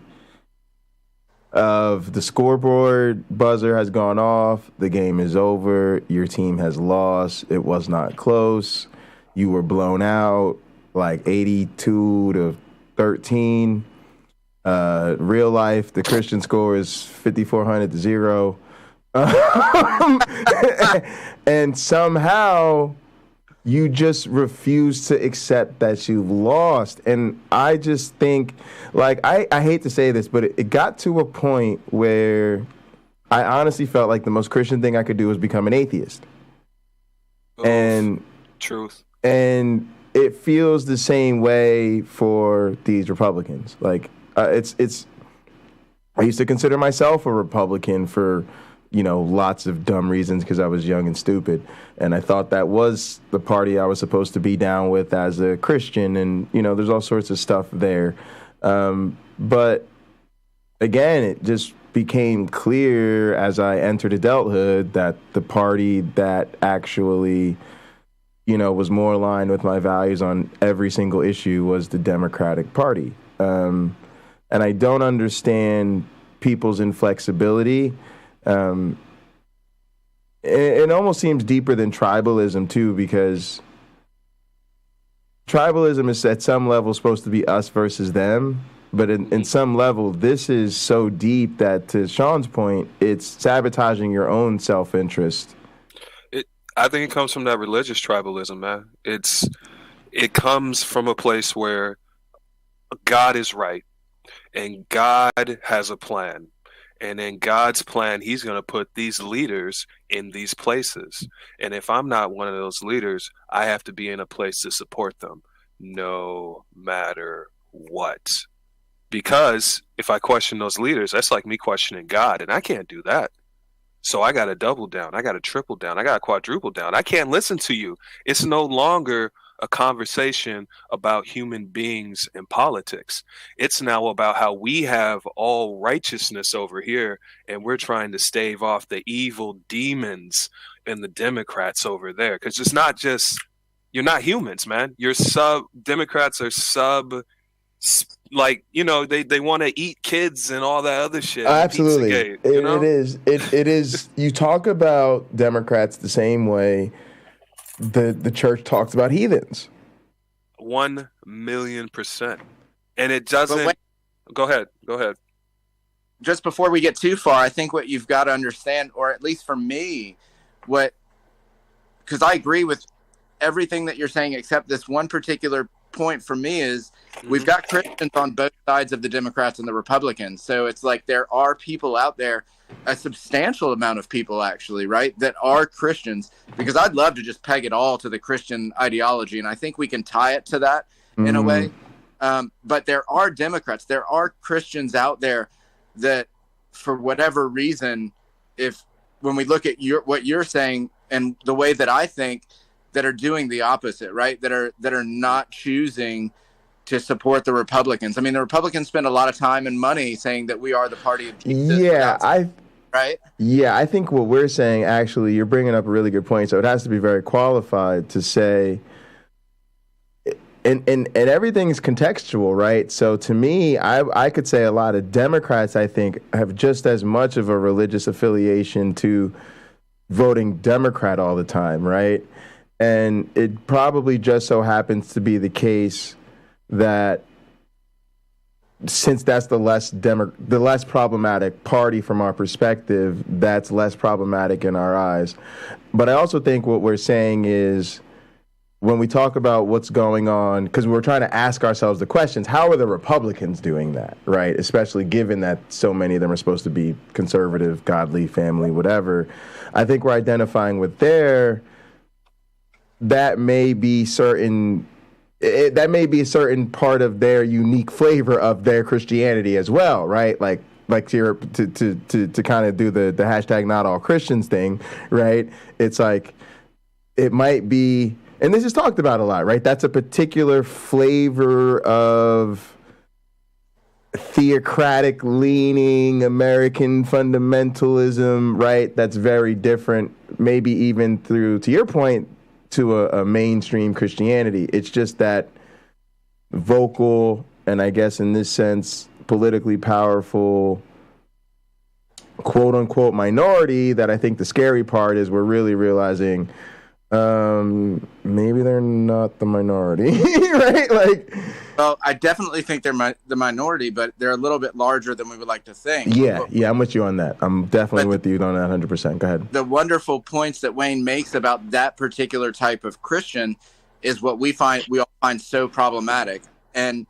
of the scoreboard buzzer has gone off, the game is over, your team has lost, it was not close, you were blown out, like 82-13. Real life, the Christian score is 5,400-0. And somehow you just refuse to accept that you've lost. And I just think, like, I hate to say this, but it got to a point where I honestly felt like the most Christian thing I could do was become an atheist. Oof. And truth. And it feels the same way for these Republicans. Like, it's. I used to consider myself a Republican for, lots of dumb reasons because I was young and stupid, and I thought that was the party I was supposed to be down with as a Christian, and there's all sorts of stuff there. But again, it just became clear as I entered adulthood that the party that actually, was more aligned with my values on every single issue was the Democratic Party. And I don't understand people's inflexibility. It almost seems deeper than tribalism, too, because tribalism is at some level supposed to be us versus them. But in some level, this is so deep that, to Sean's point, it's sabotaging your own self-interest. I think it comes from that religious tribalism, man. It comes from a place where God is right and God has a plan. And in God's plan, he's going to put these leaders in these places. And if I'm not one of those leaders, I have to be in a place to support them, no matter what. Because if I question those leaders, that's like me questioning God, and I can't do that. So I got to double down. I got to triple down. I got to quadruple down. I can't listen to you. It's no longer a conversation about human beings and politics. It's now about how we have all righteousness over here, and we're trying to stave off the evil demons and the Democrats over there. Because it's not just, you're not humans, man. Democrats are like, they want to eat kids and all that other shit. Absolutely. Pizzagate, It is. You talk about Democrats the same way the church talks about heathens. 1,000,000%. And it doesn't. Go ahead. Just before we get too far, I think what you've got to understand, or at least for me, because I agree with everything that you're saying, except this one particular point for me is we've got Christians on both sides of the Democrats and the Republicans. So it's like there are people out there, a substantial amount of people actually, right, that are Christians, because I'd love to just peg it all to the Christian ideology. And I think we can tie it to that in a way. But there are Democrats, there are Christians out there that for whatever reason, when we look at what you're saying and the way that I think, that are doing the opposite, right? That are not choosing to support the Republicans. I mean, the Republicans spend a lot of time and money saying that we are the party of Jesus. Right? Yeah, I think what we're saying, actually, you're bringing up a really good point. So it has to be very qualified to say, and everything's contextual, right? So to me, I could say a lot of Democrats, I think, have just as much of a religious affiliation to voting Democrat all the time, right? And it probably just so happens to be the case that since that's the less problematic party from our perspective, that's less problematic in our eyes. But I also think what we're saying is when we talk about what's going on, because we're trying to ask ourselves the questions, how are the Republicans doing that, right? Especially given that so many of them are supposed to be conservative, godly, family, whatever. I think we're identifying with that may be a certain part of their unique flavor of their Christianity as well, right? Like to kind of do the hashtag not all Christians thing, right? It's like it might be, and this is talked about a lot, right? That's a particular flavor of theocratic leaning American fundamentalism, right? That's very different, maybe even through, to your point, to a mainstream Christianity. It's just that vocal and I guess in this sense politically powerful quote unquote minority that I think the scary part is we're really realizing Maybe they're not the minority, right? Like, well, I definitely think they're the minority, but they're a little bit larger than we would like to think. Yeah, I'm with you on that. I'm definitely with you on that 100%. Go ahead. The wonderful points that Wayne makes about that particular type of Christian is what we all find so problematic. And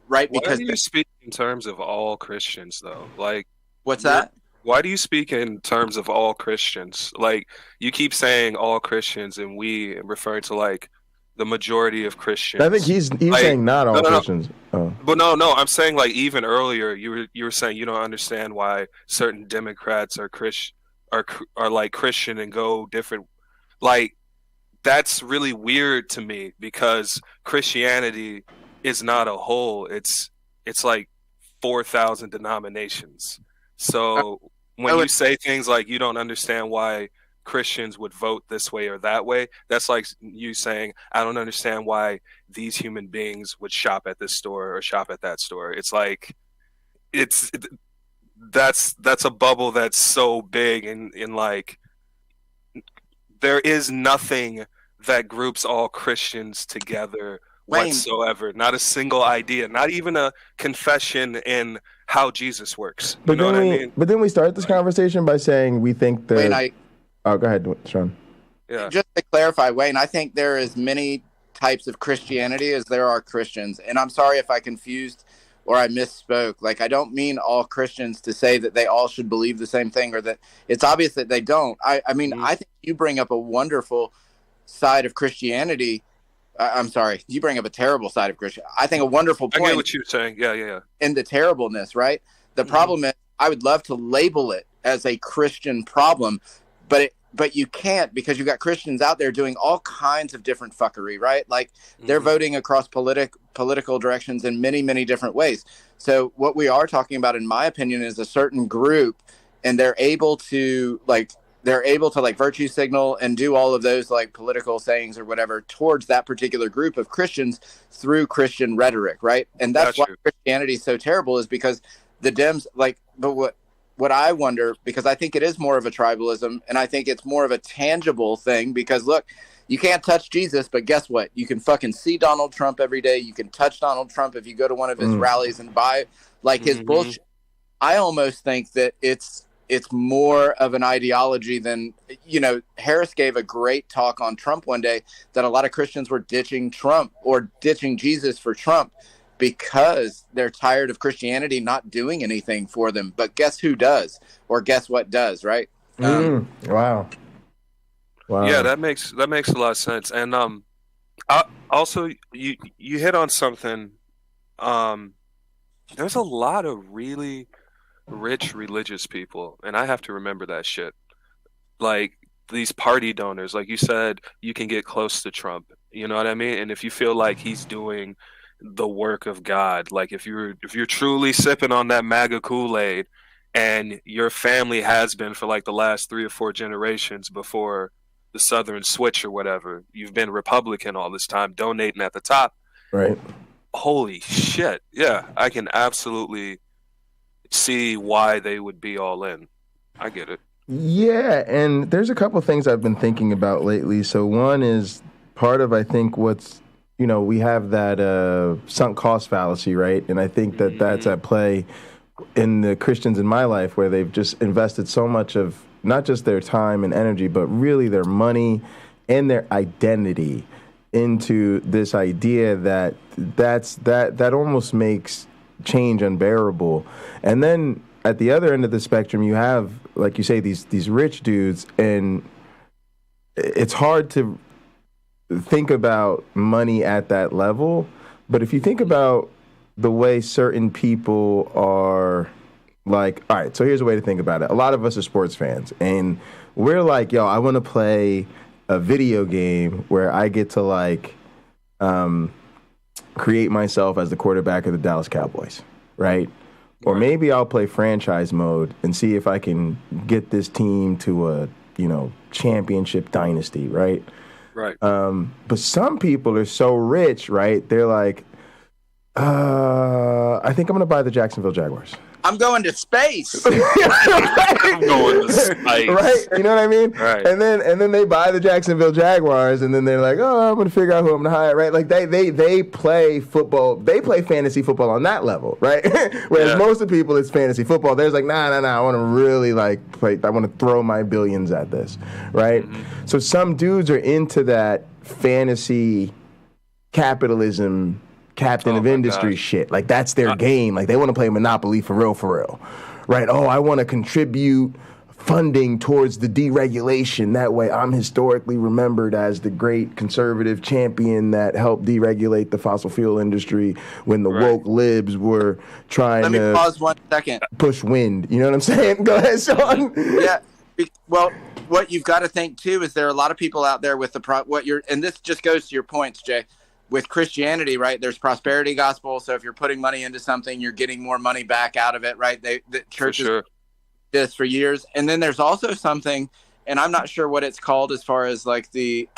because why do you speak in terms of all Christians though? Like, what's that? Why do you speak in terms of all Christians? Like, you keep saying all Christians, and we referring to like the majority of Christians. I think he's like, saying not all Christians. Oh. But no, I'm saying like even earlier you were saying you don't understand why certain Democrats are like Christian and go different. Like, that's really weird to me because Christianity is not a whole. It's like 4,000 denominations. So when you say things like you don't understand why Christians would vote this way or that way, that's like you saying, I don't understand why these human beings would shop at this store or shop at that store. It's like, that's a bubble that's so big and like, there is nothing that groups all Christians together whatsoever. Not a single idea, not even a confession in how Jesus works. But then we start this conversation by saying we think that. Wayne, oh, go ahead, Sean. Yeah. Just to clarify, Wayne, I think there are as many types of Christianity as there are Christians. And I'm sorry if I confused or I misspoke. Like, I don't mean all Christians to say that they all should believe the same thing or that it's obvious that they don't. I mean, I think you bring up a wonderful side of Christianity. I'm sorry, you bring up a terrible side of Christianity. I think a wonderful point. I get what you're saying. Yeah. In the terribleness, right? The problem is, I would love to label it as a Christian problem, but you can't, because you've got Christians out there doing all kinds of different fuckery, right? Like, they're voting across political directions in many, many different ways. So what we are talking about, in my opinion, is a certain group, and they're able to virtue signal and do all of those like political sayings or whatever towards that particular group of Christians through Christian rhetoric, right? And that's why Christianity is so terrible, is because the Dems, like, but what I wonder, because I think it is more of a tribalism, and I think it's more of a tangible thing, because look, you can't touch Jesus, but guess what? You can fucking see Donald Trump every day. You can touch Donald Trump if you go to one of his rallies and buy like his bullshit. I almost think that it's more of an ideology than, Harris gave a great talk on Trump one day that a lot of Christians were ditching Trump or ditching Jesus for Trump because they're tired of Christianity not doing anything for them. But guess who does? Or guess what does, right? Wow. Yeah, that makes a lot of sense. And also you hit on something. There's a lot of really rich religious people, and I have to remember that shit. Like, these party donors, like you said, you can get close to Trump, you know what I mean? And if you feel like he's doing the work of God, like if you're truly sipping on that MAGA Kool-Aid, and your family has been for like the last 3 or 4 generations before the Southern switch or whatever, you've been Republican all this time, donating at the top, right? Holy shit. Yeah, I can absolutely see why they would be all in. I get it. Yeah, and there's a couple things I've been thinking about lately. So one is part of, I think, what's, we have that sunk cost fallacy, right? And I think that that's at play in the Christians in my life, where they've just invested so much of not just their time and energy, but really their money and their identity into this idea that almost makes change unbearable. And then at the other end of the spectrum, you have, like you say, these rich dudes, and it's hard to think about money at that level. But if you think about the way certain people are, like, all right, so here's a way to think about it. A lot of us are sports fans, and we're like, yo, I want to play a video game where I get to like create myself as the quarterback of the Dallas Cowboys, right? Or maybe I'll play franchise mode and see if I can get this team to a, championship dynasty, right? Right. But some people are so rich, right? They're like, I think I'm going to buy the Jacksonville Jaguars. I'm going to space. I'm going to space. Right? You know what I mean? Right. And then they buy the Jacksonville Jaguars, and then they're like, oh, I'm going to figure out who I'm going to hire, right? Like they play football. They play fantasy football on that level, right? Whereas most of the people, it's fantasy football. There's like, nah. I want to really play. I want to throw my billions at this, right? Mm-hmm. So some dudes are into that fantasy capitalism, captain of industry shit. Like that's their game. Like they want to play Monopoly for real, right? Oh, I want to contribute funding towards the deregulation. That way I'm historically remembered as the great conservative champion that helped deregulate the fossil fuel industry when the woke libs were trying to... Let me pause 1 second. ...push wind. You know what I'm saying? Go ahead, Sean. Yeah. Well, what you've got to think, too, is there are a lot of people out there with and this just goes to your points, Jay. With Christianity, right, there's prosperity gospel. So if you're putting money into something, you're getting more money back out of it, right? The churches this for years. And then there's also something, and I'm not sure what it's called as far as like the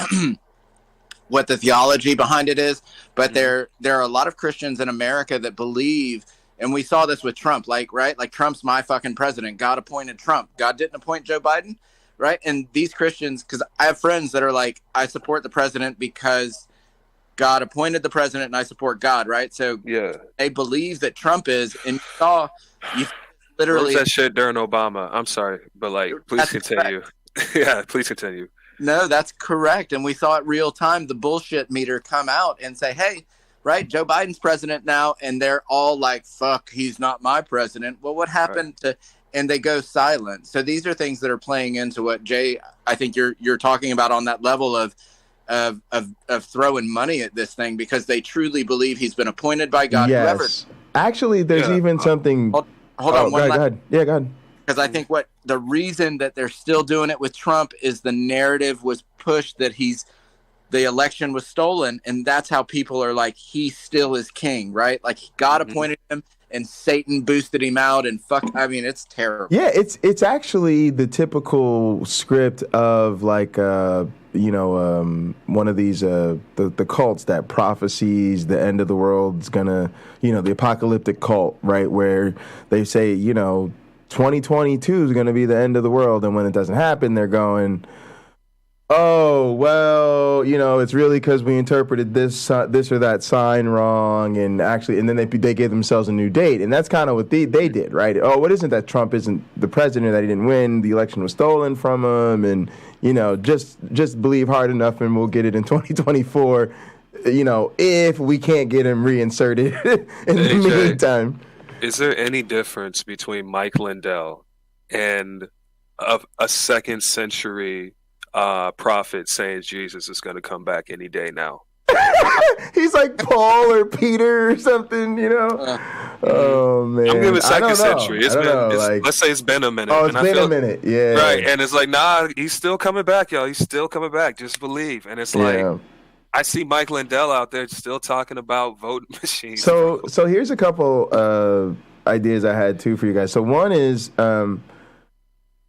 what the theology behind it is, but there are a lot of Christians in America that believe, and we saw this with Trump, like Trump's my fucking president. God appointed Trump. God didn't appoint Joe Biden, right? And these Christians, because I have friends that are like, I support the president because God appointed the president and I support God, right? So they believe that Trump is, and you literally... What was that shit during Obama? I'm sorry, but like, please continue. Yeah, please continue. No, that's correct. And we saw it real time, the bullshit meter come out and say, hey, right, Joe Biden's president now, and they're all like, fuck, he's not my president. Well, what happened to... And they go silent. So these are things that are playing into what, Jay, I think you're talking about on that level of throwing money at this thing because they truly believe he's been appointed by God. Yes. Whoever. Actually, there's even something... Hold on. Go ahead. Yeah, go ahead. Because I think the reason that they're still doing it with Trump is the narrative was pushed that the election was stolen, and that's how people are like, he still is king, right? Like God appointed him, and Satan boosted him out, and I mean, it's terrible. Yeah, it's actually the typical script of like one of these the cults that prophesies the end of the world's gonna, the apocalyptic cult, right? Where they say, 2022 is gonna be the end of the world, and when it doesn't happen, they're going, oh, well, it's really because we interpreted this or that sign wrong, and then they gave themselves a new date, and that's kind of what they did, right? Oh, what isn't that Trump isn't the president, that he didn't win, the election was stolen from him, and just believe hard enough, and we'll get it in 2024. If we can't get him reinserted in the meantime. Is there any difference between Mike Lindell and a second century prophet saying Jesus is going to come back any day now? He's like Paul or Peter or something, Oh man, I'm giving second century. Let's say it's been a minute. Oh, it's been a minute, yeah. Right, and it's like, nah, he's still coming back, y'all. He's still coming back. Just believe. And it's like, I see Mike Lindell out there still talking about voting machines. So here's a couple ideas I had too for you guys. So one is,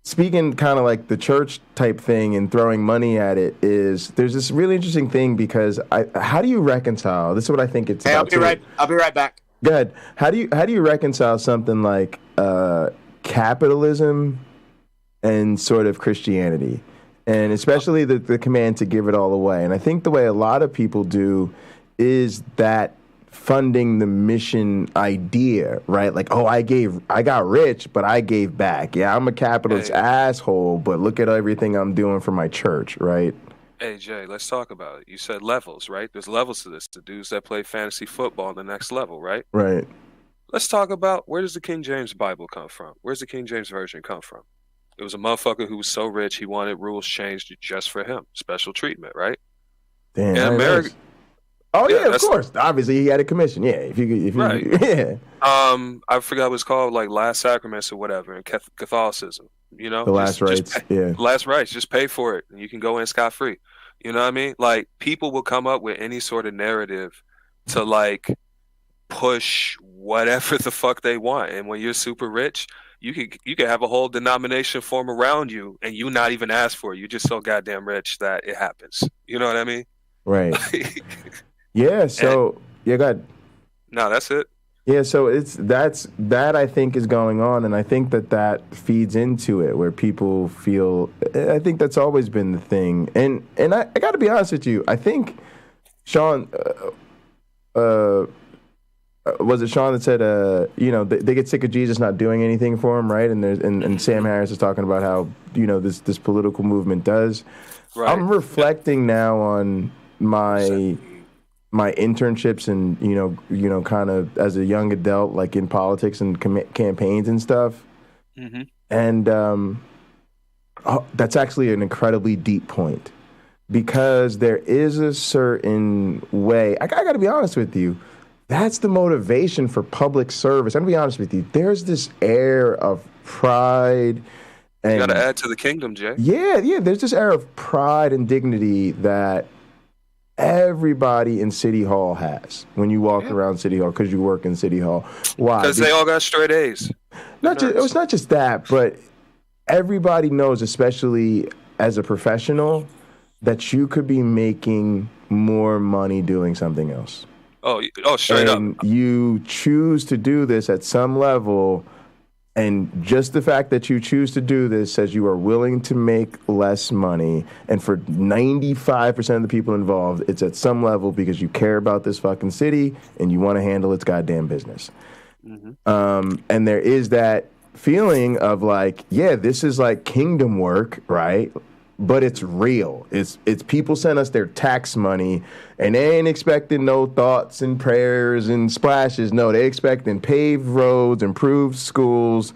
speaking kind of like the church type thing and throwing money at it, is there's this really interesting thing because how do you reconcile? This is what I think it's about. I'll be right back. Go ahead. How do you reconcile something like capitalism and sort of Christianity, and especially the command to give it all away? And I think the way a lot of people do is that funding the mission idea, right? Like, oh, I got rich, but I gave back. Yeah, I'm a capitalist asshole, but look at everything I'm doing for my church, right? Hey, Jay, let's talk about it. You said levels, right? There's levels to this. The dudes that play fantasy football on the next level, right? Right. Let's talk about, where does the King James Bible come from? Where's the King James Version come from? It was a motherfucker who was so rich he wanted rules changed just for him. Special treatment, right? Damn. In America... Oh yeah, of course. Obviously, he had a commission. Yeah, if you yeah. I forgot what it's called, like Last Sacraments or whatever in Catholicism. The last rites. Last rites. Just pay for it, and you can go in scot free. You know what I mean? Like, people will come up with any sort of narrative to like push whatever the fuck they want. And when you're super rich, you can have a whole denomination form around you, and you not even ask for it. You're just so goddamn rich that it happens. You know what I mean? Right. Yeah, so, go ahead. No, that's it. Yeah, so that I think is going on, and I think that feeds into it, where people feel. I think that's always been the thing, and I got to be honest with you. I think Sean, was it Sean that said, they get sick of Jesus not doing anything for them, right? And Sam Harris is talking about how this political movement does. Right. I'm reflecting now on my internships and kind of as a young adult, like in politics and campaigns and stuff. Mm-hmm. And that's actually an incredibly deep point, because there is a certain way. I got to be honest with you. That's the motivation for public service. I'm going to be honest with you. There's this air of pride. And, you got to add to the kingdom, Jay. Yeah. There's this air of pride and dignity that everybody in City Hall has when you walk around City Hall, because you work in City Hall. Why? Because they all got straight A's. It's not just that, but everybody knows, especially as a professional, that you could be making more money doing something else. Oh, straight and up. You choose to do this at some level, and just the fact that you choose to do this says you are willing to make less money. And for 95% of the people involved, it's at some level because you care about this fucking city and you want to handle its goddamn business. Mm-hmm. And there is that feeling of like, yeah, this is like kingdom work, right? But it's real. It's people send us their tax money, and they ain't expecting no thoughts and prayers and splashes. No, they expecting paved roads, improved schools,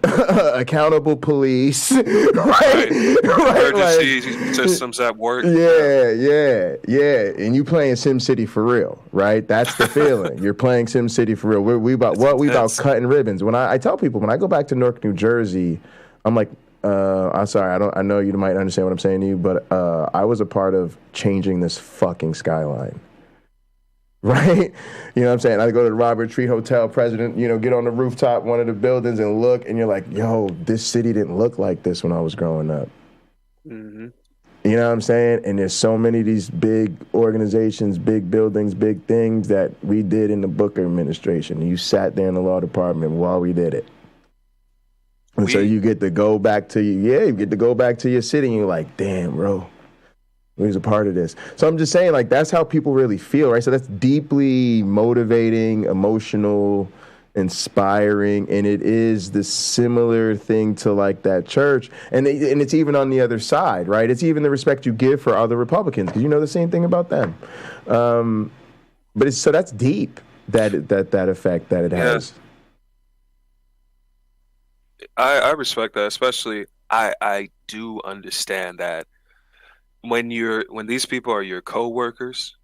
accountable police, right? Emergency systems at work. Yeah. And you playing SimCity for real, right? That's the feeling. You're playing SimCity for real. We about cutting ribbons. When I tell people, when I go back to Newark, New Jersey, I'm like, I'm sorry, I know you might understand what I'm saying to you, but I was a part of changing this fucking skyline. Right? You know what I'm saying? I go to the Robert Treat Hotel, president, get on the rooftop, one of the buildings, and look, and you're like, yo, this city didn't look like this when I was growing up. Mm-hmm. You know what I'm saying? And there's so many of these big organizations, big buildings, big things that we did in the Booker administration. You sat there in the law department while we did it. And so you get to go back to your city, and you're like, damn, bro, we was a part of this. So I'm just saying, like, that's how people really feel, right? So that's deeply motivating, emotional, inspiring, and it is the similar thing to like that church, and it's even on the other side, right? It's even the respect you give for other Republicans, because you know the same thing about them. But so that's deep, that effect that it has. I respect that, especially I do understand that when these people are your co-workers,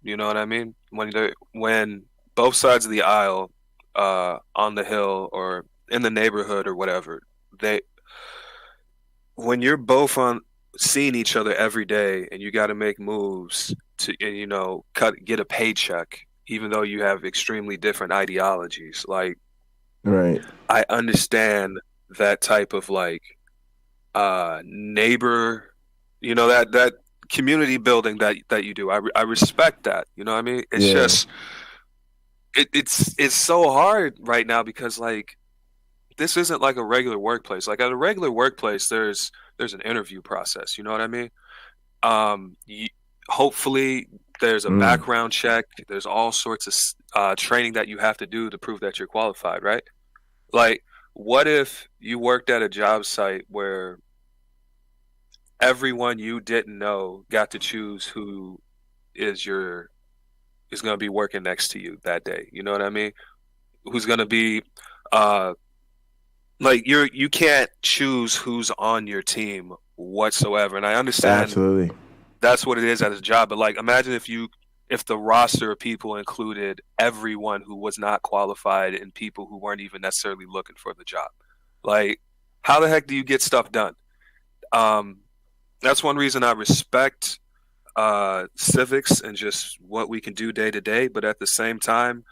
you know what I mean? When both sides of the aisle, on the Hill or in the neighborhood or whatever, when you're both seeing each other every day and you got to make moves to get a paycheck, even though you have extremely different ideologies, like. Right. I understand that type of like neighbor, that community building that you do. I respect that. You know what I mean? It's just it's so hard right now because like this isn't like a regular workplace. Like at a regular workplace, there's an interview process. You know what I mean? Hopefully there's a background check. There's all sorts of training that you have to do to prove that you're qualified, right? Like, what if you worked at a job site where everyone you didn't know got to choose who is going to be working next to you that day? You know what I mean? Who's going to be like you can't choose who's on your team whatsoever. And I understand absolutely that's what it is as a job. But like, imagine if the roster of people included everyone who was not qualified and people who weren't even necessarily looking for the job. Like, how the heck do you get stuff done? That's one reason I respect civics and just what we can do day to day. But at the same time,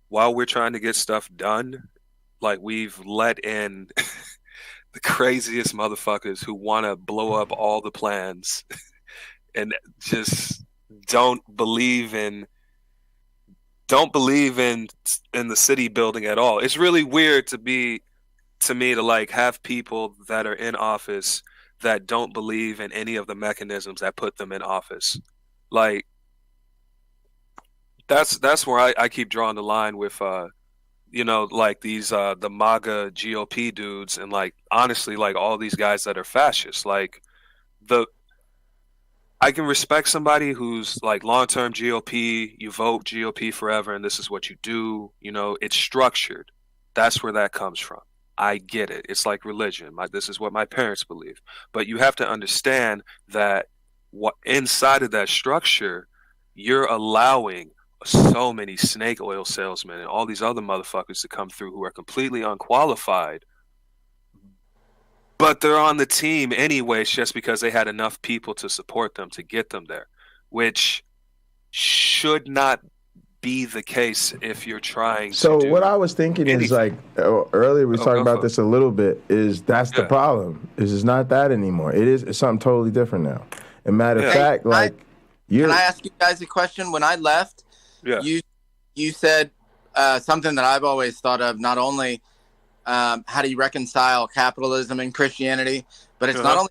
while we're trying to get stuff done, like we've let in the craziest motherfuckers who want to blow up all the plans and just don't believe in don't believe in the city building at all. It's really weird to me to like have people that are in office that don't believe in any of the mechanisms that put them in office. Like that's where I keep drawing the line with like these the MAGA GOP dudes, and like honestly like all these guys that are fascists. Like I can respect somebody who's like long-term GOP, you vote GOP forever and this is what you do, it's structured. That's where that comes from. I get it. It's like religion. This is what my parents believe. But you have to understand that what inside of that structure, you're allowing so many snake oil salesmen and all these other motherfuckers to come through who are completely unqualified, but they're on the team anyways just because they had enough people to support them to get them there, which should not be the case if you're trying so to what I was thinking is like earlier we were talking about this a little bit, is that's the problem, is it's not that anymore. It's something totally different now. And matter of fact, can I ask you guys a question? When I left, you said something that I've always thought of, not only how do you reconcile capitalism and Christianity, but it's not only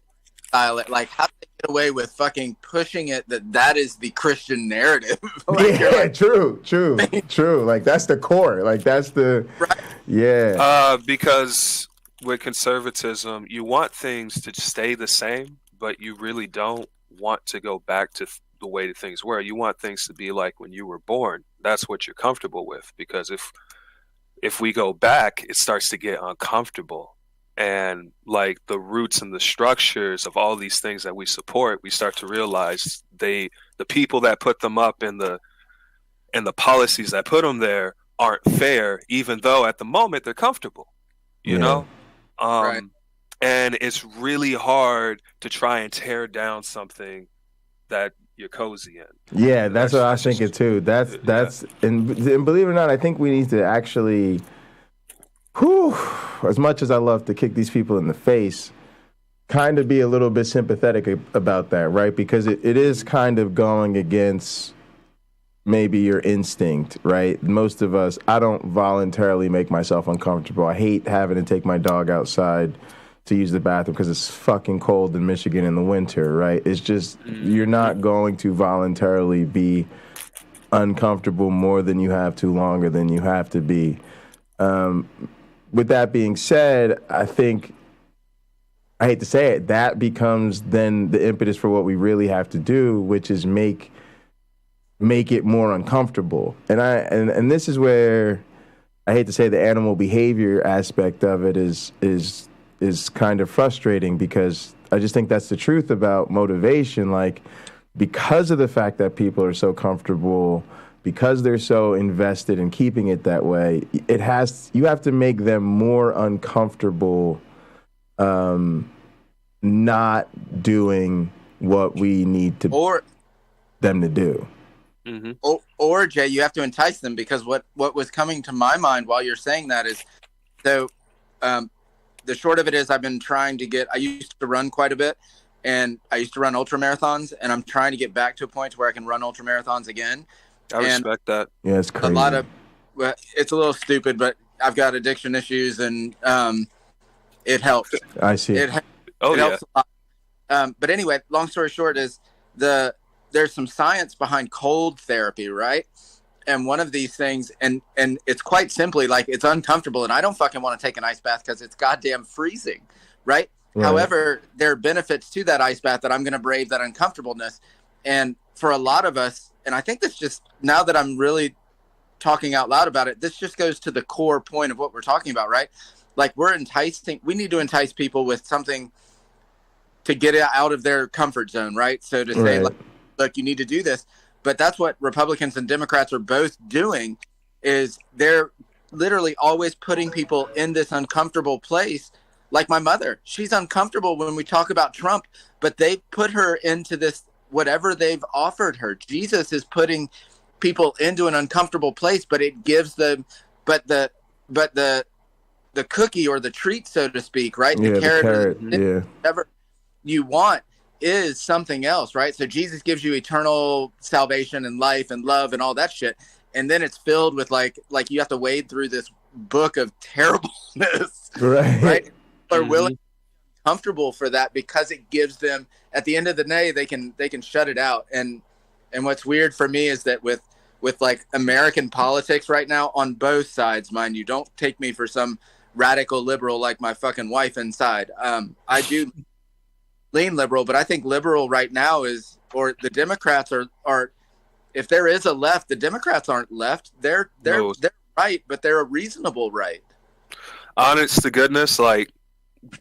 reconcile it, like how do they get away with fucking pushing it that is the Christian narrative? True. Like that's the core. Like that's the because with conservatism, you want things to stay the same, but you really don't want to go back to the way that things were. You want things to be like when you were born. That's what you're comfortable with, because if we go back, it starts to get uncomfortable. And like the roots and the structures of all these things that we support, we start to realize the people that put them up and the policies that put them there aren't fair, even though at the moment they're comfortable, you know? And it's really hard to try and tear down something that you're cozy in. Yeah, that's what I was thinking too. That's and believe it or not, I think we need to actually, as much as I love to kick these people in the face, kind of be a little bit sympathetic about that, right? Because it is kind of going against maybe your instinct, right? Most of us, I don't voluntarily make myself uncomfortable. I hate having to take my dog outside to use the bathroom because it's fucking cold in Michigan in the winter, right? It's just, you're not going to voluntarily be uncomfortable more than you have to, longer than you have to be. With that being said, I think, I hate to say it, that becomes then the impetus for what we really have to do, which is make it more uncomfortable. And this is where I hate to say the animal behavior aspect of it is kind of frustrating, because I just think that's the truth about motivation. Like, because of the fact that people are so comfortable, because they're so invested in keeping it that way, you have to make them more uncomfortable not doing what we need them to do. Mm-hmm. Or Jay, you have to entice them, because what was coming to my mind while you're saying that is, so the short of it is, I've been trying to I used to run quite a bit, and I used to run ultra marathons, and I'm trying to get back to a point where I can run ultra marathons again. I respect that. Yeah, it's crazy. It's a little stupid, but I've got addiction issues, and it helps. I see. It helps a lot. But anyway, long story short is there's some science behind cold therapy, right? And one of these things, and it's quite simply like, it's uncomfortable, and I don't fucking want to take an ice bath because it's goddamn freezing, right? However, there are benefits to that ice bath that I'm going to brave that uncomfortableness. And for a lot of us, and I think this just, now that I'm really talking out loud about it, this just goes to the core point of what we're talking about, right? Like, we need to entice people with something to get out of their comfort zone, right? So to say, look, you need to do this. But that's what Republicans and Democrats are both doing, is they're literally always putting people in this uncomfortable place. Like my mother, she's uncomfortable when we talk about Trump, but they put her into this, whatever they've offered her. Jesus is putting people into an uncomfortable place, but it gives them, but the cookie or the treat, so to speak, right? Yeah, the carrot, whatever you want is something else, right? So Jesus gives you eternal salvation and life and love and all that shit. and then it's filled with like you have to wade through this book of terribleness, right? People are willing, comfortable for that because it gives them, at the end of the day, they can shut it out. And what's weird for me is that with like American politics right now on both sides, mind you, don't take me for some radical liberal like my fucking wife inside. I do lean liberal, but I think liberal right now is, or the Democrats are if there is a left, the Democrats aren't left. They're right, but they're a reasonable right. Honest to goodness, like,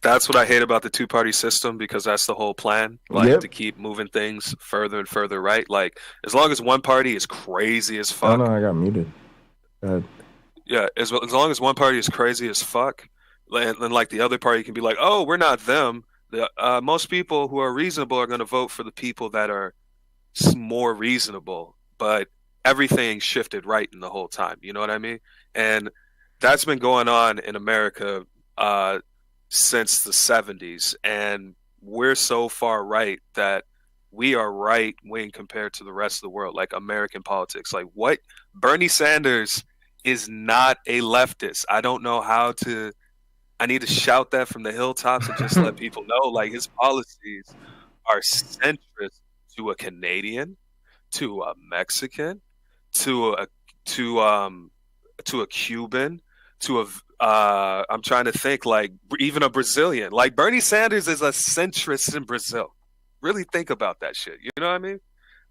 that's what I hate about the two-party system, because that's the whole plan, like, to keep moving things further and further right. Like, as long as one party is crazy as fuck. Oh, no, I got muted. Yeah, as long as one party is crazy as fuck, and like the other party can be like, oh, we're not them. Most people who are reasonable are going to vote for the people that are more reasonable, but everything shifted right in the whole time. You know what I mean? And that's been going on in America since the 70s, and we're so far right that we are right wing compared to the rest of the world, like American politics. Like, what? Bernie Sanders is not a leftist. I don't know how to, I need to shout that from the hilltops and just let people know, like, his policies are centrist to a Canadian, to a Mexican, to a Cuban, to a I'm trying to think, like, even a Brazilian. Like, Bernie Sanders is a centrist in Brazil. Really think about that shit. You know what I mean?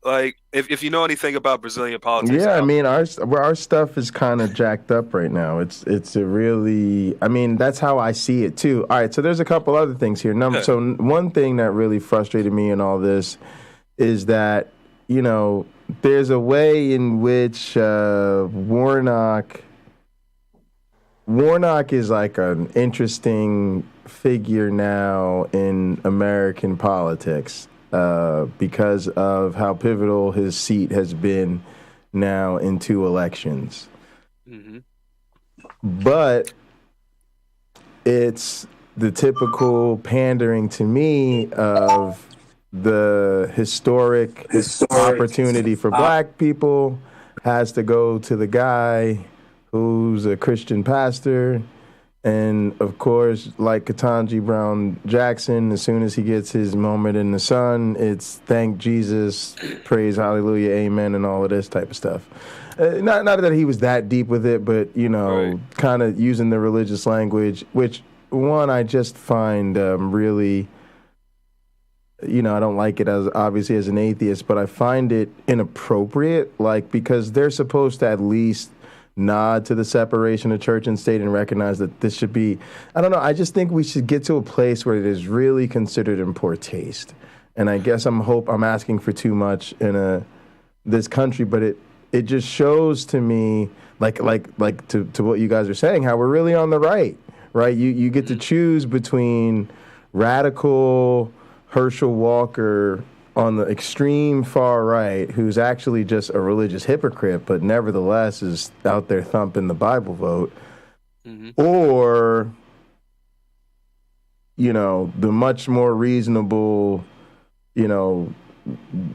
Like, if you know anything about Brazilian politics. Yeah, I mean, our stuff is kind of jacked up right now. It's a really, I mean, that's how I see it too. All right, so there's a couple other things here. So one thing that really frustrated me in all this is that, you know, there's a way in which Warnock is like an interesting figure now in American politics because of how pivotal his seat has been now in 2 elections. Mm-hmm. But it's the typical pandering to me of the historic opportunity for black people has to go to the guy who's a Christian pastor. And of course, like Ketanji Brown Jackson, as soon as he gets his moment in the sun, it's thank Jesus, praise hallelujah, amen, and all of this type of stuff. Not that he was that deep with it, but, you know, kind of using the religious language, which, one, I just find really, you know, I don't like it as obviously as an atheist, but I find it inappropriate, like, because they're supposed to at least nod to the separation of church and state and recognize that this should be, I don't know, I just think we should get to a place where it is really considered in poor taste. And I guess I'm asking for too much in this country, but it just shows to me, like to what you guys are saying, how we're really on the right? You get to choose between radical Herschel Walker on the extreme far right, who's actually just a religious hypocrite, but nevertheless is out there thumping the Bible vote, or, you know, the much more reasonable, you know,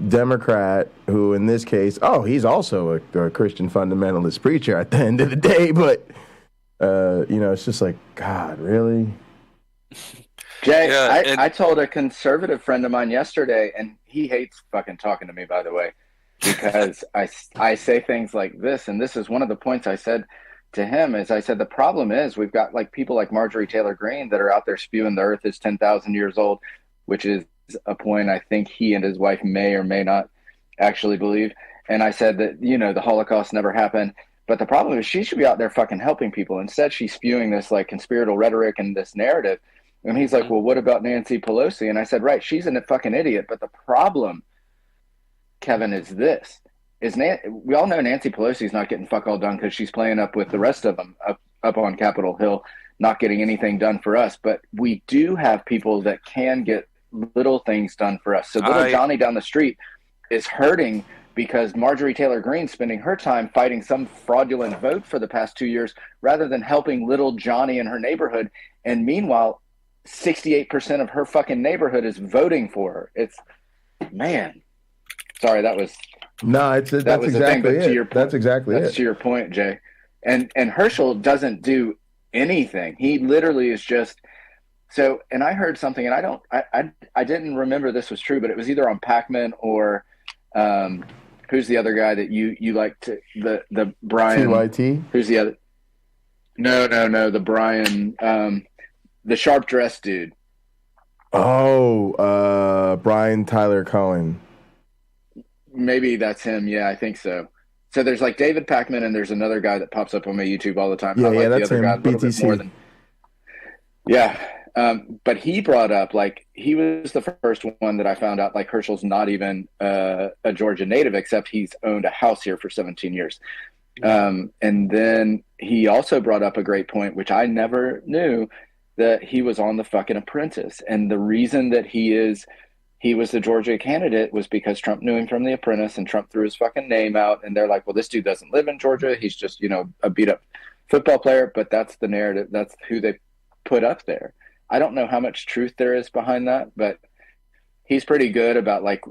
Democrat who, in this case, he's also a Christian fundamentalist preacher at the end of the day, but, you know, it's just like, God, really? Jay, I told a conservative friend of mine yesterday, and he hates fucking talking to me, by the way, because I say things like this, and this is one of the points I said to him, is I said, the problem is we've got like people like Marjorie Taylor Greene that are out there spewing the earth is 10,000 years old, which is a point I think he and his wife may or may not actually believe. And I said that, you know, the Holocaust never happened. But the problem is she should be out there fucking helping people. Instead, she's spewing this like conspiratorial rhetoric and this narrative. And he's like, well, what about Nancy Pelosi? And I said, right, she's a fucking idiot. But the problem, Kevin, is this. We all know Nancy Pelosi's not getting fuck all done because she's playing up with the rest of them up on Capitol Hill, not getting anything done for us. But we do have people that can get little things done for us. So little Johnny down the street is hurting because Marjorie Taylor Greene's spending her time fighting some fraudulent vote for the past 2 years rather than helping little Johnny in her neighborhood. And meanwhile, 68% of her fucking neighborhood is voting for her. It's, man, sorry, that was No, that's exactly it. That's exactly it. That's to your point, Jay. And Herschel doesn't do anything. He literally is just so. And I heard something, and I didn't remember this was true, but it was either on Pac-Man or who's the other guy that you like to the Brian TYT? Who's the other? No, the Brian, the sharp dressed dude. Oh, Brian Tyler Cohen. Maybe that's him. Yeah, I think so. So there's like David Pac-Man, and there's another guy that pops up on my YouTube all the time. Yeah, that's him. BTC. But he brought up, like, he was the first one that I found out, like, Herschel's not even a Georgia native, except he's owned a house here for 17 years. And then he also brought up a great point, which I never knew, that he was on The fucking Apprentice. And the reason that he was the Georgia candidate was because Trump knew him from The Apprentice, and Trump threw his fucking name out. And they're like, well, this dude doesn't live in Georgia. He's just, a beat up football player. But that's the narrative. That's who they put up there. I don't know how much truth there is behind that, but he's pretty good about, like,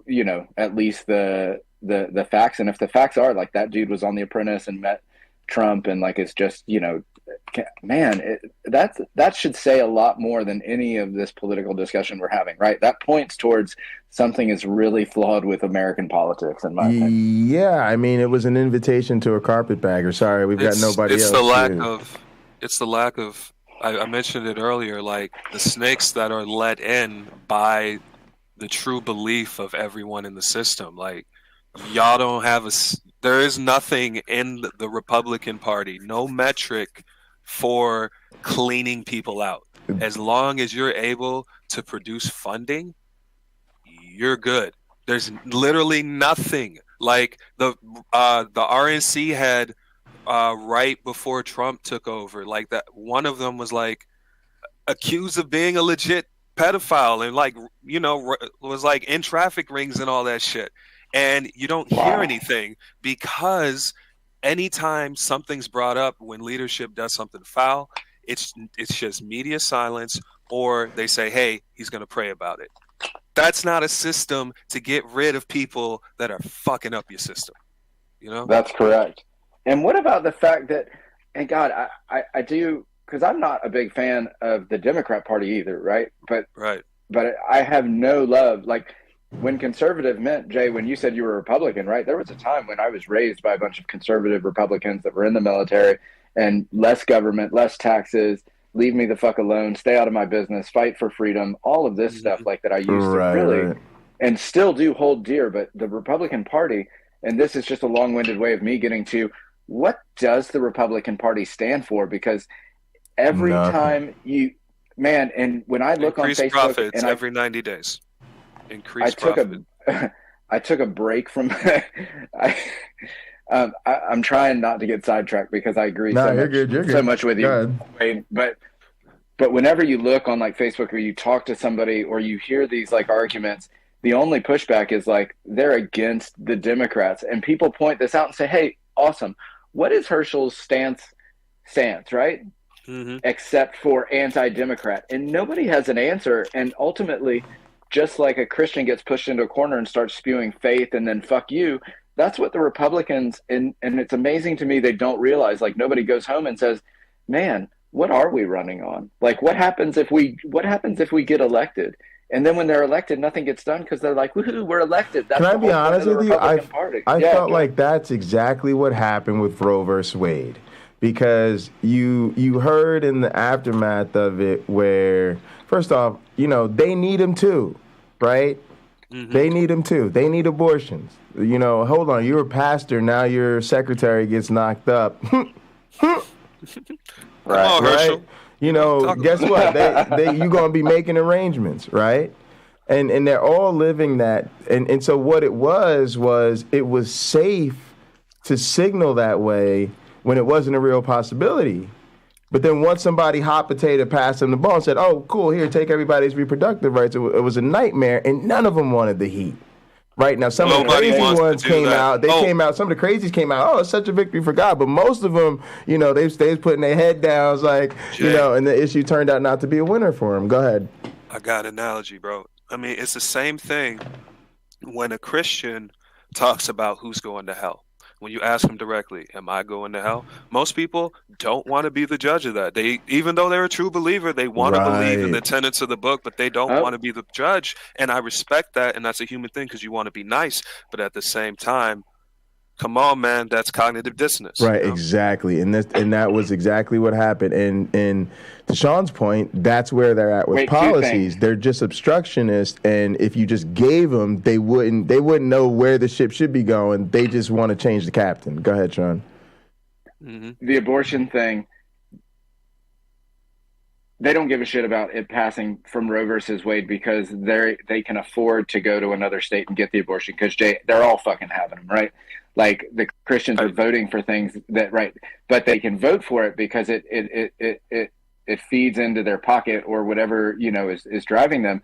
at least the facts. And if the facts are like that dude was on The Apprentice and met Trump, and like, it's just, man, that should say a lot more than any of this political discussion we're having, right? That points towards something is really flawed with American politics, in my opinion. Yeah, I mean, it was an invitation to a carpetbagger. Sorry, we've got nobody else. It's the lack of. I mentioned it earlier, like the snakes that are let in by the true belief of everyone in the system. Like, y'all don't have there is nothing in the Republican Party, no metric for cleaning people out. As long as you're able to produce funding, you're good. There's literally nothing. Like the RNC had right before Trump took over, like that one of them was like accused of being a legit pedophile and like was like in traffic rings and all that shit, and you don't hear anything because anytime something's brought up when leadership does something foul, it's just media silence, or they say, hey, he's gonna pray about it. That's not a system to get rid of people that are fucking up your system. That's correct. And what about the fact that, and God, I do, because I'm not a big fan of the Democrat Party either, right? But I have no love. Like, when conservative meant, Jay, when you said you were a Republican, right? There was a time when I was raised by a bunch of conservative Republicans that were in the military, and less government, less taxes, leave me the fuck alone, stay out of my business, fight for freedom, all of this stuff like that I used to really and still do hold dear. But the Republican Party, and this is just a long-winded way of me getting to, what does the Republican Party stand for? Because every time and when I look on Facebook, profits and every 90 days, I took a break from. I'm trying not to get sidetracked because I agree so much with you. But whenever you look on like Facebook, or you talk to somebody, or you hear these like arguments, the only pushback is like they're against the Democrats, and people point this out and say, "Hey, awesome. What is Herschel's stance, right? Except for anti-Democrat." And nobody has an answer. And ultimately, just like a Christian gets pushed into a corner and starts spewing faith and then fuck you, that's what the Republicans, and it's amazing to me they don't realize, like, nobody goes home and says, man, what are we running on? Like, what happens if we get elected? And then when they're elected, nothing gets done because they're like, woohoo, we're elected. That's Can I be honest with you? I felt like that. that's exactly what happened with Roe versus Wade. Because you heard in the aftermath of it where, first off, they need them too, right? They need them too. They need abortions. Hold on, you're a pastor, now your secretary gets knocked up. Right? Guess what? You're going to be making arrangements, right? And they're all living that. And so what it was it was safe to signal that way when it wasn't a real possibility. But then once somebody hot potato passed them the ball and said, oh, cool, here, take everybody's reproductive rights, it was a nightmare, and none of them wanted the heat. Right now, some of the crazy ones came out. Came out. Some of the crazies came out. Oh, it's such a victory for God. But most of them, they was putting their head down. It's like, and the issue turned out not to be a winner for them. Go ahead. I got an analogy, bro. I mean, it's the same thing when a Christian talks about who's going to hell. When you ask them directly, am I going to hell? Most people don't want to be the judge of that. They, even though they're a true believer, they want to believe in the tenets of the book, but they don't want to be the judge. And I respect that, and that's a human thing because you want to be nice. But at the same time, come on, man, that's cognitive dissonance. Right, you know? exactly. And that was exactly what happened. And to Sean's point, that's where they're at with policies. They're just obstructionists, and if you just gave them, they wouldn't know where the ship should be going. They just want to change the captain. Go ahead, Sean. The abortion thing, they don't give a shit about it passing from Roe versus Wade because they can afford to go to another state and get the abortion because they're all fucking having them, right? Like the Christians are voting for things that, right, but they can vote for it because it feeds into their pocket or whatever, you know, is driving them.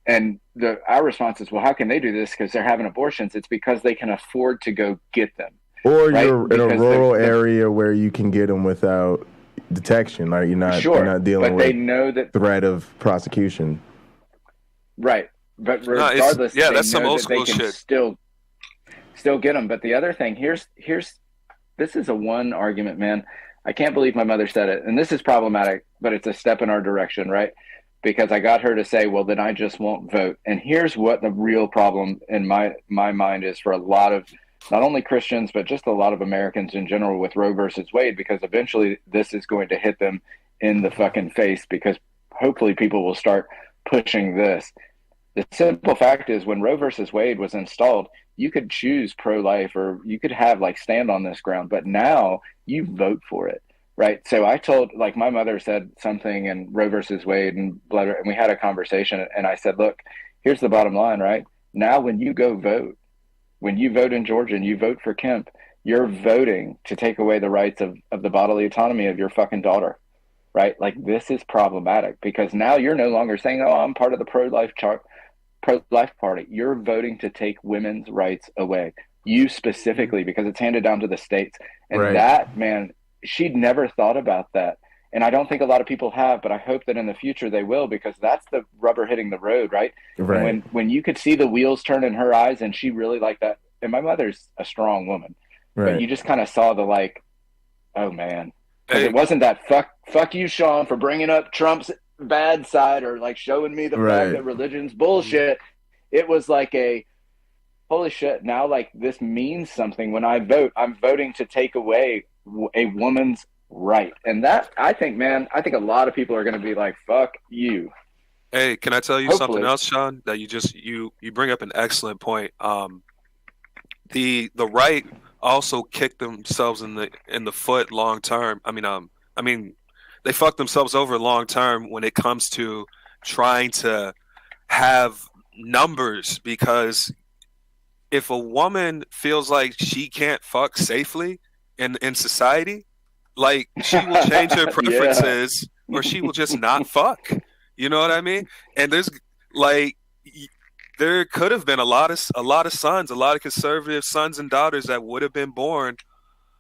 And our response is, well, how can they do this? Because they're having abortions. It's because they can afford to go get them. Or right? you're in a rural area where you can get them without detection. Like you're not dealing with they know that threat of prosecution. Right. But regardless, that's some old school shit. Still get them. But the other thing, here's this is a one argument, man. I can't believe my mother said it. And this is problematic, but it's a step in our direction, right? Because I got her to say, well, then I just won't vote. And here's what the real problem in my mind is for a lot of, not only Christians, but just a lot of Americans in general with Roe versus Wade, because eventually this is going to hit them in the fucking face because hopefully people will start pushing this. The simple fact is when Roe versus Wade was installed, you could choose pro-life or you could have like stand on this ground, but now you vote for it, right? So I told, like my mother said something in Roe versus Wade and we had a conversation and I said, look, here's the bottom line, right? Now when you go vote, when you vote in Georgia and you vote for Kemp, you're voting to take away the rights of the bodily autonomy of your fucking daughter, right? Like this is problematic because now you're no longer saying, oh, I'm part of the pro-life party. You're voting to take women's rights away. You specifically, because it's handed down to the states. And that, man, she'd never thought about that. And I don't think a lot of people have, but I hope that in the future they will, because that's the rubber hitting the road, right? And when you could see the wheels turn in her eyes and she really liked that. And my mother's a strong woman, but you just kind of saw the like, oh man, because it wasn't that fuck you, Sean, for bringing up Trump's bad side or like showing me the fact that religion's bullshit. It was like a holy shit, now like this means something. When I vote, I'm voting to take away a woman's right. And that, I think a lot of people are going to be like, fuck you. Hey, can I tell you something else, Sean, that you bring up an excellent point. The right also kicked themselves in the foot long term. I mean they fucked themselves over long term when it comes to trying to have numbers, because if a woman feels like she can't fuck safely in society, like she will change her preferences or she will just not fuck. You know what I mean? And there's like there could have been a lot of sons, a lot of conservative sons and daughters that would have been born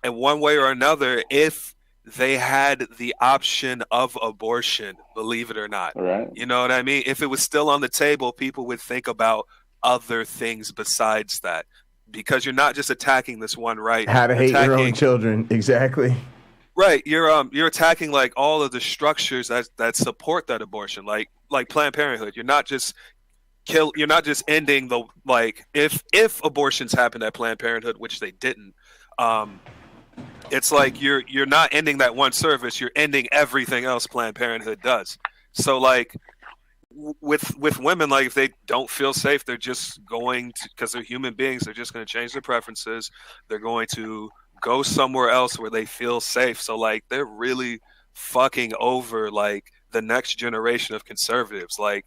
in one way or another if they had the option of abortion, believe it or not. Right. You know what I mean? If it was still on the table, people would think about other things besides that, because you're not just attacking this one right. How to hate your own children. Exactly. Right. You're attacking like all of the structures that support that abortion, like Planned Parenthood. You're not just ending the, like, if abortions happened at Planned Parenthood, which they didn't, it's like you're not ending that one service, you're ending everything else Planned Parenthood does. So like with women, like if they don't feel safe, they're just going to, because they're human beings, they're just going to change their preferences. They're going to go somewhere else where they feel safe. So like they're really fucking over like the next generation of conservatives. Like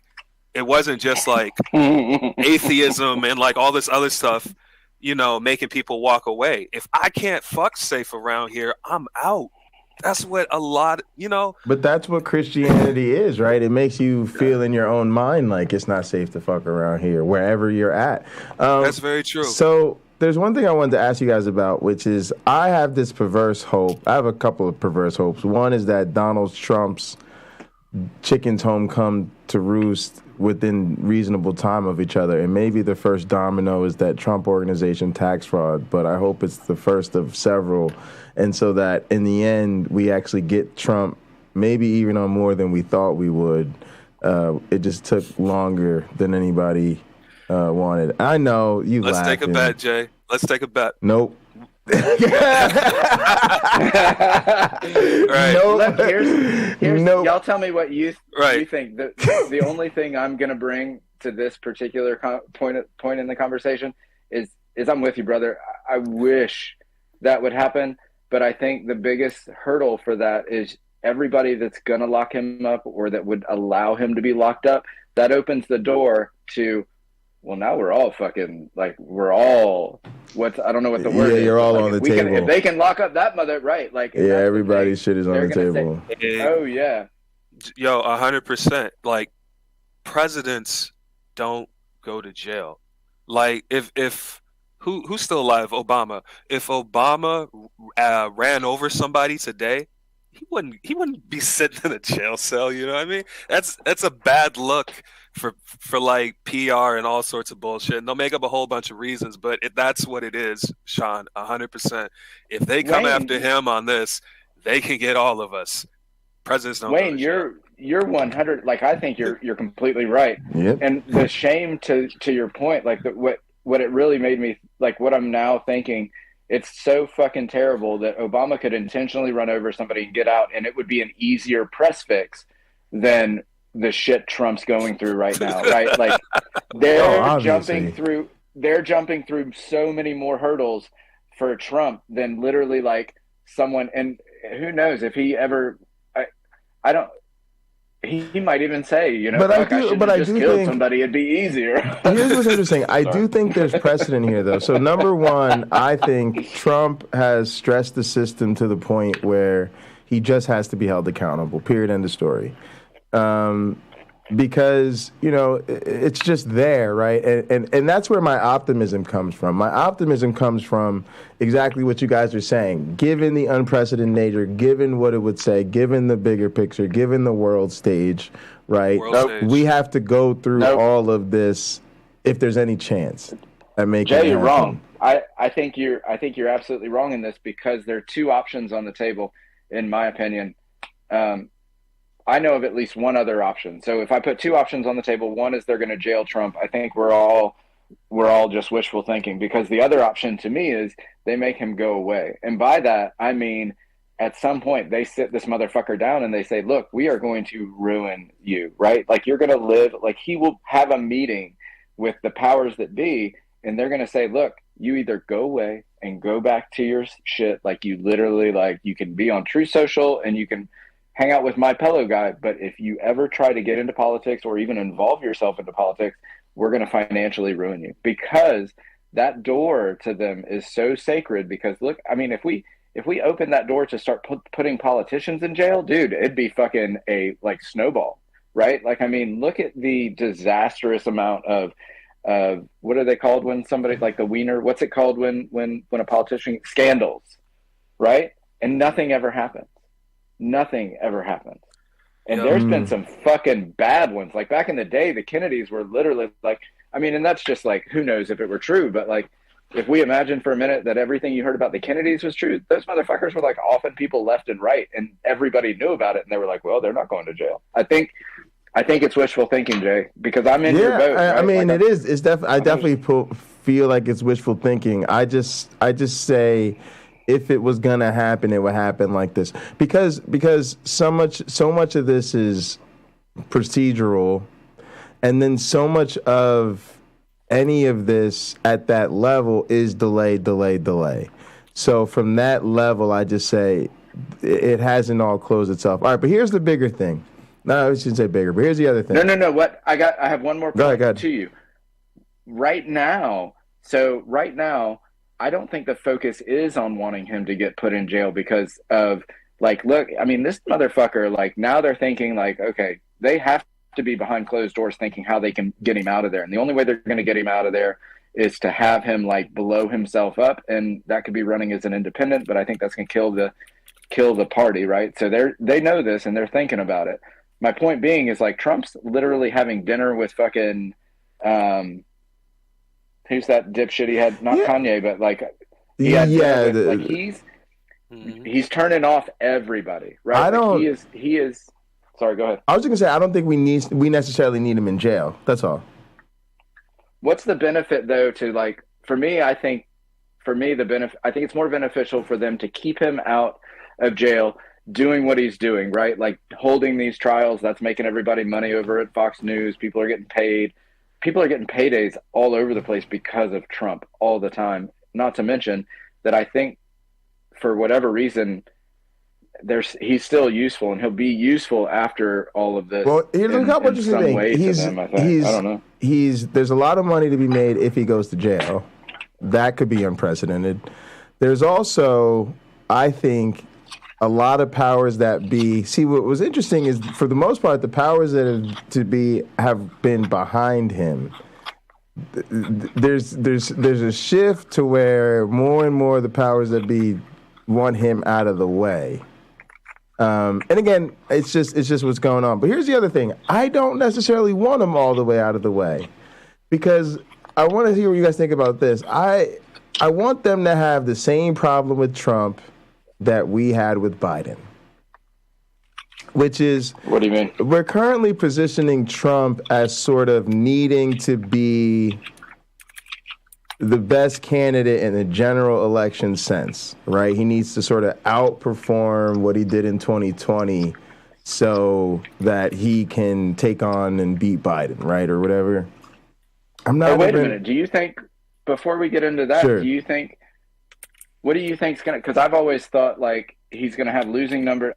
it wasn't just like atheism and like all this other stuff, you know, making people walk away. If I can't fuck safe around here, I'm out. That's what a lot, you know. But that's what Christianity is, right? It makes you feel in your own mind like it's not safe to fuck around here, wherever you're at. That's very true. So there's one thing I wanted to ask you guys about, which is I have this perverse hope. I have a couple of perverse hopes. One is that Donald Trump's chickens home come to roost within reasonable time of each other. And maybe the first domino is that Trump Organization tax fraud, but I hope it's the first of several. And so that in the end, we actually get Trump, maybe even on more than we thought we would. It just took longer than anybody wanted. I know you Let's laughing. take a bet, Jay. Let's take a bet. Nope. Right. Look, here's Nope. y'all tell me what you Right. think. The only thing I'm going to bring to this particular point in the conversation is I'm with you, brother. I wish that would happen, but I think the biggest hurdle for that is everybody that's going to lock him up or that would allow him to be locked up. That opens the door to, well, now we're all fucking, like, we're all, I don't know what the word is. Yeah, you're all like, on the table. If they can lock up that mother, right? Like, Yeah, everybody's shit is on the table. Oh, yeah. Yo, 100%. Like, presidents don't go to jail. Like, if who's still alive? Obama. If Obama ran over somebody today, he wouldn't be sitting in a jail cell. You know what I mean? That's a bad look for like PR and all sorts of bullshit. And they'll make up a whole bunch of reasons, but that's what it is, Sean. 100%. If they come after him on this, they can get all of us. Presidents don't. Wayne, you're 100. Like, I think you're completely right. Yep. And the shame to your point, like what it really made me, like, what I'm now thinking, it's so fucking terrible that Obama could intentionally run over somebody and get out, and it would be an easier press fix than the shit Trump's going through right now, right? Like, they're jumping through so many more hurdles for Trump than literally, like, someone, and who knows if he ever, he might even say, you know, But I should have just killed somebody, it'd be easier. Here's what's interesting. I do think there's precedent here, though. So, number one, I think Trump has stressed the system to the point where he just has to be held accountable, period, end of story. Because, you know, it's just there, right? And that's where my optimism comes from. My optimism comes from exactly what you guys are saying. Given the unprecedented nature, given what it would say, given the bigger picture, given the world stage, right? We have to go through all of this if there's any chance at making Jay, it you're happen. wrong. I think you're absolutely wrong in this, because there are two options on the table, in my opinion. I know of at least one other option. So if I put two options on the table, one is they're going to jail Trump. I think we're all just wishful thinking, because the other option to me is they make him go away. And by that, I mean, at some point they sit this motherfucker down and they say, look, we are going to ruin you, right? Like, you're going to live, like, he will have a meeting with the powers that be, and they're going to say, look, you either go away and go back to your shit. Like, you literally, like, you can be on True Social and you can hang out with my pillow guy, but if you ever try to get into politics or even involve yourself into politics, we're going to financially ruin you. Because that door to them is so sacred. Because look, I mean, if we open that door to start putting politicians in jail, dude, it'd be fucking a, like, snowball, right? Like, I mean, look at the disastrous amount of what are they called when somebody, like the wiener, what's it called when a politician, scandals, right? And nothing ever happens. Nothing ever happens. And there's been some fucking bad ones. Like, back in the day, the Kennedys were literally, like, I mean, and that's just, like, who knows if it were true, but, like, if we imagine for a minute that everything you heard about the Kennedys was true, those motherfuckers were, like, offing people left and right, and everybody knew about it, and they were like, well, they're not going to jail. I think it's wishful thinking, Jay, because I'm in your boat. Right? I mean, like, it is. It's I definitely feel like it's wishful thinking. I just say, if it was gonna happen, it would happen like this, because so much of this is procedural, and then so much of any of this at that level is delay. So from that level, I just say it hasn't all closed itself. All right, but here's the bigger thing. No, I shouldn't say bigger, but here's the other thing. No. What I have one more point to you. Right now, I don't think the focus is on wanting him to get put in jail because of, like, look, I mean, this motherfucker, like, now they're thinking, like, okay, they have to be behind closed doors thinking how they can get him out of there. And the only way they're going to get him out of there is to have him, like, blow himself up. And that could be running as an independent, but I think that's going to kill the party, right? So they know this and they're thinking about it. My point being is like Trump's literally having dinner with fucking who's that dipshit he had? Not Kanye, but like he had dinner with, like he's turning off everybody, right? He is. Sorry, go ahead. I was just gonna say I don't think we necessarily need him in jail. That's all. What's the benefit though to like for me? I think it's more beneficial for them to keep him out of jail, doing what he's doing, right? Like holding these trials. That's making everybody money over at Fox News. People are getting paid. People are getting paydays all over the place because of Trump all the time. Not to mention that I think for whatever reason, he's still useful, and he'll be useful after all of this. Well, here's a couple interesting things. I don't know. There's a lot of money to be made if he goes to jail. That could be unprecedented. There's also, I think, a lot of powers that be. See, what was interesting is, for the most part, the powers that have been behind him. There's a shift to where more and more of the powers that be want him out of the way. And again, it's just what's going on. But here's the other thing: I don't necessarily want him all the way out of the way, because I want to hear what you guys think about this. I want them to have the same problem with Trump that we had with Biden, which is, what do you mean? We're currently positioning Trump as sort of needing to be the best candidate in the general election sense, right? He needs to sort of outperform what he did in 2020 so that he can take on and beat Biden, right? Or whatever. I'm not. Wait a minute. Do you think, before we get into that, Sure. what do you think's gonna? Because I've always thought like he's gonna have losing numbers.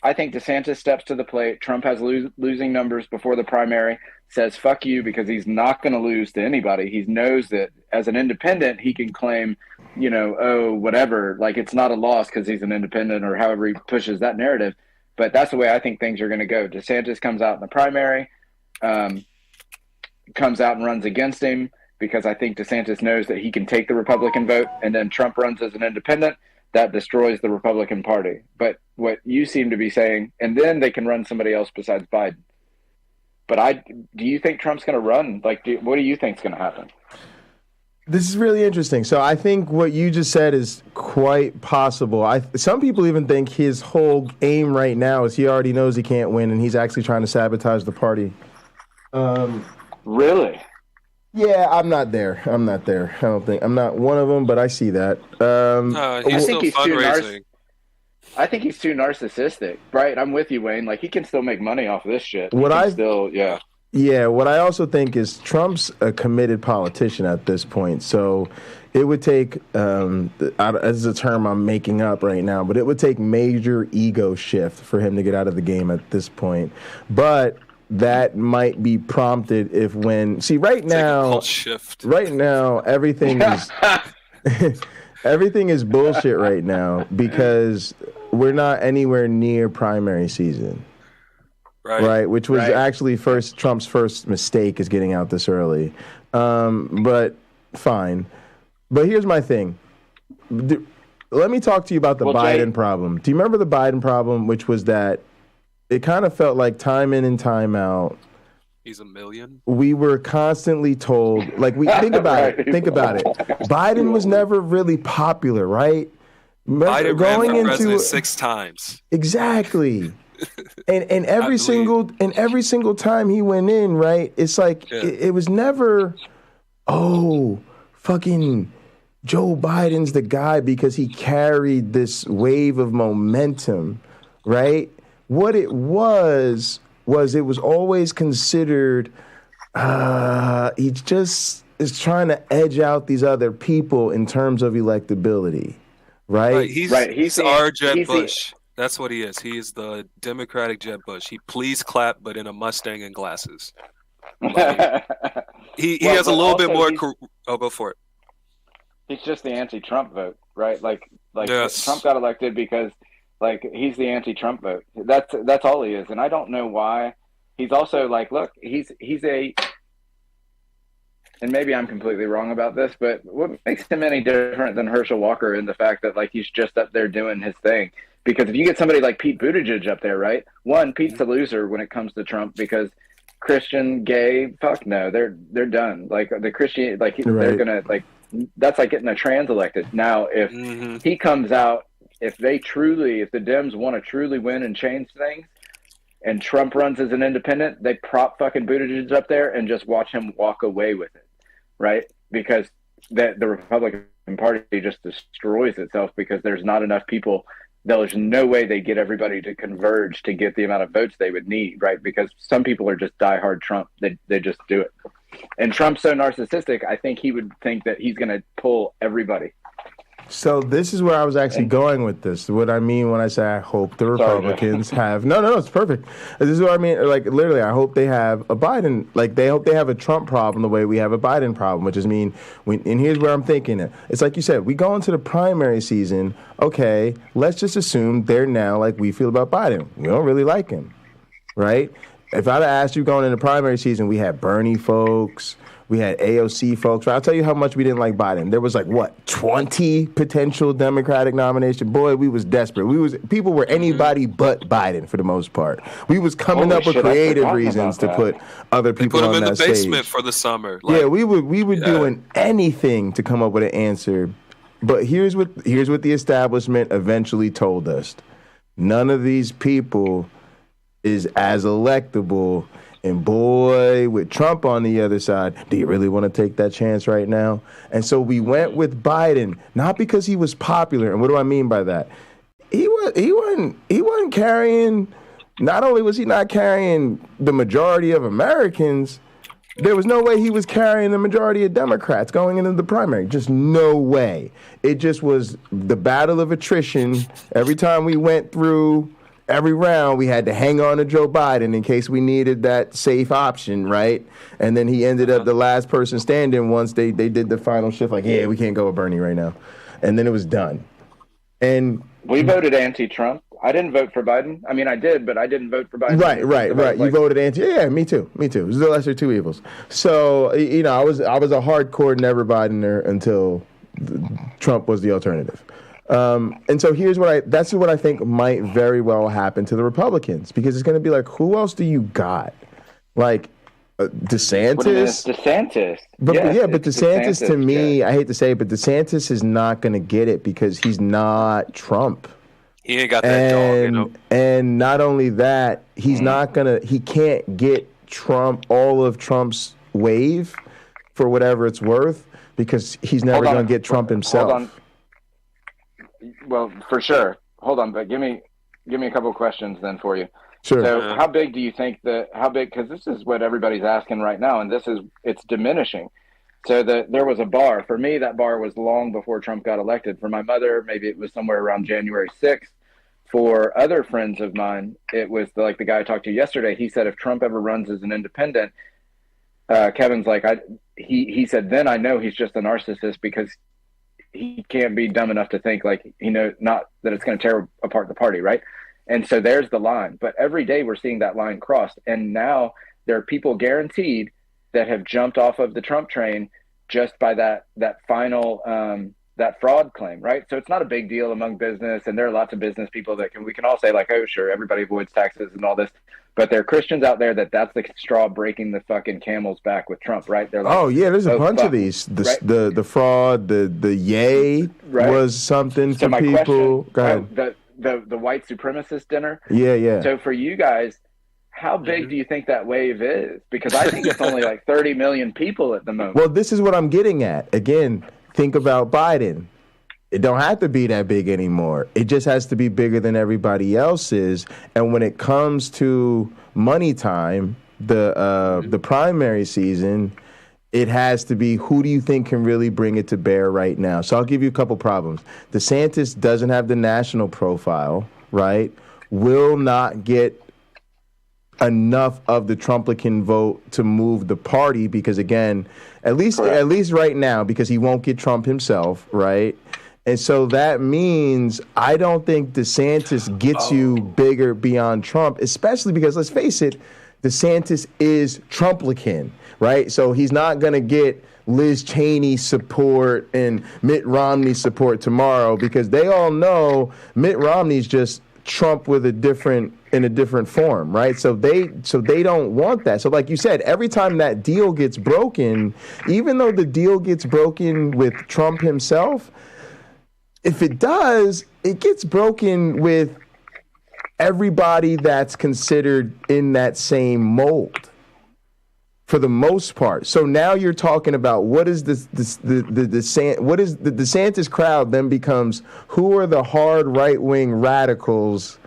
I think DeSantis steps to the plate. Trump has losing numbers before the primary. Says fuck you because he's not going to lose to anybody. He knows that as an independent, he can claim, whatever. Like it's not a loss because he's an independent, or however he pushes that narrative. But that's the way I think things are going to go. DeSantis comes out in the primary, comes out and runs against him, because I think DeSantis knows that he can take the Republican vote, and then Trump runs as an independent. That destroys the Republican Party. But what you seem to be saying, and then they can run somebody else besides Biden. But do you think Trump's going to run? Like, what do you think is going to happen? This is really interesting. So I think what you just said is quite possible. Some people even think his whole aim right now is he already knows he can't win, and he's actually trying to sabotage the party. Really? Yeah, I'm not there. I don't think I'm not one of them, but I see that. He's still fundraising. I think he's too narcissistic, right? I'm with you, Wayne. Like, he can still make money off of this shit. What I also think is Trump's a committed politician at this point. So it would take, as a term I'm making up right now, but it would take major ego shift for him to get out of the game at this point. But that might be prompted right now everything is everything is bullshit right now, because we're not anywhere near primary season. Right. Which was actually Trump's first mistake, is getting out this early. But fine. But here's my thing. Let me talk to you about the Biden problem. Do you remember the Biden problem, which was that it kind of felt like time in and time out, he's a million. We were constantly told, like, think about it. Biden was never really popular, right? Biden ran for president 6 times. Exactly. and every single time he went in, right? It's like it was never, fucking Joe Biden's the guy because he carried this wave of momentum, right? What it was it was always considered he just is trying to edge out these other people in terms of electability, right? He's our Jeb Bush. That's what he is. He is the Democratic Jeb Bush. He please clap, but in a Mustang and glasses. Like, he has a little bit more. Go for it. He's just the anti-Trump vote, right? Like yes. Trump got elected because, like, he's the anti-Trump vote. That's all he is, and I don't know why. He's also like, look, he's a, and maybe I'm completely wrong about this, but what makes him any different than Herschel Walker in the fact that, like, he's just up there doing his thing? Because if you get somebody like Pete Buttigieg up there, right? One, Pete's a loser when it comes to Trump because Christian, gay, fuck no, they're done. Like the Christian, like they're gonna like that's like getting a trans elected. Now, if he comes out, if the Dems want to truly win and change things, and Trump runs as an independent, they prop fucking Buttigieg up there and just watch him walk away with it, right? Because the Republican Party just destroys itself because there's not enough people. There's no way they get everybody to converge to get the amount of votes they would need, right? Because some people are just diehard Trump. They just do it. And Trump's so narcissistic, I think he would think that he's going to pull everybody. So this is where I was actually going with this. What I mean when I say I hope the Republicans have no, it's perfect. This is what I mean. Like literally, I hope they have a Biden. Like they hope they have a Trump problem the way we have a Biden problem, which is and here's where I'm thinking it. It's like you said, we go into the primary season. Okay, let's just assume they're now like we feel about Biden. We don't really like him, right? If I'd have asked you going into primary season, we had Bernie folks. We had AOC folks. I'll tell you how much we didn't like Biden. There was 20 potential Democratic nominations. Boy, we was desperate. People were anybody but Biden for the most part. We was coming up with creative reasons to put other people on that stage. Put them in the basement for the summer. Yeah, we were doing anything to come up with an answer. But here's what the establishment eventually told us. None of these people is as electable. And boy, with Trump on the other side, do you really want to take that chance right now? And so we went with Biden, not because he was popular. And what do I mean by that? He wasn't carrying. Not only was he not carrying the majority of Americans, there was no way he was carrying the majority of Democrats going into the primary. Just no way. It just was the battle of attrition. Every time we went through every round, we had to hang on to Joe Biden in case we needed that safe option, right? And then he ended up the last person standing once they did the final shift, like, yeah, we can't go with Bernie right now. And then it was done. And we voted anti-Trump. I didn't vote for Biden. I mean, I did, but I didn't vote for Biden. Right. You voted anti. Yeah, me too. It was the lesser two evils. So, I was a hardcore never Bidener until Trump was the alternative. And so that's what I think might very well happen to the Republicans, because it's going to be like, who else do you got? Like DeSantis? DeSantis. But DeSantis to me, I hate to say it, but DeSantis is not going to get it because he's not Trump. He ain't got that dog, And not only that, he can't get all of Trump's wave for whatever it's worth, because he's never going to get Trump himself. Hold on. Well, for sure. Hold on, but give me a couple of questions then for you. Sure. So, how big do you think because this is what everybody's asking right now, and it's diminishing. So there was a bar. For me, that bar was long before Trump got elected. For my mother, maybe it was somewhere around January 6th. For other friends of mine, it was like the guy I talked to yesterday. He said if Trump ever runs as an independent, Kevin's like, he said, then I know he's just a narcissist because he can't be dumb enough to think like, not that it's going to tear apart the party, right? And so there's the line. But every day we're seeing that line crossed. And now there are people guaranteed that have jumped off of the Trump train just by that final that fraud claim, right? So it's not a big deal among business, and there are lots of business people we can all say like, oh, sure, everybody avoids taxes and all this. But there are Christians out there that's the straw breaking the fucking camel's back with Trump, right? They're like, oh yeah, there's a bunch of these. The fraud, the yay was something so for people. Question, go ahead. The white supremacist dinner. Yeah. So for you guys, how big do you think that wave is? Because I think it's only like 30 million people at the moment. Well, this is what I'm getting at. Again, think about Biden. It don't have to be that big anymore. It just has to be bigger than everybody else's. And when it comes to money time, the primary season, it has to be who do you think can really bring it to bear right now? So I'll give you a couple problems. DeSantis doesn't have the national profile, right? Will not get enough of the Trumplican vote to move the party because, again, at least right now, because he won't get Trump himself, right? And so that means I don't think DeSantis gets you bigger beyond Trump, especially because, let's face it, DeSantis is Trumplican, right? So he's not going to get Liz Cheney support and Mitt Romney support tomorrow, because they all know Mitt Romney's just Trump in a different form, right? So they don't want that. So like you said, every time that deal gets broken, even though the deal gets broken with Trump himself, if it does, it gets broken with everybody that's considered in that same mold, for the most part. So now you're talking about what is the DeSantis crowd then becomes, who are the hard right-wing radicals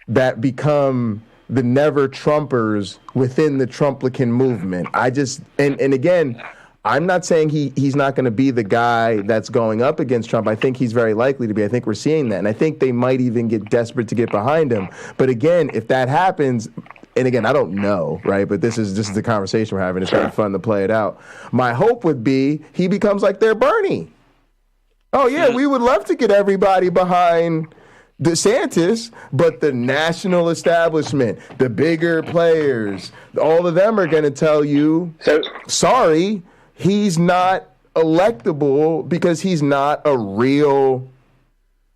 that become the never Trumpers within the Trumplican movement. And again, I'm not saying he's not going to be the guy that's going up against Trump. I think he's very likely to be. I think we're seeing that. And I think they might even get desperate to get behind him. But again, if that happens, and again, I don't know, right? But this is the conversation we're having. It's kind of fun to play it out. My hope would be he becomes like their Bernie. Oh, yeah, we would love to get everybody behind DeSantis, but the national establishment, the bigger players, all of them are going to tell you, sorry, he's not electable because he's not a real,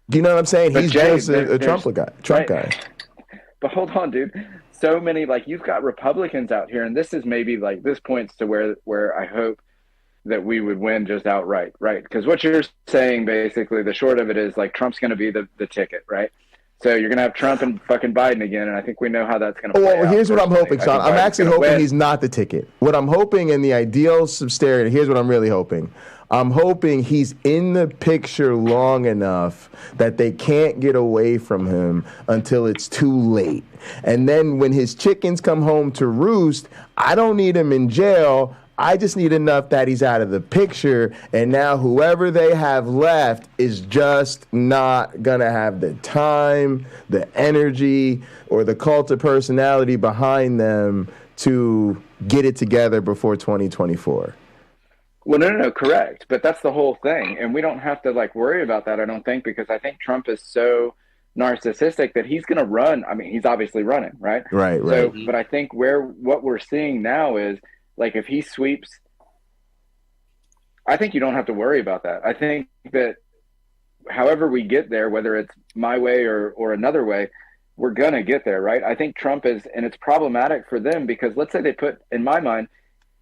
do you know what I'm saying? He's just a Trump guy. But hold on, dude. So many, like, you've got Republicans out here, and this is maybe like, this points to where I hope that we would win just outright, right? Because what you're saying, basically, the short of it is, like, Trump's going to be the ticket, right? So you're going to have Trump and fucking Biden again, and I think we know how that's going to play out. Well, here's what I'm hoping, Sean. I'm actually hoping he's not the ticket. What I'm hoping in the ideal scenario, here's what I'm really hoping. I'm hoping he's in the picture long enough that they can't get away from him until it's too late. And then when his chickens come home to roost, I don't need him in jail. I just need enough that he's out of the picture, and now whoever they have left is just not going to have the time, the energy, or the cult of personality behind them to get it together before 2024. Well, no, correct. But that's the whole thing. And we don't have to, like, worry about that, I don't think, because I think Trump is so narcissistic that he's going to run. I mean, he's obviously running, right? Right. So, but I think what we're seeing now is, like, if he sweeps, I think you don't have to worry about that. I think that however we get there, whether it's my way or another way, we're going to get there, right? I think Trump is, and it's problematic for them because let's say they put, in my mind,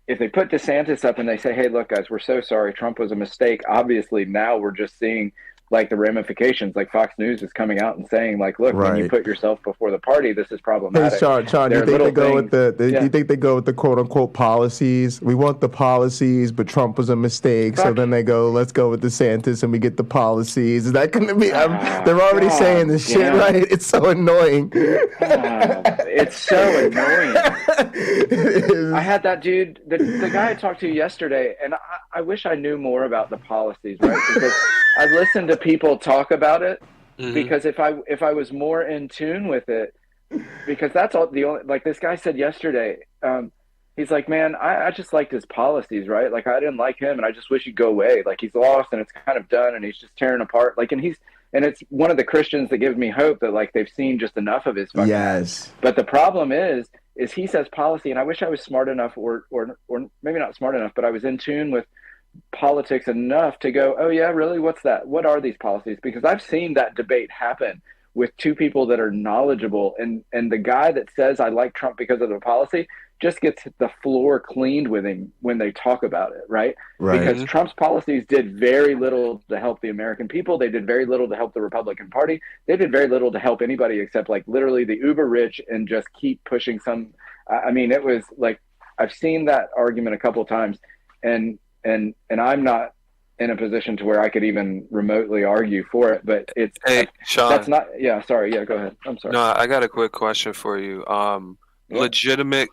if they put DeSantis up and they say, hey, look, guys, we're so sorry. Trump was a mistake. Obviously, now we're just seeing, like, the ramifications. Like, Fox News is coming out and saying, like, look, when you put yourself before the party, this is problematic. Hey, Sean, do you think they go with you think they go with the quote unquote policies? We want the policies, but Trump was a mistake. So then they go, let's go with DeSantis and we get the policies. Is that going to be? They're already saying this shit, right? It's so annoying. It's so annoying. I had that dude, the guy I talked to yesterday, and I wish I knew more about the policies, right? Because I've listened to people talk about it, because if I was more in tune with it, because that's all the only, like this guy said yesterday, he's like, man, I just liked his policies, right? Like, I didn't like him and I just wish he'd go away. Like, he's lost and it's kind of done and he's just tearing apart. Like, and it's one of the Christians that gives me hope that, like, they've seen just enough of his fucking ass. But the problem is he says policy, and I wish I was smart enough or maybe not smart enough, but I was in tune with politics enough to go, oh yeah, really? What's that? What are these policies? Because I've seen that debate happen with two people that are knowledgeable, and the guy that says I like Trump because of the policy just gets the floor cleaned with him when they talk about it, right? Because Trump's policies did very little to help the American people. They did very little to help the Republican Party. They did very little to help anybody except, like, literally the uber rich and just keep pushing some. I mean, it was like, I've seen that argument a couple of times, and I'm not in a position to where I could even remotely argue for it, but it's, Sean, that's not, sorry. Yeah, go ahead. I'm sorry. No, I got a quick question for you. Legitimate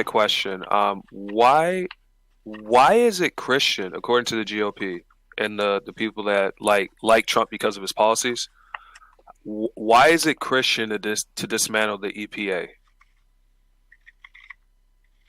question. Why is it Christian, according to the GOP and the people that like Trump because of his policies? Why is it Christian to dismantle the EPA?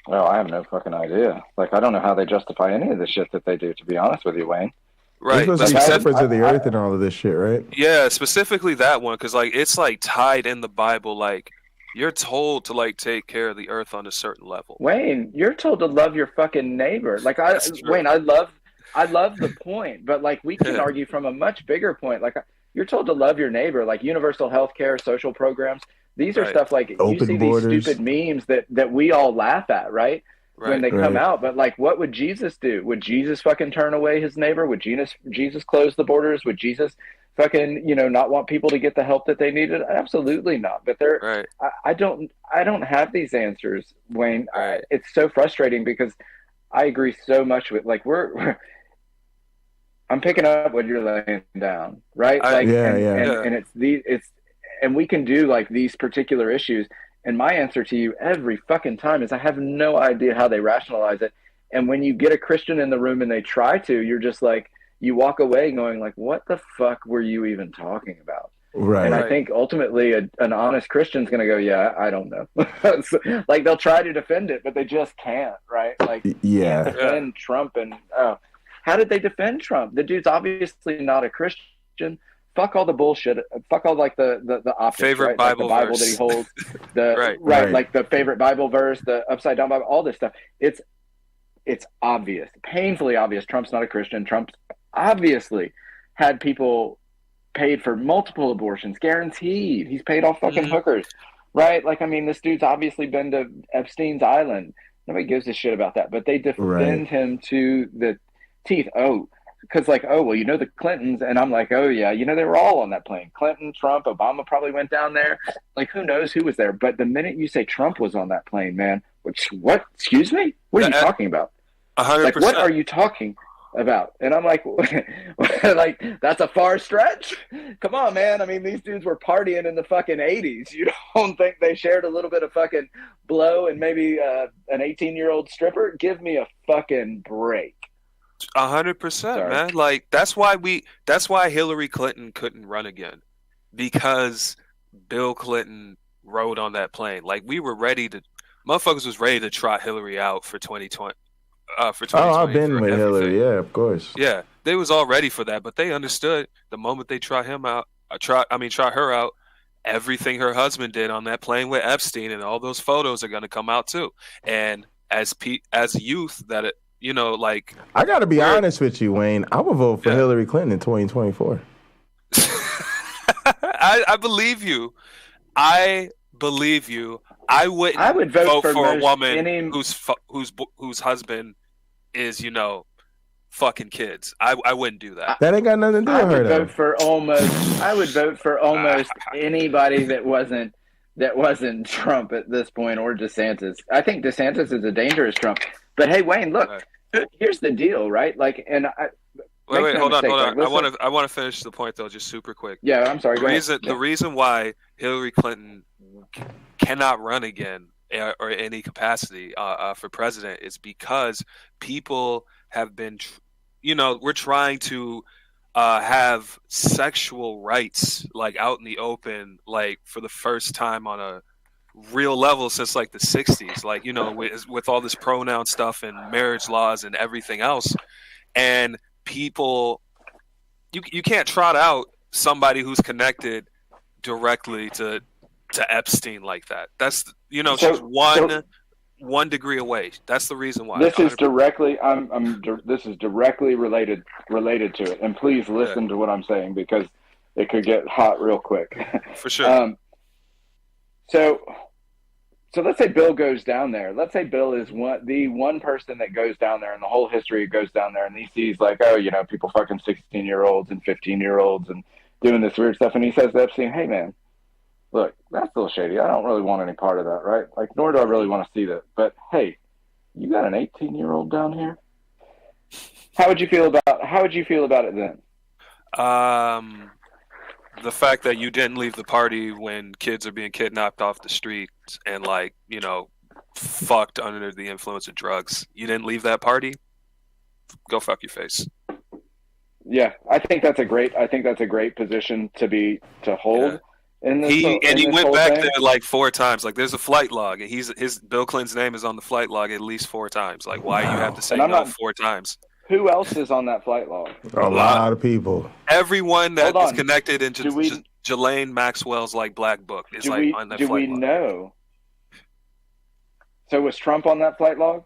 Well, I have no fucking idea. Like, I don't know how they justify any of the shit that they do, to be honest with you, Wayne. Right. It's supposed to be of the earth and all of this shit, right? Yeah, specifically that one, because, like, it's, like, tied in the Bible, like, You're told to like take care of the earth on a certain level. Wayne, you're told to love your fucking neighbor. Like Wayne, I love the point, but like we can argue from a much bigger point. Like you're told to love your neighbor, like universal health care, social programs. These are stuff like Open you see borders. these stupid memes that we all laugh at, right? When they come out. But like, what would Jesus do? Would Jesus fucking turn away his neighbor? Would Jesus close the borders? Would Jesus fucking, not want people to get the help that they needed? Absolutely not. But I don't have these answers, Wayne. It's so frustrating because I agree so much with like I'm picking up what you're laying down, right? And we can do like these particular issues. And my answer to you every fucking time is I have no idea how they rationalize it. And when you get a Christian in the room and they try to, you're just like, you walk away going like, what the fuck were you even talking about? Right. And I think ultimately an honest Christian's going to go, yeah, I don't know. So, like they'll try to defend it, but they just can't, right? Like, defend Trump. And how did they defend Trump? The dude's obviously not a Christian. Fuck all the bullshit. Fuck all like the optics, favorite right? Bible like the Bible verse. that he holds, the like the favorite Bible verse, the upside down Bible, all this stuff. It's obvious, painfully obvious. Trump's not a Christian. Trump's obviously had people paid for multiple abortions, guaranteed. He's paid off fucking hookers, right? Like, I mean, this dude's obviously been to Epstein's Island. Nobody gives a shit about that, but they defend him to the teeth. Because like, the Clintons, and I'm like, they were all on that plane. Clinton, Trump, Obama probably went down there. Like, who knows who was there? But the minute you say Trump was on that plane, man, what? Excuse me? What are you talking about? 100%. Like, what are you talking about? And I'm like, like, that's a far stretch. Come on, man. I mean, these dudes were partying in the fucking 80s. You don't think they shared a little bit of fucking blow and maybe an 18-year-old stripper? Give me a fucking break. 100%, man. Like that's why Hillary Clinton couldn't run again, because Bill Clinton rode on that plane. Like motherfuckers was ready to trot Hillary out for 2020. For 2020. I've been with Hillary, yeah, of course. Yeah, they was all ready for that, but they understood the moment they trot her out, everything her husband did on that plane with Epstein and all those photos are gonna come out too. And as youth that it. Like I got to be honest with you, Wayne. I would vote for Hillary Clinton in 2024. I believe you. I would vote for a woman whose husband is fucking kids. I wouldn't do that. That ain't got nothing to do with her. I would vote for almost anybody that wasn't Trump at this point, or DeSantis. I think DeSantis is a dangerous Trump. But hey, Wayne, look, here's the deal, right? Like, and wait, hold on. I want to finish the point though, just super quick. Yeah, I'm sorry. The reason why Hillary Clinton cannot run again or any capacity for president is because people have been, we're trying to have sexual rights like out in the open, like for the first time on a real level since like the 60s, like with all this pronoun stuff and marriage laws and everything else. And people, you can't trot out somebody who's connected directly to Epstein like that. That's she's one degree away. That's the reason why. This is directly this is directly related to it. And please listen to what I'm saying, because it could get hot real quick. For sure. So let's say Bill goes down there. Let's say Bill is the one person that goes down there in the whole history, goes down there and he sees like, people fucking 16-year-olds and 15-year-olds and doing this weird stuff. And he says to Epstein, hey, man, look, that's a little shady. I don't really want any part of that, right? Like, nor do I really want to see that. But hey, you got an 18-year-old down here? How would you feel about it then? The fact that you didn't leave the party when kids are being kidnapped off the streets and fucked under the influence of drugs. You didn't leave that party? Go fuck your face. Yeah, I think that's a great position to hold. Yeah. He went back there like 4 times. Like, there's a flight log, and his Bill Clinton's name is on the flight log at least 4 times. Like, why do you have to say no 4 times? Who else is on that flight log? A lot of people. Everyone that is connected into Ghislaine Maxwell's like black book. It's like on that do we flight log. know? So was Trump on that flight log?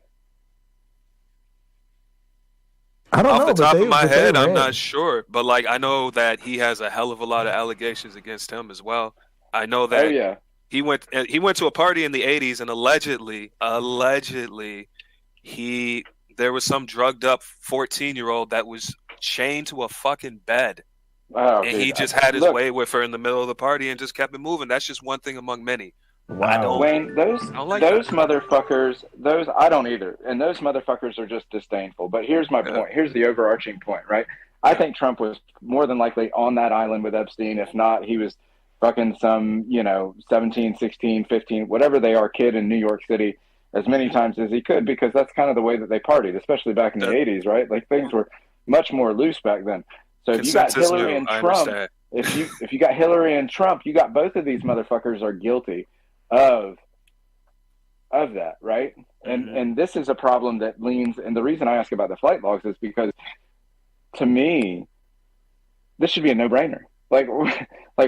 I don't know. Off the top but of my but head, I'm ran. not sure, but like I know that he has a hell of a lot of allegations against him as well. I know that he went to a party in the 80s, and allegedly there was some drugged up 14-year-old that was chained to a fucking bed. Oh, and dude, he just had his way with her in the middle of the party and just kept it moving. That's just one thing among many. Wow. Wayne, those motherfuckers, I don't either. And those motherfuckers are just disdainful. But here's my point. Here's the overarching point, right? I think Trump was more than likely on that island with Epstein. If not, he was fucking some, 17, 16, 15, whatever they are, kid in New York City as many times as he could, because that's kind of the way that they partied, especially back in the 80s, right? Like things were much more loose back then. So if you got Hillary and Trump, if you got Hillary and Trump, you got both of these motherfuckers are guilty of that, right? And this is a problem that leans, and the reason I ask about the flight logs is because to me this should be a no-brainer. Like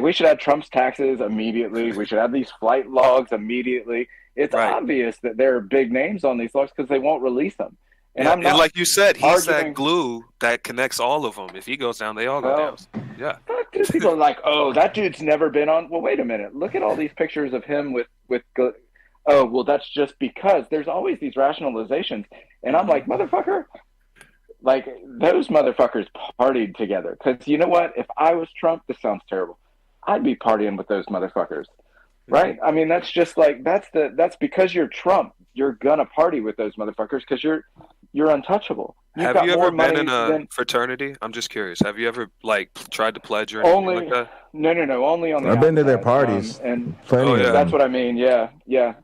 we should have Trump's taxes immediately. We should have these flight logs immediately. It's obvious that there are big names on these logs because they won't release them. And I'm not, and like you said, he's arguing, that glue that connects all of them. If he goes down, they all go down. Yeah. People are like, oh, that dude's never been on. Well, wait a minute. Look at all these pictures of him with. Oh, well, that's just because there's always these rationalizations. And I'm like, motherfucker, like those motherfuckers partied together. Because you know what? If I was Trump, this sounds terrible. I'd be partying with those motherfuckers. Right? I mean, that's just like, that's because you're Trump. You're gonna party with those motherfuckers because you're untouchable. Have you ever been in a fraternity? I'm just curious. Have you ever like tried to pledge or anything like that? No. Only on the I've been to their parties. And plenty of them. That's what I mean. Yeah.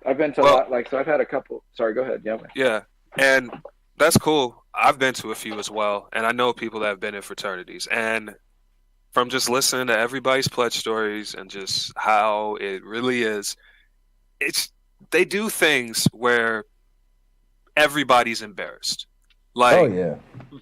I've been to a lot. Like, so I've had a couple. Sorry, go ahead. Yeah. Yeah, and that's cool. I've been to a few as well, and I know people that have been in fraternities. And from just listening to everybody's pledge stories and just how it really is, they do things where everybody's embarrassed. Like,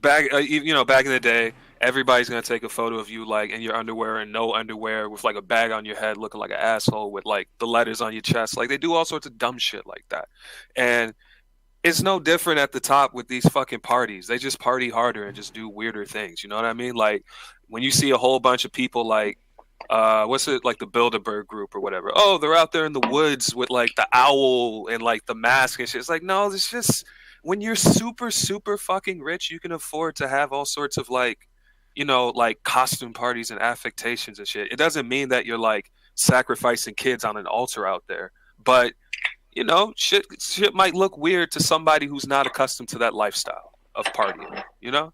back in the day, everybody's gonna take a photo of you like in your underwear and no underwear with like a bag on your head, looking like an asshole with like the letters on your chest. Like they do all sorts of dumb shit like that, and it's no different at the top with these fucking parties. They just party harder and just do weirder things. You know what I mean? Like when you see a whole bunch of people like. What's it like the Bilderberg group or whatever? Oh, they're out there in the woods with like the owl and like the mask and shit. It's like, no, it's just when you're super, super fucking rich, you can afford to have all sorts of like, like costume parties and affectations and shit. It doesn't mean that you're like sacrificing kids on an altar out there, but shit might look weird to somebody who's not accustomed to that lifestyle of partying,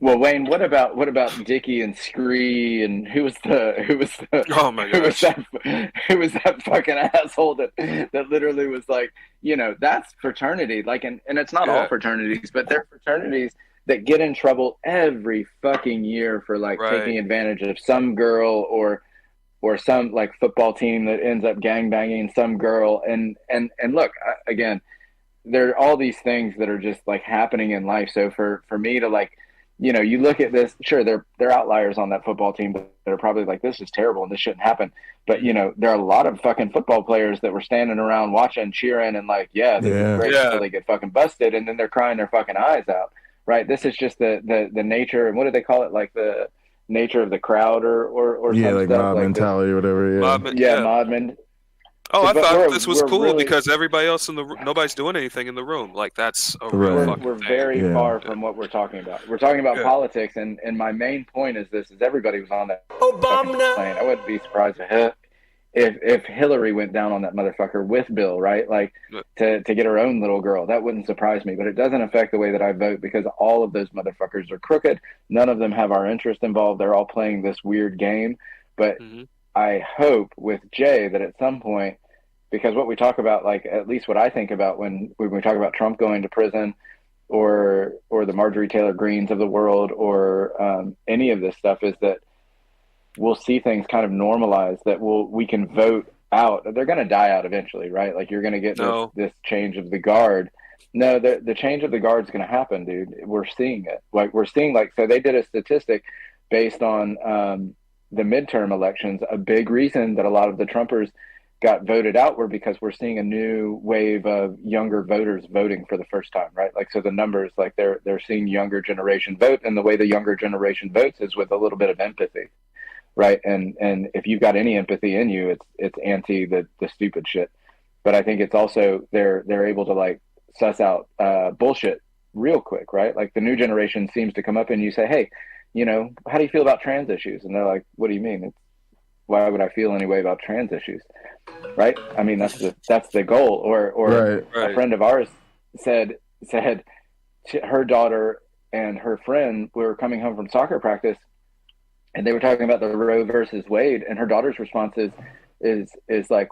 Well, Wayne, what about Dickie and Scree and who was oh my gosh, who was that fucking asshole that literally was like, that's fraternity, like, and it's not all fraternities, but they're fraternities that get in trouble every fucking year for like taking advantage of some girl or some like football team that ends up gangbanging some girl, and look, again, there are all these things that are just like happening in life. So for me to like, you look at this, sure, they're outliers on that football team, but they're probably like, this is terrible and this shouldn't happen. But there are a lot of fucking football players that were standing around watching, cheering, and like, this is great until they get fucking busted, and then they're crying their fucking eyes out. Right? This is just the nature, and what do they call it? Like the nature of the crowd or yeah, some like stuff, mob like mentality or whatever. Modman. Oh, I But thought this was cool really, because everybody else in the nobody's doing anything in the room. Like that's a real fucking we're thing. very far from what we're talking about. We're talking about politics, and my main point is this: is everybody was on that fucking plane. I wouldn't be surprised if Hillary went down on that motherfucker with Bill, right? Like to get her own little girl. That wouldn't surprise me, but it doesn't affect the way that I vote because all of those motherfuckers are crooked. None of them have our interest involved. They're all playing this weird game, but. I hope with Jay that at some point, because what we talk about, like at least what I think about when we talk about Trump going to prison or the Marjorie Taylor Greens of the world or any of this stuff is that we'll see things kind of normalize, that we can vote out. They're going to die out eventually, right? Like you're going to get this change of the guard. No, the change of the guard is going to happen, dude. We're seeing it. Like we're seeing so they did a statistic based on the midterm elections, a big reason that a lot of the Trumpers got voted out were because we're seeing a new wave of younger voters voting for the first time, right? Like, so the numbers, like they're seeing younger generation vote, and the way the younger generation votes is with a little bit of empathy, right? And if you've got any empathy in you, it's anti the stupid shit. But I think it's also they're able to like suss out bullshit real quick, right? Like the new generation seems to come up and you say, hey, you know, how do you feel about trans issues? And they're like, what do you mean? Why would I feel any way about trans issues? Right? I mean, that's the goal. Or Right. A friend of ours said her daughter and her friend were coming home from soccer practice, and they were talking about the Roe versus Wade, and her daughter's response is like,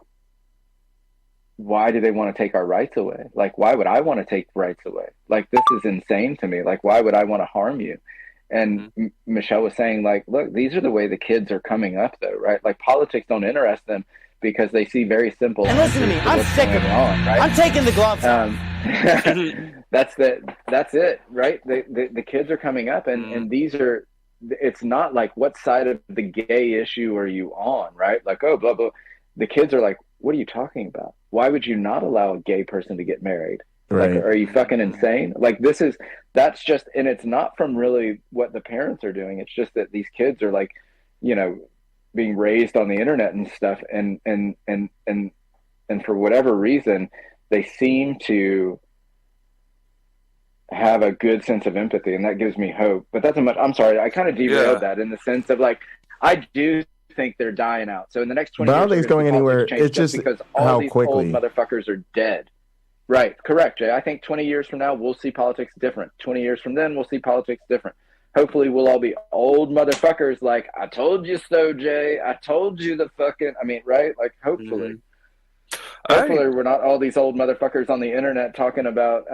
why do they want to take our rights away? Like, why would I want to take rights away? Like, this is insane to me. Like, why would I want to harm you? And Michelle was saying, like, look, these are the way the kids are coming up, though, right? Like, politics don't interest them because they see very simple. And listen to me, I'm sick of it. Right? I'm taking the gloves off. That's it, right? The kids are coming up, and these are. It's not like what side of the gay issue are you on, right? Like, oh, blah blah. The kids are like, what are you talking about? Why would you not allow a gay person to get married? Right. Like, are you fucking insane? Like, that's just, and it's not from really what the parents are doing. It's just that these kids are like, you know, being raised on the internet and stuff. And for whatever reason, they seem to have a good sense of empathy, and that gives me hope. But I'm sorry, I kind of derailed that in the sense of like, I do think they're dying out. So in the next 20 years, I don't think it's going anywhere. It's just because all how these quickly. old motherfuckers are dead. Right, correct, Jay. I think 20 years from now, we'll see politics different. 20 years from then, we'll see politics different. Hopefully, we'll all be old motherfuckers like, I told you so, Jay. I told you the fucking, I mean, right? Like, hopefully. Hopefully, we're not all these old motherfuckers on the internet talking about,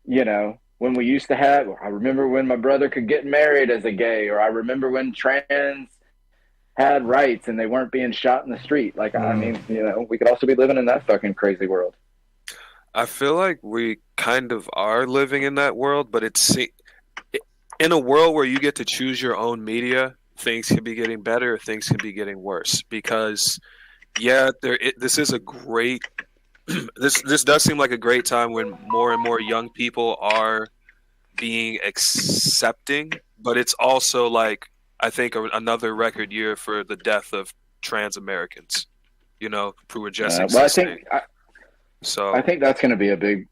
you know, when we used to have, I remember when my brother could get married as a gay, or I remember when trans had rights and they weren't being shot in the street. Like, I mean, you know, we could also be living in that fucking crazy world. I feel like we kind of are living in that world, but it's in a world where you get to choose your own media. Things can be getting better, things can be getting worse. Because, yeah, this is a great. This does seem like a great time when more and more young people are being accepting, but it's also like, I think another record year for the death of trans Americans. You know, who were just existing. I think that's going to be a big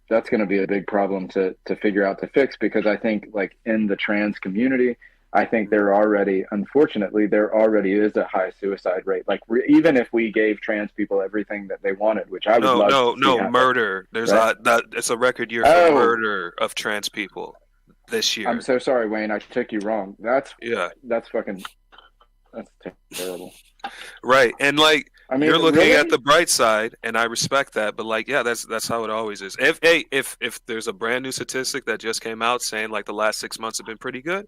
problem to figure out, to fix, because I think, like, in the trans community, I think unfortunately there already is a high suicide rate. Like, even if we gave trans people everything that they wanted, which I would love to see happen. Murder. There's right? It's a record year for murder of trans people this year. I'm so sorry, Wayne. I took you wrong. That's terrible. Right, and like, I mean, you're looking really? at the bright side, and I respect that. But like, yeah, that's how it always is. If there's a brand new statistic that just came out saying like the last 6 months have been pretty good,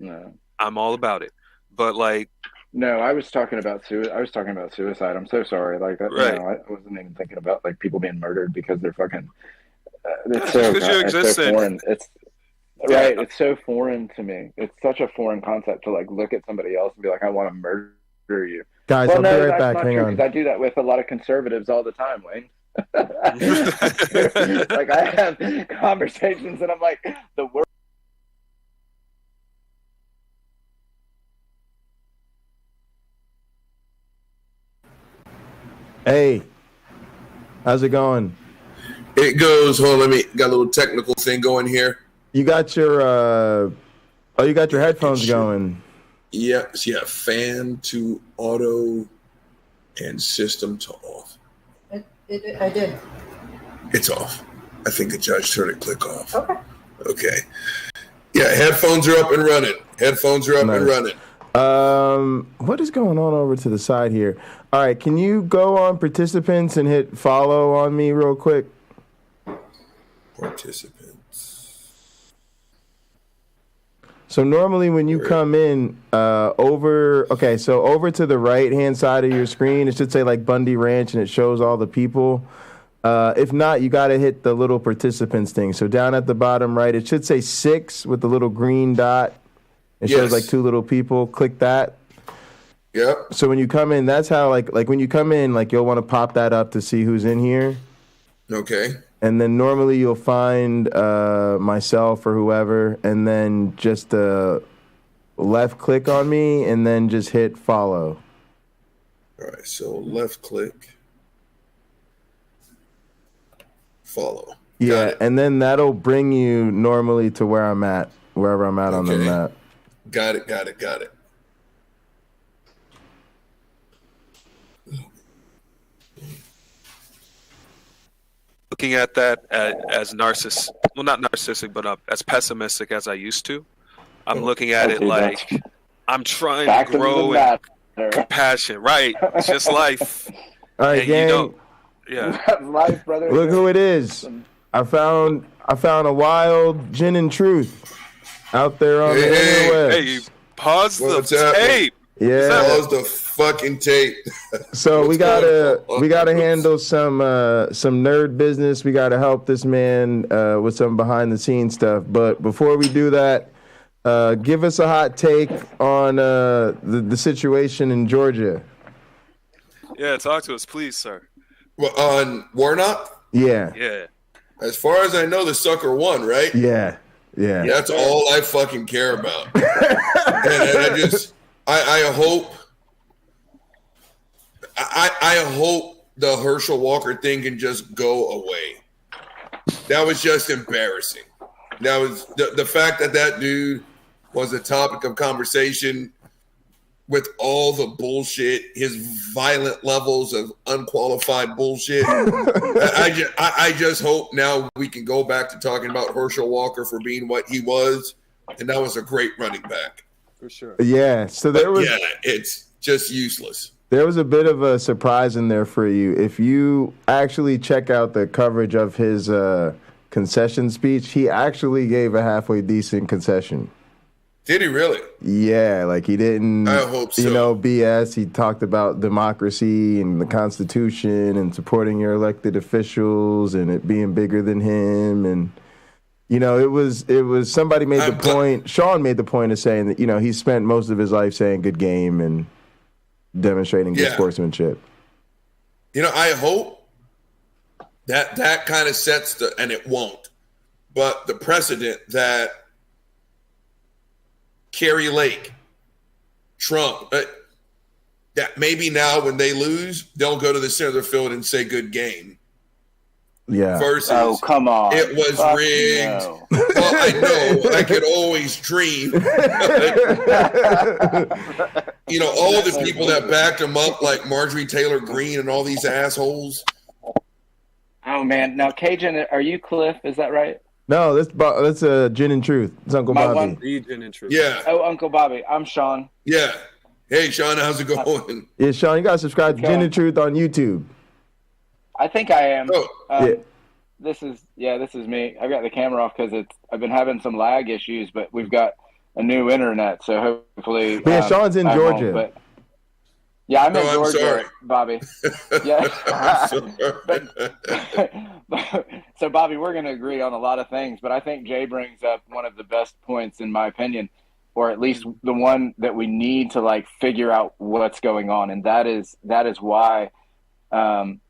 I'm all about it. But like, no, I was talking about suicide. I'm so sorry. Like, that, right. You know, I wasn't even thinking about like people being murdered because they're fucking. It's so foreign. Right. It's so foreign to me. It's such a foreign concept to like look at somebody else and be like, I want to murder you. Guys, I'll be right back. Hang on. I do that with a lot of conservatives all the time, Wayne. Like, I have conversations and I'm like, the world. Hey, how's it going? It goes. Hold on, got a little technical thing going here. You got your you got your headphones going. Yeah, fan to auto and system to off. I did. It's off. I think the judge heard it click off. Okay. Yeah, headphones are up and running. What is going on over to the side here? All right, can you go on participants and hit follow on me real quick? Participants. So normally when you come in over to the right-hand side of your screen, it should say like Bundy Ranch and it shows all the people. If not, you got to hit the little participants thing. So down at the bottom right, it should say 6 with the little green dot. It shows like 2 little people. Click that. Yep. So when you come in, that's how like when you come in, like you'll want to pop that up to see who's in here. Okay. And then normally you'll find myself or whoever, and then just left click on me, and then just hit follow. All right. So left click. Follow. Yeah, and then that'll bring you normally to where I'm at, wherever I'm at on the map. Got it. Looking at that as not narcissistic, but as pessimistic as I used to. I'm looking at it like I'm trying to grow in compassion. Right. It's just life. All right, gang. Yeah. Life, brother. Look who it is. I found a wild gin and truth out there on the interwebs. Hey, pause the tape. Yeah. Pause the fucking tape. So we gotta handle some nerd business. We gotta help this man with some behind the scenes stuff. But before we do that, give us a hot take on the situation in Georgia. Yeah, talk to us, please, sir. Well, on Warnock? Yeah. Yeah. As far as I know, the sucker won, right? Yeah. That's all I fucking care about. and I hope the Herschel Walker thing can just go away. That was just embarrassing. That was the fact that dude was a topic of conversation with all the bullshit, his violent levels of unqualified bullshit. I just hope now we can go back to talking about Herschel Walker for being what he was, and that was a great running back. For sure. Yeah, so it's just useless. There was a bit of a surprise in there for you. If you actually check out the coverage of his concession speech, he actually gave a halfway decent concession. Did he really? Yeah, like he didn't, I hope so. BS. He talked about democracy and the Constitution and supporting your elected officials and it being bigger than him. And, it was somebody made the point, Sean made the point of saying that, he spent most of his life saying good game and demonstrating good sportsmanship. I hope that kind of sets and it won't, but the precedent that Kerry Lake, Trump, that maybe now when they lose, they'll go to the center of the field and say good game. Yeah. Versus, oh, come on. It was rigged. No. Well, I know. I could always dream. All the people that backed him up, like Marjorie Taylor Greene and all these assholes. Oh, man. Now, Cajun, are you Cliff? Is that right? No, that's Gin and Truth. It's Uncle Bobby. Gin and Truth. Yeah. Oh, Uncle Bobby. I'm Sean. Yeah. Hey, Sean, how's it going? Yeah, Sean, you got to subscribe to Gin and Truth on YouTube. I think I am. Oh. This is me. I've got the camera off because I've been having some lag issues, but we've got a new internet, so hopefully. Yeah, Sean's in Georgia. Yeah, I'm in I'm Georgia, sorry. Bobby. Yeah. So, Bobby, we're going to agree on a lot of things, but I think Jay brings up one of the best points, in my opinion, or at least the one that we need to figure out what's going on, and that is why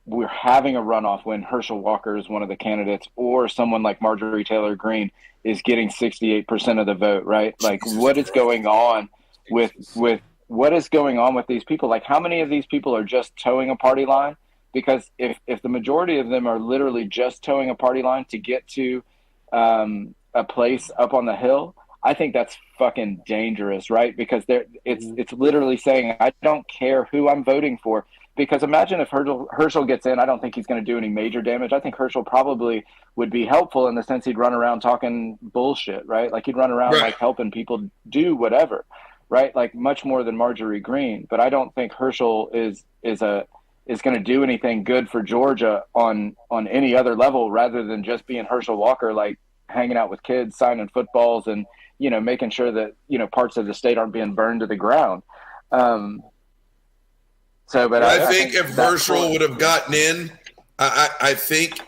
we're having a runoff when Herschel Walker is one of the candidates, or someone like Marjorie Taylor Greene is getting 68% of the vote. Right? What is going on with what is going on with these people? How many of these people are just towing a party line? Because if the majority of them are literally just towing a party line to get to a place up on the hill, I think that's fucking dangerous, right? Because it's literally saying, I don't care who I'm voting for. Because imagine if Herschel gets in, I don't think he's going to do any major damage. I think Herschel probably would be helpful in the sense he'd run around talking bullshit, right? He'd run around helping people do whatever. Right, much more than Marjorie Greene, but I don't think Herschel is going to do anything good for Georgia on any other level, rather than just being Herschel Walker, hanging out with kids, signing footballs, and making sure that parts of the state aren't being burned to the ground. I think if Herschel would have gotten in, I think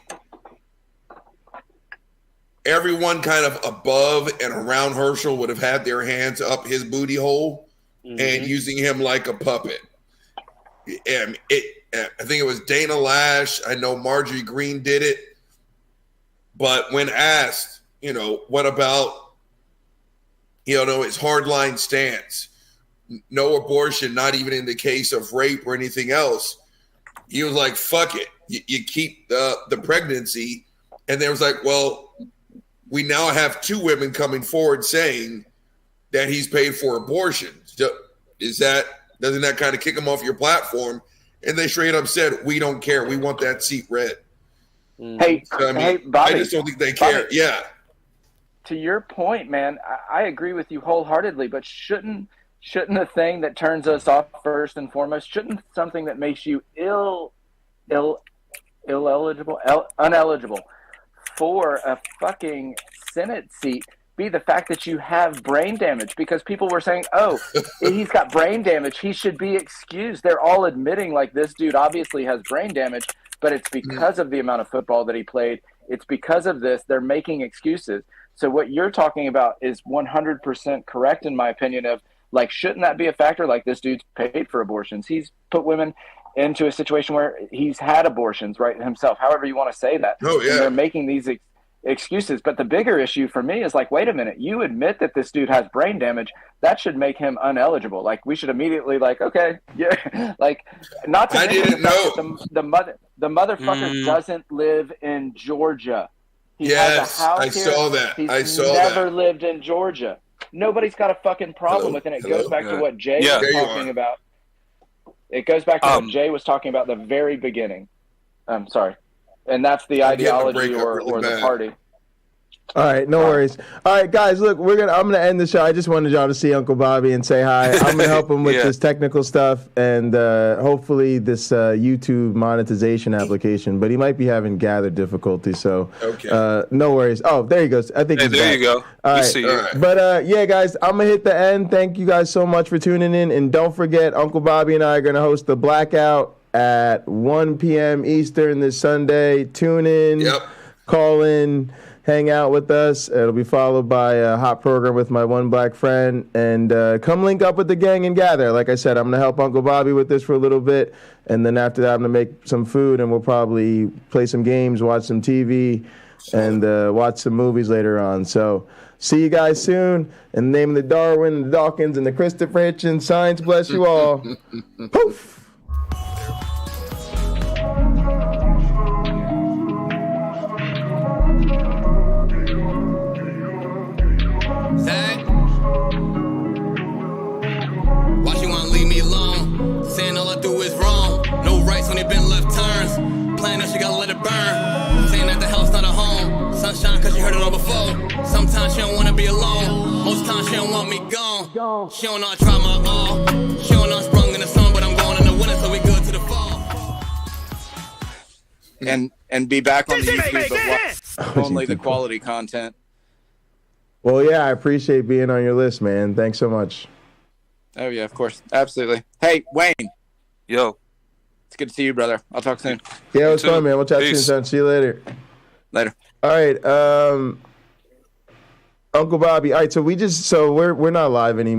everyone kind of above and around Herschel would have had their hands up his booty hole and using him like a puppet. I think it was Dana Lash. I know Marjorie Green did it. But when asked, what about, his hardline stance, no abortion, not even in the case of rape or anything else, he was like, fuck it. You keep the pregnancy. And there was like, well, we now have 2 women coming forward saying that he's paid for abortions. Doesn't that kind of kick him off your platform? And they straight up said, we don't care. We want that seat red. Hey, Bobby, I just don't think they care. Bobby, yeah. To your point, man, I agree with you wholeheartely, but shouldn't the thing that turns us off first and foremost, shouldn't something that makes you uneligible for a fucking Senate seat be the fact that you have brain damage? Because people were saying, oh, he's got brain damage, he should be excused. They're all admitting like this dude obviously has brain damage, but it's because of the amount of football that he played. It's because of this. They're making excuses. So what you're talking about is 100% correct in my opinion of like, shouldn't that be a factor? Like, this dude's paid for abortions. He's put women into a situation where he's had abortions, right, himself, however you want to say that. Oh, yeah. And they're making these excuses. But the bigger issue for me is like, wait a minute, you admit that this dude has brain damage. That should make him uneligible. Like, we should immediately like, okay, yeah, like, not to mention the motherfucker doesn't live in Georgia. He has a house I saw that. He's never lived in Georgia. Nobody's got a fucking problem with it. It goes back to what Jay was talking about. It goes back to what Jay was talking about at the very beginning. I'm sorry. And that's the ideology or the party. All right, no worries. All right, guys, look, I'm gonna end the show. I just wanted y'all to see Uncle Bobby and say hi. I'm gonna help him with this technical stuff and hopefully this YouTube monetization application. But he might be having gather difficulties, so no worries. Oh, there he goes. I think he's there back. you go. All right. See you. But yeah, guys, I'm gonna hit the end. Thank you guys so much for tuning in, and don't forget, Uncle Bobby and I are gonna host the Blackout at 1 p.m. Eastern this Sunday. Tune in, call in, hang out with us. It'll be followed by a hot program with my one black friend. And come link up with the gang and gather. Like I said, I'm going to help Uncle Bobby with this for a little bit. And then after that, I'm going to make some food, and we'll probably play some games, watch some TV, and watch some movies later on. So see you guys soon. In the name of the Darwin, the Dawkins, and the Christopher Hitchens, science bless you all. Poof! Why she wanna leave me alone? Saying all I do is wrong. No rights, only been left turns. Playing that she gotta let it burn. Saying that the hell's not a home. Sunshine cause you heard it all before. Sometimes she don't wanna be alone. Most times she don't want me gone. She don't know I try my all. She don't know I sprung in the sun, but I'm going in the winter, so we good to the fall. And be back on the YouTube, but watch only the quality content. Well, yeah, I appreciate being on your list, man. Thanks so much. Oh, yeah, of course. Absolutely. Hey, Wayne. Yo. It's good to see you, brother. I'll talk soon. Yeah, it was fun, man. We'll chat soon, son. See you later. Later. All right. Uncle Bobby. All right, so we're not live anymore.